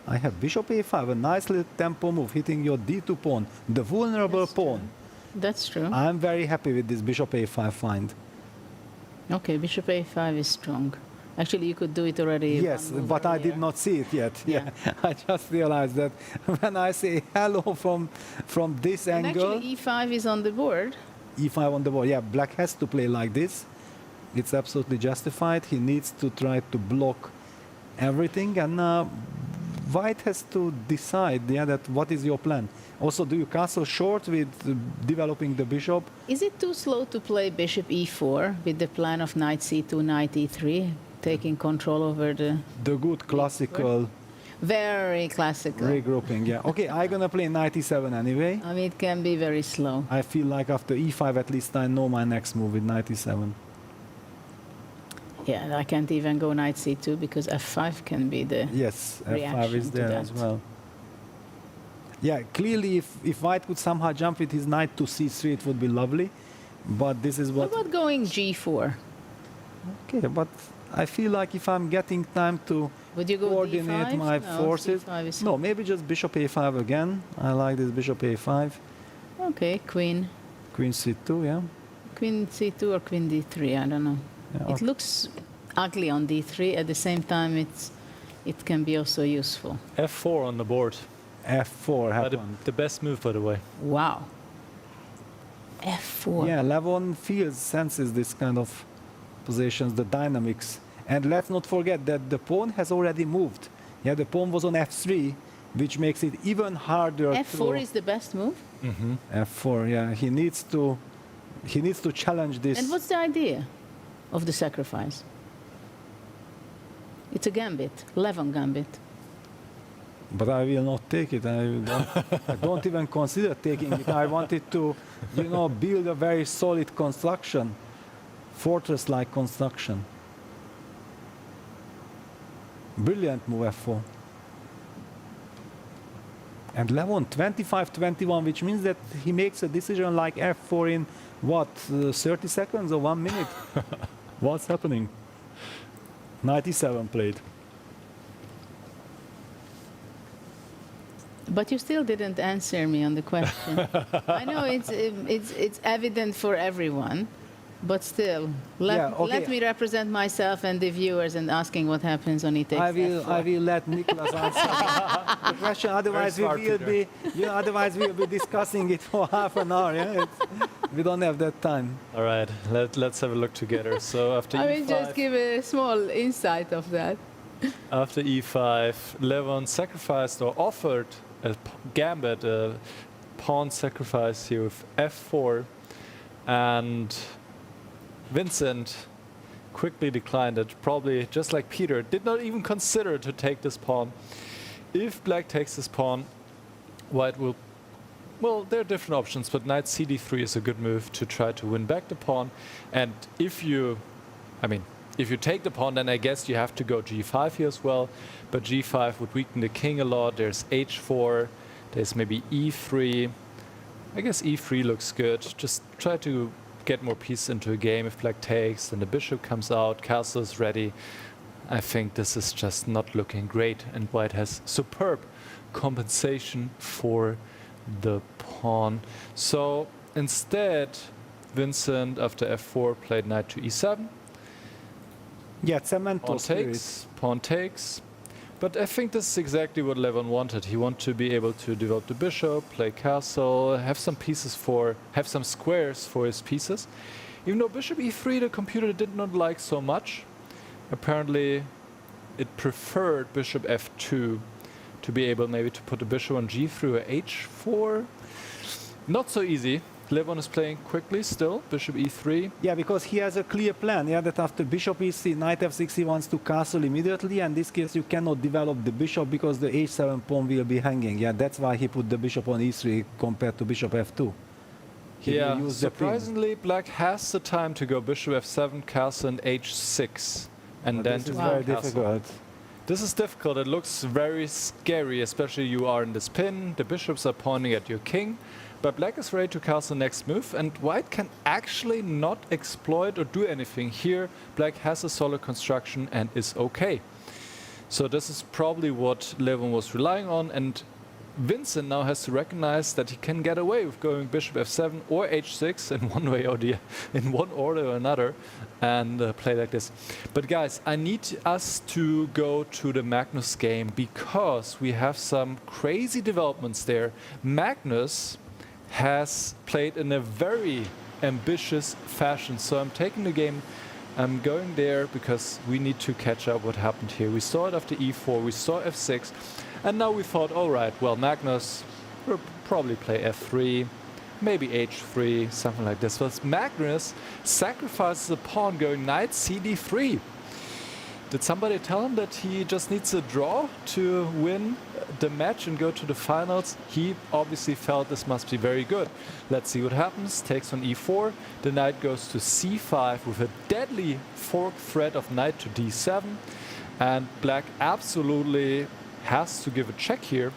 I have bishop a5, a nice little tempo move, hitting your d2 pawn, the vulnerable pawn. That's true. I'm very happy with this bishop a5 find. Okay, bishop a5 is strong. Actually, you could do it already. Yes, but I did not see it yet. Yeah, I just realized that when I say hello from this and angle. Actually, e5 is on the board. E5 on the board. Yeah, black has to play like this. It's absolutely justified. He needs to try to block everything, and white has to decide, that what is your plan. Also, do you castle short with developing the bishop? Is it too slow to play bishop e4 with the plan of knight c2, knight e3, taking control over the good classical, very classical regrouping? Yeah. Okay, I'm gonna play knight e7 anyway. I mean, it can be very slow. I feel like after e5, at least I know my next move with knight e7. Yeah, I can't even go knight c2 because f5 can be the f5 is there as well. Yeah, clearly if white could somehow jump with his knight to c3, it would be lovely. But this is What what... about going G4? Okay, but I feel like if I'm getting time to Would you go coordinate D5? my No, forces... C5 is- No, maybe just bishop a5 again. I like this bishop a5. Okay, queen. Queen c2, yeah. Queen C2 or queen D3, I don't know. Yeah, It okay. looks ugly on D3. At the same time, it can be also useful. F4 on the board. F4 But happened. the best move, by the way. Wow. F4. Yeah, Levon senses this kind of positions, the dynamics. And let's not forget that the pawn has already moved. Yeah, the pawn was on f3, which makes it even harder F4 is the best move? F4, yeah. He needs to challenge this. And what's the idea of the sacrifice? It's a gambit, Levon gambit. But I will not take it. I don't even consider taking it. I wanted to, build a very solid construction, fortress-like construction. Brilliant move, F4. And Levon 25-21, which means that he makes a decision like F4 in, 30 seconds or 1 minute? What's happening? 97 played. But you still didn't answer me on the question. I know it's evident for everyone, but still, let me represent myself and the viewers and asking what happens on e takes F4. I will let Nicholas answer the question. Otherwise, we'll be discussing it for half an hour. Yeah? We don't have that time. All right, let's have a look together. So after I E5, will just give a small insight of that. after E5, Levon sacrificed or offered a gambit, a pawn sacrifice here with F4, and Vincent quickly declined it, probably just like Peter, did not even consider to take this pawn. If black takes this pawn, white will... Well, there are different options, but knight cd3 is a good move to try to win back the pawn. And if you take the pawn, then I guess you have to go g5 here as well. But g5 would weaken the king a lot. There's h4, there's maybe e3. I guess e3 looks good. Just try to get more pieces into a game. If black takes, then the bishop comes out, castle is ready. I think this is just not looking great, and white has superb compensation for the pawn. So instead, Vincent, after f4, played knight to e7. Yeah, cemento Pawn takes. But I think this is exactly what Levon wanted. He wanted to be able to develop the bishop, play castle, have some squares for his pieces. Even though bishop e3 the computer did not like so much. Apparently it preferred bishop f2 to be able maybe to put the bishop on g3 or h4. Not so easy. Levon is playing quickly still, bishop e3. Yeah, because he has a clear plan, yeah, that after bishop e3, knight f6, he wants to castle immediately, and in this case you cannot develop the bishop because the h7 pawn will be hanging. Yeah, that's why he put the bishop on e3 compared to bishop f2. Yeah, surprisingly, black has the time to go bishop f7, castle, and h6. And then this is very difficult. This is difficult. It looks very scary, especially you are in this pin. The bishops are pointing at your king. But black is ready to castle next move, and white can actually not exploit or do anything here. Black has a solid construction and is okay. So this is probably what Levon was relying on, and Vincent now has to recognize that he can get away with going bishop f7 or h6 in one way or in one order or another, and play like this. But guys, I need us to go to the Magnus game because we have some crazy developments there. Magnus has played in a very ambitious fashion. So I'm taking the game, I'm going there because we need to catch up what happened here. We saw it after e4, we saw f6, and now we thought, all right, well, Magnus will probably play f3, maybe h3, something like this. But Magnus sacrifices a pawn going knight cd3. Did somebody tell him that he just needs a draw to win the match and go to the finals? He obviously felt this must be very good. Let's see what happens. Takes on e4. The knight goes to c5 with a deadly fork threat of knight to d7. And black absolutely has to give a check here.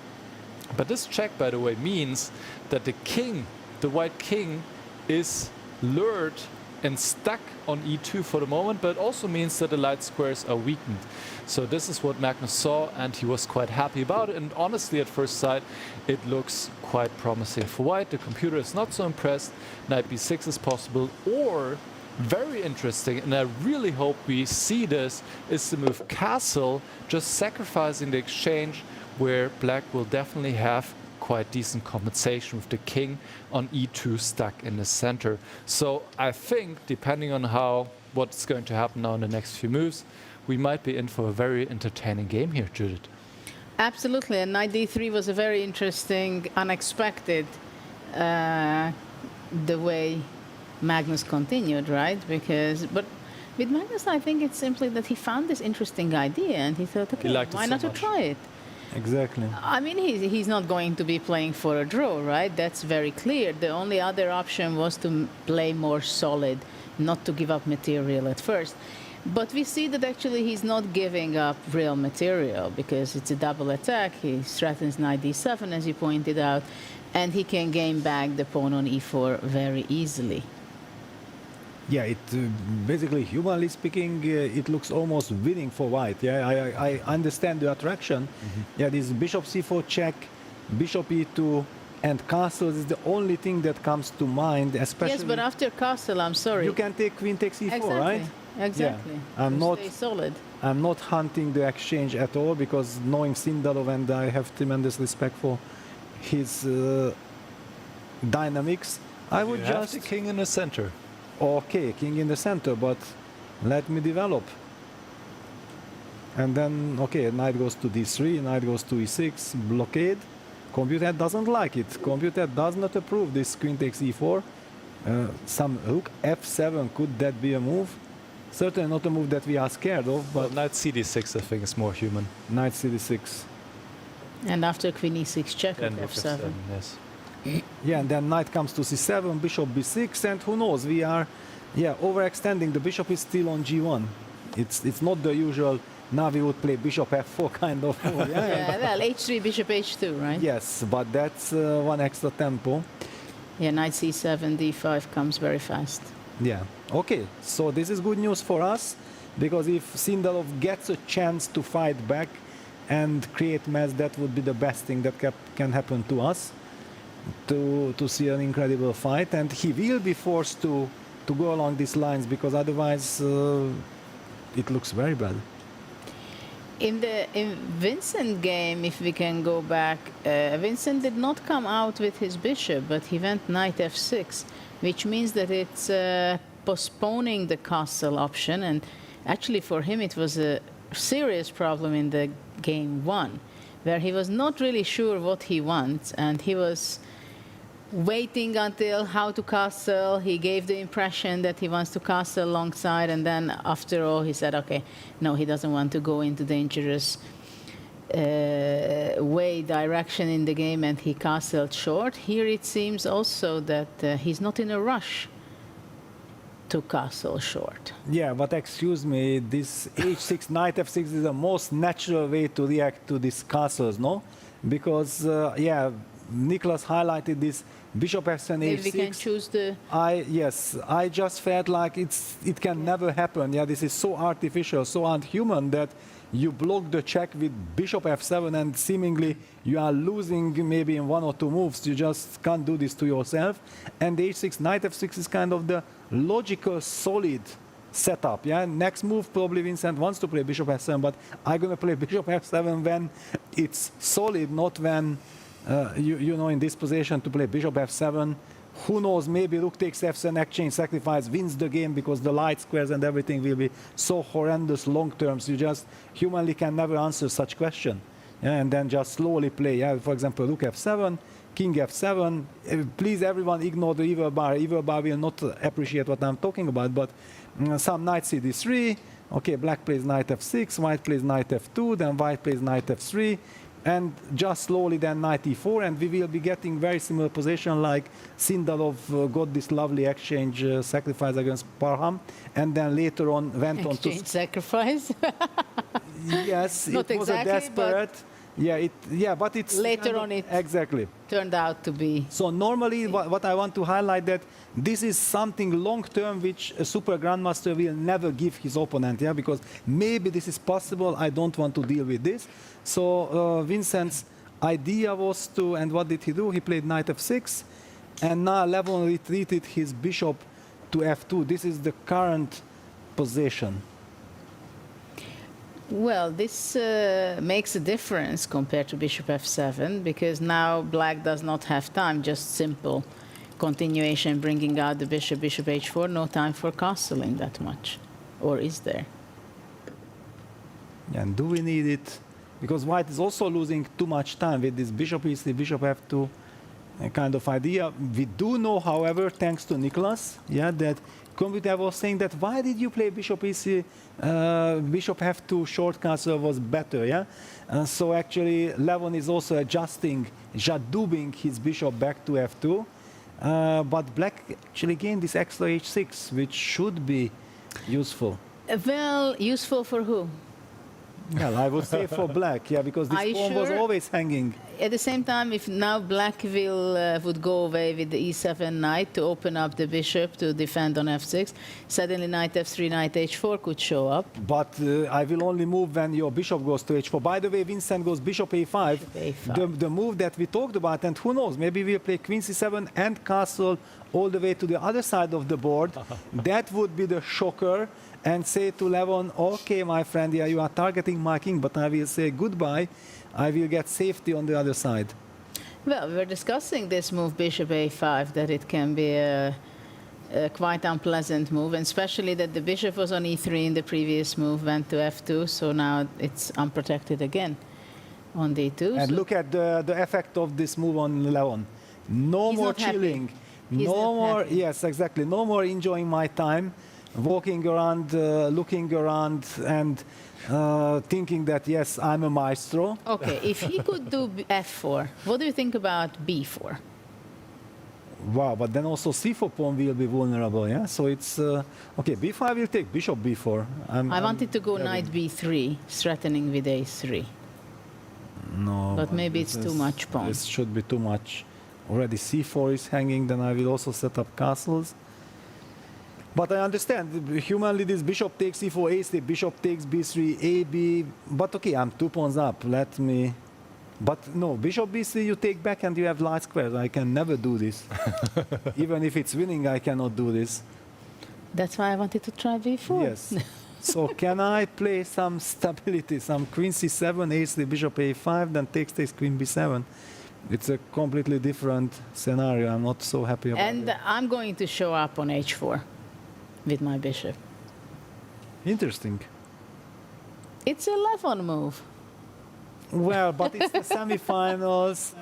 But this check, by the way, means that the king, the white king, is lured and stuck on e2 for the moment, but it also means that the light squares are weakened. So this is what Magnus saw, and he was quite happy about it. And honestly, at first sight, it looks quite promising for white. The computer is not so impressed. Knight b6 is possible, or very interesting, and I really hope we see this, is the move castle, just sacrificing the exchange, where black will definitely have quite decent compensation with the king on e2 stuck in the center. So I think, depending on what's going to happen now in the next few moves, we might be in for a very entertaining game here, Judith. Absolutely, and knight d3 was a very interesting, unexpected, the way Magnus continued, right? But with Magnus, I think it's simply that he found this interesting idea and he thought, okay, why not to try it? Exactly. I mean, he's not going to be playing for a draw, right? That's very clear. The only other option was to play more solid, not to give up material at first. But we see that actually he's not giving up real material, because it's a double attack. He threatens knight d7, as you pointed out, and he can gain back the pawn on e4 very easily. Yeah, it basically, humanly speaking, it looks almost winning for white. Yeah, I understand the attraction. Yeah, this bishop c4 check, bishop e2, and castles is the only thing that comes to mind, especially. Yes, but after castle, I'm sorry. You can take queen takes e4, exactly. right? Exactly. Yeah. I'm not hunting the exchange at all, because knowing Sindarov, and I have tremendous respect for his dynamics, I would just have the king in the center. Okay, king in the center, but let me develop. And then, okay, knight goes to d3, knight goes to e6, blockade. Computer doesn't like it. Computer does not approve this queen takes e4. Some rook f7, could that be a move? Certainly not a move that we are scared of, but... Well, knight cd6, I think, is more human. Knight cd6. And after queen e6 check at f7. Yes. Yeah, and then knight comes to c7, bishop b6, and who knows, we are overextending. The bishop is still on g1. It's not the usual, now we would play bishop f4 kind of move. Well, h3, bishop h2, right? Yes, but that's one extra tempo. Yeah, knight c7, d5 comes very fast. Yeah, okay, so this is good news for us, because if Sindarov gets a chance to fight back and create mess, that would be the best thing that can happen to us. To see an incredible fight, and he will be forced to go along these lines, because otherwise it looks very bad. In Vincent game, if we can go back, Vincent did not come out with his bishop, but he went knight f6, which means that it's postponing the castle option, and actually for him it was a serious problem in the game 1, where he was not really sure what he wants, and he was waiting until how to castle. He gave the impression that he wants to castle alongside, and then after all he said, okay, no, he doesn't want to go into dangerous direction in the game, and he castled short. Here it seems also that he's not in a rush to castle short. Yeah, but excuse me, this h6, knight f6 is the most natural way to react to these castles, no? Because, Nicholas highlighted this bishop f7, Maybe h6. we can choose the... I just felt like it can never happen. Yeah, this is so artificial, so unhuman, that you block the check with bishop f7 and seemingly you are losing maybe in 1 or 2 moves. You just can't do this to yourself. And h6, knight f6 is kind of the logical, solid setup. Yeah, next move probably Vincent wants to play bishop f7, but I'm gonna play bishop f7 when it's solid, not when in this position to play bishop f7. Who knows, maybe rook takes f7, exchange sacrifice wins the game, because the light squares and everything will be so horrendous long terms. You just humanly can never answer such question. Yeah, and then just slowly play. Yeah, for example, rook f7, king f7. Please, everyone, ignore the evil bar. Evil bar will not appreciate what I'm talking about, but some knight cd3. Okay, black plays knight f6, white plays knight f2, then white plays knight f3. And just slowly then knight e4, and we will be getting very similar position like Sindarov got this lovely exchange sacrifice against Parham, and then later on went on to... Exchange sacrifice? Yes, Not it was exactly, a desperate... But it's Later on it exactly turned out to be. So normally what I want to highlight that this is something long term which a super grandmaster will never give his opponent, because maybe this is possible, I don't want to deal with this. So Vincent's idea was to, and what did he do? He played knight f6, and now Levon retreated his bishop to f2. This is the current position. Well, this makes a difference compared to bishop f7, because now black does not have time, just simple continuation, bringing out the bishop, bishop h4, no time for castling that much. Or is there? And do we need it? Because white is also losing too much time with this bishop e3, bishop f2 kind of idea. We do know, however, thanks to Nicholas, that computer was saying that why did you play bishop e3, bishop f2 short castle was better, so actually Levon is also adjusting, jadoubing his bishop back to f2, but black actually gained this extra h6, which should be useful. Well, useful for who? Well, I would say for black, because this pawn was always hanging. At the same time, if now black would go away with the e7 knight to open up the bishop to defend on f6, suddenly knight f3, knight h4 could show up. But I will only move when your bishop goes to h4. By the way, Vincent goes bishop a5, the move that we talked about, and who knows, maybe we'll play queen c7 and castle all the way to the other side of the board. That would be the shocker. And say to Levon, okay, my friend, you are targeting my king, but I will say goodbye. I will get safety on the other side. Well, we were discussing this move, bishop a5, that it can be a quite unpleasant move, and especially that the bishop was on e3 in the previous move, went to f2, so now it's unprotected again on d2. And look at the effect of this move on Levon. No more chilling. No more, yes, exactly. No more enjoying my time. Walking around, looking around, and thinking that, yes, I'm a maestro. Okay, if he could do f4, what do you think about b4? Wow, but then also c4 pawn will be vulnerable, So it's, okay, b5 will take bishop b4. I wanted to go knight b3, threatening with a3. No. But maybe it's too much pawn. This should be too much. Already c4 is hanging, then I will also set up castles. But I understand, humanly this bishop takes e4, a3, bishop takes b3, ab, but okay, I'm 2 pawns up, let me... But no, bishop b3 you take back and you have light squares. I can never do this. Even if it's winning, I cannot do this. That's why I wanted to try b4. Yes. So can I play some stability, some queen c7, a3, bishop a5, then takes queen b7? It's a completely different scenario. I'm not so happy about it. And I'm going to show up on h4. With my bishop. Interesting. It's a Levon move. Well, but it's the semifinals,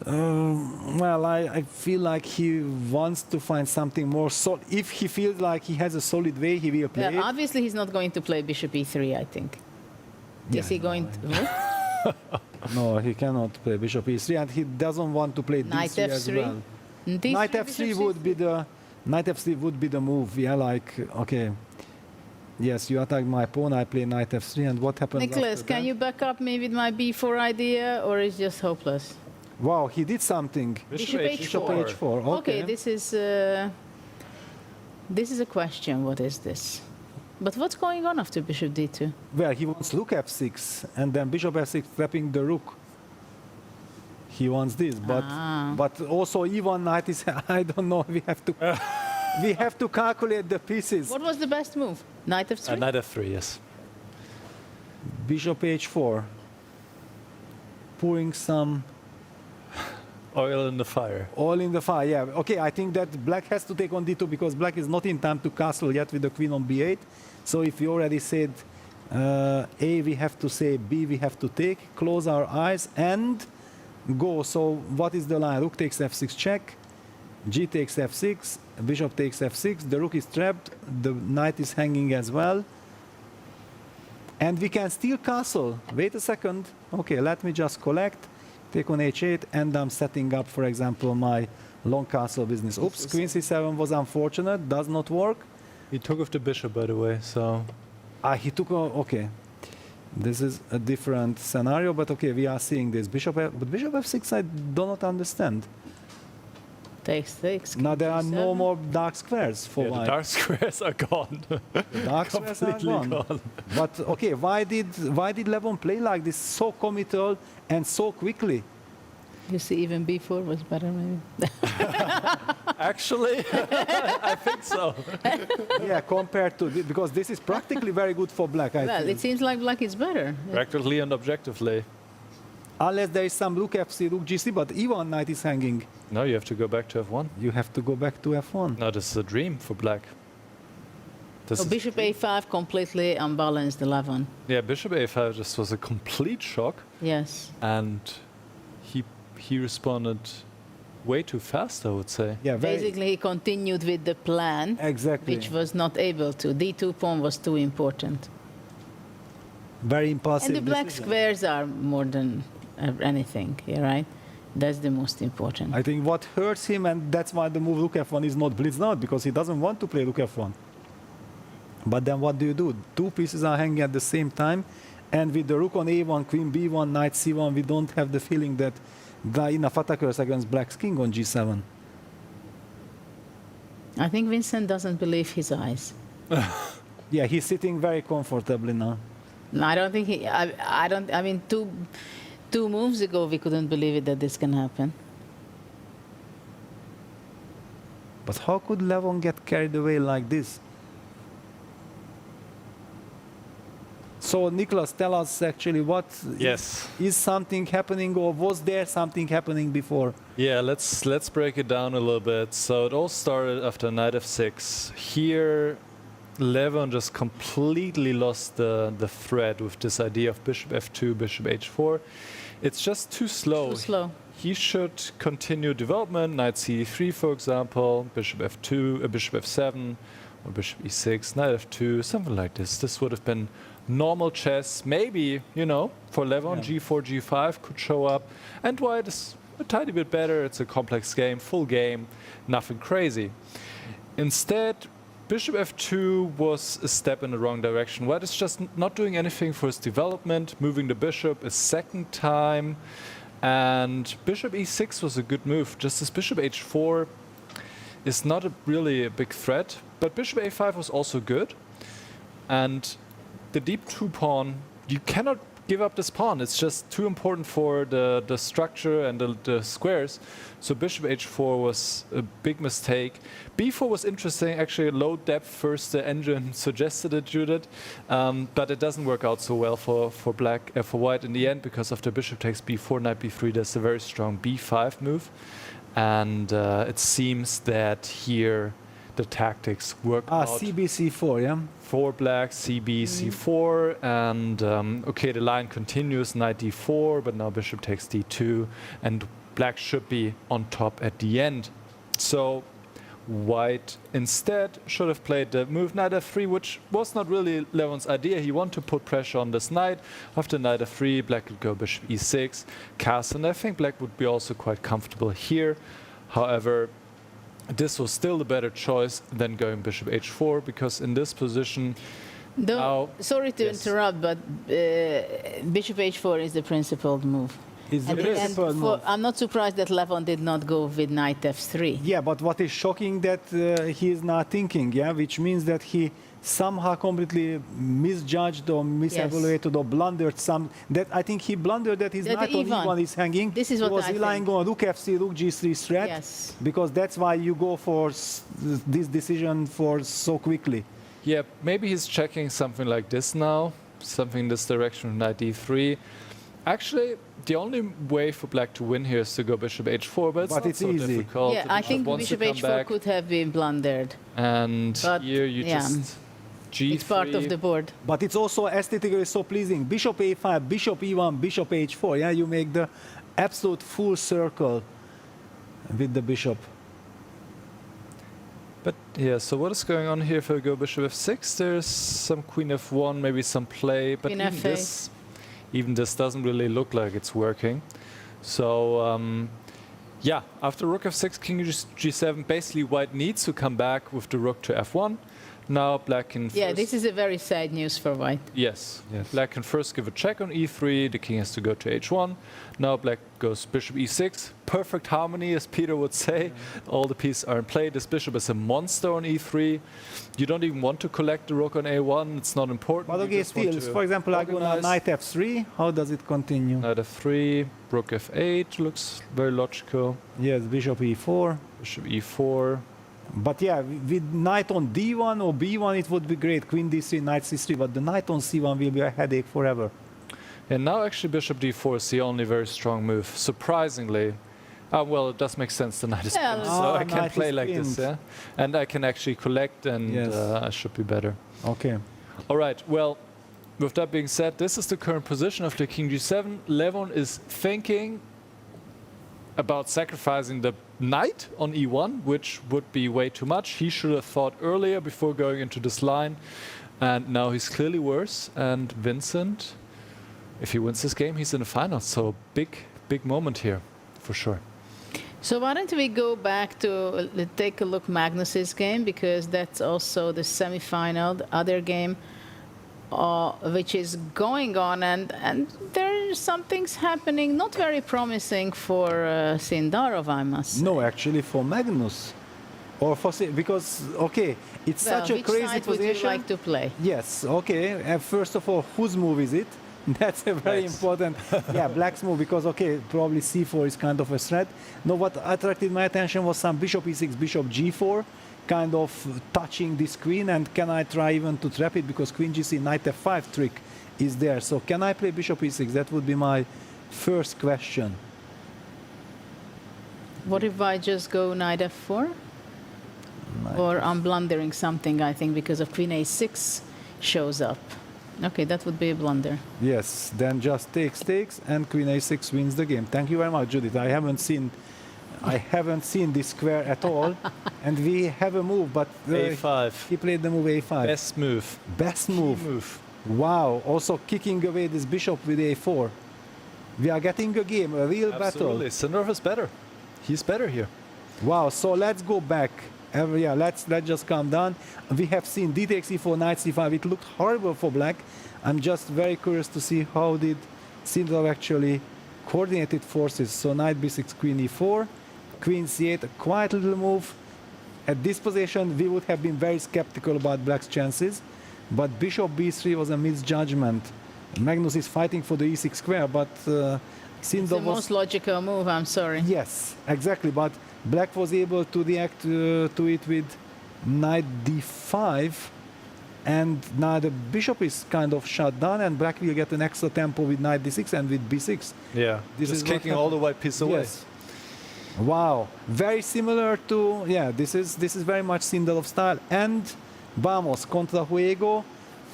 and well, I feel like he wants to find something more solid. If he feels like he has a solid way, he will play. Well, obviously, he's not going to play bishop e3. I think. Is he going to? No, he cannot play bishop e3, and he doesn't want to play knight d3 f3. as well. D3, knight f3 would be the. Knight f3 would be the move, like, okay, yes, you attack my pawn, I play knight f3, and what happens Nicholas, can you back up me with my b4 idea, or is it just hopeless? Wow, he did something. Bishop h4. Okay, this is a question, what is this? But what's going on after bishop d2? Well, he wants rook f6, and then bishop f6 trapping the rook. He wants this, but also e1 knight is, I don't know, we have to calculate the pieces. What was the best move? Knight f3? Knight f3, yes. Bishop h4. Pouring some... Oil in the fire. Oil in the fire, yeah. Okay, I think that black has to take on d2 because black is not in time to castle yet with the queen on b8. So if we already said A, we have to say B, we have to take, close our eyes, and go. So what is the line? Rook takes f6 check, g takes f6, bishop takes f6, the rook is trapped, the knight is hanging as well. And we can still castle. Wait a second. Okay, let me just collect, take on h8, and I'm setting up, for example, my long castle business. Oops, queen c7 was unfortunate, does not work. He took off the bishop, by the way, so... He took, okay. This is a different scenario, but okay, we are seeing this. But bishop f6, I do not understand. Takes 6. Now there are no more dark squares for Yeah, the white. dark squares are gone. The dark squares are gone. But okay, why did Levon play like this, so committal and so quickly? You see, even b4 was better, maybe. Actually, I think so. Yeah, compared to because this is practically very good for black. I Well, think. it seems like black is better. Practically and objectively. Unless there is some rook f3, rook g3, but e1 knight is hanging. No, you have to go back to f1. You have to go back to f1. No, this is a dream for black. This So is- bishop a5 completely unbalanced the Levon. Yeah, bishop a5 just was a complete shock. Yes. And he responded way too fast, I would say. Yeah, Basically, he continued with the plan, exactly, which was not able to. D2 pawn was too important. Very impulsive. And the black decision. squares are more than anything, yeah, right? That's the most important. I think what hurts him, and that's why the move rook f1 is not blitzed out, because he doesn't want to play rook f1. But then what do? Two pieces are hanging at the same time, and with the rook on a1, queen b1, knight c1, we don't have the feeling that there are enough attackers against black's king on g7. I think Vincent doesn't believe his eyes. Yeah, he's sitting very comfortably now. No, I don't think he. I don't. I mean, two moves ago, we couldn't believe it that this can happen. But how could Levon get carried away like this? So, Nicholas, tell us actually what Yes. is something happening, or was there something happening before? Yeah, let's break it down a little bit. So it all started after knight f6. Here, Levon just completely lost the thread with this idea of bishop f2, bishop h4. It's just too slow. Too slow. He should continue development, knight c3, for example, bishop f2, bishop f7, or bishop e6, knight f2, something like this. This would have been normal chess. Maybe, you know, for Levon, g4, g5 could show up. And white is a tiny bit better. It's a complex game, full game, nothing crazy. Instead, bishop f2 was a step in the wrong direction. White is just not doing anything for his development, moving the bishop a second time. And bishop e6 was a good move. Just as bishop h4 is not really a big threat, but bishop a5 was also good. And the deep 2 pawn, you cannot give up this pawn. It's just too important for the structure and the squares. So bishop h4 was a big mistake. b4 was interesting, actually low depth first, the engine suggested it, Judith, but it doesn't work out so well for white in the end, because after bishop takes b4, knight b3, there's a very strong b5 move. And it seems that here the tactics work out. CB c4, yeah? For black, CB, c4, and okay, the line continues, knight d4, but now bishop takes d2, and black should be on top at the end. So white instead should have played the move knight f3, which was not really Levon's idea. He wanted to put pressure on this knight. After knight f3, black could go bishop e6, castle, and I think black would be also quite comfortable here. However, this was still the better choice than going bishop h4, because in this position now... Sorry to interrupt, but bishop h4 is the principled move. I'm not surprised that Levon did not go with knight f3. Yeah, but what is shocking that he is not thinking, yeah, which means that he somehow completely misjudged or misevaluated or blundered some. That I think he blundered that his knight on e1 is hanging. This is what he was I relying on rook f3, rook g3 threat. Yes. Because that's why you go for this decision for so quickly. Yeah, maybe he's checking something like this now, something in this direction with knight d3. Actually, the only way for black to win here is to go bishop h4, but it's not so easy. difficult. Yeah, I think bishop h4 could have been blundered. And here you just g3. It's part of the board. But it's also aesthetically so pleasing. Bishop a5, bishop e1, bishop h4. Yeah, you make the absolute full circle with the bishop. But yeah, so what is going on here if I go bishop f6? There's some queen f1, maybe some play, but even this doesn't really look like it's working. So yeah, after rook f6, king g7, basically white needs to come back with the rook to f1. Now black can Yeah, first, this is a very sad news for white. yes. Black can first give a check on e3, the king has to go to h1. Now black goes bishop e6. Perfect harmony, as Peter would say. All the pieces are in play. This bishop is a monster on e3. You don't even want to collect the rook on a1, it's not important. But You okay, just want still, to for example, I go on organize. knight f3. How does it continue? Knight f3, rook f8 looks very logical. Yes, bishop e4. Bishop e4. But yeah, with knight on d1 or b1, it would be great. Queen d3, knight c3, but the knight on c1 will be a headache forever. And now actually bishop d4 is the only very strong move, surprisingly. Well, it does make sense, the knight is Yeah, pinned, Ah, so I can knight play is like this, pinned. yeah? And I can actually collect, and Yes. I should be better. Okay. All right, well, with that being said, this is the current position of the king g7. Levon is thinking about sacrificing the knight on e1, which would be way too much. He should have thought earlier before going into this line, and now he's clearly worse. And Vincent, if he wins this game, he's in the final. So big moment here, for sure. So why don't we go back to take a look Magnus's game, because that's also the semi-final, the other game, which is going on, and there are some things happening not very promising for Sindarov, I must say. No, actually for Magnus. Or for because okay, it's Well, such a which crazy side would position. you like to play? Yes, okay. First of all, whose move is it? That's a very important. Yeah, black's move, because okay, probably c4 is kind of a threat. No, what attracted my attention was some bishop e6, bishop g4, kind of touching this queen. And can I try even to trap it, because queen gc, knight f5 trick is there. So can I play bishop e6? That would be my first question. What if I just go knight f4? Or I'm blundering something, I think, because of queen a6 shows up. Okay, that would be a blunder. Yes, then just takes, and queen a6 wins the game. Thank you very much, Judith. I haven't seen this square at all, and we have a move, but a5. He played the move a5. Best move. Best move. Wow. Also kicking away this bishop with a4. We are getting a game, a real battle. Absolutely. Sindarov is better. He's better here. Wow. So let's go back. Yeah, let's just calm down. We have seen d takes e4, knight c5. It looked horrible for black. I'm just very curious to see how did Sindarov actually coordinated forces. So knight b6, queen e4, queen c8, a quiet little move. At this position, we would have been very skeptical about black's chances, but bishop b3 was a misjudgment. Magnus is fighting for the e6 square, but It's the most logical move, I'm sorry. Yes, exactly, but black was able to react to it with knight d5, and now the bishop is kind of shut down, and black will get an extra tempo with knight d6 and with b6. Yeah, This just is kicking all the white pieces away. Yes. Wow, very similar to, yeah, this is very much Sindarov style, and vamos, contra juego,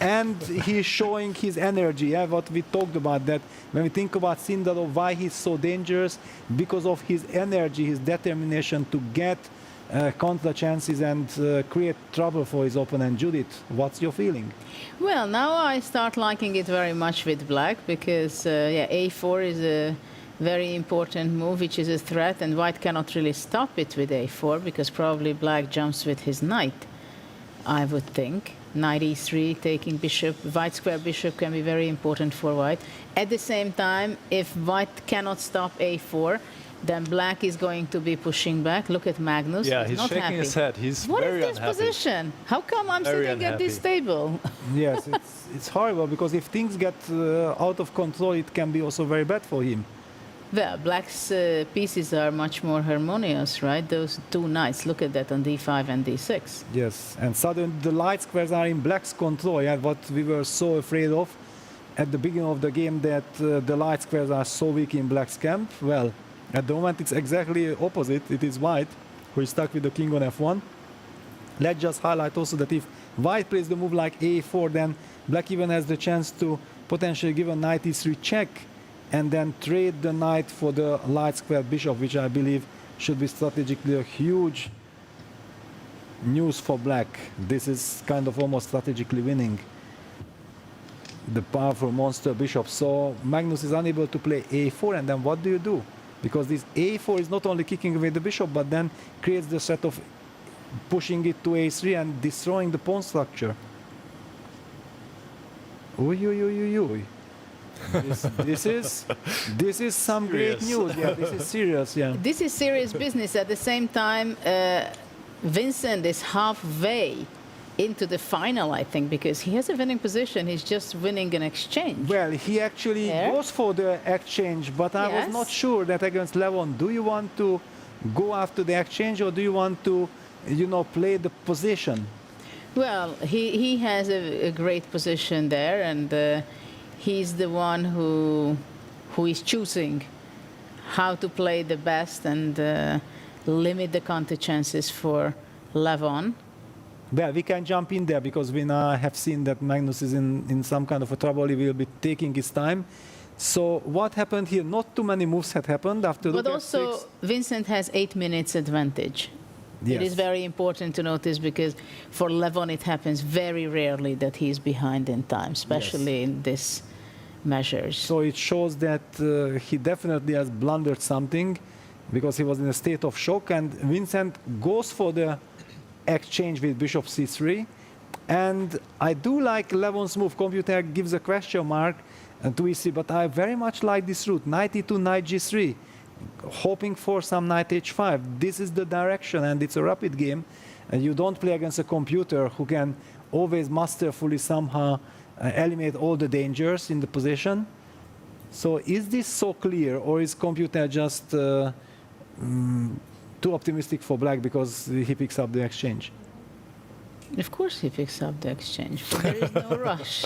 and he's showing his energy, yeah, what we talked about, that when we think about Sindarov, why he's so dangerous, because of his energy, his determination to get contra chances and create trouble for his opponent. Judith, what's your feeling? Well, now I start liking it very much with black, because yeah, a4 is a very important move, which is a threat, and white cannot really stop it with a4, because probably black jumps with his knight, I would think. Knight e3, taking bishop, white square bishop can be very important for white. At the same time, if white cannot stop a4, then black is going to be pushing back. Look at Magnus. Yeah, he's not shaking happy. his head. He's What very is this unhappy. position? How come I'm Very sitting at this unhappy. table? Yes, it's horrible, because if things get out of control, it can be also very bad for him. Well, black's pieces are much more harmonious, right? Those two knights, look at that on d5 and d6. Yes, and suddenly the light squares are in black's control, yeah, what we were so afraid of at the beginning of the game, that the light squares are so weak in black's camp. Well, at the moment it's exactly opposite. It is white who is stuck with the king on f1. Let's just highlight also that if white plays the move like a4, then black even has the chance to potentially give a knight e3 check, and then trade the knight for the light square bishop, which I believe should be strategically a huge news for black. This is kind of almost strategically winning the powerful monster bishop. So Magnus is unable to play a4, and then what do you do? Because this a4 is not only kicking away the bishop, but then creates the threat of pushing it to a3 and destroying the pawn structure. Oy, oy, oy, oy, oy. This is some great news. Yeah, this is serious. Yeah. This is serious business. At the same time, Vincent is halfway into the final, I think, because he has a winning position. He's just winning an exchange. Well, he actually goes for the exchange, but I was not sure that against Levon. Do you want to go after the exchange, or do you want to, play the position? Well, he has a great position there, and he's the one who is choosing how to play the best and limit the counter chances for Levon. Well, we can jump in there because we now have seen that Magnus is in some kind of a trouble. He will be taking his time. So what happened here? Not too many moves had happened after But Rook also, F6. Vincent has 8 minutes advantage. It is very important to notice because for Levon it happens very rarely that he's behind in time, especially in this measures. So it shows that he definitely has blundered something because he was in a state of shock, and Vincent goes for the exchange with bishop c3. And I do like Levon's move. Computer gives a question mark to e3, but I very much like this route, knight e2, knight g3, hoping for some knight h5. This is the direction, and it's a rapid game, and you don't play against a computer who can always masterfully somehow eliminate all the dangers in the position. So is this so clear, or is computer just too optimistic for black because he picks up the exchange? Of course he picks up the exchange, but there is no rush.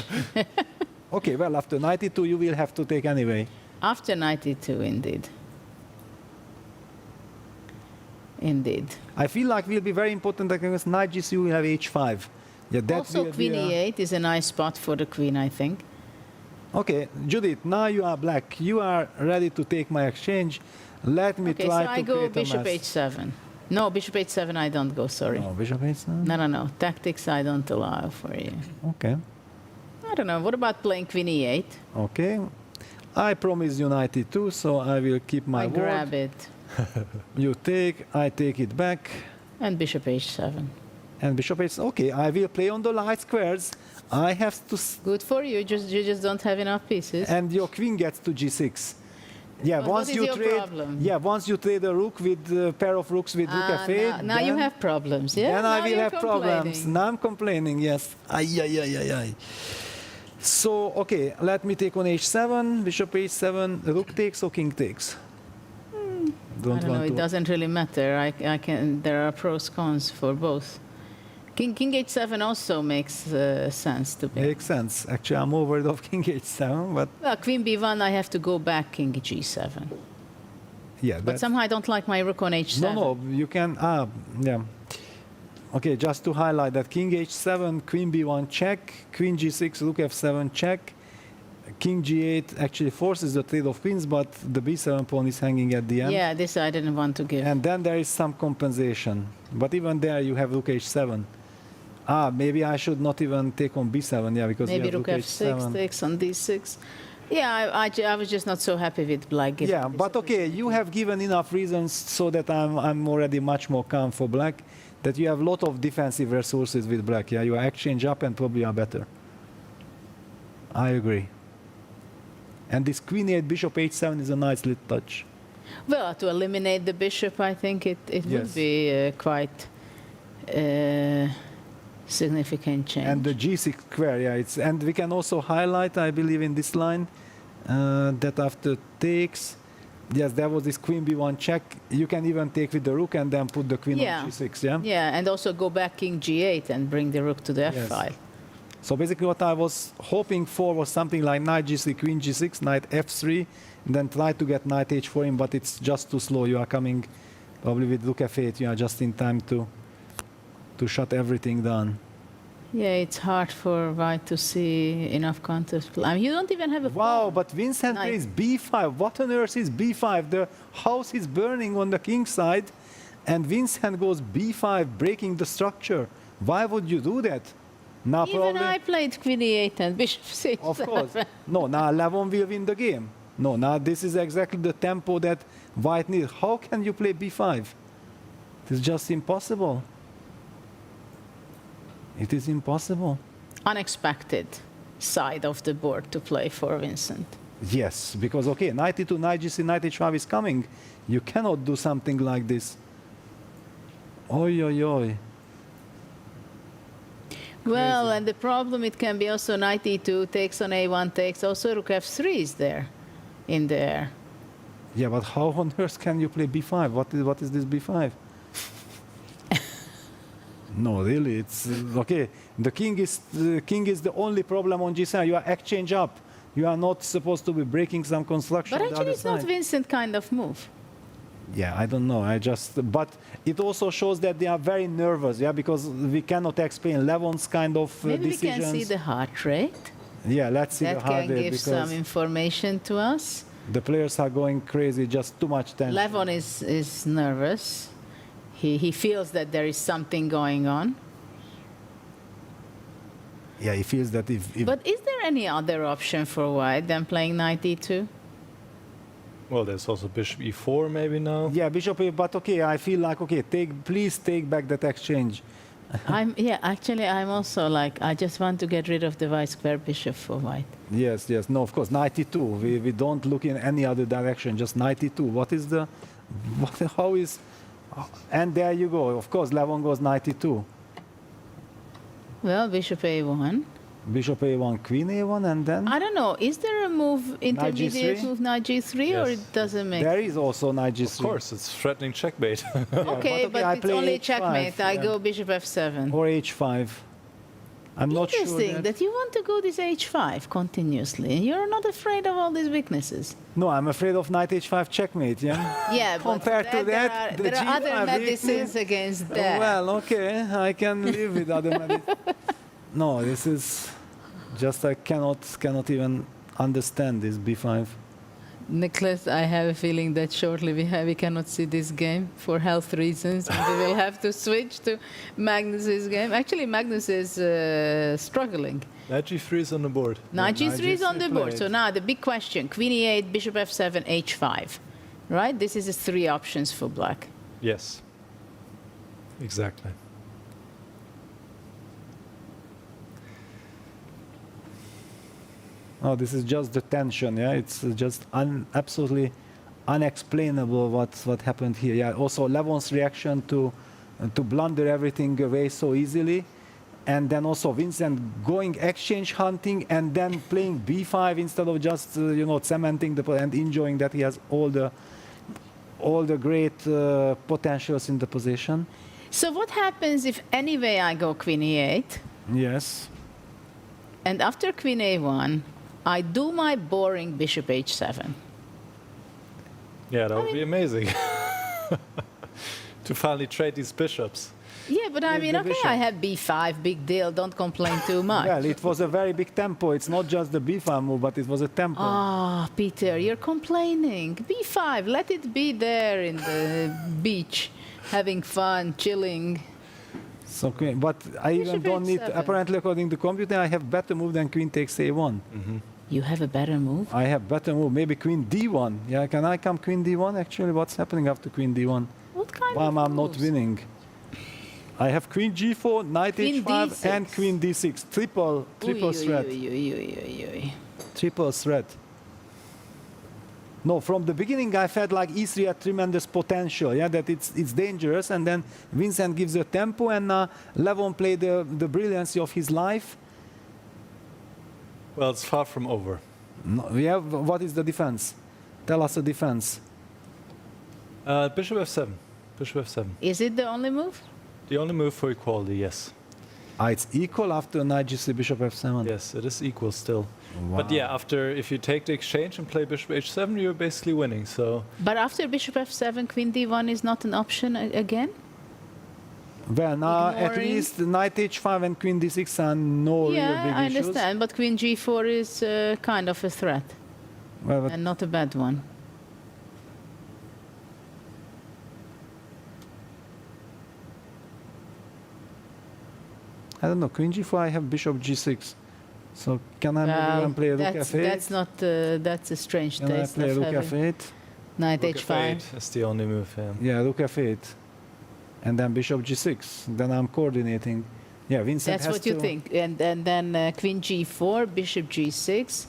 Okay, well, after knight e2 you will have to take anyway. After knight e2, indeed. Indeed. I feel like will be very important against knight g3, you will have h5. Yeah, that Also, will queen be e8 is a nice spot for the queen, I think. Okay, Judith, now you are black. You are ready to take my exchange. Let me Okay, so try I to go create a bishop mess. h7. No, bishop h7 I don't go, sorry. No, bishop h7? No. Tactics I don't allow for you. Okay. I don't know. What about playing queen e8? Okay. I promise you knight e2, so I will keep my I word. grab it. You take, I take it back. And bishop h7. And bishop h7. Okay, I will play on the light squares. I have to... Good for you. You just don't have enough pieces. And your queen gets to g6. Yeah, But once what is you your trade. problem? Yeah, once you trade a rook with a pair of rooks with rook f8. Now you have problems, yeah? Then I Now will you're have problems. complaining. Now I'm complaining, yes. Ay. So, okay, let me take on h7, bishop h7, rook takes or king takes? I don't know. It doesn't really matter. I can. There are pros cons for both. King h7 also makes sense to me. Makes sense. Actually, I'm more worried of king h7, but Well, queen b1, I have to go back king g7. yeah. But somehow I don't like my rook on h7. No, you can. Yeah. Okay, just to highlight that king h7, queen b1 check, queen g6, rook f7 check, king g8 actually forces the trade of queens, but the b7 pawn is hanging at the end. Yeah, this I didn't want to give. And then there is some compensation. But even there you have rook h7. Maybe I should not even take on b7, yeah, because Maybe you have rook rook f6 h7. takes on d6. Yeah, I was just not so happy with black. giving Yeah, this but okay, you have given enough reasons so that I'm already much more calm for black, that you have a lot of defensive resources with black. Yeah, you exchange up and probably are better. I agree. And this queen 8 bishop h7 is a nice little touch. Well, to eliminate the bishop, I think it Yes. would be quite significant change. And the g6 square, yeah, and we can also highlight, I believe, in this line that after takes, yes, there was this queen b1 check. You can even take with the rook and then put the queen on g6, yeah? Yeah, and also go back king g8 and bring the rook to the f Yes. file. So basically what I was hoping for was something like knight g3, queen g6, knight f3, and then try to get knight h4 in, but it's just too slow. You are coming probably with rook f8, you are just in time to shut everything down. Yeah, it's hard for white to see enough counters. I mean, you don't even have a Wow, but Vincent plays b5. What on earth is b5? The house is burning on the king side, and Vincent goes b5, breaking the structure. Why would you do that? Now Even probably, I played queen e8 and bishop c7. of course. No, now Levon will win the game. No, now this is exactly the tempo that white needs. How can you play b5? It's just impossible. It is impossible. Unexpected side of the board to play for Vincent. Yes, because okay, knight e2, knight g3, knight h5 is coming. You cannot do something like this. Oi, oi, oi. Well, and the problem, it can be also knight e2 takes on a1 takes. Also rook f3 is there in there. Yeah, but how on earth can you play b5? What is this b5? No, really, it's okay. The king is the only problem on g7. You are exchange up. You are not supposed to be breaking some construction. But on the actually, other it's not side. Vincent kind of move. Yeah, I don't know. But it also shows that they are very nervous. Yeah, because we cannot explain Levon's kind of Maybe decisions. we can see the heart rate. Yeah, let's see That the heart can rate give because some information to us. the players are going crazy. Just too much tension. Levon is nervous. He feels that there is something going on. Yeah, he feels that if But is there any other option for white than playing knight e2? Well, there's also bishop e4 maybe now. yeah, bishop, but okay, I feel like okay, please take back that exchange. I'm also like, I just want to get rid of the white square bishop for white. Yes, no, of course, knight e2. We don't look in any other direction, just knight e2. How is, and there you go. Of course, Levon goes knight e2. Well, bishop a1. Bishop a1, queen a1, and then I don't know, is there a move, intermediate g3? move, knight g3, or Yes. it doesn't make there is also knight g3. Of course, it's threatening checkmate. Okay, but I it's play only h5, checkmate. I yeah. go bishop f7. Or h5. I'm not sure Interesting that you want to go this h5 continuously. You're not afraid of all these weaknesses. No, I'm afraid of knight h5 checkmate, yeah? Yeah, but Compared to that, the there are other G5 medicines against that. Well, okay, I can live with other medicines. No, this is just I cannot even understand this b5. Nicholas, I have a feeling that shortly we cannot see this game for health reasons. And we will have to switch to Magnus's game. Actually, Magnus is struggling. Knight g3 is on the board. Knight g3 is on the board. played. So now the big question, queen e8, bishop f7, h5. Right? This is the three options for black. Yes. Exactly. Oh, this is just the tension, yeah? It's just absolutely unexplainable what happened here. Yeah, also Levon's reaction to blunder everything away so easily. And then also Vincent going exchange hunting and then playing b5 instead of just, cementing and enjoying that he has all the great potentials in the position. So what happens if anyway I go queen e8? Yes. And after queen a1, I do my boring bishop h7. Yeah, that would be amazing. To finally trade these bishops. Yeah, but I mean, okay, I have b5, big deal, don't complain too much. Well, it was a very big tempo. It's not just the b5 move, but it was a tempo. Ah, Peter, you're complaining. b5, let it be there in the beach, having fun, chilling. So queen, but I even Bishop don't need, h7. apparently according to the computer, I have better move than queen takes a1. You have a better move? I have better move, maybe queen d1. Yeah, can I come queen d1 actually? What's happening after queen d1? What kind Why of am I not moves? winning? I have queen g4, knight Queen h5, d6. and queen d6. Triple threat. Triple threat. No, from the beginning I felt like e3 had tremendous potential, yeah, that it's dangerous, and then Vincent gives a tempo, and Levon played the brilliancy of his life. Well, it's far from over. No, yeah, what is the defense? Tell us the defense. Bishop f7. Bishop f7. Is it the only move? The only move for equality, yes. It's equal after knight g3, bishop f7. Yes, it is equal still. Wow. But yeah, if you take the exchange and play bishop h7, you're basically winning. So But after bishop f7, queen d1 is not an option again? Well, now at Ignoring. least knight h5 and queen d6 are no real Yeah, big I issues. understand, but queen g4 is kind of a threat, Well, but and not a bad one. I don't know, queen g4, I have bishop g6. So can I maybe even play rook that's, f8? that's not, that's a strange Can I taste play of rook having f8? knight rook h5. f8 is the only move. Yeah. Yeah, rook f8. And then bishop g6. Then I'm coordinating. Yeah, Vincent That's has what you to- think. And then Queen G4, Bishop G6,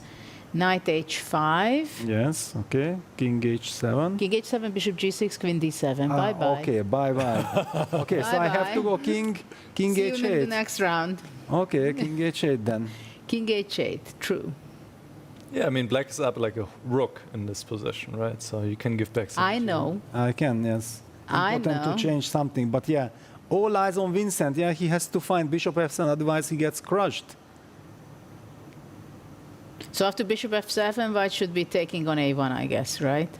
Knight H5, Yes, okay. King H7. King H7, Bishop G6, Queen D7. Ah, Bye-bye. Okay, bye-bye. Okay, so I have to go King See you in the H8. next round. Okay, King H8 then. King H8, true. Yeah, I mean, black is up like a rook in this position, right? So you can give back some. I know. I can, yes. I Important know. to change something, but yeah, all eyes on Vincent. Yeah, he has to find Bishop F7, otherwise he gets crushed. So after Bishop F7, white should be taking on A1, I guess, right?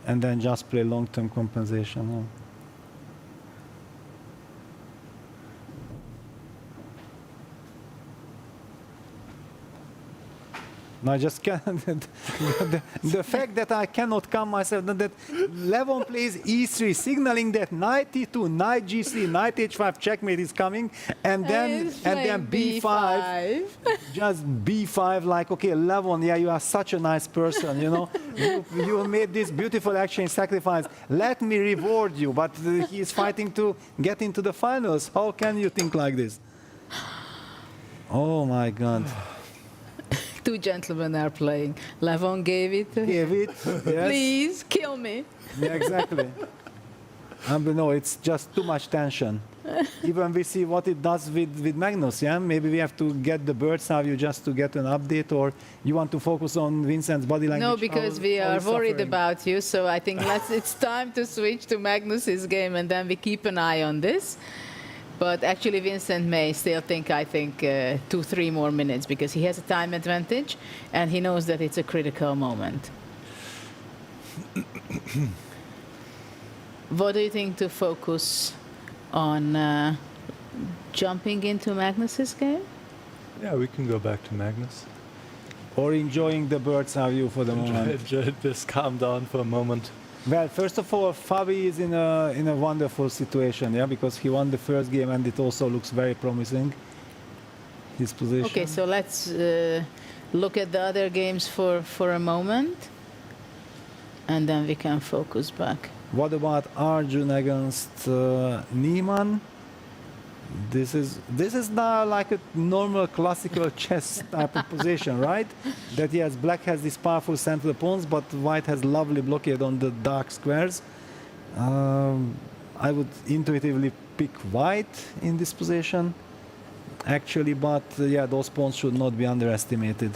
And then just play long-term compensation. Yeah. No, I just can't. The fact that I cannot calm myself, that Levon plays E3, signaling that knight E2, knight G3, knight H5 checkmate is coming, and then B5, just B5. Like, okay, Levon, yeah, you are such a nice person, you know. you made this beautiful exchange sacrifice. Let me reward you, but he is fighting to get into the finals. How can you think like this? Oh my God. Two gentlemen are playing. Levon gave it. Gave it, yes. Please, kill me. Yeah, exactly. No, it's just too much tension. Even we see what it does with Magnus, yeah? Maybe we have to get the bird's eye view just to get an update, or you want to focus on Vincent's body language? No, because we how are he's worried suffering? about you. So I think it's time to switch to Magnus's game, and then we keep an eye on this. But actually, Vincent may still think, 2-3 more minutes, because he has a time advantage, and he knows that it's a critical moment. What do you think to focus on jumping into Magnus's game? Yeah, we can go back to Magnus. Or enjoying the bird's eye view for the moment. Enjoy this, calm down for a moment. Well, first of all, Fabi is in a wonderful situation, yeah, because he won the first game and it also looks very promising, his position. Okay, so let's look at the other games for a moment, and then we can focus back. What about Arjun against Niemann? This is now like a normal classical chess type of position, right? That yes, black has these powerful central pawns, but white has lovely blockade on the dark squares. I would intuitively pick white in this position, actually, but yeah, those pawns should not be underestimated.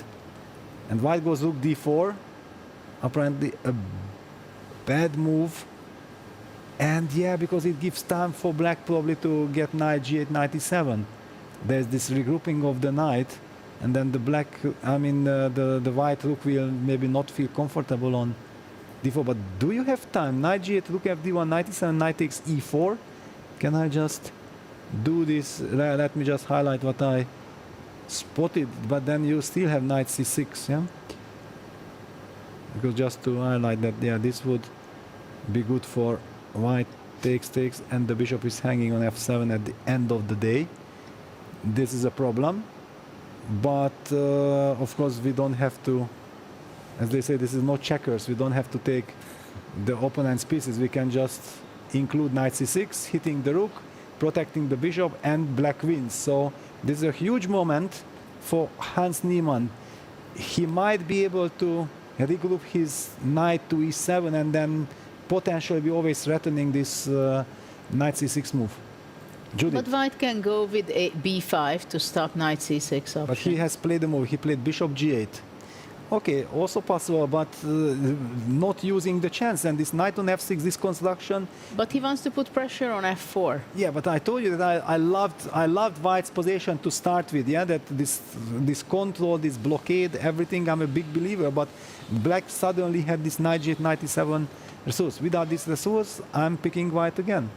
And white goes rook d4, apparently a bad move. And yeah, because it gives time for black probably to get knight g8, knight e7. There's this regrouping of the knight, and then the black, the white rook will maybe not feel comfortable on d4. But do you have time? Knight g8, rook fd1, knight e7, knight takes e4. Can I just do this? Let me just highlight what I spotted. But then you still have knight c6, yeah? Because just to highlight that, yeah, this would be good for white takes, and the bishop is hanging on f7 at the end of the day. This is a problem, but of course we don't have to, as they say, this is no checkers. We don't have to take the opponent's pieces. We can just include knight c6, hitting the rook, protecting the bishop, and black wins. So this is a huge moment for Hans Niemann. He might be able to regroup his knight to e7 and then potentially be always threatening this knight c6 move. Judith. But white can go with b5 to stop knight c6 option. But he has played the move. He played bishop g8. Okay, also possible, but not using the chance. And this knight on f6, this construction. But he wants to put pressure on f4. Yeah, but I told you that I loved white's position to start with. Yeah, that this control, this blockade, everything. I'm a big believer. But black suddenly had this knight g8, knight e7 resource. Without this resource, I'm picking white again.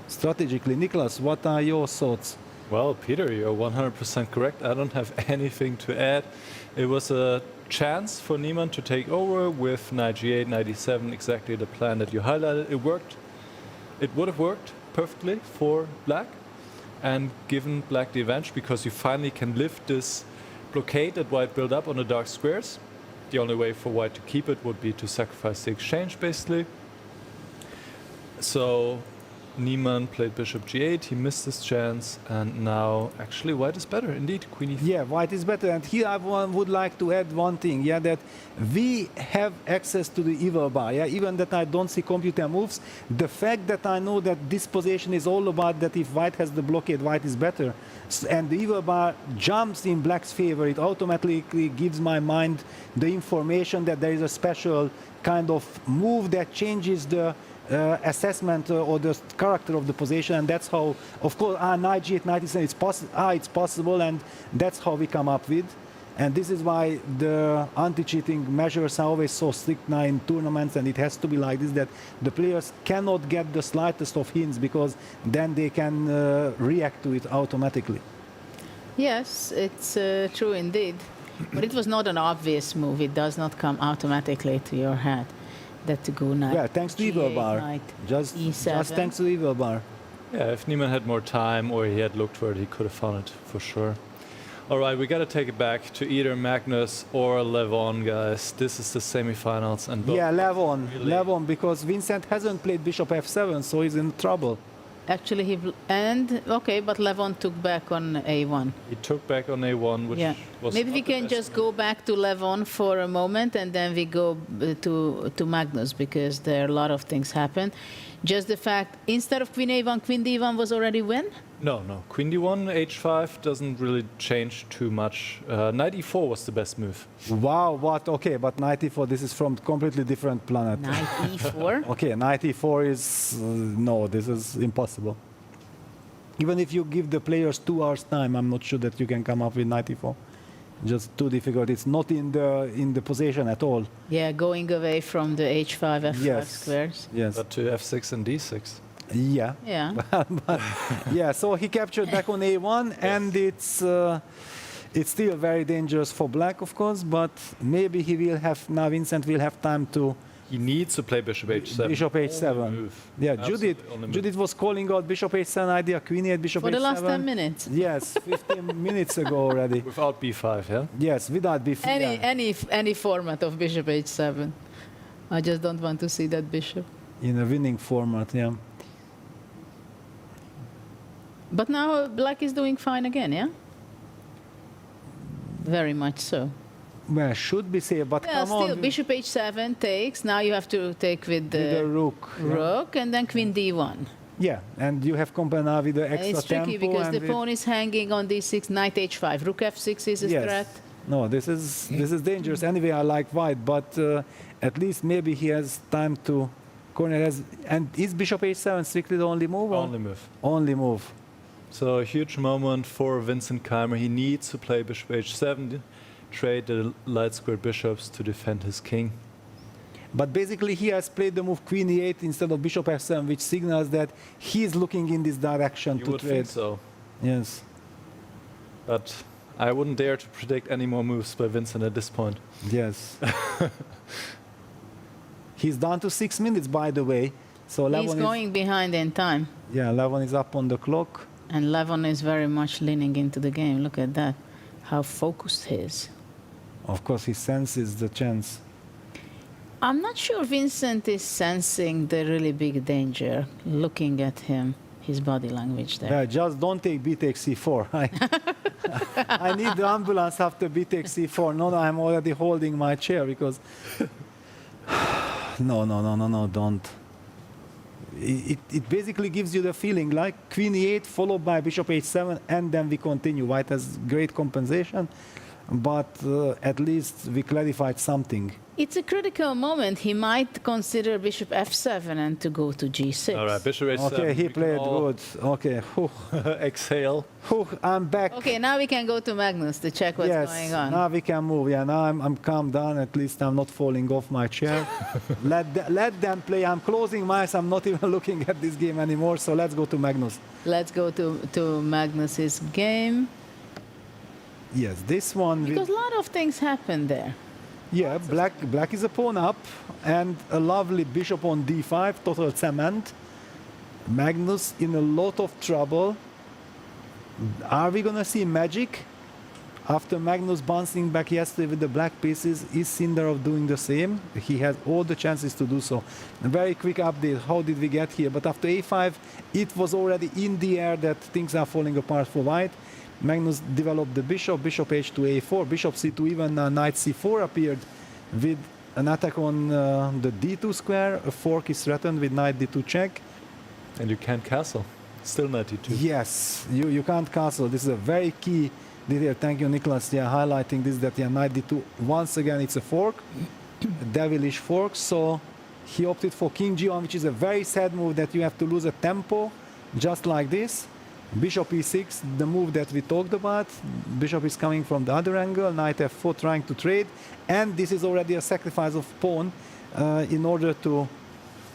Strategically, Nicholas, what are your thoughts? Well, Peter, you're 100% correct. I don't have anything to add. It was a chance for Niemann to take over with knight g8, knight e7, exactly the plan that you highlighted. It worked. It would have worked perfectly for black and given black the advantage, because you finally can lift this blockade that white built up on the dark squares. The only way for white to keep it would be to sacrifice the exchange, basically. So Niemann played bishop g8, he missed his chance, and now actually white is better, indeed, queen e4. Yeah, white is better. And here I would like to add one thing, yeah, that we have access to the evil bar, yeah, even that I don't see computer moves. The fact that I know that this position is all about that if white has the blockade, white is better, and the evil bar jumps in black's favor, it automatically gives my mind the information that there is a special kind of move that changes the assessment or the character of the position, and that's how, of course, knight g8, knight e7, it's possible, and that's how we come up with. And this is why the anti-cheating measures are always so strict now in tournaments, and it has to be like this, that the players cannot get the slightest of hints, because then they can react to it automatically. Yes, it's true indeed. But it was not an obvious move. It does not come automatically to your head. That to go knight. Yeah, thanks to evil bar. Just thanks to evil bar. Yeah, if Niemann had more time or he had looked for it, he could have found it for sure. All right, we got to take it back to either Magnus or Levon, guys. This is the semifinals, and both. Yeah, Levon, because Vincent hasn't played bishop f7, so he's in trouble. Actually, but Levon took back on a1. He took back on a1, which was maybe we can just go back to Levon for a moment, and then we go to Magnus, because there are a lot of things happen. Just the fact, instead of queen a1, queen d1 was already win? No. Queen d1, h5 doesn't really change too much. Knight e4 was the best move. Wow, what? Okay, but knight e4, this is from completely different planet. Knight e4? Okay, knight e4 is... no, this is impossible. Even if you give the players 2 hours time, I'm not sure that you can come up with knight e4. Just too difficult. It's not in the position at all. Yeah, going away from the h5, f5 squares. Yes. But to f6 and d6. Yeah. Yeah. But yeah, so he captured back on a1, and it's still very dangerous for black, of course, but maybe he will have, now Vincent will have time to... He needs to play bishop h7. Bishop h7. Yeah, Judith was calling out bishop h7 idea, queen e8, bishop h7. For the last 10 minutes. Yes, 15 minutes ago already. Without b5, yeah? Yes, without b5. Any format of bishop h7. I just don't want to see that bishop. In a winning format, yeah. But now black is doing fine again, yeah? Very much so. Well, should be safe, but well, come still, on. bishop h7 takes. Now you have to take with the rook. And then queen d1. Yeah, and you have company now with the extra tempo. It's tricky because the pawn is hanging on d6, knight h5. Rook f6 is a threat. No, this is dangerous. Anyway, I like white, but at least maybe he has time to corner. And is bishop h7 strictly the only move? Only move. Only move. So a huge moment for Vincent Keimer. He needs to play bishop h7, trade the light squared bishops to defend his king. But basically he has played the move queen e8 instead of bishop f7, which signals that he is looking in this direction to would trade. think so. Yes. But I wouldn't dare to predict any more moves by Vincent at this point. Yes. He's down to 6 minutes, by the way. So he's going behind in time. Yeah, Levon is up on the clock. And Levon is very much leaning into the game. Look at that, how focused he is. Of course, he senses the chance. I'm not sure Vincent is sensing the really big danger, looking at him, his body language there. Yeah, just don't take b takes c4. I need the ambulance after b takes c4. No, I'm already holding my chair because... No, don't. It basically gives you the feeling like queen e8 followed by bishop h7, and then we continue. White has great compensation, but at least we clarified something. It's a critical moment. He might consider bishop f7 and to go to g6. All right, bishop h7. Okay, he played good. Okay. Exhale. I'm back. Okay, now we can go to Magnus to check what's going on. Now we can move. Yeah, now I'm calm down. At least I'm not falling off my chair. let them play. I'm closing my eyes. I'm not even looking at this game anymore. So let's go to Magnus. Let's go to Magnus's game. Yes, this one. Because a lot of things happen there. Yeah, black is a pawn up, and a lovely bishop on d5, total cement. Magnus in a lot of trouble. Are we gonna see magic? After Magnus bouncing back yesterday with the black pieces, is Sindarov doing the same? He has all the chances to do so. A very quick update, how did we get here? But after a5, it was already in the air that things are falling apart for white. Magnus developed the bishop, bishop h2, a4, bishop c2, even knight c4 appeared with an attack on the d2 square. A fork is threatened with knight d2 check. And you can't castle. Still knight d2. Yes, you can't castle. This is a very key detail. Thank you, Nicholas. Yeah, highlighting this, that knight d2, once again, it's a fork, a devilish fork. So he opted for king g1, which is a very sad move that you have to lose a tempo, just like this. Bishop e6, the move that we talked about. Bishop is coming from the other angle, knight f4 trying to trade. And this is already a sacrifice of pawn in order to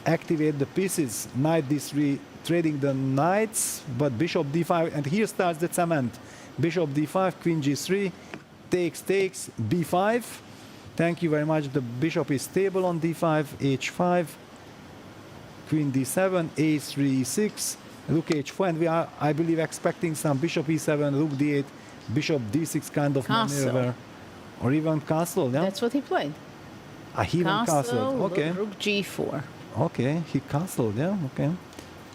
activate the pieces. Knight d3, trading the knights, but bishop d5, and here starts the cement. Bishop d5, queen g3, takes, b5. Thank you very much. The bishop is stable on d5, h5, queen d7, a3, e6, rook h4, and we are, I believe, expecting some bishop e7, rook d8, bishop d6 kind of Castle. maneuver. Or even castle, yeah? That's what he played. He even castled, okay. Rook g4. Okay, he castled, yeah, okay.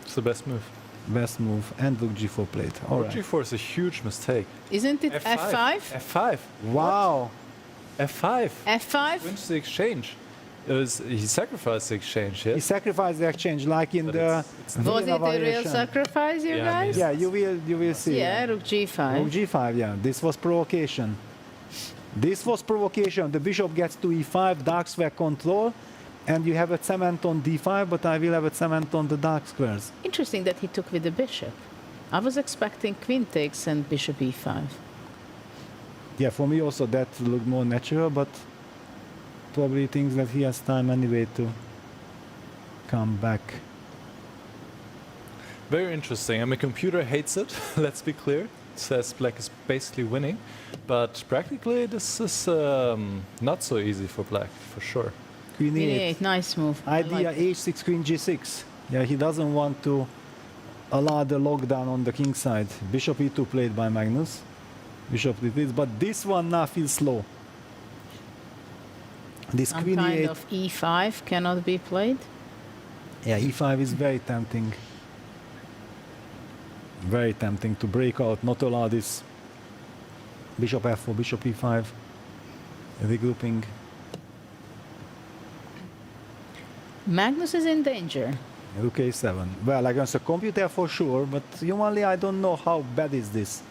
It's the best move. Best move, and rook g4 played. All Rook right. g4 is a huge mistake. Isn't it f5? F5. Wow. F5. F5? Wins the exchange. He sacrificed the exchange, yes? He sacrificed the exchange, like in But the it's Was Vienna it a real variation. sacrifice, you Yeah, I guys? mean- Yeah, you will see. Yeah, rook g5. Rook g5, yeah. This was provocation. This was provocation. The bishop gets to e5, dark square control, and you have a cement on d5, but I will have a cement on the dark squares. Interesting that he took with the bishop. I was expecting queen takes and bishop e5. Yeah, for me also that looked more natural, but probably thinks that he has time anyway to come back. Very interesting. I mean, computer hates it, let's be clear. It says black is basically winning. But practically, this is not so easy for black, for sure. Queen e8. e8, nice move. I Idea like it. h6, queen g6. Yeah, he doesn't want to allow the lockdown on the king side. Bishop e2 played by Magnus. Bishop d3, but this one now feels slow. This Some queen kind e8. of e5 cannot be played. Yeah, e5 is very tempting. Very tempting to break out, not allow this bishop f4, bishop e5 regrouping. Magnus is in danger. Rook a7. Well, against a computer for sure, but humanly I don't know how bad is this.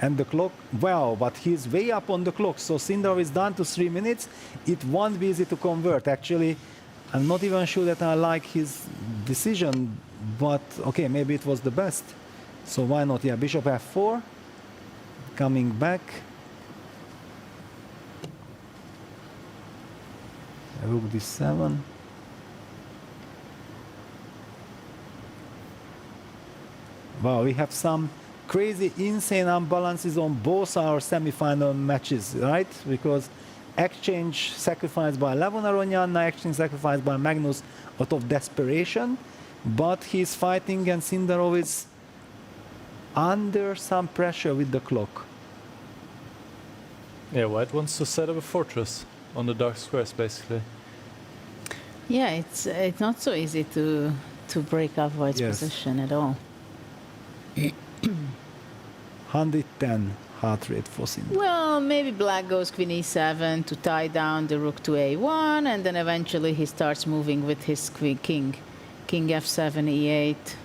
And the clock, well, but he's way up on the clock, so Sindarov is down to 3 minutes. It won't be easy to convert. Actually, I'm not even sure that I like his decision, but okay, maybe it was the best. So why not? Yeah, bishop f4, coming back. Rook d7. Wow, we have some crazy, insane imbalances on both our semi-final matches, right? Because exchange sacrificed by Levon Aronian, exchange sacrificed by Magnus out of desperation, but he's fighting and Sindarov is under some pressure with the clock. Yeah, white wants to set up a fortress on the dark squares, basically. Yeah, it's not so easy to break up white's Yes. position at all. 110 heart rate for Sindarov. Well, maybe black goes queen e7 to tie down the rook to a1, and then eventually he starts moving with his king f7, e8.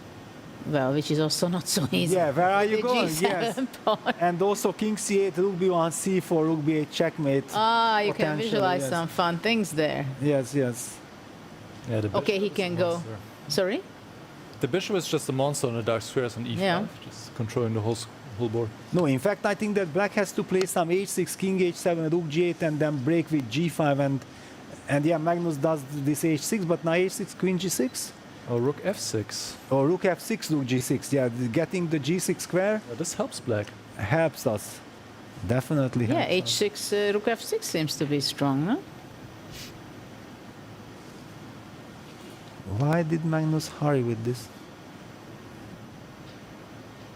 Well, which is also not so easy. Yeah, where are you The going? G7 Yes. pawn. And also king c8, rook b1, c4, rook b8, checkmate. Ah, you can Potentially, visualize yes. some fun things there. Yes, yes. Yeah, the Okay, bishop he is can a go. monster. Sorry? The bishop is just a monster on the dark squares on e5, Yeah. just controlling the whole board. No, in fact, I think that black has to play some h6, king h7, rook g8, and then break with g5. And yeah, Magnus does this h6, but now h6, queen g6? Or rook f6. Or rook f6, rook g6. Yeah, getting the g6 square Yeah, this helps black. helps us. Definitely Yeah, helps us. h6, rook f6 seems to be strong, no? Why did Magnus hurry with this?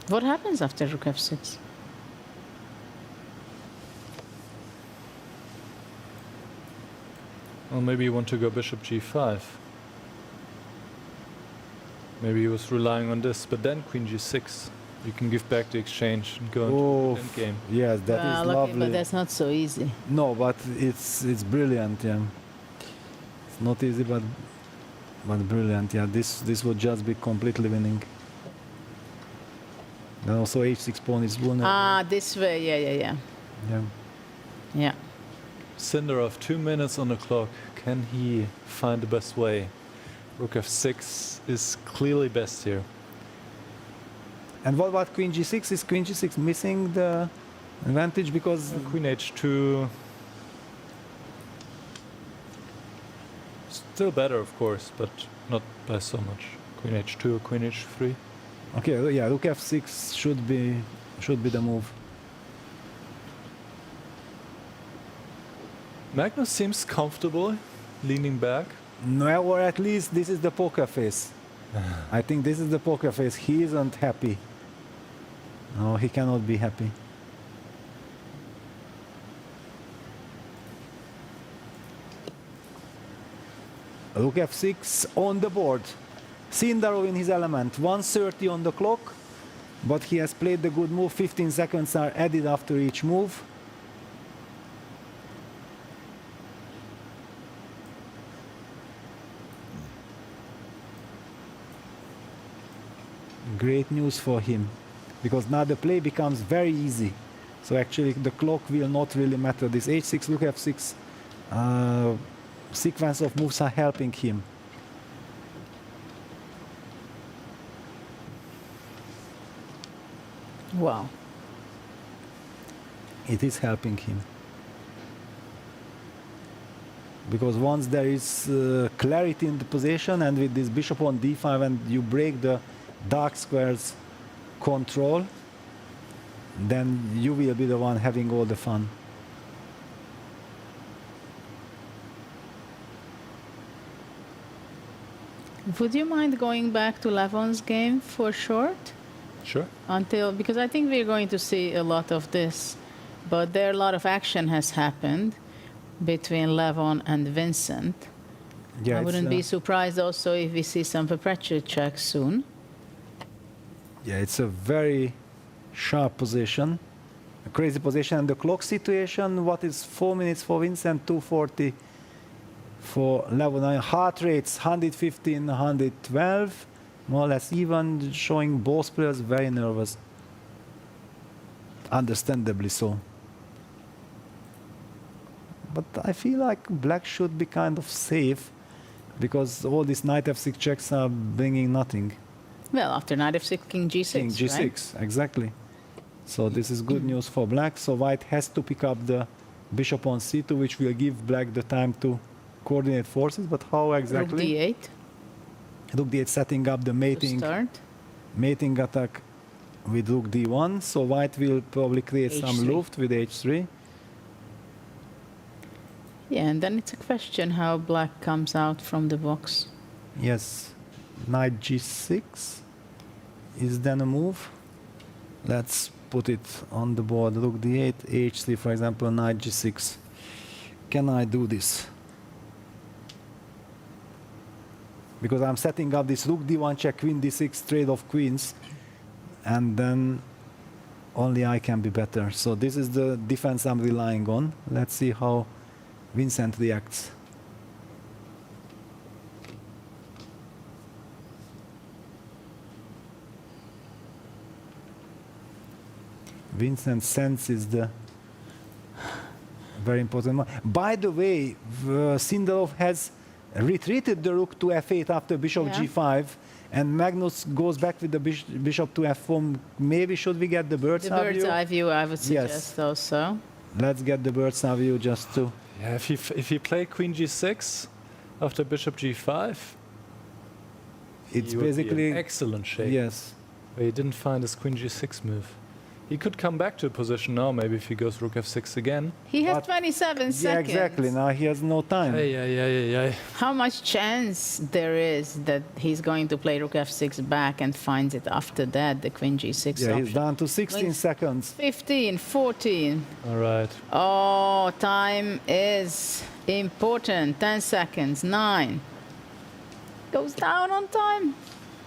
What happens after rook f6? Well, maybe you want to go bishop g5. Maybe he was relying on this, but then queen g6. You can give back the exchange and go into the endgame. Yes, that is Okay, lovely. but that's not so easy. No, but it's brilliant. Yeah, it's not easy, but brilliant. Yeah, this would just be completely winning. Then also h6 pawn is vulnerable. Ah, this way. Yeah. Yeah. Sindarov, 2 minutes on the clock. Can he find the best way? Rook f6 is clearly best here. And what about queen g6? Is queen g6 missing the advantage because queen h2 still better, of course, but not by so much. Queen h2 or queen h3. Okay, yeah, rook f6 should be the move. Magnus seems comfortable leaning back. No, or at least this is the poker face. I think this is the poker face. He isn't happy. No, he cannot be happy. Rook f6 on the board. Sindarov in his element. 1:30 on the clock, but he has played the good move. 15 seconds are added after each move. Great news for him, because now the play becomes very easy. So actually the clock will not really matter. This h6, rook f6 sequence of moves are helping him. Wow. It is helping him. Because once there is clarity in the position, and with this bishop on d5 and you break the dark squares control, then you will be the one having all the fun. Would you mind going back to Levon's game for short? Sure. Because I think we're going to see a lot of this, but there a lot of action has happened between Levon and Vincent. Yeah, I wouldn't be surprised also if we see some perpetual checks soon. Yeah, it's a very sharp position, a crazy position. And the clock situation, what is 4 minutes for Vincent, 2:40 for Levon. Heart rates 115, 112, more or less even, showing both players very nervous. Understandably so. But I feel like black should be kind of safe, because all these knight f6 checks are bringing nothing. Well, after knight f6, king g6, King g6, right? exactly. So this is good news for black. So white has to pick up the bishop on c2, which will give black the time to coordinate forces. But how exactly? Rook d8. Rook d8 setting up the mating attack with rook d1. So white will probably create some H3. luft with h3. Yeah, and then it's a question how black comes out from the box. Yes, knight g6 is then a move. Let's put it on the board. Rook d8, h3, for example, knight g6. Can I do this? Because I'm setting up this rook d1 check, queen d6 trade of queens, and then only I can be better. So this is the defense I'm relying on. Let's see how Vincent reacts. Vincent senses the very important one. By the way, Sindarov has retreated the rook to f8 after bishop g5, and Magnus goes back with the bishop to f4. Maybe should we get the bird's eye view? The bird's eye view, I would suggest also. Let's get the bird's eye view just to... Yeah, if you play queen g6 after bishop g5, it's he would be basically in excellent shape. Yes. But he didn't find his queen g6 move. He could come back to a position now, maybe if he goes rook f6 again. He has 27 seconds. Yeah, exactly. Now he has no time. Yeah. How much chance there is that he's going to play rook f6 back and finds it after that, the queen g6 Yeah, option? he's down to 16 Queen- seconds. 15, 14. All right. Oh, time is important. 10 seconds. 9. Goes down on time.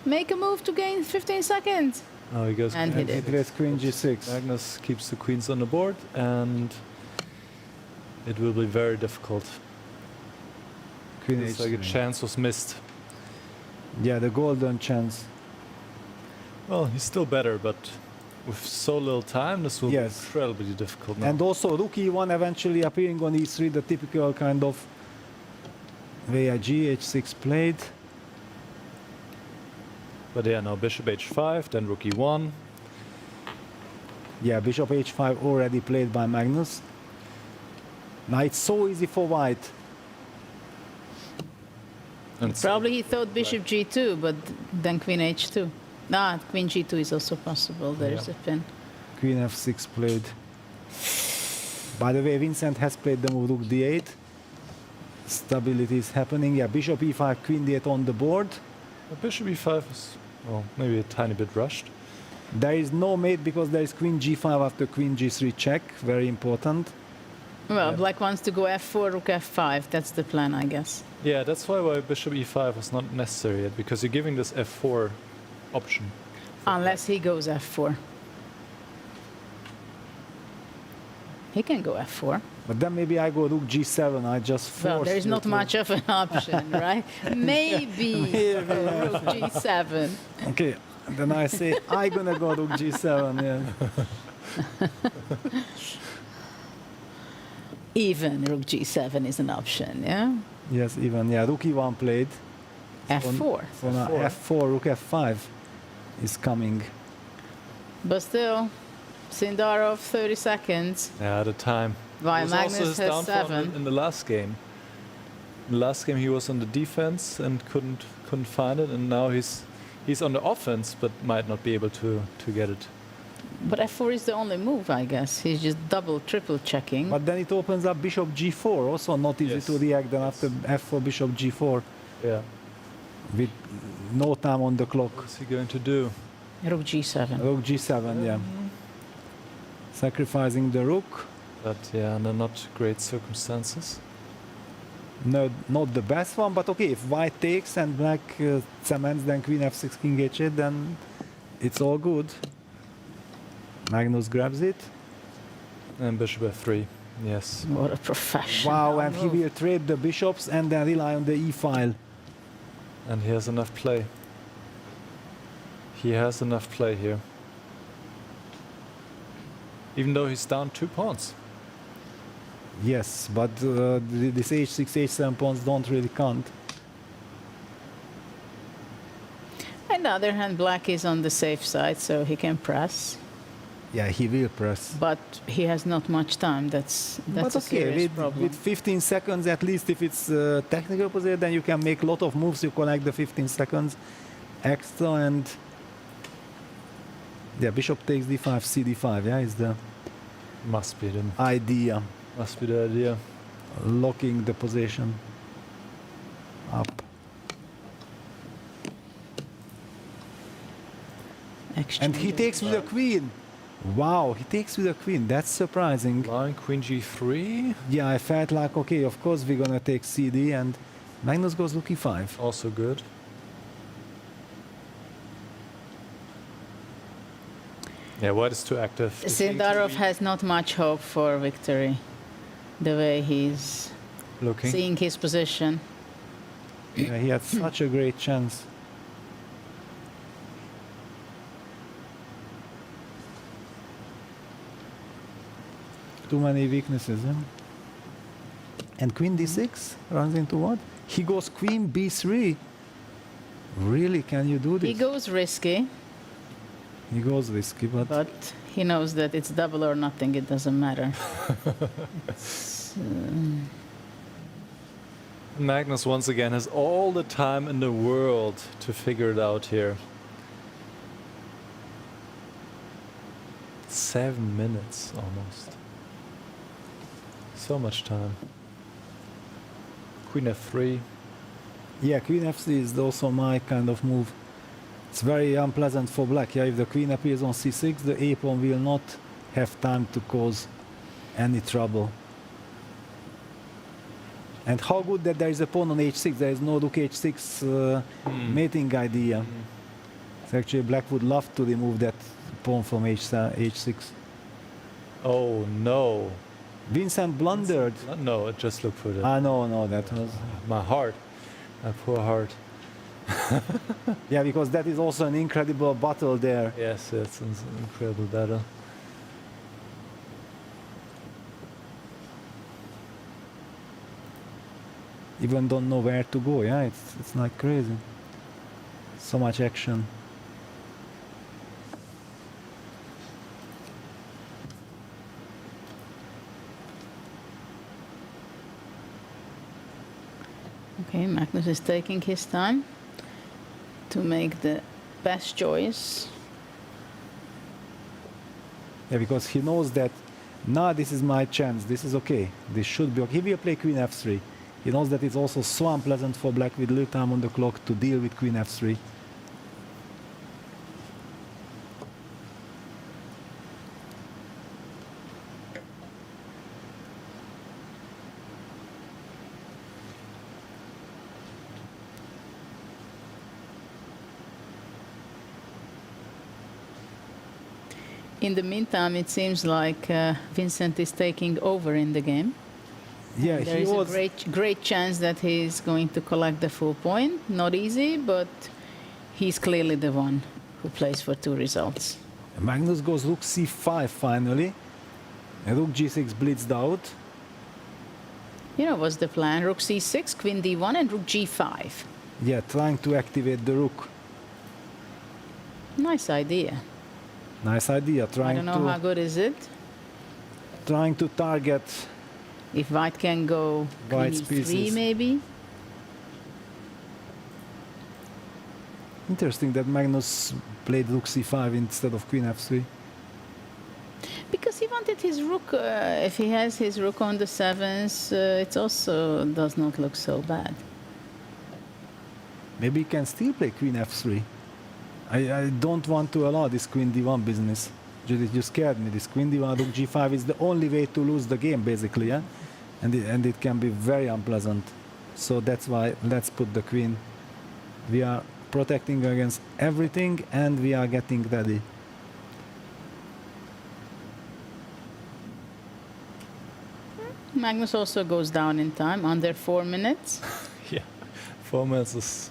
Make a move to gain 15 seconds. Now he goes And queen he He did. plays queen g6. Magnus keeps the queens on the board, and it will be very difficult. Queen It's like a h3. chance was missed. Yeah, the golden chance. Well, he's still better, but with so little time, this will Yes. be incredibly difficult now. And also rook e1 eventually appearing on e3, the typical kind of way a h6 played. But yeah, now bishop h5, then rook e1. Yeah, bishop h5 already played by Magnus. Now it's so easy for white. And Probably he thought bishop g2, but then queen h2. Nah, queen g2 is also possible. There is Yeah. a pin. Queen f6 played. By the way, Vincent has played the move rook d8. Stability is happening. Yeah, bishop e5, queen d8 on the board. Bishop e5 is, well, maybe a tiny bit rushed. There is no mate because there is queen g5 after queen g3 check. Very important. Well, black wants to go f4, rook f5. That's the plan, I guess. Yeah, that's why bishop e5 was not necessary yet, because you're giving this f4 option. Unless he goes f4. He can go f4. But then maybe I go rook g7. I just force. Well, there is you not to- much of an option, right? Maybe rook g7. Okay, then I say I gonna go rook g7. Yeah. Even rook g7 is an option, yeah? Yes, even yeah. Rook e1 played. f4. So now f4, rook f5 is coming. But still, Sindarov 30 seconds. Yeah, at a time. While It was also Magnus his has downfall 7. in the last game. In the last game he was on the defense and couldn't find it, and now he's on the offense but might not be able to get it. But f4 is the only move, I guess. He's just double, triple checking. But then it opens up bishop g4. Also not easy to react then after f4, bishop g4. Yeah. With no time on the clock. What's he going to do? Rook g7. Rook g7, yeah. Sacrificing the rook. But yeah, under not great circumstances. No, not the best one, but okay, if white takes and black cements, then queen f6, king h8, then it's all good. Magnus grabs it. And bishop f3, yes. What a professional Wow, and he move. will trade the bishops and then rely on the e-file. And he has enough play. He has enough play here. Even though he's down 2 pawns. Yes, but this h6, h7 pawns don't really count. On the other hand, black is on the safe side, so he can press. Yeah, he will press. But he has not much time. That's But a okay, serious problem. with 15 seconds, at least if it's technical position, then you can make a lot of moves. You connect the 15 seconds extra, and yeah, bishop takes d5, cd5. Yeah, is the Must be the idea. Must be the idea. Locking the position up. And he takes with a queen. Wow, he takes with a queen. That's surprising. Line queen g3. Yeah, I felt like, okay, of course we're gonna take cd, and Magnus goes rook e5. Also good. Yeah, white is too active. Sindarov has not much hope for victory. The way he's Looking. seeing his position. Yeah, he had such a great chance. Too many weaknesses, huh? And queen d6 runs into what? He goes queen b3. Really, can you do this? He goes risky, He goes risky, but he knows that it's double or nothing. It doesn't matter. Magnus once again has all the time in the world to figure it out here. 7 minutes almost. So much time. Queen f3. Yeah, queen f3 is also my kind of move. It's very unpleasant for black. Yeah, if the queen appears on c6, the a pawn will not have time to cause any trouble. And how good that there is a pawn on h6. There is no rook h6 mating idea. So actually, black would love to remove that pawn from h6. Oh no. Vincent blundered. No, just look for that. Ah, no, that was... My heart. My poor heart. Yeah, because that is also an incredible battle there. Yes, it's an incredible battle. Even don't know where to go, yeah? It's like crazy. So much action. Okay, Magnus is taking his time to make the best choice. Yeah, because he knows that now this is my chance, this is okay. This should be okay. He will play queen f3. He knows that it's also so unpleasant for black with little time on the clock to deal with queen f3. In the meantime, it seems like Vincent is taking over in the game. Yeah, There is a great chance that he is going to collect the full point. Not easy, but he's clearly the one who plays for two results. Magnus goes rook c5 finally. And rook g6 blitzed out. You know what's the plan? Rook c6, queen d1, and rook g5. Yeah, trying to activate the rook. Nice idea. Nice idea. I don't know how good is it. Trying to target. If white can go queen White's e3 pieces. maybe. Interesting that Magnus played rook c5 instead of queen f3. Because he wanted his rook, if he has his rook on the sevens, it also does not look so bad. Maybe he can still play queen f3. I don't want to allow this queen d1 business. You scared me. This queen d1, rook g5 is the only way to lose the game, basically, yeah? And it can be very unpleasant. So that's why let's put the queen. We are protecting against everything and we are getting ready. Magnus also goes down in time, under 4 minutes. Yeah, 4 minutes is...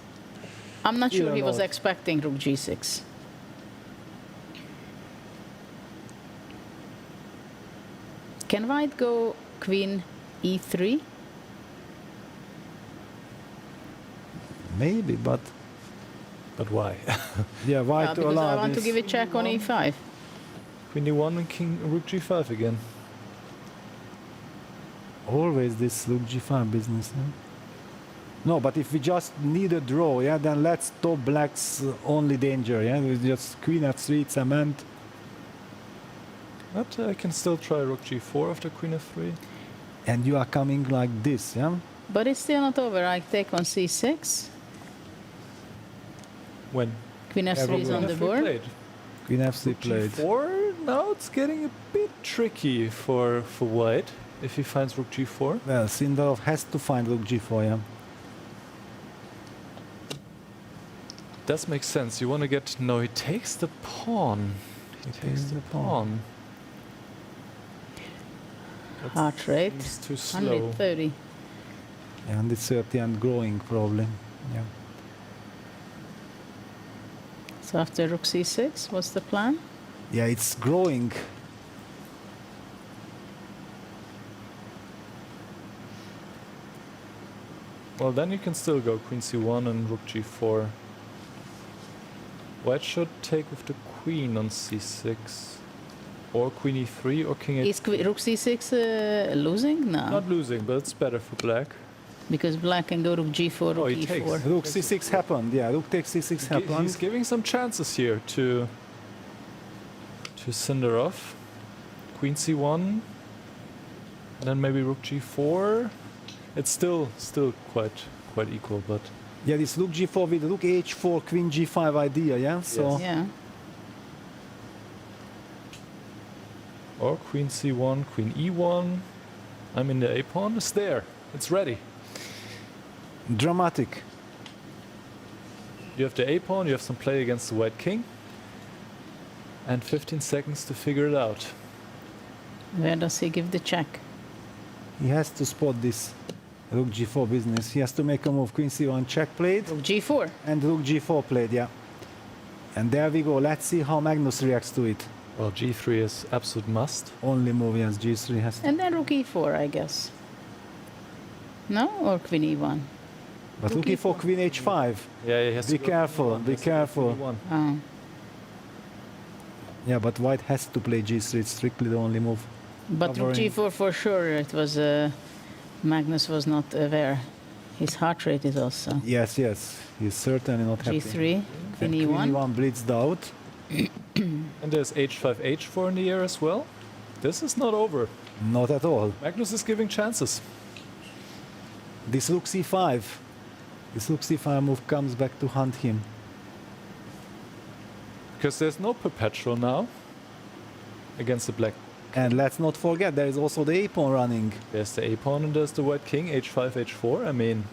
I'm not sure he was lot. expecting rook g6. Can white go queen e3? Maybe, but... But why? Yeah, why Yeah, to because allow I want to this? give it check on e5. Queen d1 and king rook g5 again. Always this rook g5 business, yeah? No, but if we just need a draw, yeah, then let's stop black's only danger, yeah? We just queen f3, cement. But I can still try rook g4 after queen f3. And you are coming like this, yeah? But it's still not over. I take on c6. When? Queen f3 is on the board. Played. Queen f3 played. g4, now it's getting a bit tricky for white if he finds rook g4. Well, Sindarov has to find rook g4, yeah? Does make sense. You want to get... No, he takes the pawn. He takes the pawn. Heart rate, Seems too slow. 130. Yeah, and it's 30 and growing probably, yeah. So after rook c6, what's the plan? Yeah, it's growing. Well, then you can still go queen c1 and rook g4. White should take with the queen on c6. Or queen e3 or king Is e3. rook c6 losing? No. Not losing, but it's better for black. Because black can go rook g4, rook he e4. takes. Rook c6 happened, yeah, rook takes c6 happened. He's giving some chances here to Sindarov. Queen c1, then maybe rook g4. It's still quite equal, but Yeah, this rook g4 with rook h4, queen g5 idea, yeah? So Yeah. or queen c1, queen e1. I mean, the a pawn is there. It's ready. dramatic. You have the a pawn. You have some play against the white king, and 15 seconds to figure it out. Where does he give the check? He has to spot this rook g4 business. He has to make a move. Queen c1 check played. Rook g4. And rook g4 played, yeah. And there we go. Let's see how Magnus reacts to it. Well, g3 is absolute must. Only move, yes, g3 has to. And then rook e4, I guess. No? Or queen e1? But rook e4, queen h5. Yeah, he has Be to go careful, e1, be has to go careful. e1. Oh. Yeah, but white has to play g3. It's strictly the only move. But rook Covering. g4 for sure. It was Magnus was not aware. His heart rate is also. Yes, yes. He's certainly not happy. g3, queen And e1. queen e1 blitzed out. And there's h5, h4 in the air as well. This is not over. Not at all. Magnus is giving chances. This rook c5. This rook c5 move comes back to hunt him. Because there's no perpetual now against the black. And let's not forget, there is also the a pawn running. There's the a pawn and there's the white king, h5, h4. I mean,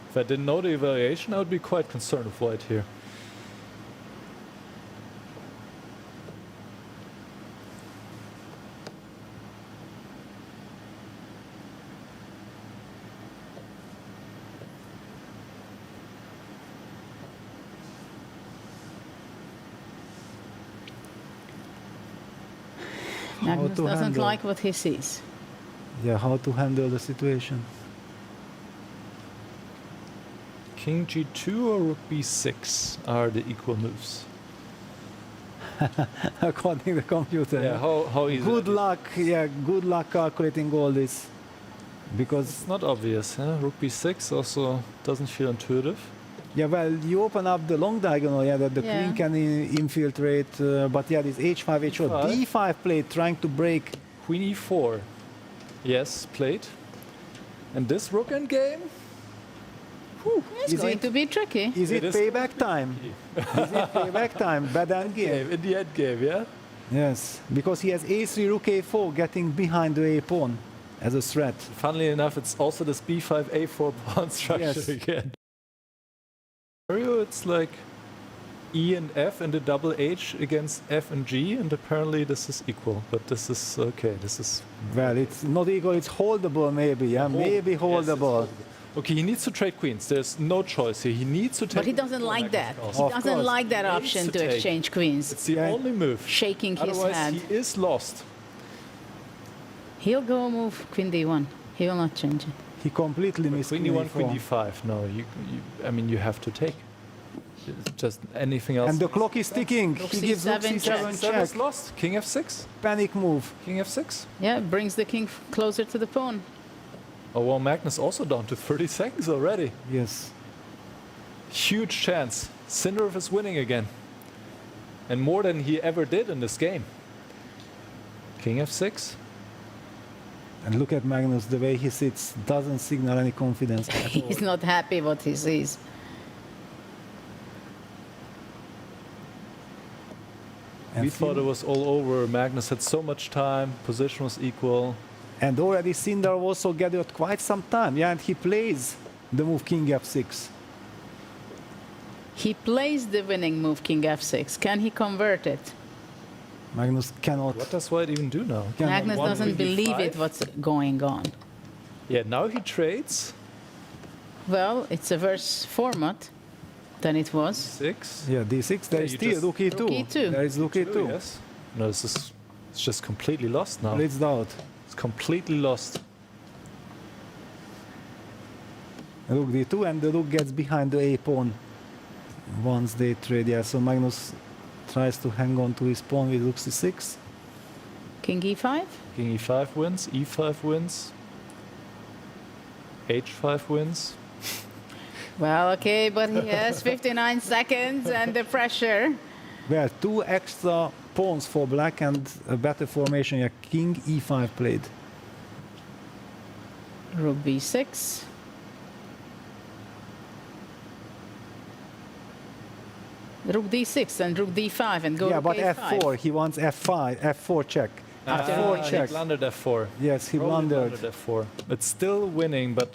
if I didn't know the evaluation, I would be quite concerned with white here. Magnus to doesn't handle. like what he sees. Yeah, how to handle the situation. King g2 or rook b6 are the equal moves. According to the computer. Yeah, how easy. Good luck, yeah, good luck calculating all this. Because It's not obvious. Huh? Rook b6 also doesn't feel intuitive. yeah, well, you open up the long diagonal, yeah, that the Yeah. queen can infiltrate, but yeah, this h5, h4, d5 played, trying to break. Queen e4. Yes, played. And this rook endgame? It's Is going it- to be tricky. Is it is payback time? Is it payback time? Bad end game. In the end game, yeah? Yes, because he has a3, rook a4, getting behind the a pawn as a threat. Funnily enough, it's also this b5, a4 pawn structure Yes. again. It's like E and F and a double H against F and G, and apparently this is equal. But this is okay. This is Well, it's not equal, it's holdable maybe, yeah, maybe Yes, it's holdable. okay. He needs to trade queens. There's no choice here. He needs to take. But he doesn't like that. He Of doesn't course. like that He option needs to to take. exchange queens. It's the only move. Shaking his Otherwise, head. he is lost. He'll go move queen d1. He will not change it. He completely missed Queen e1, queen d5. No, I mean, you have to take. Just anything else. And the clock is ticking. Rook He gives rook c7 c7 Seven check. is lost. King f6. Panic move. King f6. Yeah, brings the king closer to the pawn. Oh well, Magnus also down to 30 seconds already. Yes. Huge chance. Sindarov is winning again. And more than he ever did in this game. King f6. And look at Magnus, the way he sits doesn't signal any confidence at all. He's not happy what he sees. We thought it was all over. Magnus had so much time. Position was equal. And already Sindarov also gathered quite some time. Yeah, and he plays the move king f6. He plays the winning move king f6. Can he convert it? Magnus cannot. What does white even do now? Magnus One doesn't queen believe d5? it what's going on. Yeah, now he trades. Well, it's a worse format than it was. 6. Yeah, d6. There is you still just- rook e2. Rook e2. There is rook e2. Yes. No, this is it's just completely lost now. Blitzed out. It's completely lost. Rook d2, and the rook gets behind the a pawn once they trade. Yeah, so Magnus tries to hang on to his pawn with rook c6. King e5? King e5 wins. e5 wins. h5 wins. Well, okay, but he has 59 seconds and the pressure. Well, 2 extra pawns for black and a better formation. Yeah, king e5 played. Rook b6. Rook d6 and rook d5 and go Yeah, rook but a5. f4. He wants f5, f4 check. f4 He check. blundered f4. Yes, he Probably blundered. f4. It's still winning, but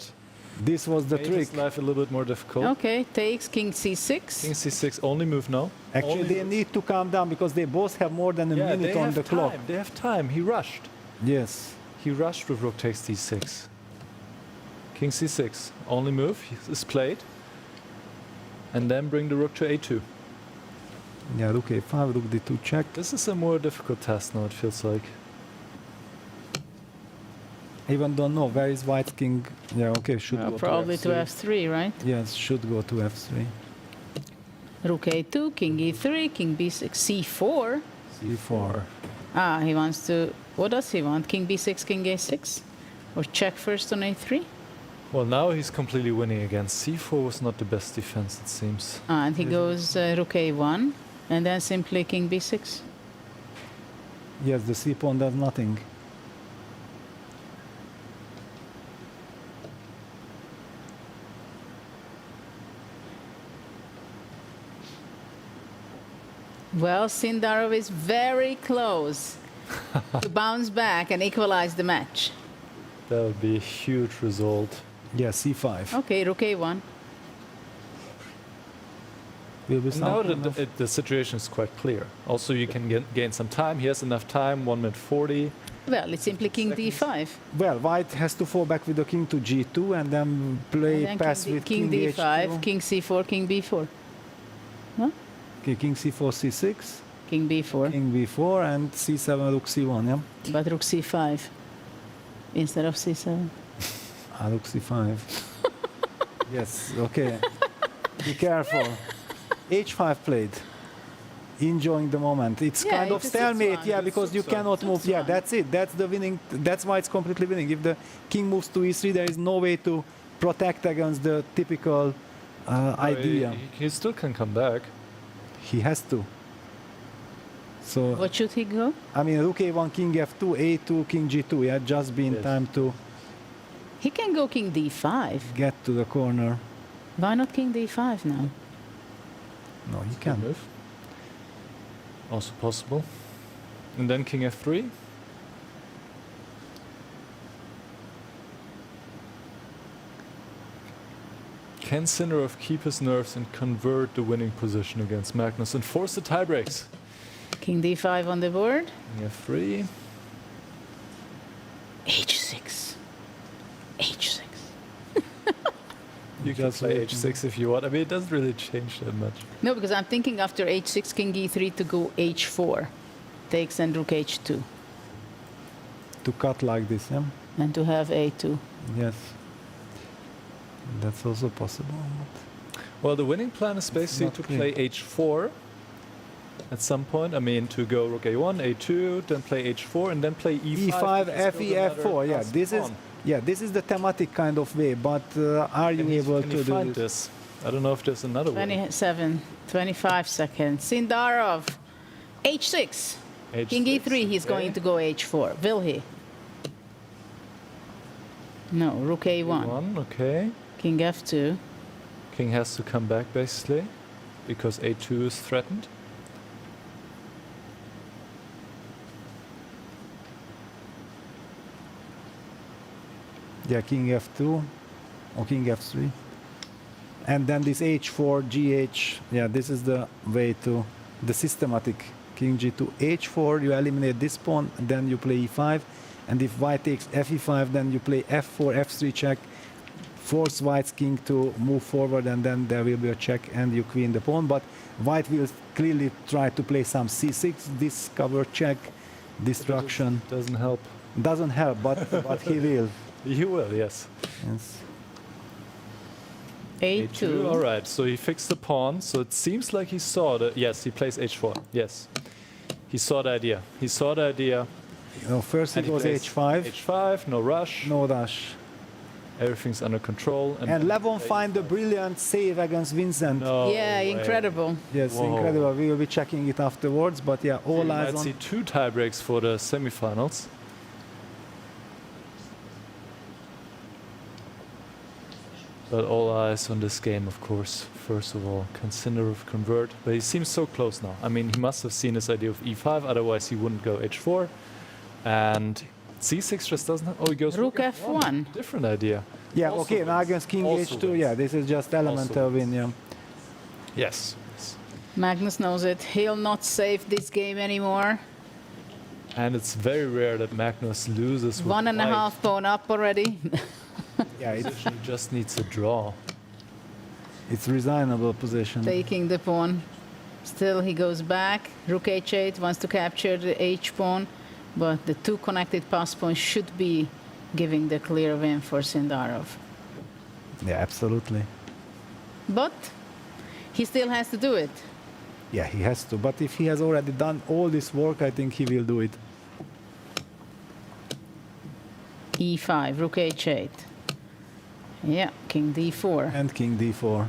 this was the made trick. his life a little bit more difficult. Okay, takes king c6. King c6, only move now. Actually, Only they move. need to calm down because they both have more than a Yeah, minute they on have the clock. time. They have time. He rushed. Yes. He rushed with rook takes d6. King c6, only move is played. And then bring the rook to a2. Yeah, rook a5, rook d2 check. This is a more difficult task now, it feels like. Even don't know where is white king. Yeah, okay, should go Probably to to f3. f3, right? Yes, should go to f3. Rook a2, king e3, king b6, c4. c4. Ah, he wants to... What does he want? King b6, king a6? Or check first on a3? Well, now he's completely winning again. c4 was not the best defense, it seems. Ah, and he goes rook a1, and then simply king b6. Yes, the c pawn does nothing. Well, Sindarov is very close to bounce back and equalize the match. That would be a huge result. Yeah, c5. Okay, rook a1. Will be And now something the situation is quite clear. Also, you can gain some time. He has enough time, 1 minute 40. Well, it's simply king d5. Well, white has to fall back with the king to g2 and then play And then pass king, with king king d5, h2. king c4, king b4. No? Okay, king c4, c6. King b4. King b4 and c7, rook c1, yeah? But rook c5 instead of c7. Ah, rook c5. Yes, okay. Be careful. h5 played. Enjoying the moment. It's Yeah, kind of it's a stalemate, 6-1. yeah, because you cannot move. Yeah, that's it. That's the winning. That's why it's completely winning. If the king moves to e3, there is no way to protect against the typical idea. He still can come back. He has to. So, What should he go? I mean, rook a1, king f2, a2, king g2. Yeah, just be in time to He can go king d5. get to the corner. Why not king d5 now? No, he can't. Move. Also possible. And then king f3. Can Sindarov keep his nerves and convert the winning position against Magnus and force the tiebreaks? King d5 on the board. King f3. h6. h6. You can play h6 if you want. I mean, it doesn't really change that much. No, because I'm thinking after h6, king e3 to go h4. Takes and rook h2. To cut like this, yeah? And to have a2. Yes. That's also possible. Well, the winning plan is basically not to clear. play h4 at some point. I mean, to go rook a1, a2, then play h4, and then play e5. e5, because fe, still another f4. Yeah, passed this is pawn. this is the thematic kind of way. But are you able Can to you do find this? this? I don't know if there's another way. 27, 25 seconds. Sindarov, h6. King H6, e3, he's okay. going to go h4. Will he? No, rook a1. a1, okay. King f2. King has to come back basically because a2 is threatened. Yeah, king f2 or king f3. And then this h4, gh. Yeah, this is the way to the systematic. King g2, h4, you eliminate this pawn, and then you play e5. And if white takes fe5, then you play f4, f3 check, force white's king to move forward, and then there will be a check, and you queen the pawn. But white will clearly try to play some c6, discover check, destruction. Doesn't help. Doesn't help, but he will. He will, yes. Yes. a2. All right, so he fixed the pawn. So it seems like he saw the... Yes, he plays h4. Yes. He saw the idea. He saw the idea. No, first And it he was plays h5. h5, no rush. No rush. Everything's under control. And Levon find a brilliant save against Vincent. No Yeah, way. incredible. Yes, Whoa. incredible. We will be checking it afterwards, but yeah, all We eyes might on. see 2 tie breaks for the semifinals. But all eyes on this game, of course. First of all, can Sindarov convert? But he seems so close now. I mean, he must have seen his idea of e5, otherwise he wouldn't go h4. And c6 just doesn't have... Oh, he goes Rook f1. Different idea. Yeah, Also okay, now wins. against King Also H2, wins. yeah, this is just elemental win, yeah. Yes. Magnus knows it. He'll not save this game anymore. And it's very rare that Magnus loses with 1.5 white. pawn up already. Yeah, He just needs a draw. it's resignable position. Taking the pawn. Still he goes back. Rook h8 wants to capture the h pawn, but the 2 connected pass pawns should be giving the clear win for Sindarov. Yeah, absolutely. But he still has to do it. Yeah, he has to. But if he has already done all this work, I think he will do it. e5, rook h8. Yeah, king d4. And King D4.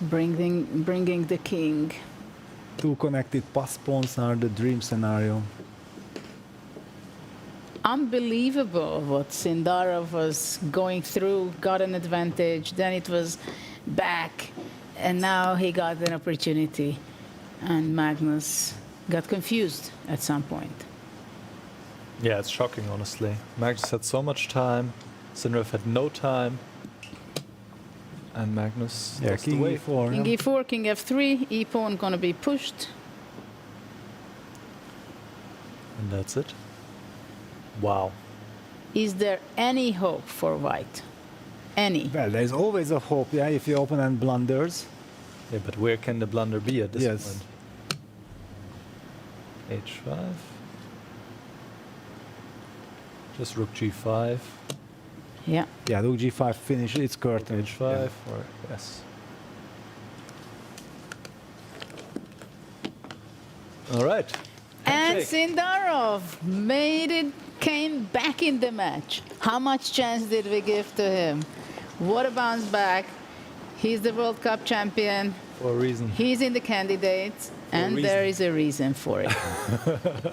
Bringing the king. 2 connected pass pawns are the dream scenario. Unbelievable what Sindarov was going through, got an advantage, then it was back, and now he got an opportunity. And Magnus got confused at some point. Yeah, it's shocking, honestly. Magnus had so much time. Sindarov had no time. And Magnus Yeah, lost the King way. E4. King yeah. e4, king f3, e pawn gonna be pushed. And that's it. Wow. Is there any hope for white? Any? Well, there's always a hope, yeah, if your opponent blunders. Yeah, but where can the blunder be at this Yes. point? h5. Just rook g5. Yeah. Yeah, rook G5 finish, it's curtain. h5 Yeah. or yes. All right. And Handshake. Sindarov came back in the match. How much chance did we give to him? What a bounce back. He's the World Cup champion. For a reason. He's in the candidates, and there is a reason for it.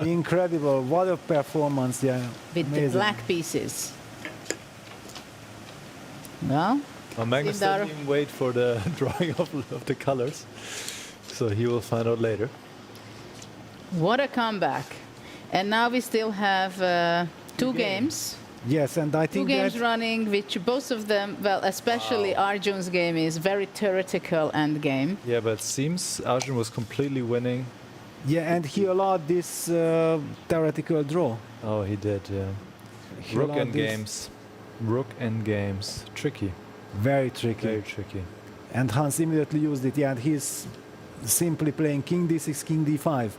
Incredible, what a performance, yeah. With the Amazing. black pieces. Well, Well, Magnus Sindarov- didn't even wait for the drawing of the colors, so he will find out later. what a comeback. And now we still have 2 games. Yes, and I 2 think games that running, which both of them, well, especially Arjun's game is very theoretical end game. Yeah, but it seems Arjun was completely winning. yeah, and he allowed this theoretical draw. Oh, he did, yeah. He Rook allowed and this. games. Rook and games. Tricky. Very tricky. Very tricky. And Hans immediately used it, yeah, and he's simply playing King D6, King D5.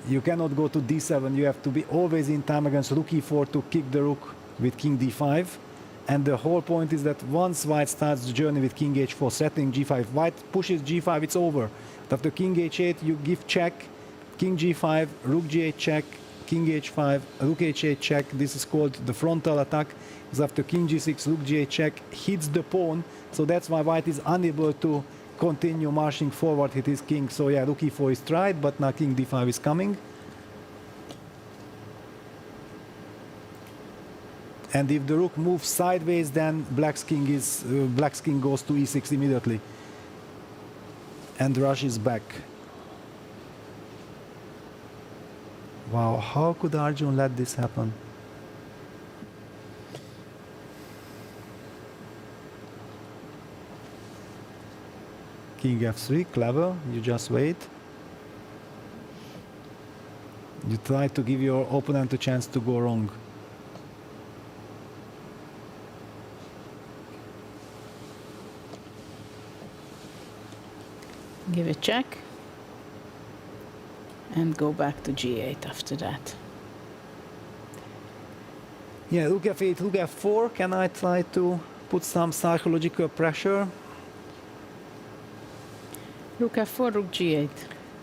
You cannot go to D7, you have to be always in time against Rook E4 to kick the Rook with King D5. And the whole point is that once White starts the journey with King H4, setting G5, White pushes G5, it's over. But after King H8, you give check, King G5, Rook G8 check, King H5, Rook H8 check. This is called the frontal attack. Because after King G6, Rook G8 check hits the pawn. So that's why White is unable to continue marching forward with his king. So yeah, Rook E4 is tried, but now King D5 is coming. And if the Rook moves sideways, then Black's king goes to E6 immediately. And Rush is back. Wow, how could Arjun let this happen? King F3, clever, you just wait. You try to give your opponent a chance to go wrong. Give a check. And go back to G8 after that. Yeah, Rook F8, Rook F4. Can I try to put some psychological pressure? Rook F4, Rook G8.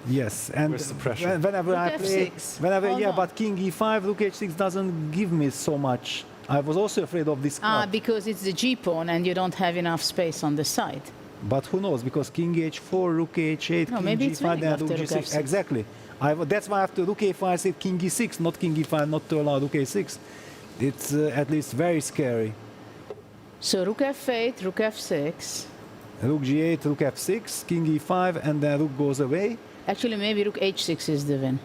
Yes, and Where's the pressure? whenever Rook I play, F6. whenever Hold yeah, on. but King E5, Rook H6 doesn't give me so much I was also afraid of this cut. Because it's the G pawn and you don't have enough space on the side. But who knows? Because king h4, rook h8, No, king maybe it's g5, winning then after rook rook g6. f6. Exactly. That's why after rook a5 I said king e6, not king e5, not to allow rook a6. It's at least very scary. So rook f8, rook f6. Rook g8, rook f6, king e5, and then rook goes away. Actually, maybe rook h6 is the win.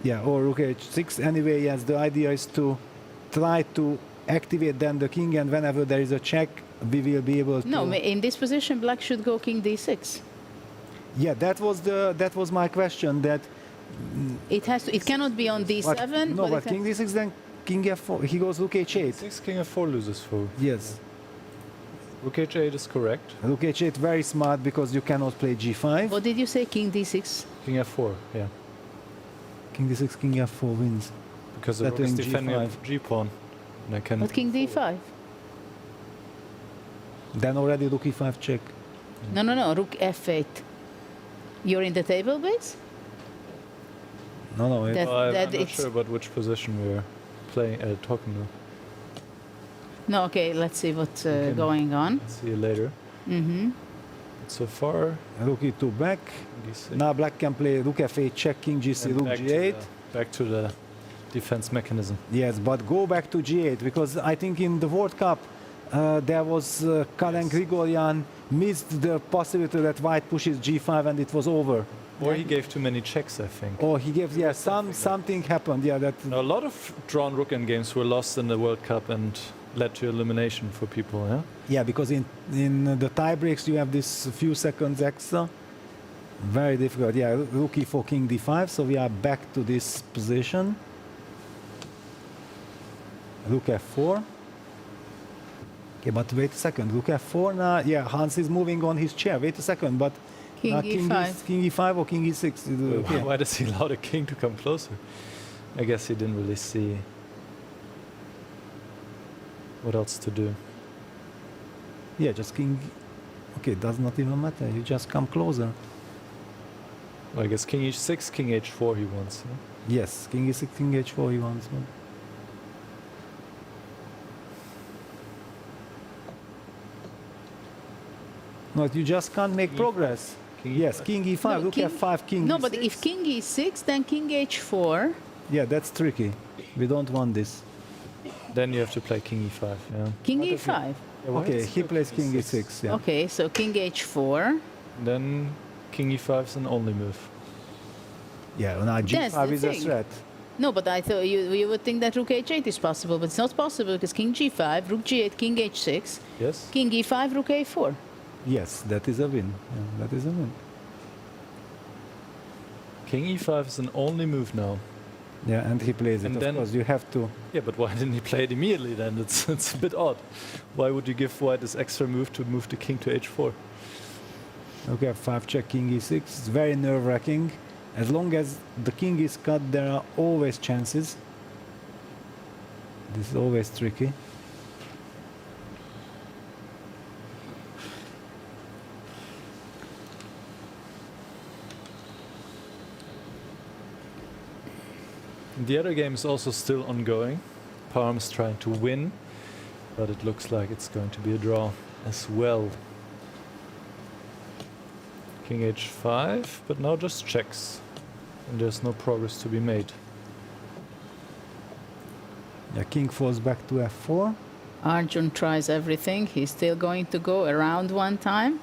Yeah, or rook h6. Anyway, yes, the idea is to try to activate then the king, and whenever there is a check, we will be able to... No, in this position, black should go king d6. Yeah, that was my question. That it has to. It cannot be on d7. but, no, but king d6, then king f4. He goes rook h8. 6 king f4 loses foe. Yes. Rook h8 is correct. Rook h8 very smart because you cannot play g5. What did you say? King d6. King f4. Yeah. King d6, king f4 wins. Because the rook is defending g5. g pawn. And I can. But king d5. Then already rook e5 check. No. Rook f8. You're in the table base? No. I'm not sure about which position we're playing, talking about. No, okay, let's see what's going on. See you later. Mm-hmm. So far, rook e2 back. Now black can play rook f8 check, king g3, rook g8. Back to the defense mechanism. Yes, but go back to g8 because I think in the World Cup there was Karen Grigoryan missed the possibility that white pushes g5 and it was over. Or he gave too many checks, I think. Or he gave, yeah, something happened. Yeah, that. No, a lot of drawn rook endgames were lost in the World Cup and led to elimination for people. Yeah. Yeah, because in the tie breaks you have this few seconds extra. Very difficult. Yeah, rook e4, king d5. So we are back to this position. Rook f4. Okay, but wait a second. Rook f4 now. Yeah, Hans is moving on his chair. Wait a second, but king e5. King e5 or king e6? Okay. Why does he allow the king to come closer? I guess he didn't really see what else to do. Yeah, just king. Okay, does not even matter. You just come closer. Well, I guess king e6, king h4 he wants. Yeah? Yes, king e6, king h4 he wants. No, you just can't make progress. Yes, king e5, No, rook king- f5, king No, e6. but if king e6, then king h4. Yeah, that's tricky. We don't want this. Then you have to play king e5. Yeah. King e5. Okay, he plays king e6. Yeah. Okay, so king h4. Then king e5 is an only move. Yeah, now That's g5 the is a thing. threat. No, but I thought you would think that rook h8 is possible, but it's not possible because king g5, rook g8, king h6, Yes. king e5, rook a4. Yes, that is a win. Yeah, that is a win. King e5 is an only move now. Yeah, and he plays it. And of then- course, you have to. Yeah, but why didn't he play it immediately then? It's a bit odd. Why would you give white this extra move to move the king to h4? Okay, f5 check, king e6. It's very nerve-wracking. As long as the king is cut, there are always chances. This is always tricky. The other game is also still ongoing. Parm's trying to win, but it looks like it's going to be a draw as well. King h5, but now just checks. And there's no progress to be made. Yeah, king falls back to f4. Arjun tries everything. He's still going to go around one time.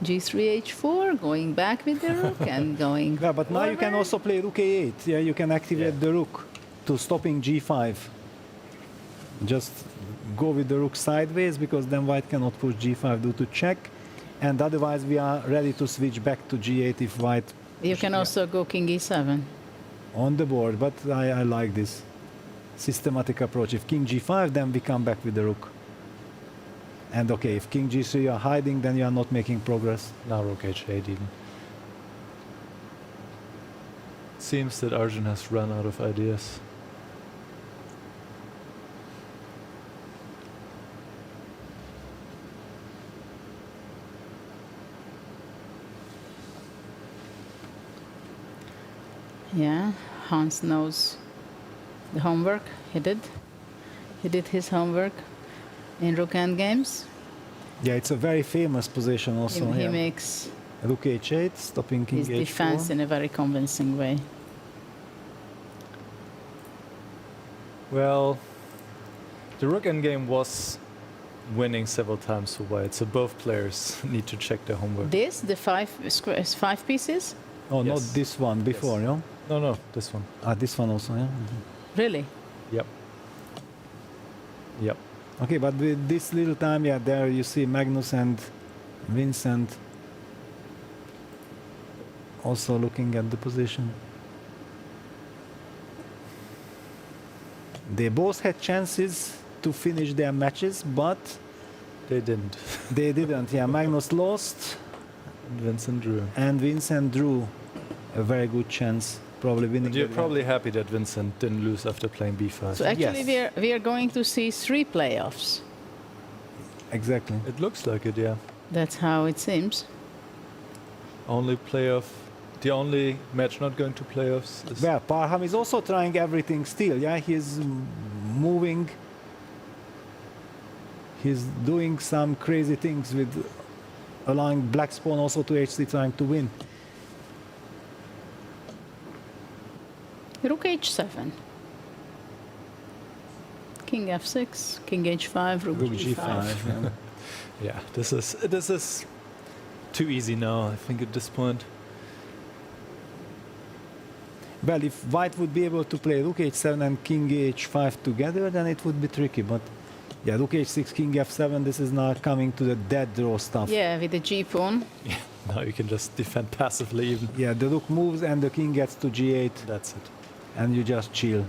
G3, H4, going back with the rook and going. Yeah, but now you can also play rook a8. Yeah, you can activate the rook to stopping g5. Just go with the rook sideways because then white cannot push g5 due to check. And otherwise we are ready to switch back to g8 if white... You can also go king e7. On the board, but I like this systematic approach. If king g5, then we come back with the rook. And okay, if king g3 you are hiding, then you are not making progress. Now rook h8 even. Seems that Arjun has run out of ideas. Yeah, Hans knows the homework he did. He did his homework in rook endgames. Yeah, it's a very famous position also. He Yeah. makes Rook h8, stopping king his h4. defense in a very convincing way. Well, the rook endgame was winning several times for white, so both players need to check their homework. This, the five pieces? Oh, not Yes. this one before, Yes. no? No, this one. Ah, this one also, yeah. Mhm. Really? Yep. Yep. Okay, but with this little time, yeah, there you see Magnus and Vincent also looking at the position. They both had chances to finish their matches, but they didn't. They didn't, yeah. Magnus lost. And Vincent drew. And Vincent drew a very good chance, probably winning. And you're the probably happy that Vincent didn't lose after playing b5. So actually we are going to see 3 playoffs. Exactly. It looks like it, yeah. That's how it seems. Only playoff, the only match not going to playoffs is... Well, Parham is also trying everything still, yeah. He's moving. He's doing some crazy things with allowing black pawn also to h3, trying to win. Rook h7. King f6, king h5, rook g5. Yeah. Yeah, this is too easy now, I think, at this point. Well, if white would be able to play rook h7 and king h5 together, then it would be tricky. But yeah, rook h6, king f7, this is now coming to the dead draw stuff. Yeah, with the g pawn. Yeah, now you can just defend passively even. Yeah, the rook moves and the king gets to g8. That's it. And you just chill.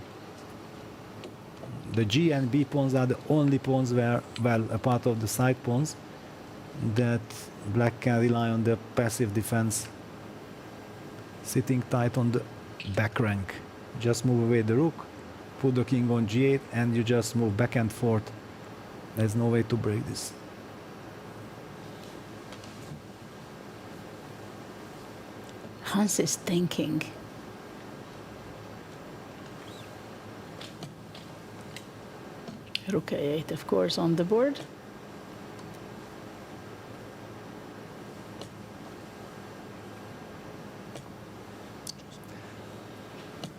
The g and b pawns are the only pawns where, well, a part of the side pawns, that black can rely on the passive defense, sitting tight on the back rank. Just move away the rook, put the king on g8, and you just move back and forth. There's no way to break this. Hans is thinking. Rook a8, of course, on the board.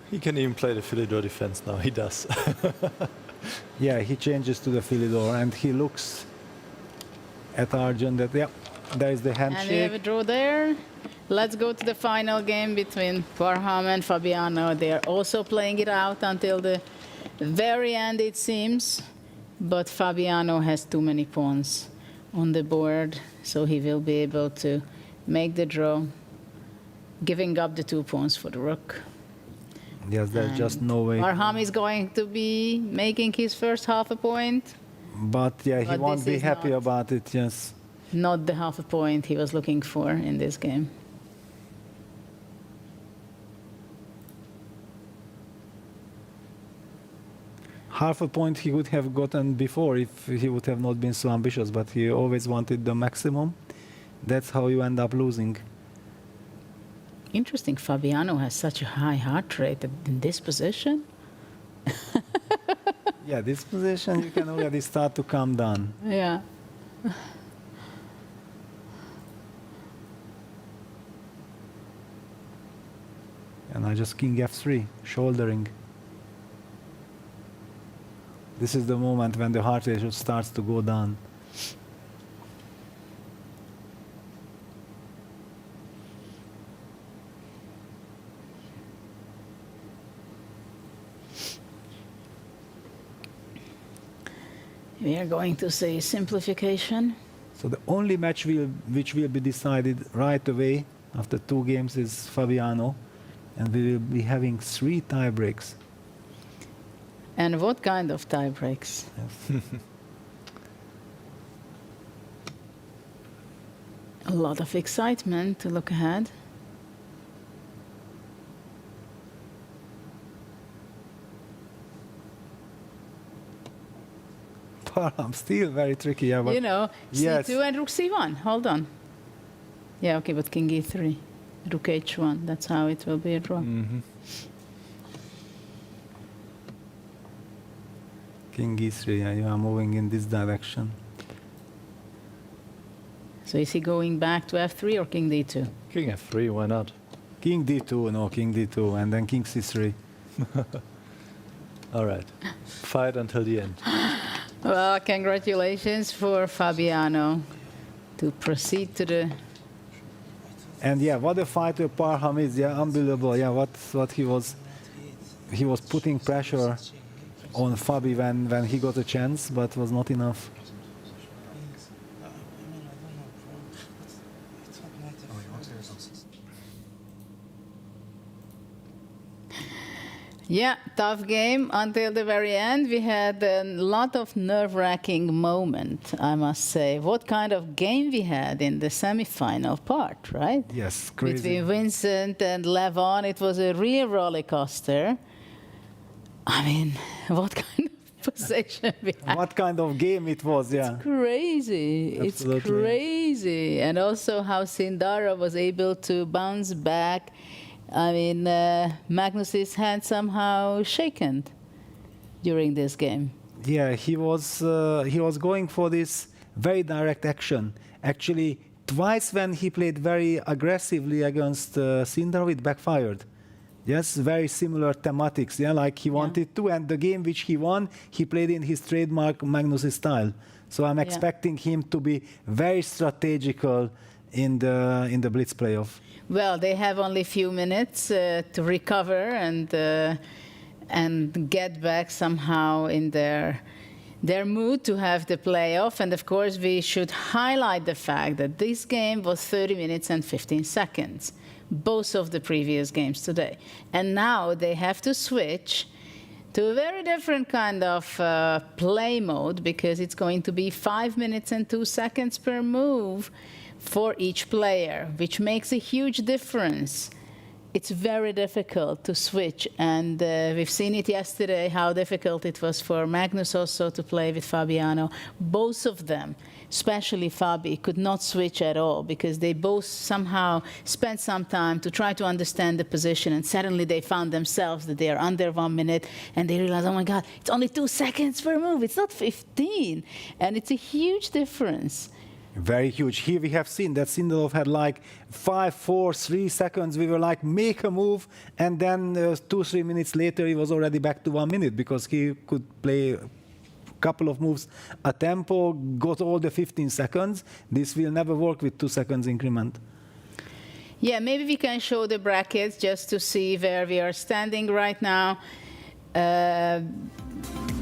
He can even play the Philidor defense now, he does. Yeah, he changes to the Philidor and he looks at Arjun that, yeah, there is the And we have a handshake. draw there. Let's go to the final game between Parham and Fabiano. They are also playing it out until the very end, it seems. But Fabiano has too many pawns on the board, so he will be able to make the draw, giving up the 2 pawns for the rook. Yes, there's just no way. Parham is going to be making his first half a point. But yeah, he But won't this be is happy not- about it, yes. Not the half a point he was looking for in this game. Half a point he would have gotten before if he would have not been so ambitious, but he always wanted the maximum. That's how you end up losing. Interesting, Fabiano has such a high heart rate in this position. Yeah, this position you can already start to calm down. Yeah. And I just king f3, shouldering. This is the moment when the heart rate starts to go down. We are going to see simplification. So the only match which will be decided right away after 2 games is Fabiano, and we will be having 3 tie breaks. And what kind of tie breaks? A lot of excitement to look ahead. I'm still very tricky. Yeah, but You know, yes. c2 and rook c1. Hold on. Yeah, okay, but king e3, rook h1. That's how it will be a draw. King E3, yeah, you are moving in this direction. So is he going back to F3 or King D2? King F3, why not? King D2, no, King D2, and then King C3. All right, fight until the end. Well, congratulations for Fabiano to proceed to the... And yeah, what a fighter Parham is, yeah, unbelievable. Yeah, what he was putting pressure on Fabi when he got a chance, but was not enough. Yeah, tough game until the very end. We had a lot of nerve-wracking moment, I must say. What kind of game we had in the semi-final part, right? Yes, crazy. Between Vincent and Levon, it was a real roller coaster. I mean, what kind of possession we had? What kind of game it was, yeah. It's crazy. Absolutely. It's crazy. And also how Sindara was able to bounce back. I mean, Magnus's hand somehow shaken during this game. Yeah, he was going for this very direct action. Actually, twice when he played very aggressively against Sindar, it backfired. Yes, very similar thematics. Yeah, like he wanted to, and the game which he won, he played in his trademark Magnus style. So I'm expecting him to be very strategical in the Blitz playoff. Well, they have only a few minutes to recover and get back somehow in their mood to have the playoff. And of course, we should highlight the fact that this game was 30 minutes and 15 seconds, both of the previous games today. And now they have to switch to a very different kind of play mode, because it's going to be 5 minutes and 2 seconds per move for each player, which makes a huge difference. It's very difficult to switch, and we've seen it yesterday, how difficult it was for Magnus also to play with Fabiano. Both of them, especially Fabi, could not switch at all, because they both somehow spent some time to try to understand the position, and suddenly they found themselves that they are under 1 minute, and they realize, oh my God, it's only 2 seconds per move, it's not 15, and it's a huge difference. Very huge. Here we have seen that Sindelov had like 5, 4, 3 seconds. We were like, make a move. And then 2-3 minutes later, he was already back to 1 minute, because he could play a couple of moves a tempo, got all the 15 seconds. This will never work with 2 seconds increment. Yeah, maybe we can show the brackets just to see where we are standing right now.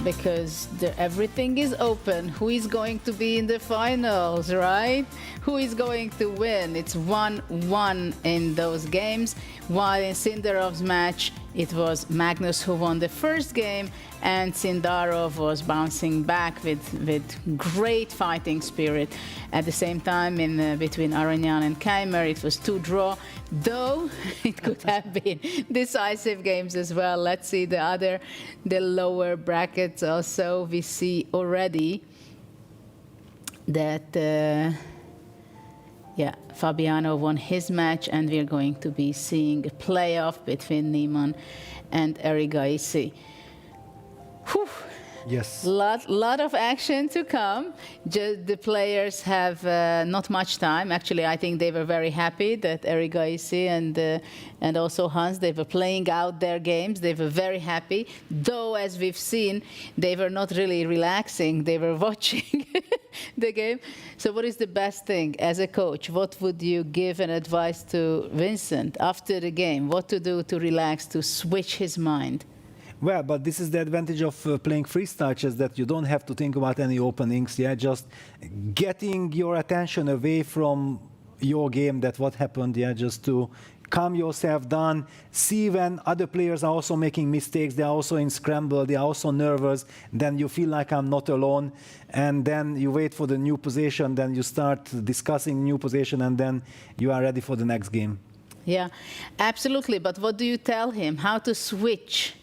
Because everything is open. Who is going to be in the finals, right? Who is going to win? It's 1-1 in those games. While in Sindarov's match, it was Magnus who won the first game, and Sindarov was bouncing back with great fighting spirit. At the same time, between Aranyan and Keimer, it was 2-draw, though it could have been decisive games as well. Let's see the lower brackets also. We see already that Fabiano won his match, and we're going to be seeing a playoff between Niemann and Erigaisi. Whew. Yes. Lot of action to come. Just the players have not much time. Actually, I think they were very happy that Erigaisi and also Hans, they were playing out their games. They were very happy. Though, as we've seen, they were not really relaxing. They were watching the game. So what is the best thing as a coach? What would you give an advice to Vincent after the game? What to do to relax, to switch his mind? Well, but this is the advantage of playing freestyle chess, that you don't have to think about any openings. Yeah, just getting your attention away from your game, that what happened. Yeah, just to calm yourself down. See when other players are also making mistakes. They are also in scramble. They are also nervous. Then you feel like I'm not alone. And then you wait for the new position. Then you start discussing new position, and then you are ready for the next game. Yeah, absolutely. But what do you tell him? How to switch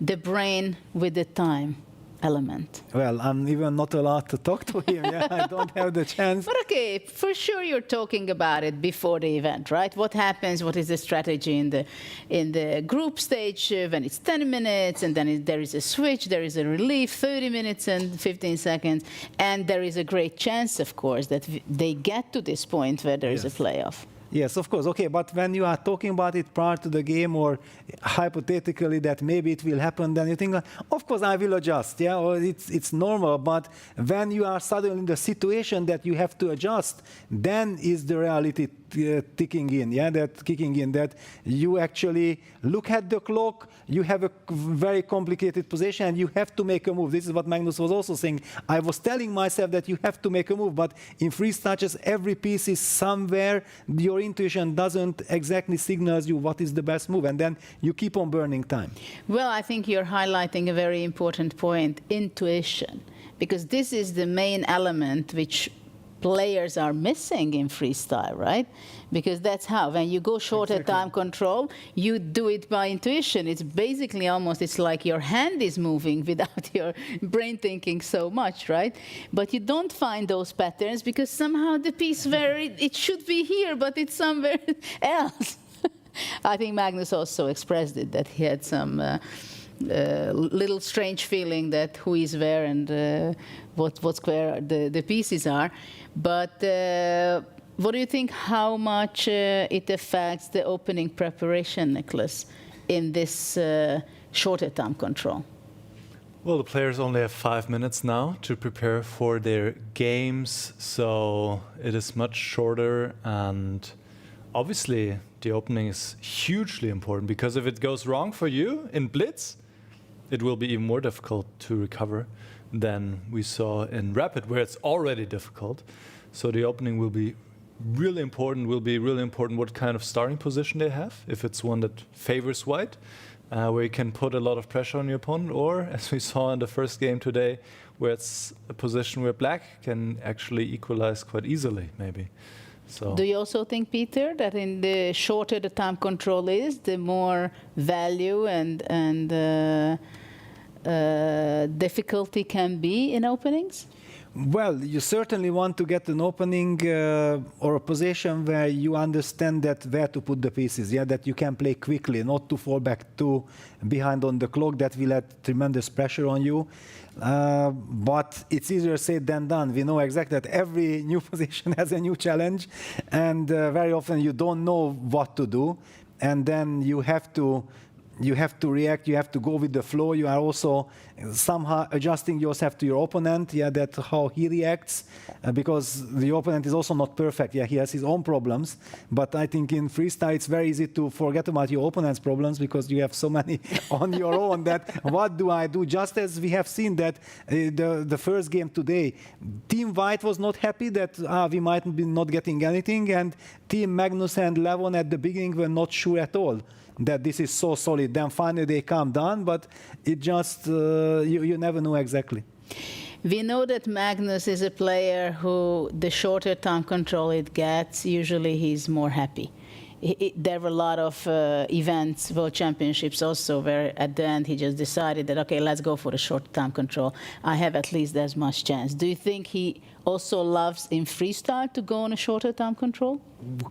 the brain with the time? element? Well, I'm even not allowed to talk to him. Yeah, I don't have the chance. But okay, for sure you're talking about it before the event, right? What happens? What is the strategy in the group stage when it's 10 minutes, and then there is a switch, there is a relief, 30 minutes and 15 seconds, and there is a great chance, of course, that they get to this point where there is a playoff. Yes, of course. Okay, but when you are talking about it prior to the game, or hypothetically that maybe it will happen, then you think, of course, I will adjust. Yeah, or it's normal. But when you are suddenly in the situation that you have to adjust, then is the reality kicking in. Yeah, that kicking in. That you actually look at the clock. You have a very complicated position, and you have to make a move. This is what Magnus was also saying. I was telling myself that you have to make a move, but in freestyle chess, every piece is somewhere. Your intuition doesn't exactly signals you what is the best move, and then you keep on burning time. Well, I think you're highlighting a very important point, intuition, because this is the main element which players are missing in freestyle, right? Because that's how, when you go short at time control, you do it by intuition. It's basically almost, it's like your hand is moving without your brain thinking so much, right? But you don't find those patterns because somehow the piece where it should be here, but it's somewhere else. I think Magnus also expressed it, that he had some little strange feeling that who is where and what's where the pieces are. But what do you think, how much it affects the opening preparation, Nicholas, in this shorter time control? Well, the players only have 5 minutes now to prepare for their games, so it is much shorter, and obviously the opening is hugely important, because if it goes wrong for you in Blitz, it will be even more difficult to recover than we saw in Rapid, where it's already difficult. So the opening will be really important, what kind of starting position they have, if it's one that favors white, where you can put a lot of pressure on your opponent, or, as we saw in the first game today, where it's a position where black can actually equalize quite easily, maybe. So. Do you also think, Peter, that in the shorter the time control is, the more value and difficulty can be in openings? Well, you certainly want to get an opening or a position where you understand that where to put the pieces, yeah, that you can play quickly, not to fall back too behind on the clock. That will add tremendous pressure on you. But it's easier said than done. We know exactly that every new position has a new challenge, and very often you don't know what to do, and then you have to react, you have to go with the flow. You are also somehow adjusting yourself to your opponent, yeah, that how he reacts, because the opponent is also not perfect. Yeah, he has his own problems, but I think in freestyle it's very easy to forget about your opponent's problems because you have so many on your own that what do I do? Just as we have seen that the first game today, Team White was not happy that we might be not getting anything, and Team Magnus and Levon at the beginning were not sure at all that this is so solid. Then finally they calm down, but it just, you never know exactly. We know that Magnus is a player who, the shorter time control it gets, usually he's more happy. There were a lot of events, World Championships also, where at the end he just decided that, okay, let's go for the short time control. I have at least as much chance. Do you think he also loves in freestyle to go on a shorter time control?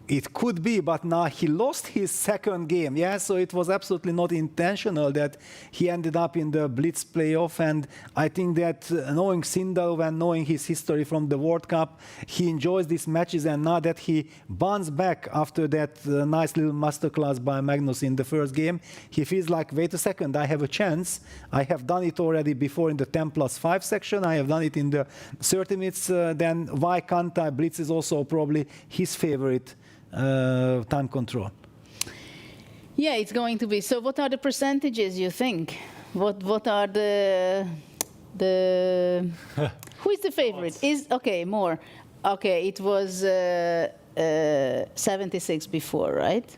It could be, but now he lost his second game, yeah, so it was absolutely not intentional that he ended up in the Blitz playoff, and I think that knowing Sindal and knowing his history from the World Cup, he enjoys these matches, and now that he bounces back after that nice little masterclass by Magnus in the first game, he feels like, wait a second, I have a chance. I have done it already before in the 10+5 section, I have done it in the 30 minutes, then why can't I? Blitz is also probably his favorite time control. Yeah, it's going to be. So what are the percentages, you think? What are the who is the favorite? More. Okay, it was 76 before, right?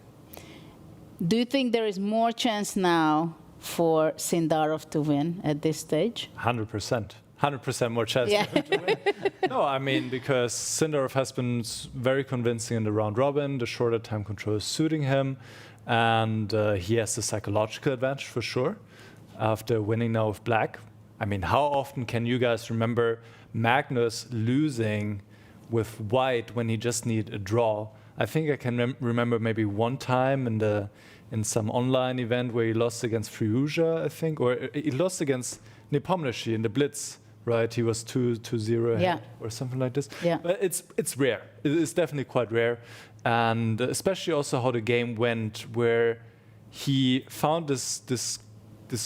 Do you think there is more chance now for Sindarov to win at this stage? 100%. 100% more chance yeah. to win. No, I mean, because Sindarov has been very convincing in the round robin. The shorter time control is suiting him, and he has the psychological advantage for sure after winning now with black. I mean, how often can you guys remember Magnus losing with white when he just needed a draw? I think I can remember maybe one time in some online event where he lost against Friuja, I think, or he lost against Nepomniachtchi in the Blitz, right? He was 2-0 ahead or something like this. Yeah. But it's rare. It's definitely quite rare. And especially also how the game went, where he found this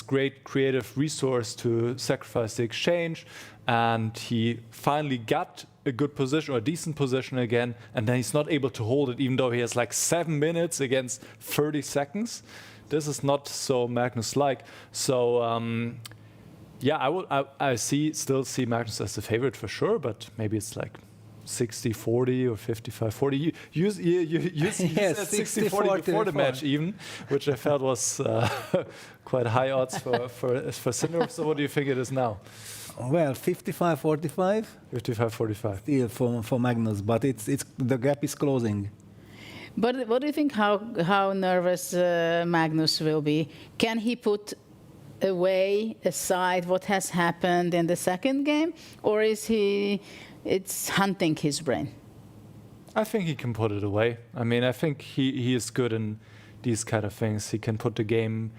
great creative resource to sacrifice the exchange, and he finally got a good position or a decent position again, and then he's not able to hold it even though he has like 7 minutes against 30 seconds. This is not so Magnus-like. So yeah, I still see Magnus as the favorite for sure, but maybe it's like 60-40 or 55-40. You said 60-40 before the match even, which I felt was quite high odds for Sinner. So what do you think it is now? Well, 55-45. 55-45. Still for Magnus, but it's the gap is closing. But what do you think? How nervous Magnus will be? Can he put aside what has happened in the second game, or is it's hunting his brain? I think he can put it away. I mean, I think he is good in these kind of things. He can put the game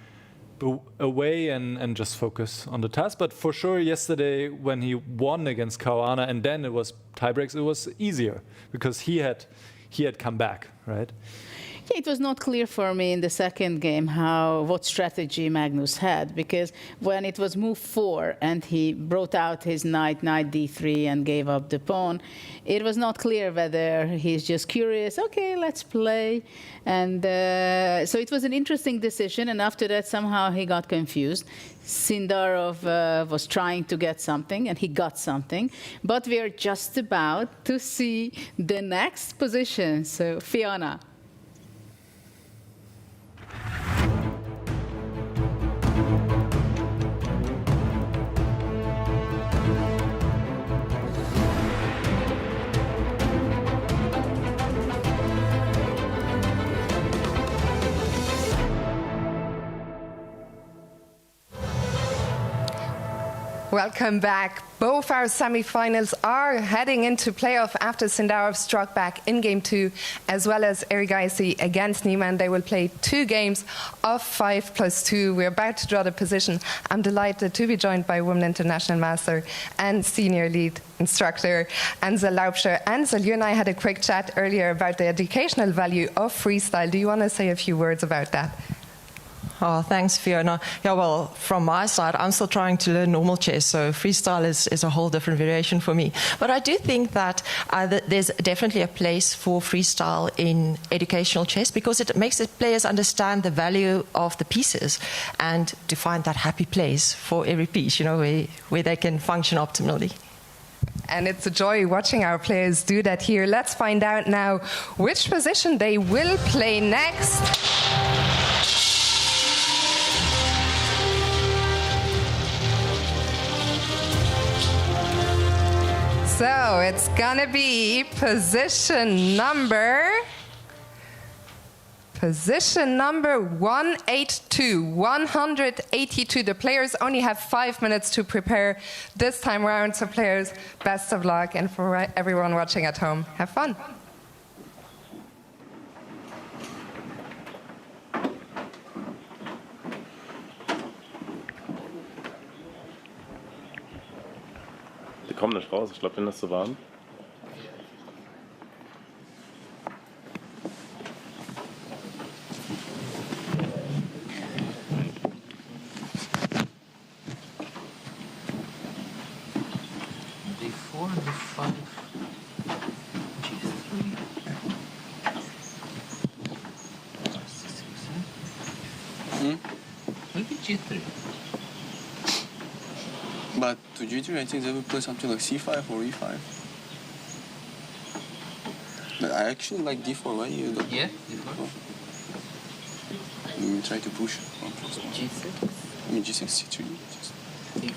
away and just focus on the task. But for sure, yesterday when he won against Caruana and then it was tiebreaks, it was easier because he had come back, right? Yeah, it was not clear for me in the second game what strategy Magnus had, because when it was move 4 and he brought out his knight d3 and gave up the pawn, it was not clear whether he's just curious, okay, let's play. And so it was an interesting decision, and after that somehow he got confused. Sindarov was trying to get something, and he got something. But we are just about to see the next position. So, Fiona. Welcome back. Both our semi-finals are heading into playoff after Sindarov struck back in Game 2, as well as Erigaisi against Niemann. They will play 2 games of 5+2. We're about to draw the position. I'm delighted to be joined by Women International Master and Senior Lead Instructor Ansel Laubscher. Ansel, you and I had a quick chat earlier about the educational value of freestyle. Do you want to say a few words about that? Oh, thanks, Fiona. Yeah, well, from my side, I'm still trying to learn normal chess, so freestyle is a whole different variation for me. But I do think that there's definitely a place for freestyle in educational chess because it makes the players understand the value of the pieces and to find that happy place for every piece, you know, where they can function optimally. And it's a joy watching our players do that here. Let's find out now which position they will play next. So it's gonna be position number 182. The players only have 5 minutes to prepare this time around. So players, best of luck, and for everyone watching at home, have fun. Die kommen nicht raus, ich glaube, denen ist zu warm. D4, D5, G3. Maybe G3. But to G3, I think they will play something like C5 or E5. But I actually like D4. Why you don't? Yeah, D4. Oh. You try to push. G6. I mean G6, C3. D5.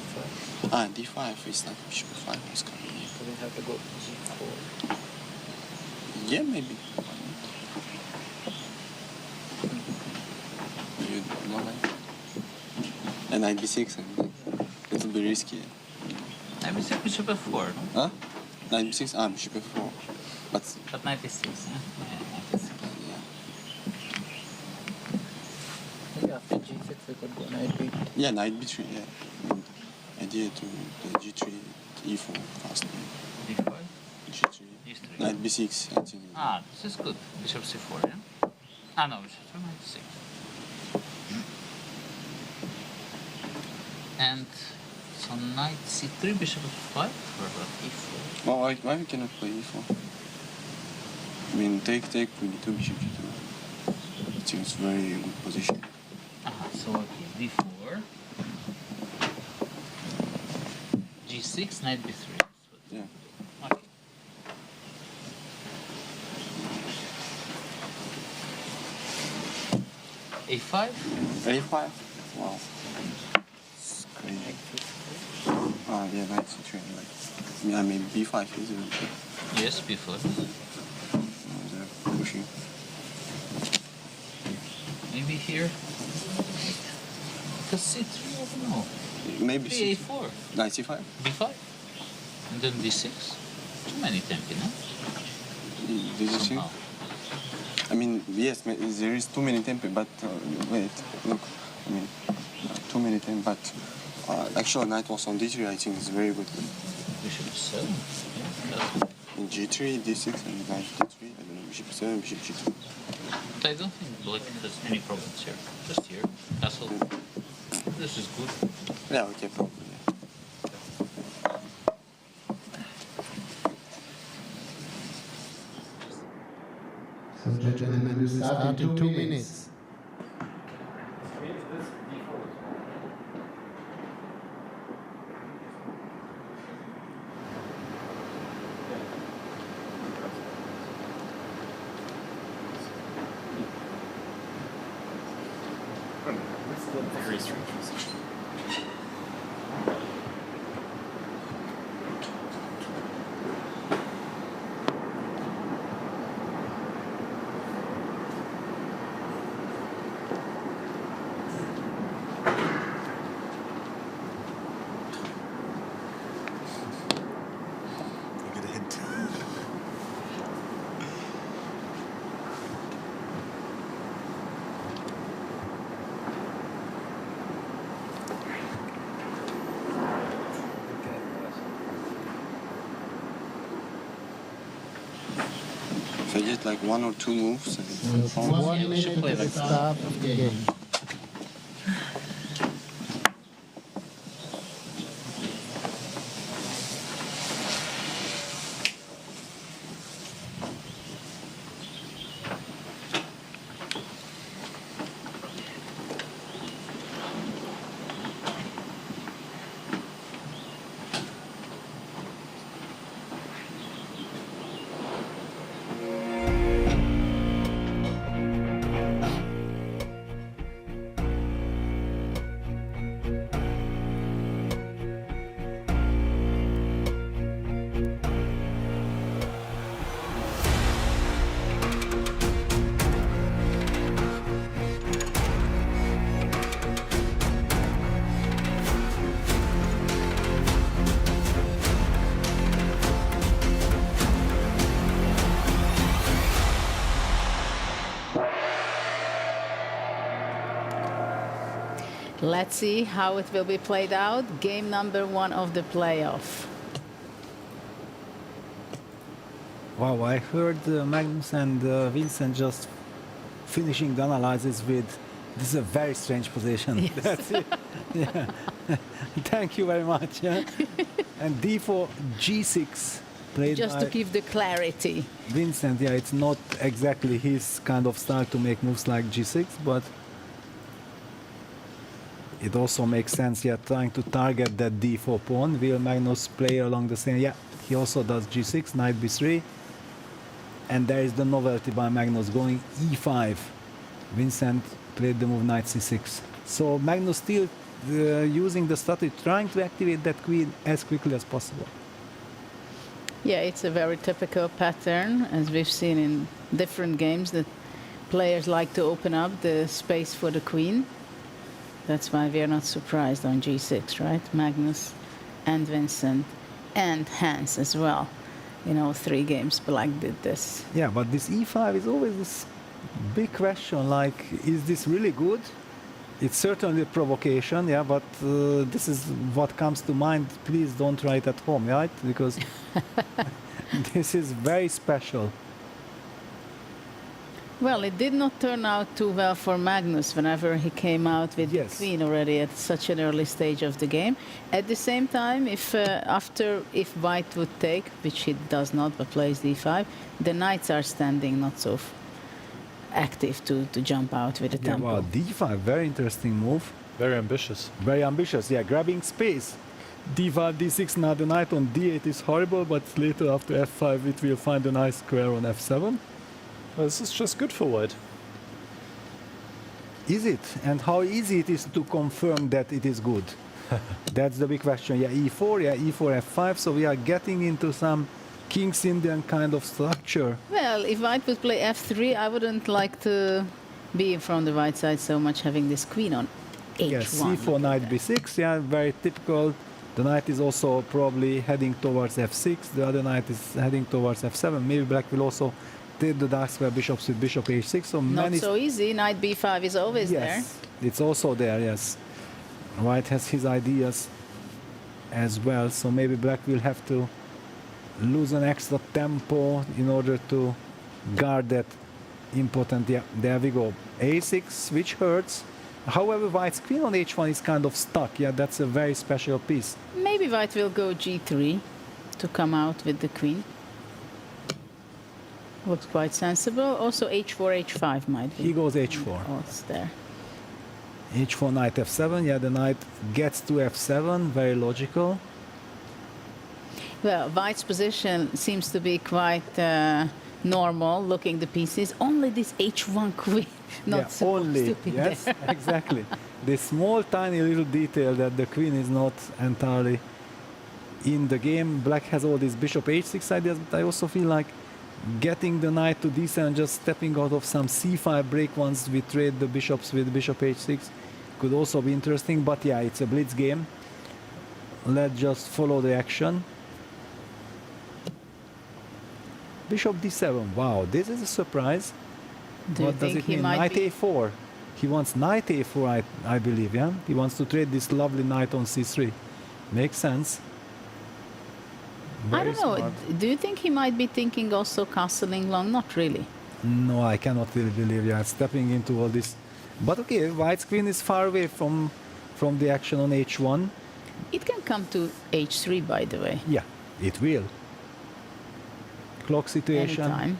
Ah, D5 is like bishop 5 was coming. So we have to go G4. Yeah, maybe. You don't like? And knight B6 and like a little be risky. Knight b6, bishop f4. Huh? Knight b6, bishop f4. But knight b6, yeah? Knight b6. Maybe after g6 we could go knight b. Yeah, knight b3, yeah. And idea to play g3, e4 fast. d5? g3. Knight b6, I think. This is good. Bishop c4, yeah? No, bishop to knight c6. And so knight c3, bishop f5, or e4? Well, why we cannot play e4? I mean, take, queen e2, bishop g2. I think it's very good position. So okay, d4, g6, knight b3. Yeah. Okay. a5? a5? Wow. It's crazy. Yeah, knight c3. Like, I mean, b5 is even good. Yes, b4. They're pushing. Maybe here. Because c3, I don't know. Maybe a4. Knight c5? b5. And then d6. Too many tempi, no? Did you see? I mean, yes, there is too many tempi, but wait, look. I mean, too many tempi, but actually knight was on d3, I think is very good. Bishop 7. In g3, d6, and knight d3, I don't know, bishop 7, bishop g2. But I don't think black has any problems here. Just here. Castle. This is good. Yeah, okay, probably. So, gentlemen, we start in 2 minutes. Very strange position. Look at the hint. If I get like 1 or 2 moves, It's 1 minute to the start of the game. Let's see how it will be played out. Game number 1 of the playoff. Wow, I heard Magnus and Vincent just finishing the analysis with, this is a very strange position. Yes. That's it. Yeah. Thank you very much. Yeah. And d4, g6 played Just by to give the clarity. Vincent. Yeah, it's not exactly his kind of style to make moves like g6, but it also makes sense, yeah, trying to target that d4 pawn. Will Magnus play along the same? Yeah, he also does g6, knight b3. And there is the novelty by Magnus going e5. Vincent played the move knight c6. So Magnus still using the strategy, trying to activate that queen as quickly as possible. Yeah, it's a very typical pattern, as we've seen in different games, that players like to open up the space for the queen. That's why we are not surprised on G6, right? Magnus and Vincent and Hans as well. 3 games Black did this. Yeah, but this E5 is always this big question, like, is this really good? It's certainly a provocation, yeah, but this is what comes to mind. Please don't try it at home, right? Because this is very special. Well, it did not turn out too well for Magnus whenever he came out with the queen already at such an early stage of the game. At the same time, if white would take, which he does not, but plays d5, the knights are standing not so active to jump out with the tempo. Wow, d5, very interesting move. Very ambitious. Very ambitious, yeah, grabbing space. d5, d6, now the knight on d8 is horrible, but later after f5 it will find a nice square on f7. Well, this is just good for white. Is it? And how easy it is to confirm that it is good? That's the big question. Yeah, e4, yeah, e4, f5, so we are getting into some King's Indian kind of structure. Well, if white would play f3, I wouldn't like to be from the white side so much having this queen on h1. Yes, c4, knight b6, yeah, very typical. The knight is also probably heading towards f6, the other knight is heading towards f7. Maybe black will also take the dark square bishops with bishop h6. So not so easy, knight b5 is always there. Yes, it's also there, yes. White has his ideas as well, so maybe black will have to lose an extra tempo in order to guard that important. Yeah, there we go. a6, which hurts. However, white's queen on h1 is kind of stuck. Yeah, that's a very special piece. Maybe white will go g3 to come out with the queen. Looks quite sensible. Also h4, h5 might be. He goes h4. Oh, it's there. h4, knight f7. Yeah, the knight gets to f7. Very logical. Well, white's position seems to be quite normal, looking the pieces. Only this h1 queen, not supposed to be yes, there. exactly. This small, tiny little detail that the queen is not entirely in the game. Black has all these bishop h6 ideas, but I also feel like getting the knight to d7 and just stepping out of some c5 break once we trade the bishops with bishop h6 could also be interesting. But yeah, it's a blitz game. Let's just follow the action. Bishop d7. Wow, this is a surprise. What does it mean? Knight a4. He wants knight a4, I believe, yeah? He wants to trade this lovely knight on c3. Makes sense. I don't know. Do you think he might be thinking also castling long? Not really. No, I cannot really believe you are stepping into all this. But okay, white's queen is far away from the action on h1. It can come to h3, by the way. Yeah, it will. Clock situation. Anytime.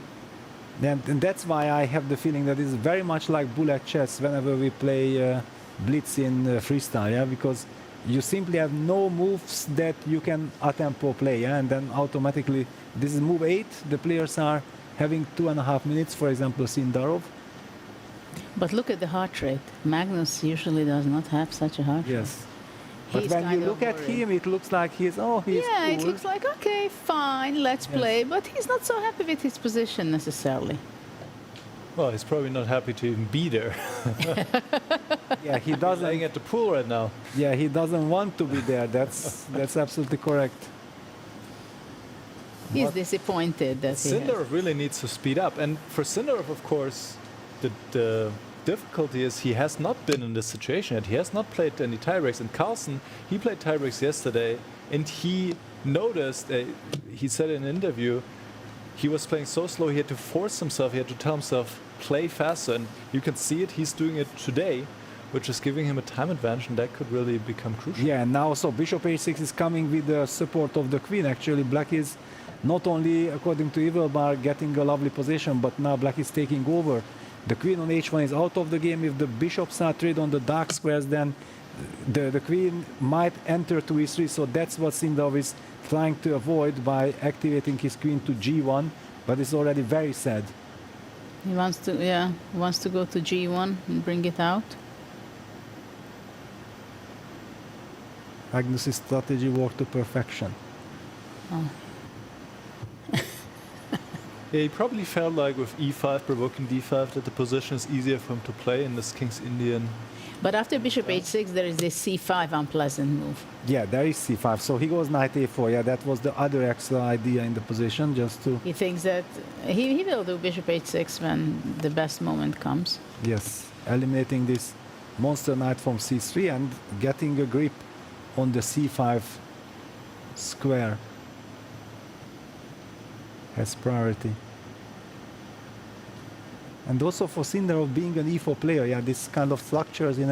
And that's why I have the feeling that it's very much like bullet chess whenever we play blitz in freestyle, yeah, because you simply have no moves that you can a tempo play, yeah? And then automatically this is move 8. The players are having 2.5 minutes, for example, Sindarov. But look at the heart rate. Magnus usually does not have such a heart rate. Yes. But when you look at him, it looks like he's yeah, cool. It looks like, okay, fine, let's play. But he's not so happy with his position necessarily. Well, he's probably not happy to even be there. Yeah, he doesn't. Playing at the pool right now. Yeah, he doesn't want to be there. That's absolutely correct. He's disappointed that Sindarov really needs to speed up. And for Sindarov, of course, the difficulty is he has not been in this situation yet. He has not played any tiebreaks. And Carlsen, he played tiebreaks yesterday, and he noticed, he said in an interview, he was playing so slow, he had to force himself, he had to tell himself, play faster. And you can see it, he's doing it today, which is giving him a time advantage, and that could really become crucial. Yeah, and now so bishop h6 is coming with the support of the queen. Actually, black is not only, according to Evilbar, getting a lovely position, but now black is taking over. The queen on h1 is out of the game. If the bishops are traded on the dark squares, then the queen might enter to e3. So that's what Sindarov is trying to avoid by activating his queen to g1. But it's already very sad. He wants to go to g1 and bring it out. Magnus' strategy worked to perfection. Oh. Yeah, he probably felt like with e5 provoking d5 that the position is easier for him to play in this King's Indian. But after bishop h6, there is this c5 unpleasant move. Yeah, there is c5. So he goes knight a4. Yeah, that was the other extra idea in the position, just to... He thinks that he will do bishop h6 when the best moment comes. Yes, eliminating this monster knight from c3 and getting a grip on the c5 square has priority. And also for Sindarov being an e4 player, yeah, this kind of structures in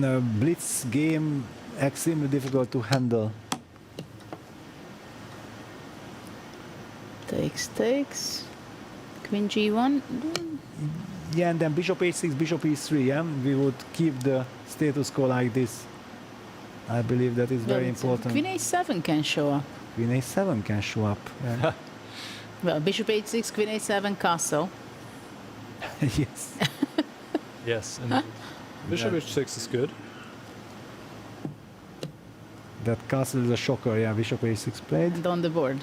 a blitz game extremely difficult to handle. Takes. Queen g1. Yeah, and then bishop h6, bishop e3, yeah? We would keep the status quo like this. I believe that is very important. Queen a7 can show up. Queen a7 can show up. Yeah. Well, bishop h6, queen a7, castle. Yes. Yes, and bishop h6 is good. That castle is a shocker, yeah, bishop a6 played. And on the board.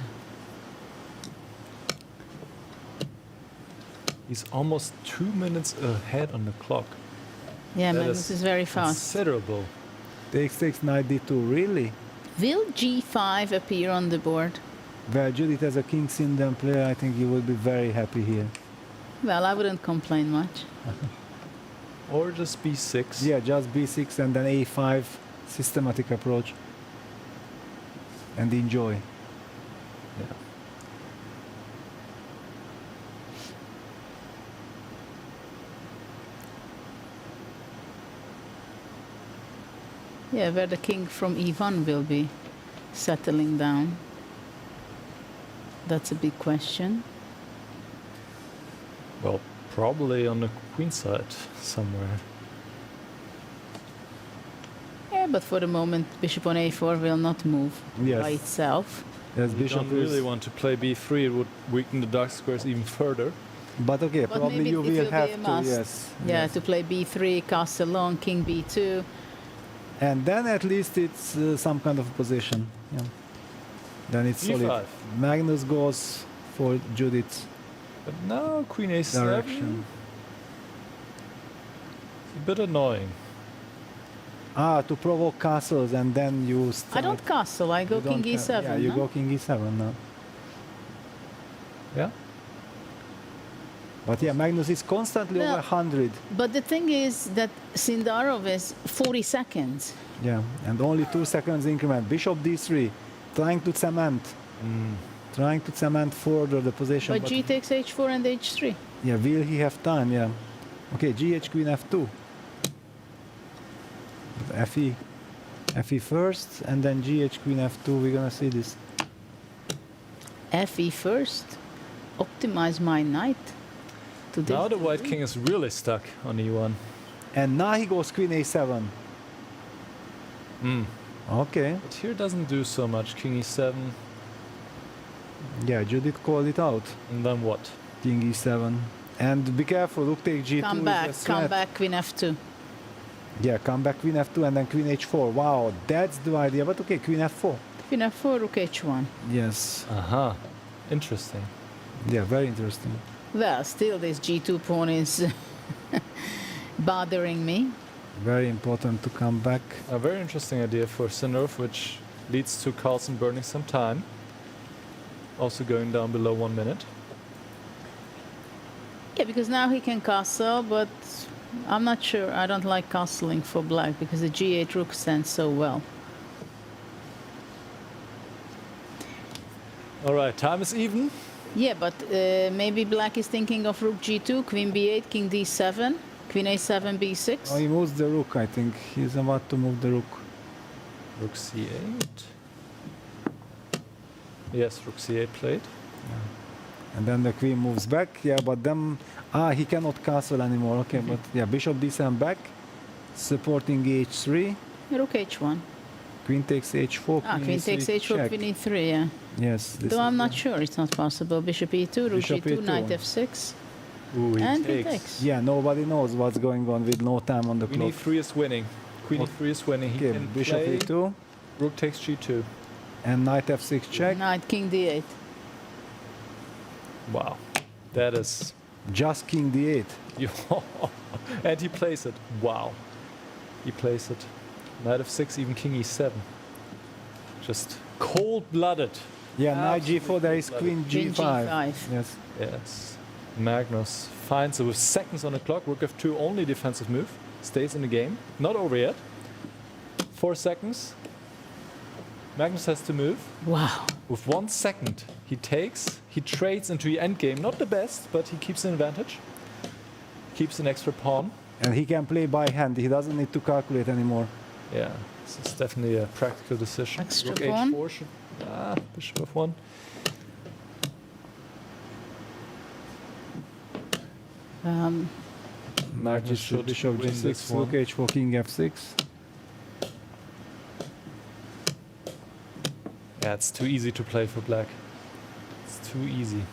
He's almost 2 minutes ahead on the clock. Yeah, Magnus is very fast. Considerable. Takes knight d2, really? Will g5 appear on the board? Well, Judith, as a King's Indian player, I think you will be very happy here. Well, I wouldn't complain much. Or just b6. Yeah, just b6 and then a5, systematic approach. And enjoy. Yeah. Yeah, where the king from e1 will be settling down. That's a big question. Well, probably on the queen side somewhere. Yeah, but for the moment, bishop on a4 will not move by itself. Yes, You bishop don't really want to play b3, it would weaken the dark squares even further. But okay, But probably maybe you it will be have a to, must. yes. Yeah, yes. to play b3, castle long, king b2. And then at least it's some kind of position. Yeah. Then it's E5. solid. Magnus goes for Judith's But now queen a7. direction. It's a bit annoying. Ah, to provoke castles and then you start. I don't castle, I go You king don't e7. Yeah, you no? go king e7 now. Yeah? But yeah, Magnus is constantly Well, over 100. But the thing is that Sindarov is 40 seconds. Yeah, and only 2 seconds increment. Bishop d3, trying to cement. Trying to cement further the position. But g takes h4 and h3. Yeah, will he have time? Yeah. Okay, gh queen f2. Fe. Fe first, and then gh queen f2. We're gonna see this. Fe first. Optimize my knight. To Now the this. white king is really stuck on e1. And now he goes queen a7. Okay. But here doesn't do so much. King e7. Yeah, Judith called it out. And then what? King e7. And be careful, rook take g2 Come is back, a come threat. back, queen f2. Yeah, come back queen f2 and then queen h4. Wow, that's the idea. But okay, queen f4. Queen f4, rook h1. Yes. Aha. Interesting. Yeah, very interesting. Well, still this g2 pawn is bothering me. Very important to come back. A very interesting idea for Sindarov, which leads to Carlsen burning some time. Also going down below 1 minute. Yeah, because now he can castle, but I'm not sure. I don't like castling for black because the g8 rook stands so well. All right, time is even. Yeah, but maybe black is thinking of rook g2, queen b8, king d7, queen a7, b6. Oh, he moves the rook, I think. He's about to move the rook. Rook c8. Yes, rook c8 played. And then the queen moves back. Yeah, but then... Ah, he cannot castle anymore. Okay, but yeah, bishop d7 back. Supporting h3. Rook h1. Queen takes h4. Ah, queen e3, takes h4, check. queen e3, yeah. Yes. This Though is I'm not sure, it's not possible. Bishop e2, rook Bishop g2, e2. knight f6. Ooh, And he takes. Yeah, nobody knows what's going on with no time on the Queen clock. e3 is winning. Queen e3 is winning. He Okay, can bishop play. e2. Rook takes g2. And knight f6 check. Knight, king d8. Wow, that is just king d8. And he plays it. Wow, he plays it. Knight f6, even king e7. Just cold-blooded. Yeah, knight g4. There is queen g5. Yes. Yes. Magnus finds it with seconds on the clock. Rook f2, only defensive move. Stays in the game. Not over yet. 4 seconds. Magnus has to move. Wow. With 1 second, he takes, he trades into the endgame. Not the best, but he keeps an advantage. Keeps an extra pawn. And he can play by hand. He doesn't need to calculate anymore. Yeah, this is definitely a practical decision. Extra Rook pawn. h4 should... bishop f1. Magnus should bishop win g6, this one. rook h4, king f6. Yeah, it's too easy to play for black. It's too easy.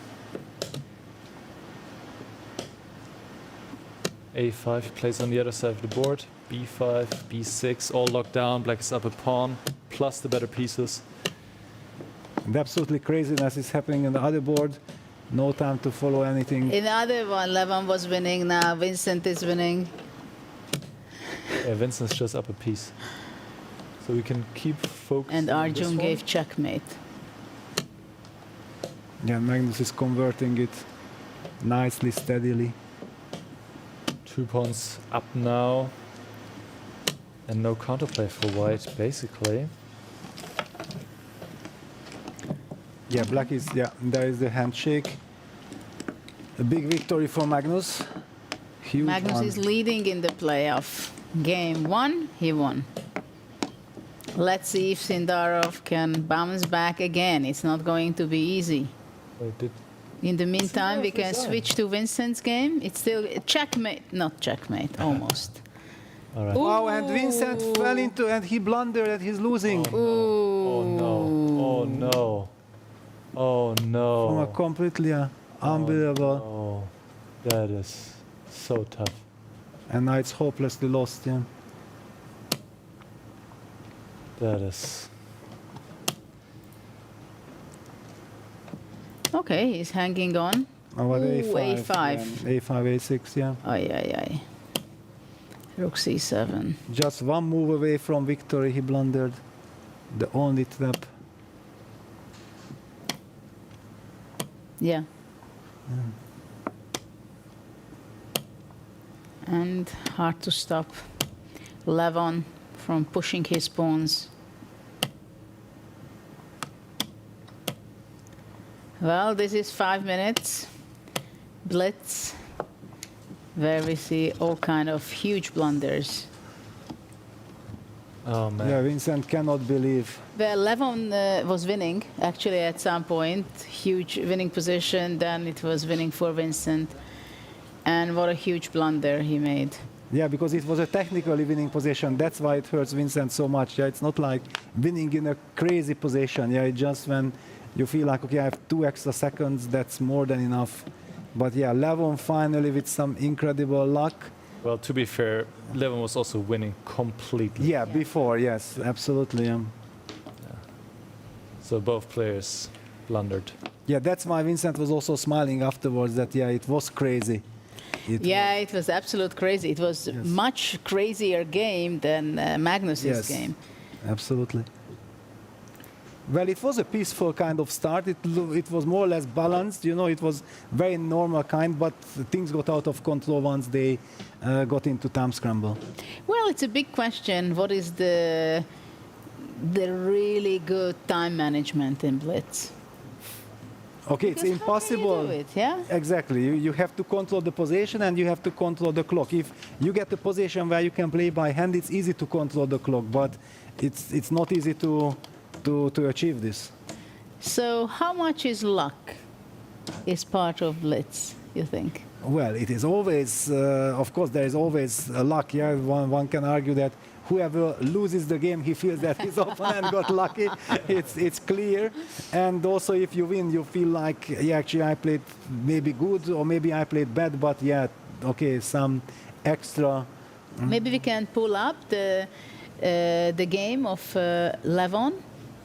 a5 plays on the other side of the board. b5, b6, all locked down. Black is up a pawn, plus the better pieces. And absolutely craziness is happening on the other board. No time to follow anything. In the other one, Levon was winning now. Vincent is winning. Yeah, Vincent's just up a piece. So we can keep focusing. And on this Arjun one. gave checkmate. Yeah, Magnus is converting it nicely, steadily. 2 pawns up now. And no counterplay for white, basically. Yeah, black is, there is the handshake. A big victory for Magnus. Huge Magnus one. is leading in the playoff. Game 1, he won. Let's see if Sindarov can bounce back again. It's not going to be easy. In the meantime, we can switch to Vincent's game. It's still checkmate, not checkmate, almost. All right. Wow, and Vincent fell into, and he blundered, and he's losing. Oh no. Oh no. Oh no. From a completely unbelievable. Oh, that is so tough. And now it's hopelessly lost, yeah. That is. Okay, he's hanging on. Oh, what, Ooh, A5. A5. Yeah. A5, A6, yeah. Ay, ay, ay. Rook C7. Just one move away from victory, he blundered. The only trap. Yeah. And hard to stop Levon from pushing his pawns. Well, this is 5 minutes blitz, where we see all kind of huge blunders. Oh man. Yeah, Vincent cannot believe. Well, Levon was winning actually at some point, huge winning position. Then it was winning for Vincent, and what a huge blunder he made. Yeah, because it was a technically winning position. That's why it hurts Vincent so much. Yeah, it's not like winning in a crazy position. Yeah, it's just when you feel like, okay, I have 2 extra seconds, that's more than enough. But yeah, Levon finally with some incredible luck. Well, to be fair, Levon was also winning completely. Yeah, before, yes, absolutely. So both players blundered. Yeah, that's why Vincent was also smiling afterwards that, yeah, it was crazy. It was absolute crazy. It was much crazier game than Magnus's game. Absolutely. Well, it was a peaceful kind of start. It was more or less balanced. You know, it was very normal kind, but things got out of control once they got into time scramble. Well, it's a big question. What is the really good time management in blitz? Okay, it's impossible. How do you do it, yeah? Exactly. You have to control the position and you have to control the clock. If you get a position where you can play by hand, it's easy to control the clock, but it's not easy to achieve this. So how much is luck is part of blitz, you think? Well, it is always, of course, there is always luck. Yeah, one can argue that whoever loses the game, he feels that his opponent got lucky. It's clear. And also, if you win, you feel like, yeah, actually, I played maybe good or maybe I played bad, but yeah, okay, some extra. Maybe we can pull up the game of Levon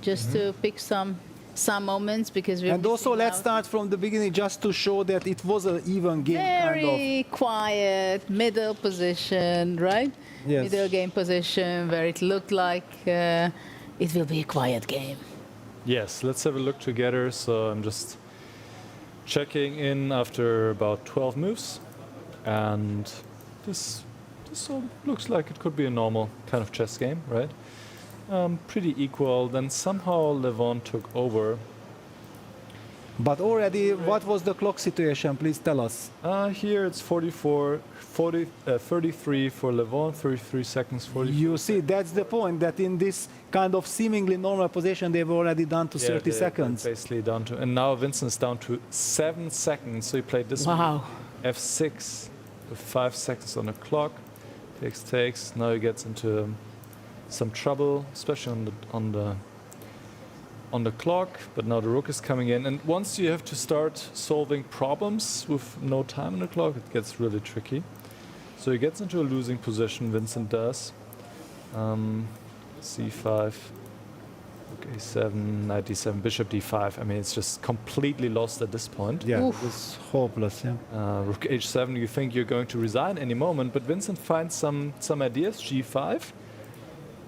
just to pick some some moments because we're And also, missing let's out. start from the beginning just to show that it was an even game, kind of. Very quiet, middle position, right? Yes. Middle game position where it looked like it will be a quiet game. Yes, let's have a look together. So I'm just checking in after about 12 moves. And this all looks like it could be a normal kind of chess game, right? Pretty equal. Then somehow Levon took over. But already, what was the clock situation? Please tell us. Here it's 33 for Levon, 33 seconds, 44. You see, that's the point, that in this kind of seemingly normal position, they've already done to 30 seconds. Basically down to, and now Vincent's down to 7 seconds. So he played this Wow. F6 with 5 seconds on the clock. Takes. Now he gets into some trouble, especially on the clock. But now the rook is coming in, and once you have to start solving problems with no time on the clock, it gets really tricky. So he gets into a losing position. Vincent does. C5, rook A7, knight D7, bishop D5. I mean, it's just completely lost at this point. Yeah, it's hopeless. Yeah. Rook H7. You think you're going to resign any moment, but Vincent finds some ideas. G5.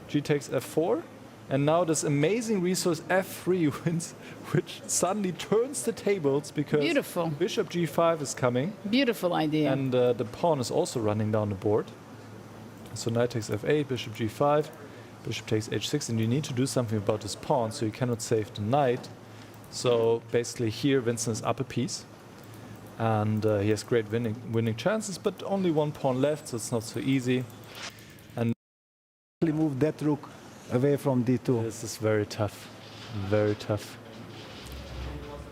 G takes F4. And now this amazing resource F3 wins, which suddenly turns the tables because Beautiful. Bishop G5 is coming. Beautiful idea. And the pawn is also running down the board. So knight takes F8, bishop G5, bishop takes H6, and you need to do something about this pawn, so you cannot save the knight. So basically here Vincent is up a piece, and he has great winning chances, but only one pawn left, so it's not so easy. And Move that rook away from D2. This is very tough, very tough.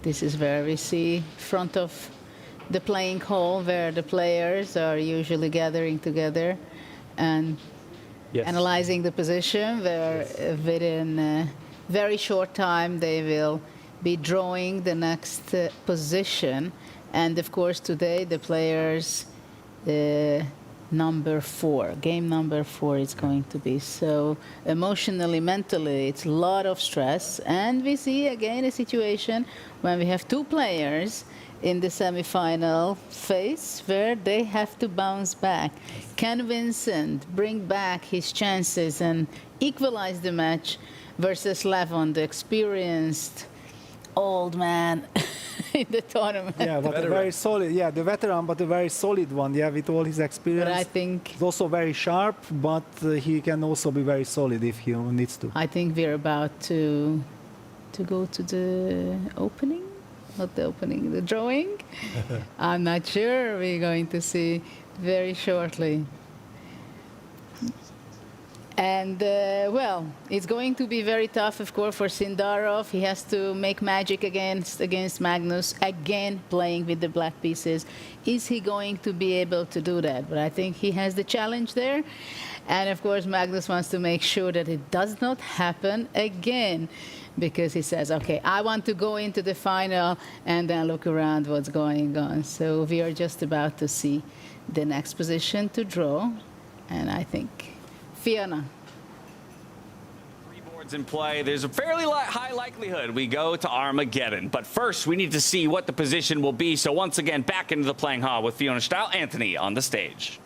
This is where we see front of the playing hall where the players are usually gathering together and analyzing the position, where within a very short time they will be drawing the next position. And of course today the players number 4, game number 4 is going to be. So emotionally, mentally, it's a lot of stress. And we see again a situation when we have 2 players in the semifinal phase where they have to bounce back. Can Vincent bring back his chances and equalize the match versus Levon, the experienced old man in the tournament? Yeah, but a very solid. Yeah, the veteran, but a very solid one. Yeah, with all his experience. But I think he's also very sharp, but he can also be very solid if he needs to. I think we're about to go to the opening. Not the opening, the drawing. I'm not sure. We're going to see very shortly. And, well, it's going to be very tough, of course, for Sindarov. He has to make magic against Magnus, again playing with the black pieces. Is he going to be able to do that? But I think he has the challenge there. And, of course, Magnus wants to make sure that it does not happen again, because he says, okay, I want to go into the final and then look around what's going on. So we are just about to see the next position to draw. And I think Fiona. 3 boards in play. There's a fairly high likelihood we go to Armageddon. But first, we need to see what the position will be. So once again, back into the playing hall with Fiona Style. Anthony on the stage.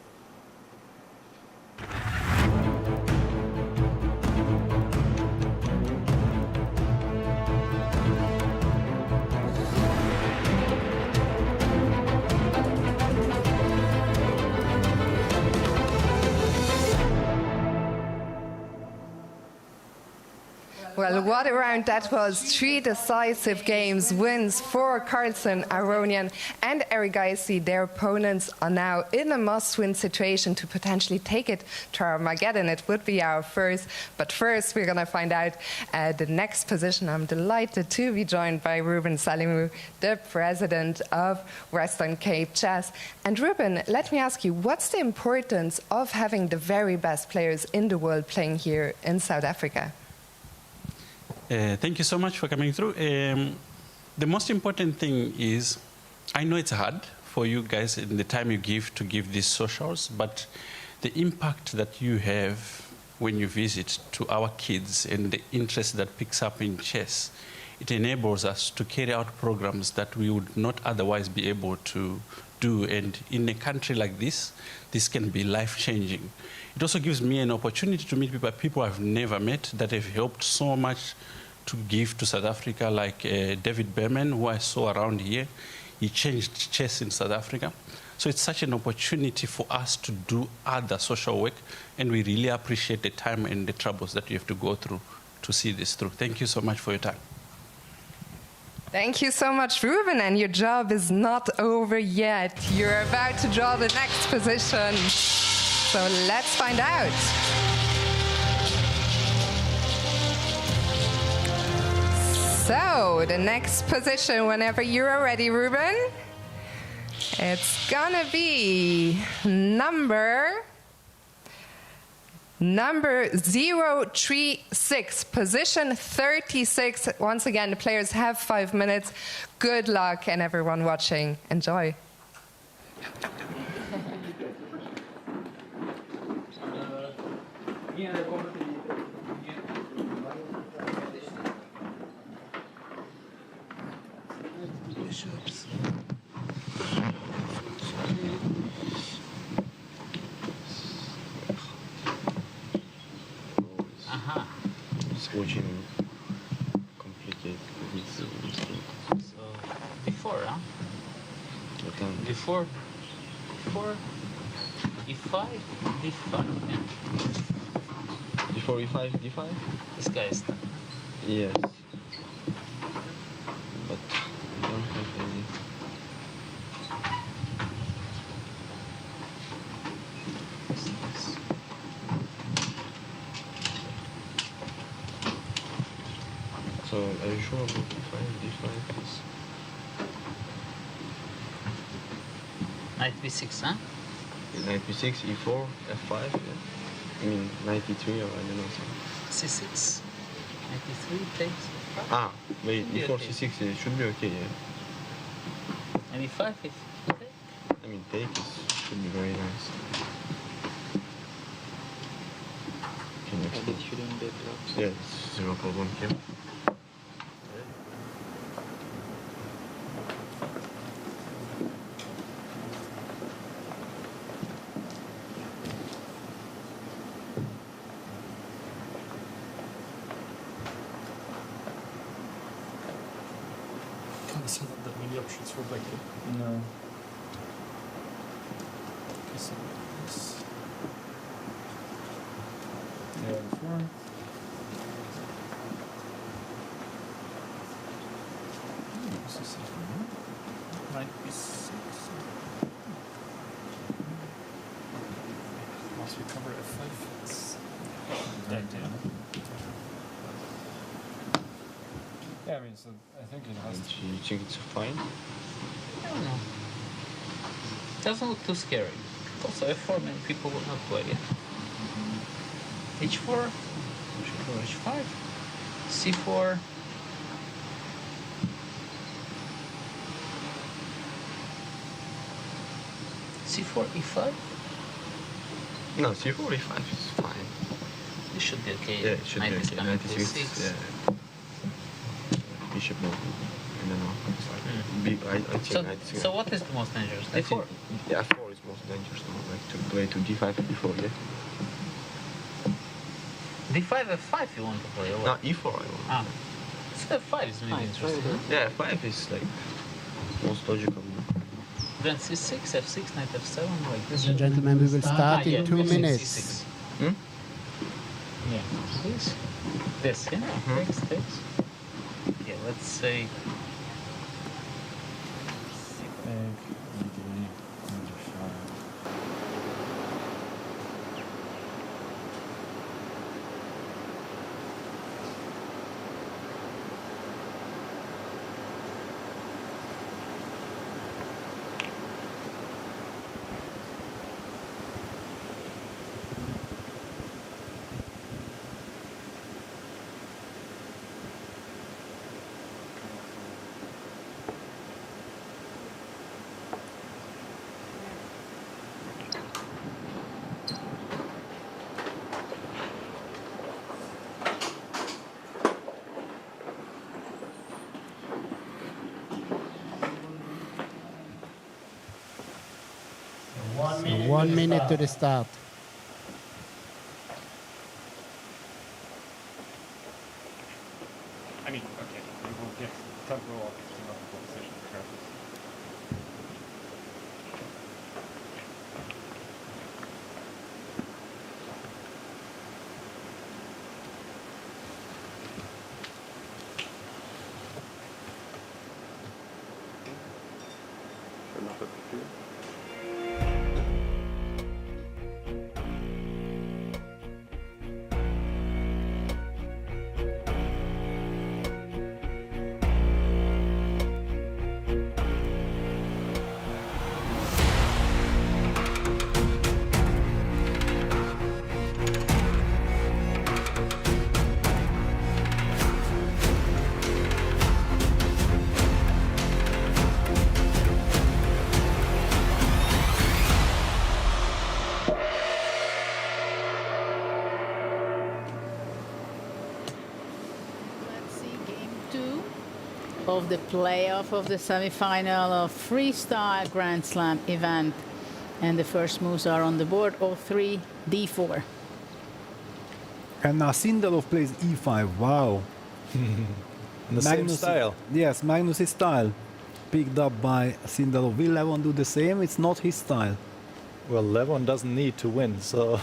Well, what a round that was. 3 decisive games, wins for Carlsen, Aronian and Erigaisi. Their opponents are now in a must-win situation to potentially take it to Armageddon. It would be our first. But first, we're going to find out the next position. I'm delighted to be joined by Ruben Salimou, the president of Western Cape Chess. And Ruben, let me ask you, what's the importance of having the very best players in the world playing here in South Africa? Thank you so much for coming through. The most important thing is, I know it's hard for you guys in the time you give to give these socials, but the impact that you have when you visit to our kids and the interest that picks up in chess it enables us to carry out programs that we would not otherwise be able to do. And in a country like this can be life-changing. It also gives me an opportunity to meet people I've never met that have helped so much to give to South Africa, like David Berman, who I saw around here. He changed chess in South Africa. So it's such an opportunity for us to do other social work, and we really appreciate the time and the troubles that you have to go through to see this through. Thank you so much for your time. Thank you so much, Ruben, and your job is not over yet. You're about to draw the next position. So let's find out. So the next position, whenever you're ready, Ruben, it's gonna be number 036, position 36. Once again, the players have 5 minutes. Good luck, and everyone watching, enjoy. Bishops. It's очень complicated. So before, huh? Before E5, D5. Yeah. Before E5, D5? This guy is stuck. Yes. But I don't have any. So are you sure about D5? D5 is... Knight B6, huh? Knight B6, E4, F5, yeah. I mean, knight E3 or I don't know. C6. Knight E3 takes. Ah, wait, Should be E4, okay. C6, it should be okay, yeah. And E5 if okay. I mean, take should be very nice. Can you explain? it shouldn't be blocked. Yeah, it's zero problem here. Can I see that many options for black? No. Okay, so this. Yeah, 4. This is it. Knight B6. Once we cover F5, it's dead, yeah. Yeah, I mean, so I think it has to. You think it's fine? I don't know. Doesn't look too scary. Also F4 many people will not play it. H4, should go H5, C4. C4, E5? No, C4, E5 is fine. This should be okay. Yeah, it should Knight be is okay. coming Knight to E6, E6. yeah. Bishop, no. I don't know. It's like I think So, Knight is so what is the most dangerous? I D4? think, yeah, 4 is most dangerous now, like to play to D5 before, yeah? D5, F5 you want to play, or No, what? E4 I want. Ah. So F5 is really interesting. Yeah, 5 is like most logical. Then C6, F6, Knight F7, like this. Ladies and gentlemen, we will start in 2 F6, minutes. C6. Hmm? Yeah, this, yeah, takes. Yeah, let's say 1 minute to the start. I mean, okay, we will get tempo of position curves. Of the playoff of the semi-final of Freestyle Grand Slam event. And the first moves are on the board, O3, D4. And now Sindelov plays E5, wow. In the same style. Yes, Magnus' style. Picked up by Sindelov. Will Levon do the same? It's not his style. Well, Levon doesn't need to win, so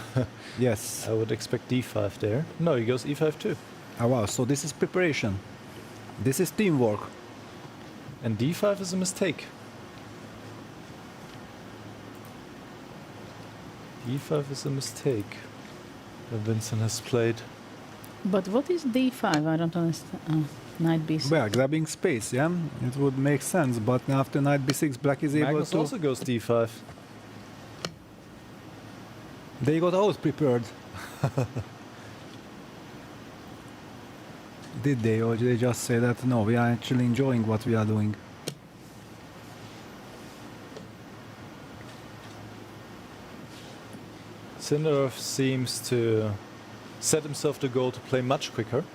yes, I would expect D5 there. No, he goes E5 too. Oh wow, so this is preparation. This is teamwork. And D5 is a mistake. D5 is a mistake that Vincent has played. But what is D5? I don't understand. Oh, knight B6. Well, grabbing space, yeah? It would make sense, but after knight B6, black is able Magnus to... also goes D5. They got out prepared. Did they, or did they just say that, no, we are actually enjoying what we are doing? Sindelov seems to set himself the goal to play much quicker.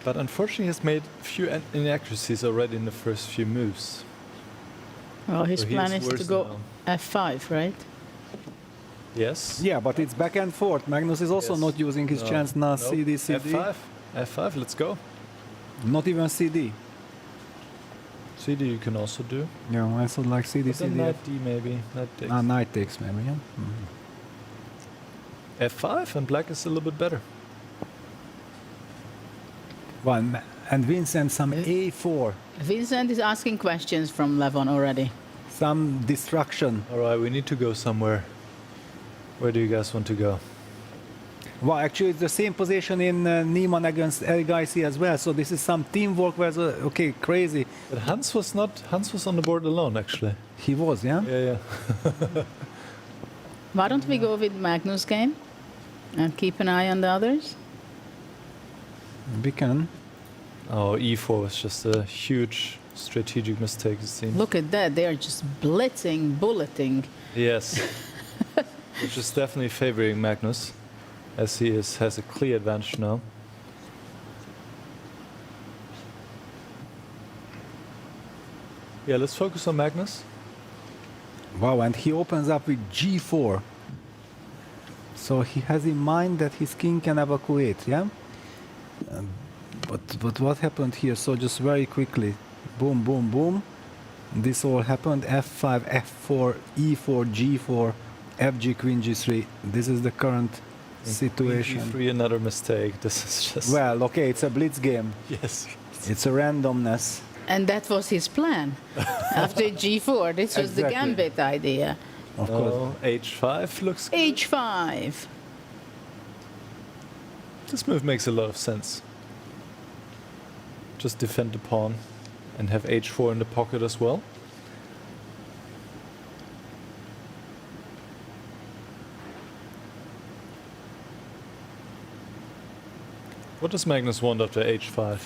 But unfortunately, he's made a few inaccuracies already in the first few moves. Well, his So plan he's is to worse go now. F5, right? Yes. Yeah, but it's back and forth. Magnus is also Yes. not using his No. chance now. Nope. CD, CD. F5. F5, let's go. Not even CD. CD you can also do. Yeah, I also like CD, But then CD. knight D maybe. Knight takes. Knight takes maybe, yeah. F5 and black is a little bit better. Well, and Vincent some A4. Vincent is asking questions from Levon already. Some distraction. Alright, we need to go somewhere. Where do you guys want to go? Well, actually, it's the same position in Niemann against El Gaisi as well. So this is some teamwork where, okay, crazy. But Hans was on the board alone, actually. He was, yeah? Yeah. Why don't we go with Magnus' game and keep an eye on the others? We can. Oh, E4 was just a huge strategic mistake, it seems. Look at that. They are just blitzing, bulleting. Yes. Which is definitely favoring Magnus, as he has a clear advantage now. Yeah, let's focus on Magnus. Wow, and he opens up with G4. So he has in mind that his king can evacuate, yeah? But what happened here? So just very quickly, boom, boom, boom. This all happened. F5, F4, E4, G4, FG, Queen G3. This is the current situation. Queen G3, another mistake. This is just... Well, okay, it's a blitz game. Yes. It's a randomness. And that was his plan. After G4, this was the Exactly. gambit idea. Of course. H5 looks good. H5. This move makes a lot of sense. Just defend the pawn and have H4 in the pocket as well. What does Magnus want after H5?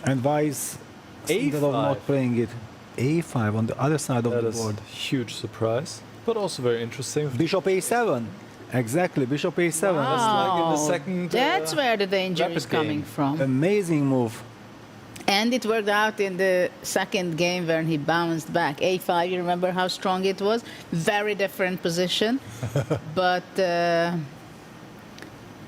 And why is Sindelov not playing it? A5 on the other side of That the is board. a huge surprise, but also very interesting. Bishop A7. Exactly, Bishop A7. Wow. That's like in the second. That's where the danger rapid is coming game. from. Amazing move. And it worked out in the second game when he bounced back. A5, you remember how strong it was? Very different position, but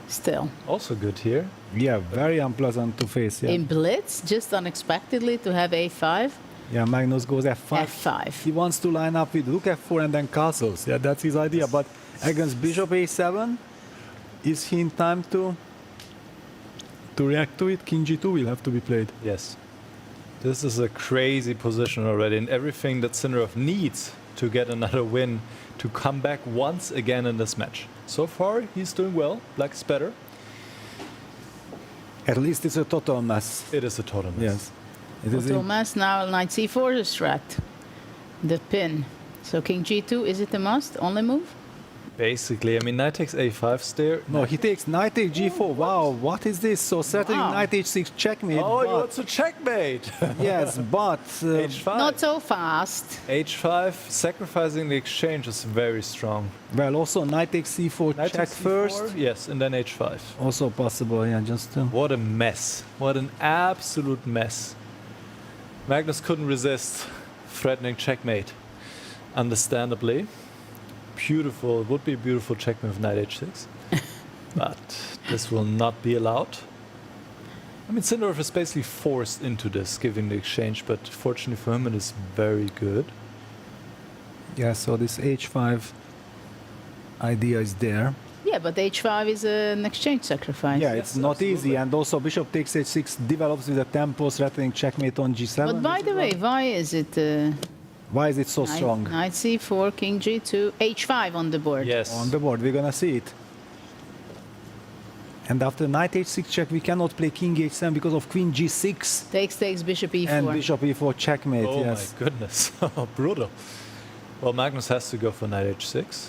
still. Also good here. Yeah, very unpleasant to face. Yeah. In blitz, just unexpectedly to have A5. Yeah, Magnus goes F5. F5. He wants to line up with Rook F4 and then castles. Yeah, that's his idea. But against Bishop A7, is he in time to react to it? King G2 will have to be played. Yes. This is a crazy position already, and everything that Sindarov needs to get another win to come back once again in this match. So far, he's doing well. Black's better. At least it's a total mess. It is a total mess. Yes. It is Total mess. Now Knight C4 is threat. The pin. So King G2, is it a must? Only move? Basically, I mean, Knight takes A5 stair. No, he takes Knight takes G4. Wow, what is this? So threatening Knight H6 checkmate. Oh, he but- wants a checkmate. Yes, but H5. Not so fast. H5, sacrificing the exchange is very strong. Well, also Knight takes C4 Knight check takes C4, first. yes, and then H5. Also possible, yeah, just What a mess. What an absolute mess. Magnus couldn't resist threatening checkmate. Understandably. Beautiful, would be a beautiful checkmate with Knight H6. But this will not be allowed. I mean, Sindarov is basically forced into this, giving the exchange, but fortunately for him, it is very good. Yeah, so this H5 idea is there. Yeah, but H5 is an exchange sacrifice. Yeah, it's not easy, and also Bishop takes H6 develops with a tempo threatening checkmate on G7. But by the way, why is it... Why is it so Knight, strong? Knight C4, King G2, H5 on the board. Yes. On the board, we're gonna see it. And after Knight H6 check, we cannot play King H7 because of Queen G6. Takes Bishop E4. And Bishop E4 checkmate, Oh yes. my goodness, brutal. Well, Magnus has to go for Knight H6.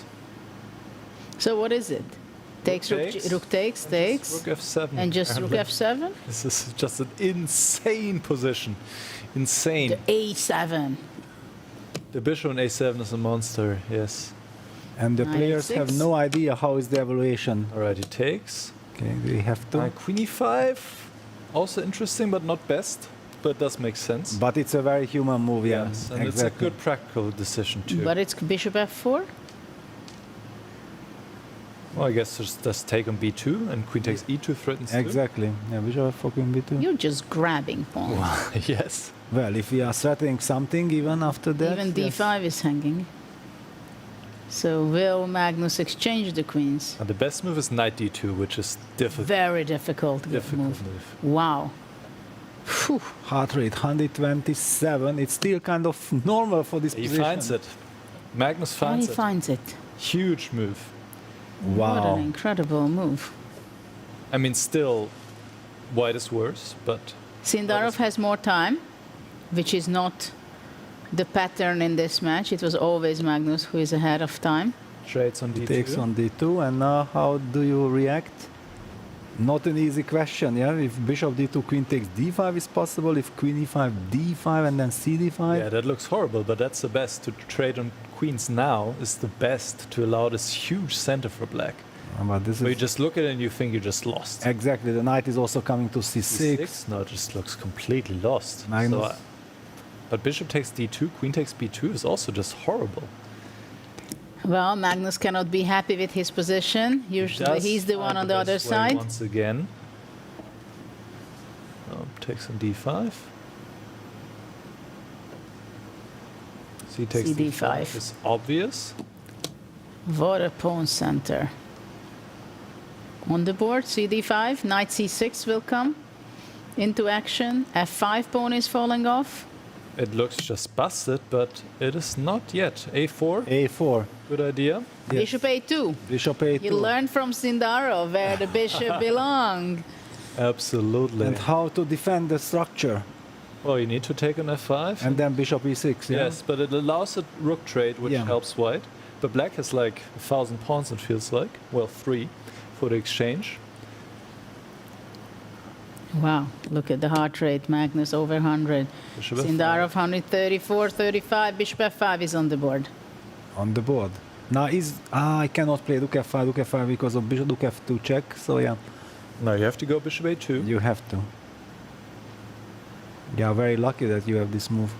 So what is it? Takes Rook takes. Rook F7. And just Rook F7? This is just an insane position. Insane. The A7. The bishop on A7 is a monster, yes. And the Knight players have H6. no idea how is the evaluation. Alright, he takes. Okay, we have to. Queen E5, also interesting, but not best. But does make sense. But it's a very human move, yeah. Yes, and exactly. it's a good practical decision too. But it's Bishop F4? Well, I guess just take on B2 and Queen takes E2 threatens too. Exactly. Yeah, Bishop F4 Queen B2. You're just grabbing pawns. Yes. Well, if we are threatening something even after that. Even yes. D5 is hanging. So will Magnus exchange the queens? And the best move is Knight D2, which is difficult. Very difficult move. Wow. Phew. Heart rate 127. It's still kind of normal for this He position. finds it. Magnus And finds he it. finds it. Huge move. What Wow. an incredible move. I mean, still, white is worse, but Sindarov has more time, which is not the pattern in this match. It was always Magnus who is ahead of time. trades on D2. Takes on D2, and now how do you react? Not an easy question, yeah? If Bishop D2, Queen takes D5 is possible, if Queen E5, D5, and then CD5. Yeah, that looks horrible, but that's the best. To trade on queens now is the best to allow this huge center for black. But this So you is just look at it and you think you just lost. exactly, the knight is also coming to C6. C6? No, it just looks completely lost. Magnus. So, but bishop takes D2, queen takes B2 is also just horrible. Well, Magnus cannot be happy with his position. Usually Does he's the one find on the other best way side. Once again. Takes on D5. C takes CD5. It's obvious. What a pawn center. On the board, CD5, knight C6 will come into action. F5 pawn is falling off. It looks just busted, but it is not yet. A4. A4. Good idea. Bishop A2. Bishop A2. You learn from Sindaro where the bishop belongs. Absolutely. And how to defend the structure. Well, you need to take an F5. And then Bishop E6, yeah? Yes, but it allows a rook trade, which Yeah. helps white. But black has like 1,000 pawns, it feels like. Well, 3 for the exchange. Wow, look at the heart rate. Magnus over 100. Bishop F5. Sindarov 134, 35. Bishop F5 is on the board. On the board. Now I cannot play Rook F5 because of Bishop Rook F2 check, so yeah. No, you have to go Bishop A2. You have to. You are very lucky that you have this move.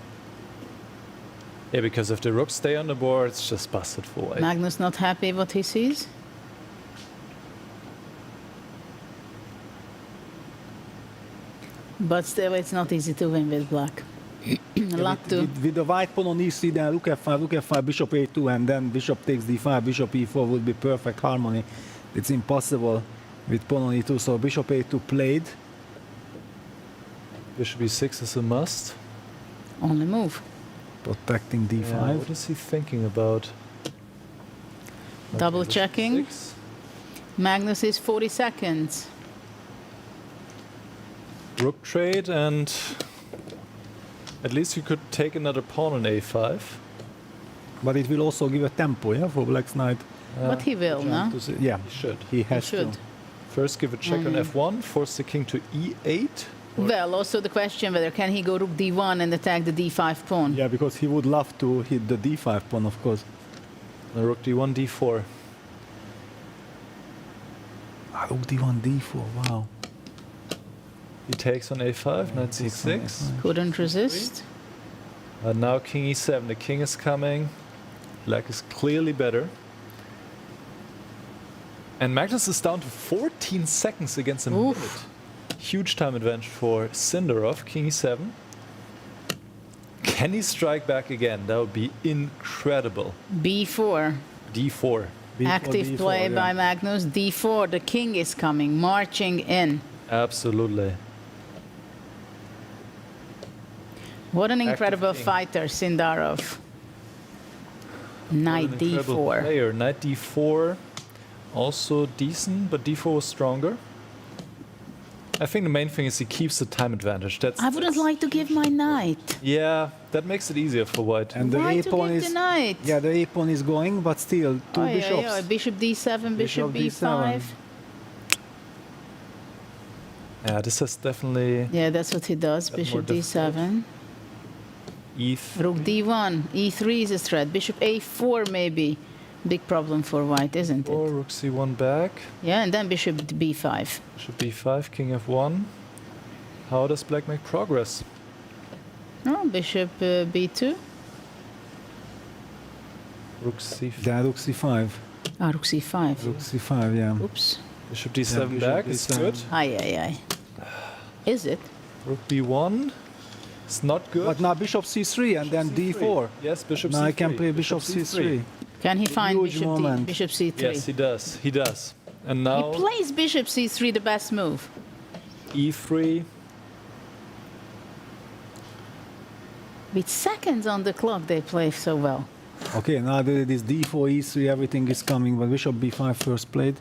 Yeah, because if the rooks stay on the board, it's just busted for white. Magnus not happy what he sees. But still, it's not easy to win with black. A lot to. With the white pawn on e3, then rook f5, bishop a2, and then bishop takes d5, bishop e4 would be perfect harmony. It's impossible with pawn on e2, so bishop a2 played. Bishop e6 is a must. Only move. Protecting d5. Yeah, what is he thinking about? Double Okay, checking. bishop e6. Magnus is 40 seconds. Rook trade, and at least you could take another pawn on a5. But it will also give a tempo, yeah, for black's knight. But he will, no? Yeah, He should. he has should. to. First give a check on f1, force the king to e8. Well, also the question whether can he go rook d1 and attack the d5 pawn. Yeah, because he would love to hit the d5 pawn, of course. Rook d1, d4. Rook d1, d4, wow. He takes on a5, knight c6. Couldn't resist. Now king e7, the king is coming. Black is clearly better. And Magnus is down to 14 seconds against a minute. Huge time advantage for Sindarov, king e7. Can he strike back again? That would be incredible. b4. d4. Active d4, play yeah. by Magnus. d4, the king is coming, marching in. Absolutely. What an Active incredible king. fighter, Sindarov. Knight What an incredible d4. player. Knight d4, also decent, but d4 was stronger. I think the main thing is he keeps the time advantage. I wouldn't like to give my knight. Yeah, that makes it easier for white. And the Why a to pawn give is the knight? yeah, the a pawn is going, but still two Oh, yeah, bishops. yeah. Bishop d7, bishop b5. Yeah, this is definitely Yeah, that's what he does. Got more Bishop d7. e3. Rook d1. e3 is a threat. Bishop a4 maybe. Big problem for white, isn't it? Or rook c1 back. Yeah, and then bishop b5. Bishop b5, king f1. How does black make progress? Oh, bishop b2. Rook c5. Then rook c5. Ah, rook c5. Rook c5, yeah. Oops. Bishop d7 Yeah, bishop back is d7. good. Aye, aye, aye. Is it? Rook b1. It's not good. But now bishop c3 and then d4. Yes, bishop Now c3. I can play bishop c3. Can he find Huge bishop, moment. bishop c3? Yes, he does. He does. And now He plays bishop c3, the best move. e3. With seconds on the clock, they play so well. Okay, now there is d4, e3, everything is coming, but bishop b5 first played.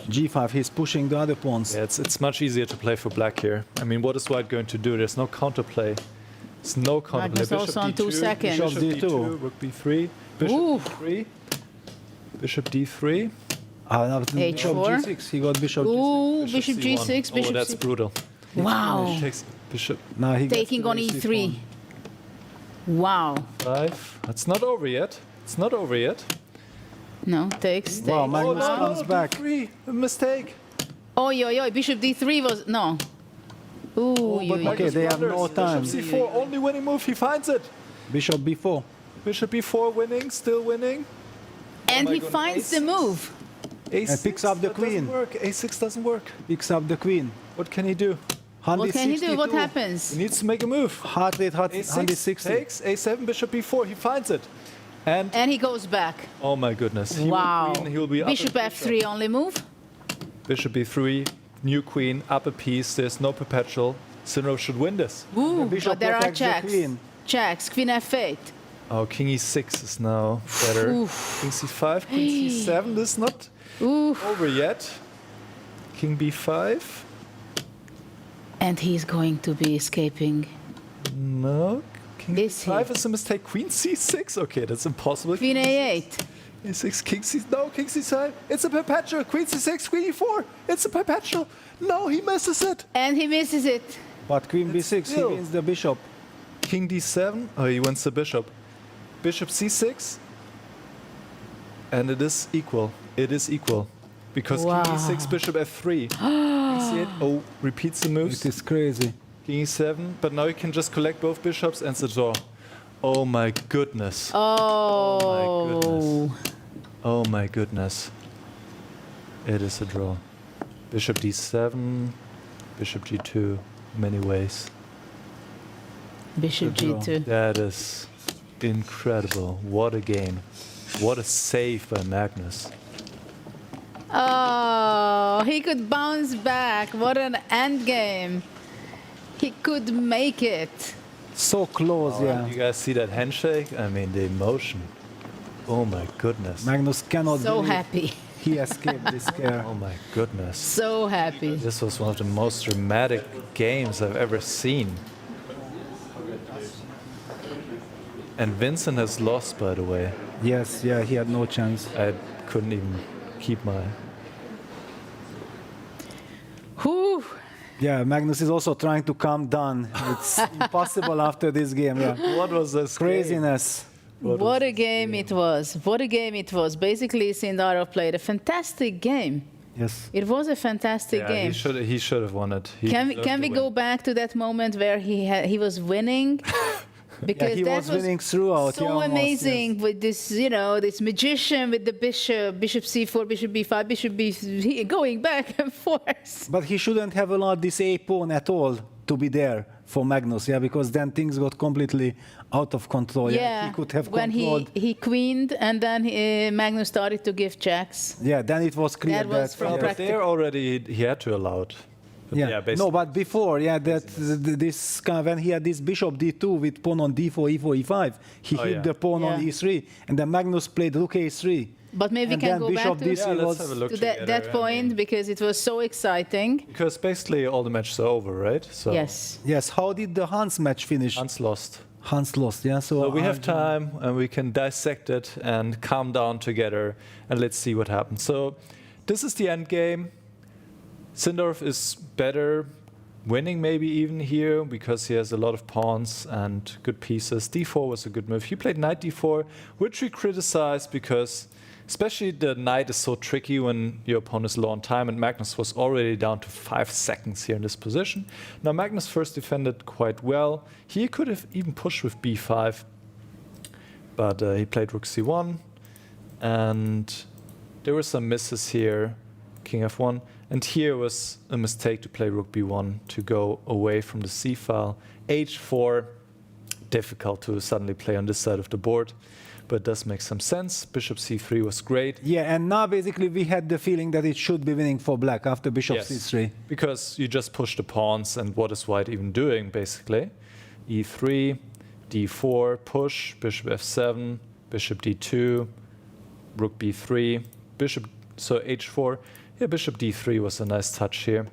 g5, he's pushing the other pawns. Yeah, it's much easier to play for black here. I mean, what is white going to do? There's no counterplay. There's no counterplay. Magnus also on 2 seconds. Bishop Bishop d2, rook b3, bishop d3, bishop d3. Now bishop H4. g6, he got bishop Ooh, g6. bishop g6, Oh, bishop that's c3. brutal. Wow. He takes bishop Now he gets Taking the on a3 e3. pawn. Wow. 5. It's not over yet. It's not over yet. No, takes. Wow, Magnus no, comes back. d3. A mistake. Oi, oi, oi. Bishop d3 was. No. Ooh, but okay, they have no time. Bishop c4, only winning move. He finds it. Bishop b4. Bishop b4 winning, still winning. And my he God, finds the move. A6 And picks up the that doesn't queen. work. A6 doesn't work. Picks up the queen. What can he do? What can he do? What 162. happens? He needs to make a move. Heart rate, A6 160. takes, A7, bishop b4. He finds it. And And he goes back. oh my goodness. He Wow. will queen, he'll be up Bishop a f3 only move. Bishop b3, new queen, up a piece. There's no perpetual. Sinro should win this. Ooh, bishop but there are protects the checks. queen. Checks. Queen f8. Oh, king e6 is now better. King c5, queen c7. This is not Ooh. over yet. King b5. And he's going to be escaping. No. King Is c5 he? is a mistake. Queen c6. Okay, that's impossible. Queen a8. a6, king c. No, king c7. It's a perpetual. Queen c6, queen e4. It's a perpetual. No, he misses it. And he misses it. But queen b6, still- he wins the bishop. King d7. Oh, he wins the bishop. Bishop c6. And it is equal. It is equal. Because Wow. king e6, bishop f3. King c8. Oh, repeats the moves. It is crazy. King e7, but now you can just collect both bishops and the draw. Oh my goodness. Oh. Oh my goodness. It is a draw. Bishop d7, bishop g2, many ways. Bishop g2. That is incredible. What a game. What a save by Magnus. Oh, he could bounce back. What an end game. He could make it. So close, yeah. You guys see that handshake? I mean, the emotion. Oh my goodness. Magnus cannot So believe happy. he escaped this scare. Oh my goodness. So happy. This was one of the most dramatic games I've ever seen. And Vincent has lost, by the way. Yes, yeah, he had no chance. I couldn't even keep my... Whew. Yeah, Magnus is also trying to calm down. It's impossible after this game. Yeah. What was this craziness? What a game it was. What a game it was. Basically, Sindarov played a fantastic game. Yes. It was a fantastic game. He should have won it. Can we go back to that moment where he was winning? Because yeah, he that was winning throughout. So yeah, almost, amazing yes. with this, this magician with the bishop c4, bishop b5, bishop b going back and forth. But he shouldn't have allowed this a pawn at all to be there for Magnus, yeah, because then things got completely out of control. Yeah, he could have when controlled. he queened and then Magnus started to give checks. Yeah, then it was clear That was from But there already he had to allow it. But yeah, no, but before, yeah, this when he had this bishop d2 with pawn on d4, e4, e5, he hit the pawn on e3, and then Magnus played rook a3. But maybe we and can then go bishop back to, d3 that point because it was so exciting. Because basically all the matches are over, right? So Yes. Yes. How did the Hans match finish? Hans lost. Hans lost, yeah. So we have time and we can dissect it and calm down together and let's see what happens. So this is the end game. Sindarov is better, winning maybe even here because he has a lot of pawns and good pieces. d4 was a good move. He played knight d4, which we criticized because especially the knight is so tricky when your opponent is low on time, and Magnus was already down to 5 seconds here in this position. Now Magnus first defended quite well. He could have even pushed with b5, but he played rook c1, and there were some misses here, king f1, and here was a mistake to play rook b1 to go away from the c file. h4, difficult to suddenly play on this side of the board, but it does make some sense. Bishop c3 was great. Yeah, and now basically we had the feeling that it should be winning for black after bishop c3. Because you just push the pawns, and what is white even doing, basically? e3, d4, push, bishop f7, bishop d2, rook b3, bishop, so h4. Yeah, bishop d3 was a nice touch here.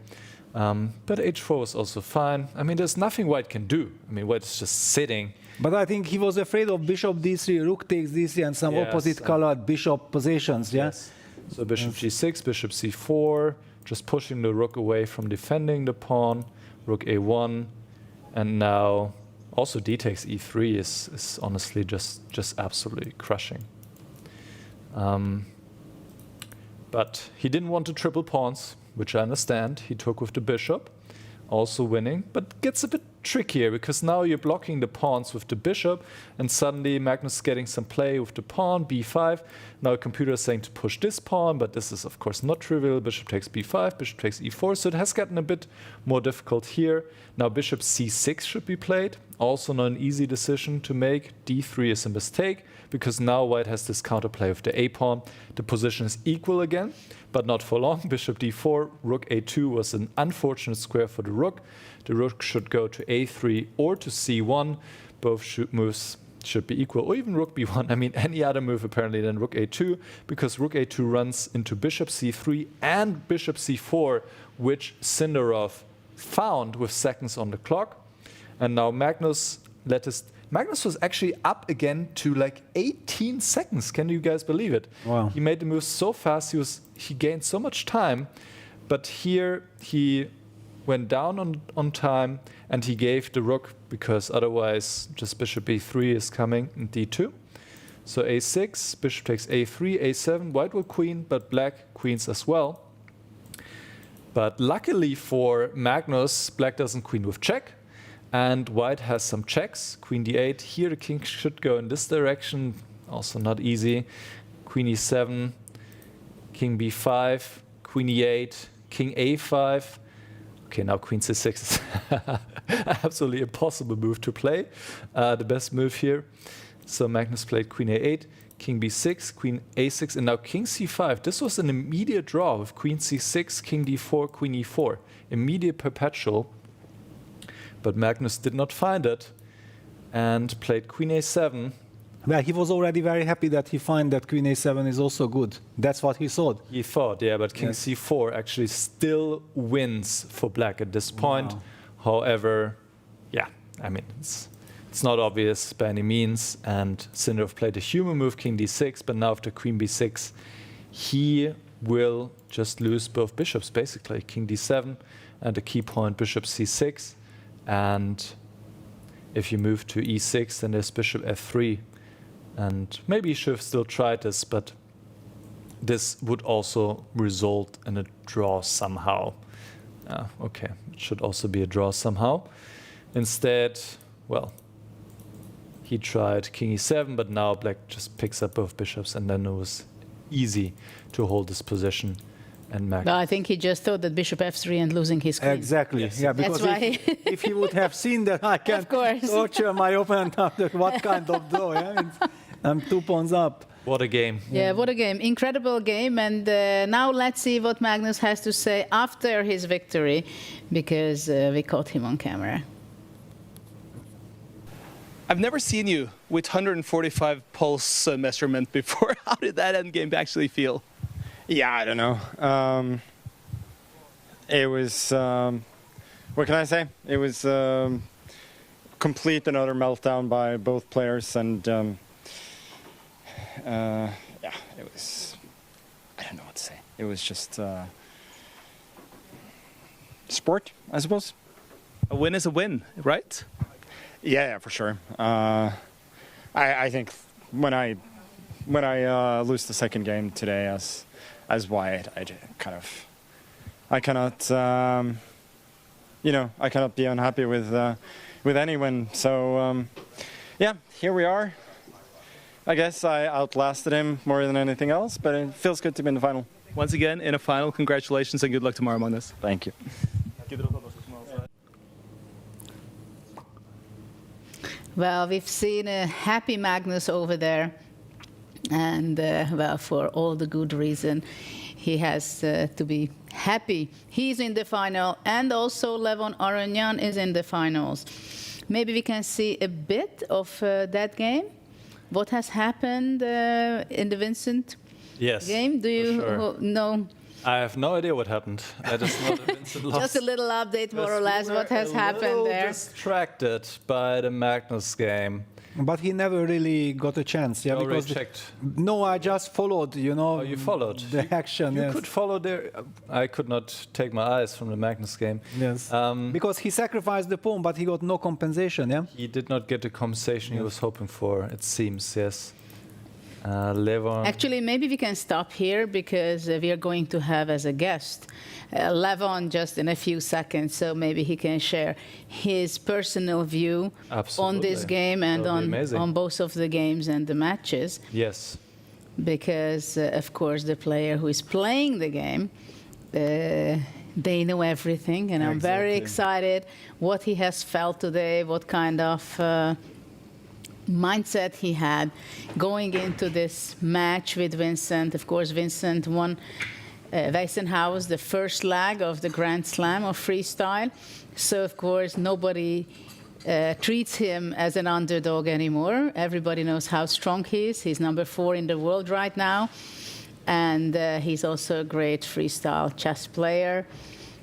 But h4 was also fine. I mean, there's nothing white can do. I mean, white is just sitting. But I think he was afraid of bishop d3, rook takes d3, and some opposite colored bishop positions, yeah? Yes. So bishop g6, bishop c4, just pushing the rook away from defending the pawn, rook a1, and now also d takes e3 is honestly just absolutely crushing. But he didn't want to triple pawns, which I understand. He took with the bishop, also winning, but gets a bit trickier because now you're blocking the pawns with the bishop, and suddenly Magnus is getting some play with the pawn, b5. Now the computer is saying to push this pawn, but this is of course not trivial. Bishop takes b5, bishop takes e4, so it has gotten a bit more difficult here. Now bishop c6 should be played, also not an easy decision to make. d3 is a mistake, because now white has this counterplay with the a-pawn. The position is equal again, but not for long. Bishop d4, rook a2 was an unfortunate square for the rook. The rook should go to a3 or to c1. Both moves should be equal, or even rook b1. I mean, any other move apparently than rook a2, because rook a2 runs into bishop c3 and bishop c4, which Sindarov found with seconds on the clock. And now Magnus was actually up again to like 18 seconds. Can you guys believe it? Wow. He made the move so fast, he gained so much time, but here he went down on time and he gave the rook, because otherwise just bishop b3 is coming in d2. So a6, bishop takes a3, a7, white will queen, but black queens as well. But luckily for Magnus, black doesn't queen with check, And white has some checks. Queen d8. Here the king should go in this direction. Also not easy. Queen e7, king b5, queen e8, king a5. Okay, now queen c6 is absolutely impossible move to play. The best move here. So Magnus played queen a8, king b6, queen a6, and now king c5. This was an immediate draw with queen c6, king d4, queen e4. Immediate perpetual. But Magnus did not find it and played queen a7. Well, he was already very happy that he found that queen a7 is also good. That's what he thought. He thought, yeah, but king c4 actually still wins for black at this point. Wow. However, yeah, I mean, it's not obvious by any means. And Sindarov played a human move, king d6, but now after queen b6, he will just lose both bishops, basically. King d7 and the key point, bishop c6. And if you move to e6, then there's bishop f3. And maybe you should have still tried this, but this would also result in a draw somehow. Okay, it should also be a draw somehow. Instead, well, he tried king e7, but now black just picks up both bishops, and then it was easy to hold this position. And Well, I think he just thought that bishop f3 and losing his queen. Exactly. Yes. Yeah, because That's why if he would have seen that I can torture my opponent after what kind of draw, yeah? I'm 2 pawns up. What a game. Yeah, what a game. Incredible game. And now let's see what Magnus has to say after his victory, because we caught him on camera. I've never seen you with 145 pulse measurement before. How did that end game actually feel? Yeah, I don't know. It was, what can I say? It was complete and utter meltdown by both players, and yeah, it was, I don't know what to say. It was just sport, I suppose. A win is a win, right? Yeah, for sure. I think when I lose the second game today as white, I cannot, you know, I cannot be unhappy with any win. So yeah, here we are. I guess I outlasted him more than anything else, but it feels good to be in the final. Once again, in a final, congratulations and good luck tomorrow, Magnus. Thank you. Well, we've seen a happy Magnus over there. And, well, for all the good reason, he has to be happy. He's in the final, and also Levon Aronyan is in the finals. Maybe we can see a bit of that game. What has happened in the Vincent game? Do you know? I have no idea what happened. I just know that Vincent lost. Just a little update, more or less, what has happened there. Distracted by the Magnus game. But he never really got a chance. Yeah, already because checked. No, I just followed, you know. Oh, you followed the action. You yes. could follow there. I could not take my eyes from the Magnus game. Yes. Because he sacrificed the pawn, but he got no compensation. Yeah. He did not get the compensation he was hoping for. It seems, yes. Levon. Actually, maybe we can stop here because we are going to have as a guest Levon just in a few seconds, so maybe he can share his personal view on this game and on both of the games and the matches. Yes. Because, of course, the player who is playing the game, they know everything, and I'm very excited what he has felt today, what kind of mindset he had going into this match with Vincent. Of course, Vincent won Weissenhaus, the first leg of the Grand Slam of freestyle. So, of course, nobody treats him as an underdog anymore. Everybody knows how strong he is. He's number 4 in the world right now. And he's also a great freestyle chess player.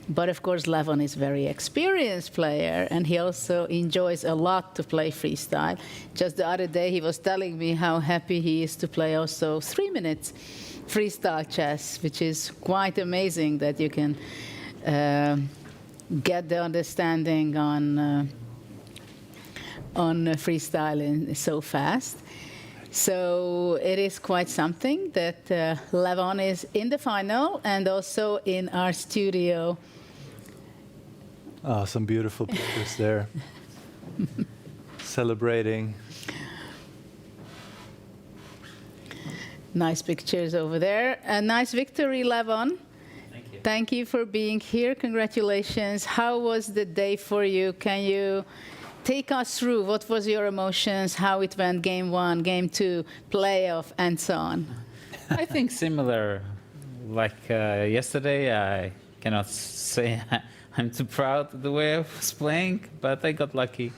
But of course, Levon is a very experienced player, and he also enjoys a lot to play freestyle. Just the other day, he was telling me how happy he is to play also 3 minutes freestyle chess, which is quite amazing that you can get the understanding on freestyling so fast. So it is quite something that Levon is in the final and also in our studio. Oh, some beautiful pictures there. Celebrating. Nice pictures over there. A nice victory, Levon. Thank you. Thank you for being here. Congratulations. How was the day for you? Can you take us through what was your emotions, how it went, game 1, game 2, playoff, and so on? I think similar. Like yesterday, I cannot say I'm too proud of the way I was playing, but I got lucky.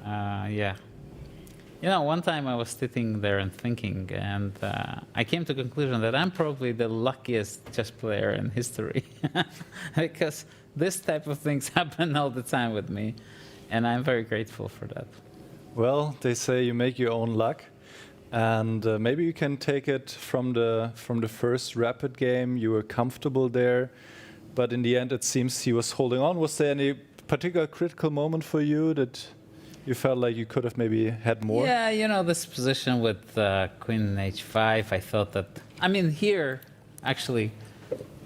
Yeah. You know, one time I was sitting there and thinking, and I came to the conclusion that I'm probably the luckiest chess player in history. Because this type of things happen all the time with me, and I'm very grateful for that. Well, they say you make your own luck, and maybe you can take it from the first rapid game. You were comfortable there, but in the end, it seems he was holding on. Was there any particular critical moment for you that you felt like you could have maybe had more? Yeah, you know, this position with Queen H5, I thought that, I mean, here, actually,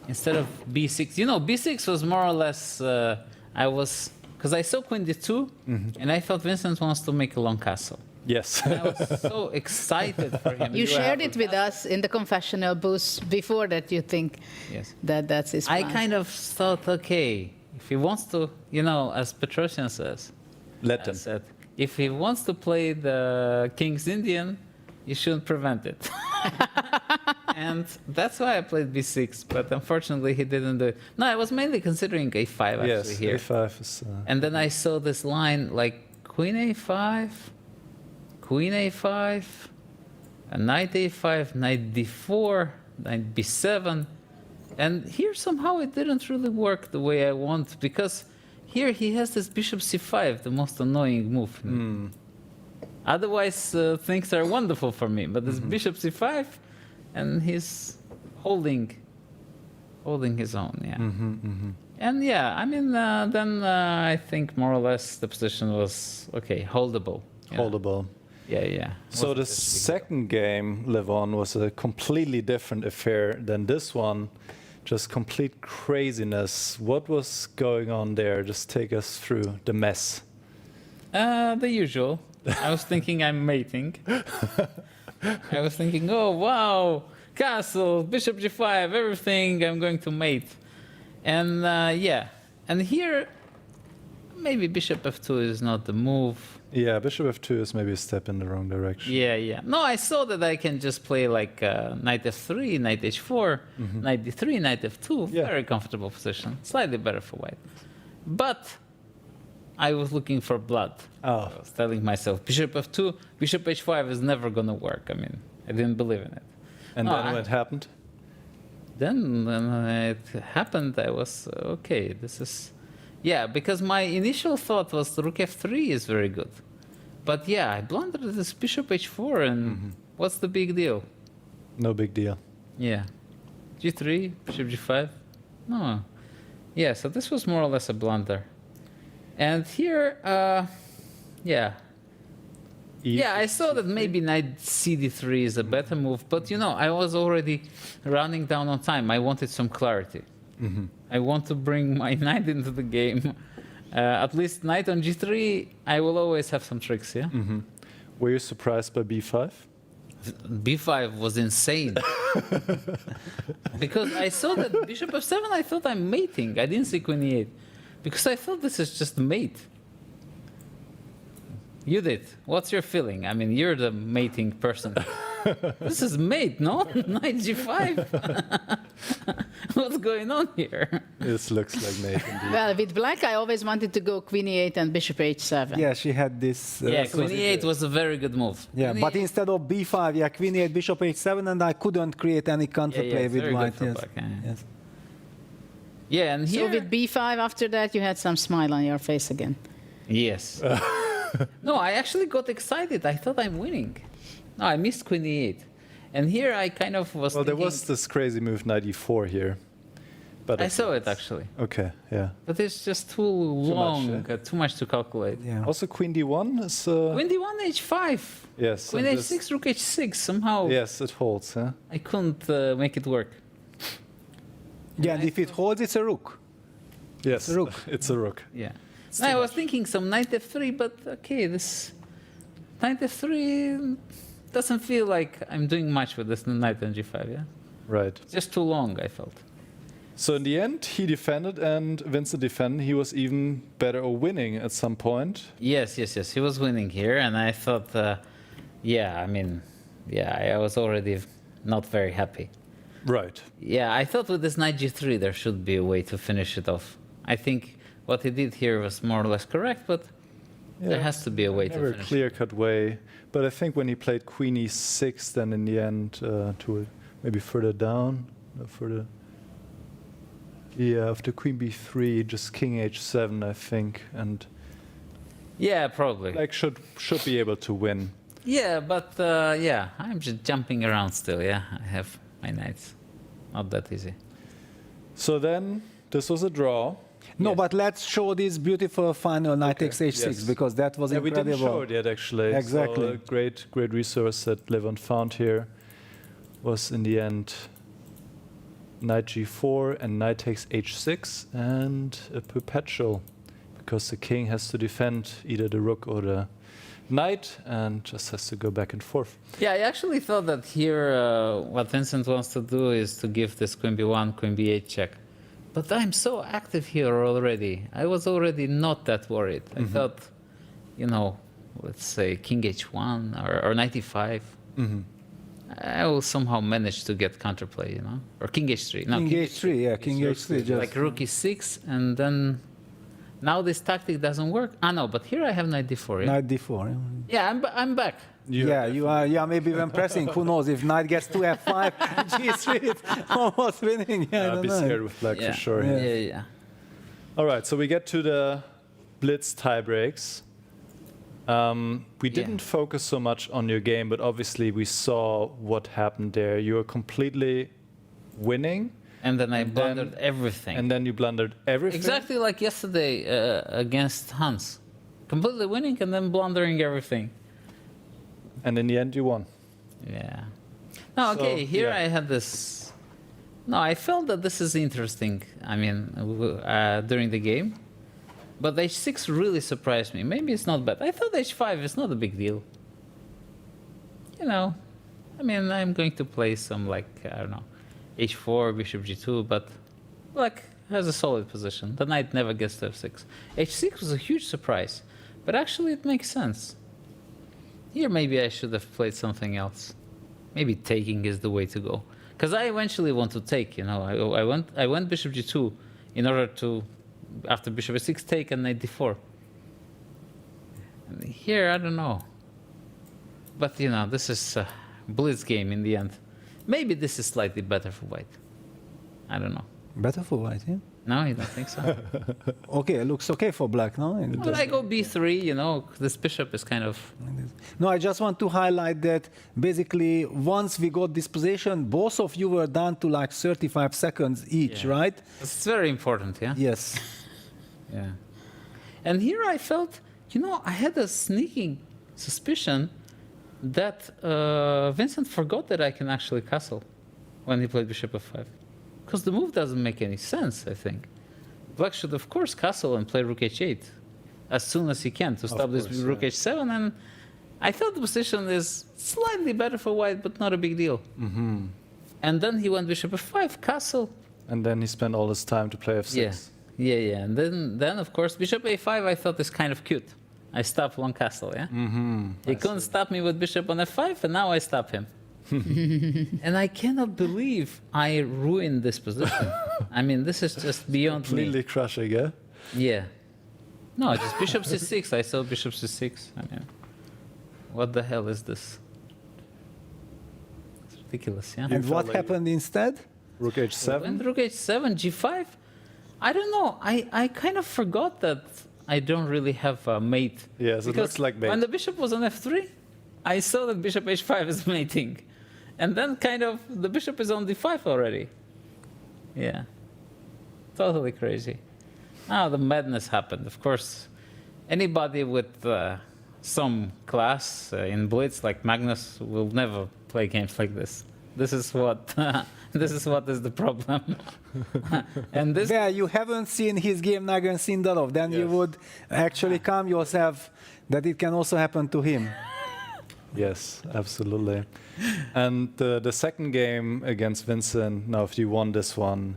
instead of B6, you know, B6 was more or less, because I saw Queen D2, and I thought Vincent wants to make a long castle. Yes. And I was so excited for him. You shared it with us in the confessional booth before that you think that's his plan. I kind of thought, okay, if he wants to, you know, as Petrosian says, let him. Said, if he wants to play the King's Indian, you shouldn't prevent it. And that's why I played B6, but unfortunately he didn't do it. No, I was mainly considering A5 actually here. Yes, A5 is... And then I saw this line like Queen A5, Queen A5, Knight A5, Knight D4, Knight B7. And here somehow it didn't really work the way I want, because here he has this Bishop C5, the most annoying move. Otherwise, things are wonderful for me, but this Bishop C5, and he's holding his own, yeah. And yeah, I mean, then I think more or less the position was, okay, holdable. Holdable. Yeah, yeah. So the second game, Levon, was a completely different affair than this one. Just complete craziness. What was going on there? Just take us through the mess. The usual. I was thinking I'm mating. I was thinking, oh, wow, castle, bishop g5, everything, I'm going to mate. And yeah, and here, maybe bishop f2 is not the move. Yeah, bishop f2 is maybe a step in the wrong direction. Yeah, yeah. No, I saw that I can just play like knight f3, knight h4, knight d3, knight f2. Yeah. Very comfortable position. Slightly better for white. But I was looking for blood. I was telling myself, bishop f2, bishop h5 is never going to work. I mean, I didn't believe in it. And then when it happened? Then when it happened, I was, okay, this is... Yeah, because my initial thought was rook f3 is very good. But yeah, I blundered this bishop h4, and what's the big deal? No big deal. Yeah. g3, bishop g5. No. Yeah, so this was more or less a blunder. And here, yeah. Yeah, I saw that maybe knight cd3 is a better move, but you know, I was already running down on time. I wanted some clarity. I want to bring my knight into the game. At least knight on g3, I will always have some tricks, yeah? Were you surprised by b5? b5 was insane. Because I saw that bishop f7, I thought I'm mating. I didn't see queen e8. Because I thought this is just mate. You did. What's your feeling? I mean, you're the mating person. This is mate, no? Knight g5? What's going on here? This looks like mate indeed. Well, with black, I always wanted to go queen e8 and bishop h7. Yeah, she had this... yeah, queen e8 was a very good move. Yeah, but instead of b5, yeah, queen e8, bishop h7, and I couldn't create any counterplay with white. Yes. Yes. Yeah, and here... So with b5, after that, you had some smile on your face again. Yes. No, I actually got excited. I thought I'm winning. No, I missed queen e8. And here I kind of was Well, thinking, there was this crazy move, knight e4 here. But I saw it, actually. Okay, yeah. But it's just too long, too much to calculate. Yeah. Also, queen d1 is... Queen d1, h5. Yes. Queen h6, rook h6, somehow. Yes, it holds, huh? I couldn't make it work. Yeah, and if it holds, it's a rook. Yes, it's a rook. It's a rook. Yeah. I was thinking some knight f3, but okay, this knight f3 doesn't feel like I'm doing much with this knight on g5, yeah? Right. Just too long, I felt. So in the end, he defended and Vincent defended. He was even better or winning at some point. Yes. He was winning here, and I thought, I was already not very happy. Right. Yeah, I thought with this knight g3 there should be a way to finish it off. I think what he did here was more or less correct, but there has to be a way to finish it. Never a clear-cut way. But I think when he played queen e6, then in the end, to maybe further down, further... Yeah, after queen b3, just king h7, I think, and yeah, probably. Like should be able to win. Yeah, but I'm just jumping around still. Yeah, I have my knights. Not that easy. So then this was a draw. No, but let's show this beautiful final knight takes h6 because that was incredible. We didn't show it yet, actually. Exactly. So a great resource that Levon found here was in the end knight g4 and knight takes h6 and a perpetual because the king has to defend either the rook or the knight and just has to go back and forth. Yeah, I actually thought that here what Vincent wants to do is to give this queen b1, queen b8 check. But I'm so active here already. I was already not that worried. I thought, let's say king h1 or knight e5. I will somehow manage to get counterplay, or king h3. No, king h3, yeah, king h3. Like rook e6, and then now this tactic doesn't work. No, but here I have knight d4. Yeah? Knight d4. Yeah, I'm back. You are. Yeah, maybe when pressing, who knows? If knight gets to f5, g3, it's almost winning. Yeah, I'd be scared with black for sure. Yeah. All right, so we get to the blitz tiebreaks. We didn't focus so much on your game, but obviously we saw what happened there. You were completely winning. And then I blundered everything. And then you blundered everything? Exactly like yesterday against Hans. Completely winning and then blundering everything. And in the end you won. Yeah. No, okay, here I had this... No, I felt that this is interesting, during the game. But h6 really surprised me. Maybe it's not bad. I thought h5 is not a big deal. I'm going to play some, h4, bishop g2, but, has a solid position. The knight never gets to f6. h6 was a huge surprise, but actually it makes sense. Here maybe I should have played something else. Maybe taking is the way to go. Because I eventually want to take, I went bishop g2 in order to... After bishop a6, take and knight d4. And here, I don't know. But, this is a blitz game in the end. Maybe this is slightly better for white. I don't know. Better for white, yeah? No, you don't think so? Okay, it looks okay for black, no? But I go b3, this bishop is kind of... No, I just want to highlight that basically once we got this position, both of you were down to 35 seconds each, right? It's very important, yeah? Yes. Yeah. And here I felt, I had a sneaking suspicion that Vincent forgot that I can actually castle when he played bishop f5. Because the move doesn't make any sense, I think. Black should, of course, castle and play rook h8 as soon as he can to stop this rook h7. And I thought the position is slightly better for white, but not a big deal. And then he went bishop f5, castle. And then he spent all his time to play f6. Yeah. And then of course, bishop a5 I thought is kind of cute. I stopped one castle, yeah? He couldn't stop me with bishop on f5, and now I stop him. And I cannot believe I ruined this position. This is just beyond completely crushing, yeah? Yeah. No, just bishop c6. I saw bishop c6. What the hell is this? It's ridiculous, yeah? And what happened instead? Rook h7? When rook h7, g5? I don't know. I kind of forgot that I don't really have a mate. Yes, it looks like mate. When the bishop was on f3, I saw that bishop h5 is mating. And then kind of the bishop is on d5 already. Yeah. Totally crazy. Now the madness happened. Of course, anybody with some class in Blitz like Magnus will never play games like this. This is what This is what is the problem. And this. Yeah, you haven't seen his game Nagin-Sindalov, then you would actually calm yourself that it can also happen to him. Yes, absolutely. And the second game against Vincent, now if you won this one,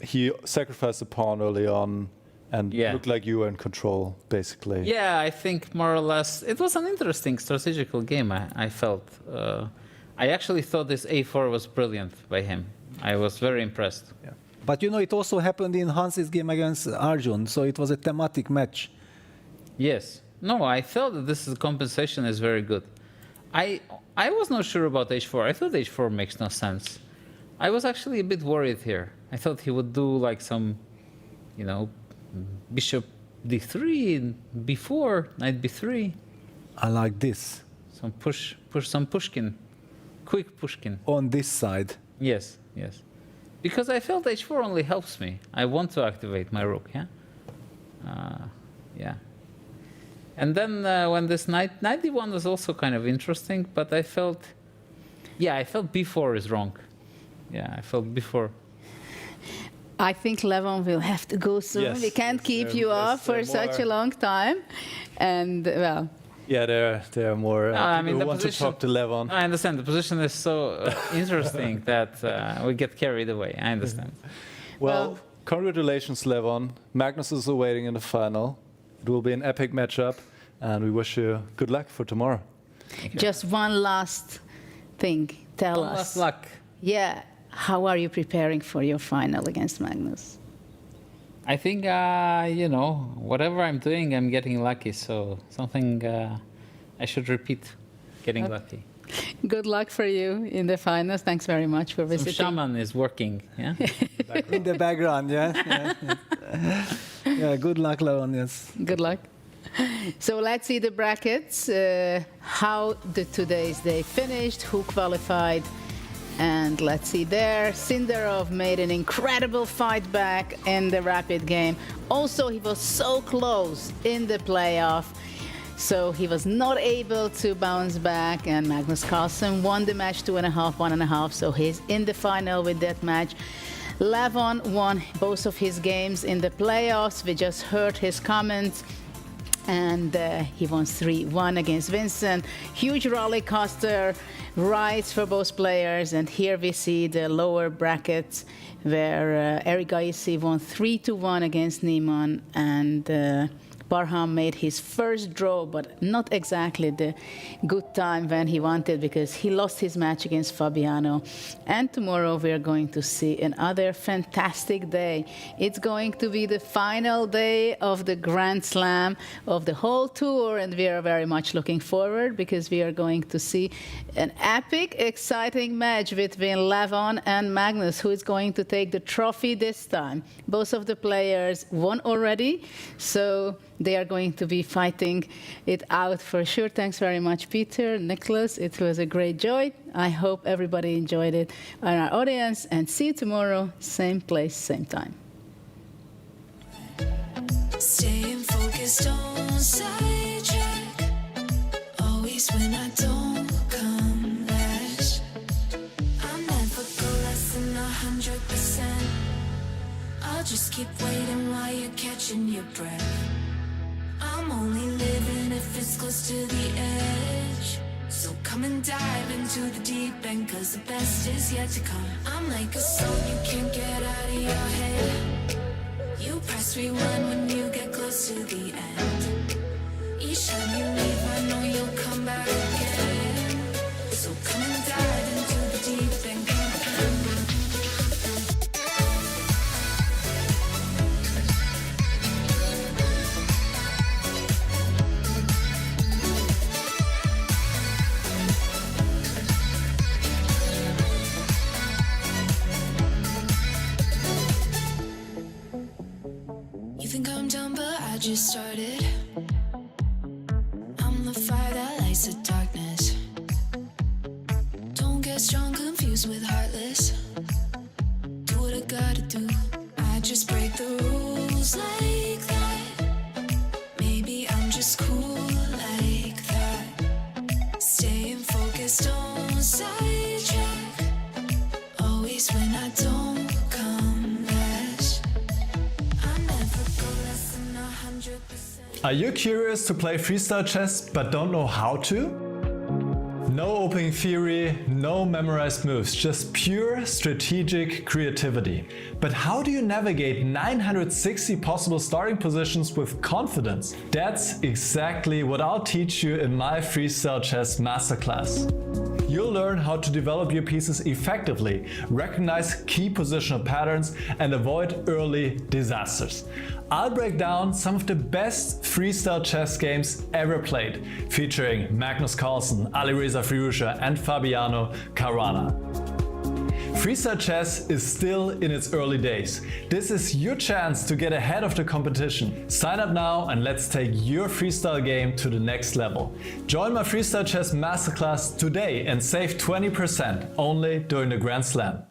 he sacrificed a pawn early on and looked like you were in control, basically. Yeah, I think more or less it was an interesting strategical game. I felt. I actually thought this a4 was brilliant by him. I was very impressed. Yeah. But you know, it also happened in Hans's game against Arjun, so it was a thematic match. Yes. No, I felt that this compensation is very good. I was not sure about h4. I thought h4 makes no sense. I was actually a bit worried here. I thought he would do like some, you know, bishop d3, b4, knight b3. I like this. Some some Pushkin. Quick Pushkin. On this side. Yes, yes. Because I felt h4 only helps me. I want to activate my rook, yeah? Yeah. And then when this knight d1 was also kind of interesting, but I felt b4 is wrong. Yeah, I felt b4. I think Levon will have to go soon. Yes, we can't keep you off for such a long time. And, well... Yeah, there are more people who want to talk to Levon. I understand. The position is so interesting that we get carried away. I understand. Well, congratulations, Levon. Magnus is awaiting in the final. It will be an epic matchup, and we wish you good luck for tomorrow. Just one last thing. Tell us. Last luck. Yeah. How are you preparing for your final against Magnus? I think, you know, whatever I'm doing, I'm getting lucky. So something I should repeat, getting lucky. Good luck for you in the finals. Thanks very much for visiting. Some shaman is working, yeah? In the background, yeah. Yeah, good luck, Levon, yes. Good luck. So let's see the brackets, how today's day finished, who qualified. And let's see there, Sindarov made an incredible fight back in the rapid game. Also, he was so close in the playoff, so he was not able to bounce back. And Magnus Carlsen won the match 2.5, 1.5, so he's in the final with that match. Levon won both of his games in the playoffs. We just heard his comments. And he won 3-1 against Vincent. Huge roller coaster rides for both players. And here we see the lower brackets where Eric Gaisi won 3-1 against Niemann. And Barham made his first draw, but not exactly the good time when he wanted, because he lost his match against Fabiano. And tomorrow we are going to see another fantastic day. It's going to be the final day of the Grand Slam of the whole tour, and we are very much looking forward, because we are going to see an epic, exciting match between Levon and Magnus, who is going to take the trophy this time. Both of the players won already, so they are going to be fighting it out for sure. Thanks very much, Peter, Nicholas. It was a great joy. I hope everybody enjoyed it, and our audience. And see you tomorrow, same place, same time. Staying focused on sidetrack. Always when I don't come last. I'll never go less than 100%. I'll just keep waiting while you're catching your breath. I'm only living if it's close to the edge. So come and dive into the deep end, 'cause the best is yet to come. I'm like a song you can't get out of your head. You press rewind when you get close to the end. Each time you leave, I know you'll come back again. So come and dive into the deep end. You think I'm done, but I just started. I'm the fire that lights the darkness. Don't get strong, confused with heartless. Do what I gotta do. I just break the rules like that. Maybe I'm just cool like that. Staying focused on sidetrack. Are you curious to play freestyle chess but don't know how to? No opening theory, no memorized moves, just pure strategic creativity. But how do you navigate 960 possible starting positions with confidence? That's exactly what I'll teach you in my Freestyle Chess Masterclass. You'll learn how to develop your pieces effectively, recognize key positional patterns, and avoid early disasters. I'll break down some of the best freestyle chess games ever played, featuring Magnus Carlsen, Alireza Firouzja, and Fabiano Caruana. Freestyle chess is still in its early days. This is your chance to get ahead of the competition. Sign up now and let's take your freestyle game to the next level. Join my Freestyle Chess Masterclass today and save 20% only during the Grand Slam.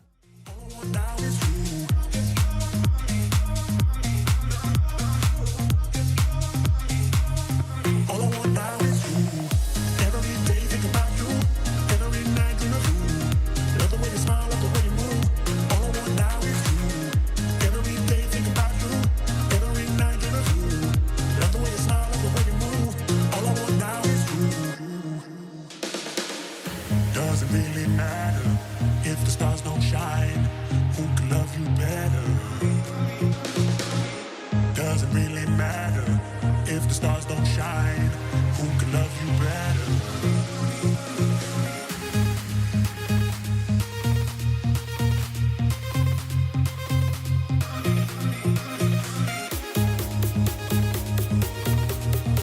Doesn't really matter if the stars don't shine. Who can love you better?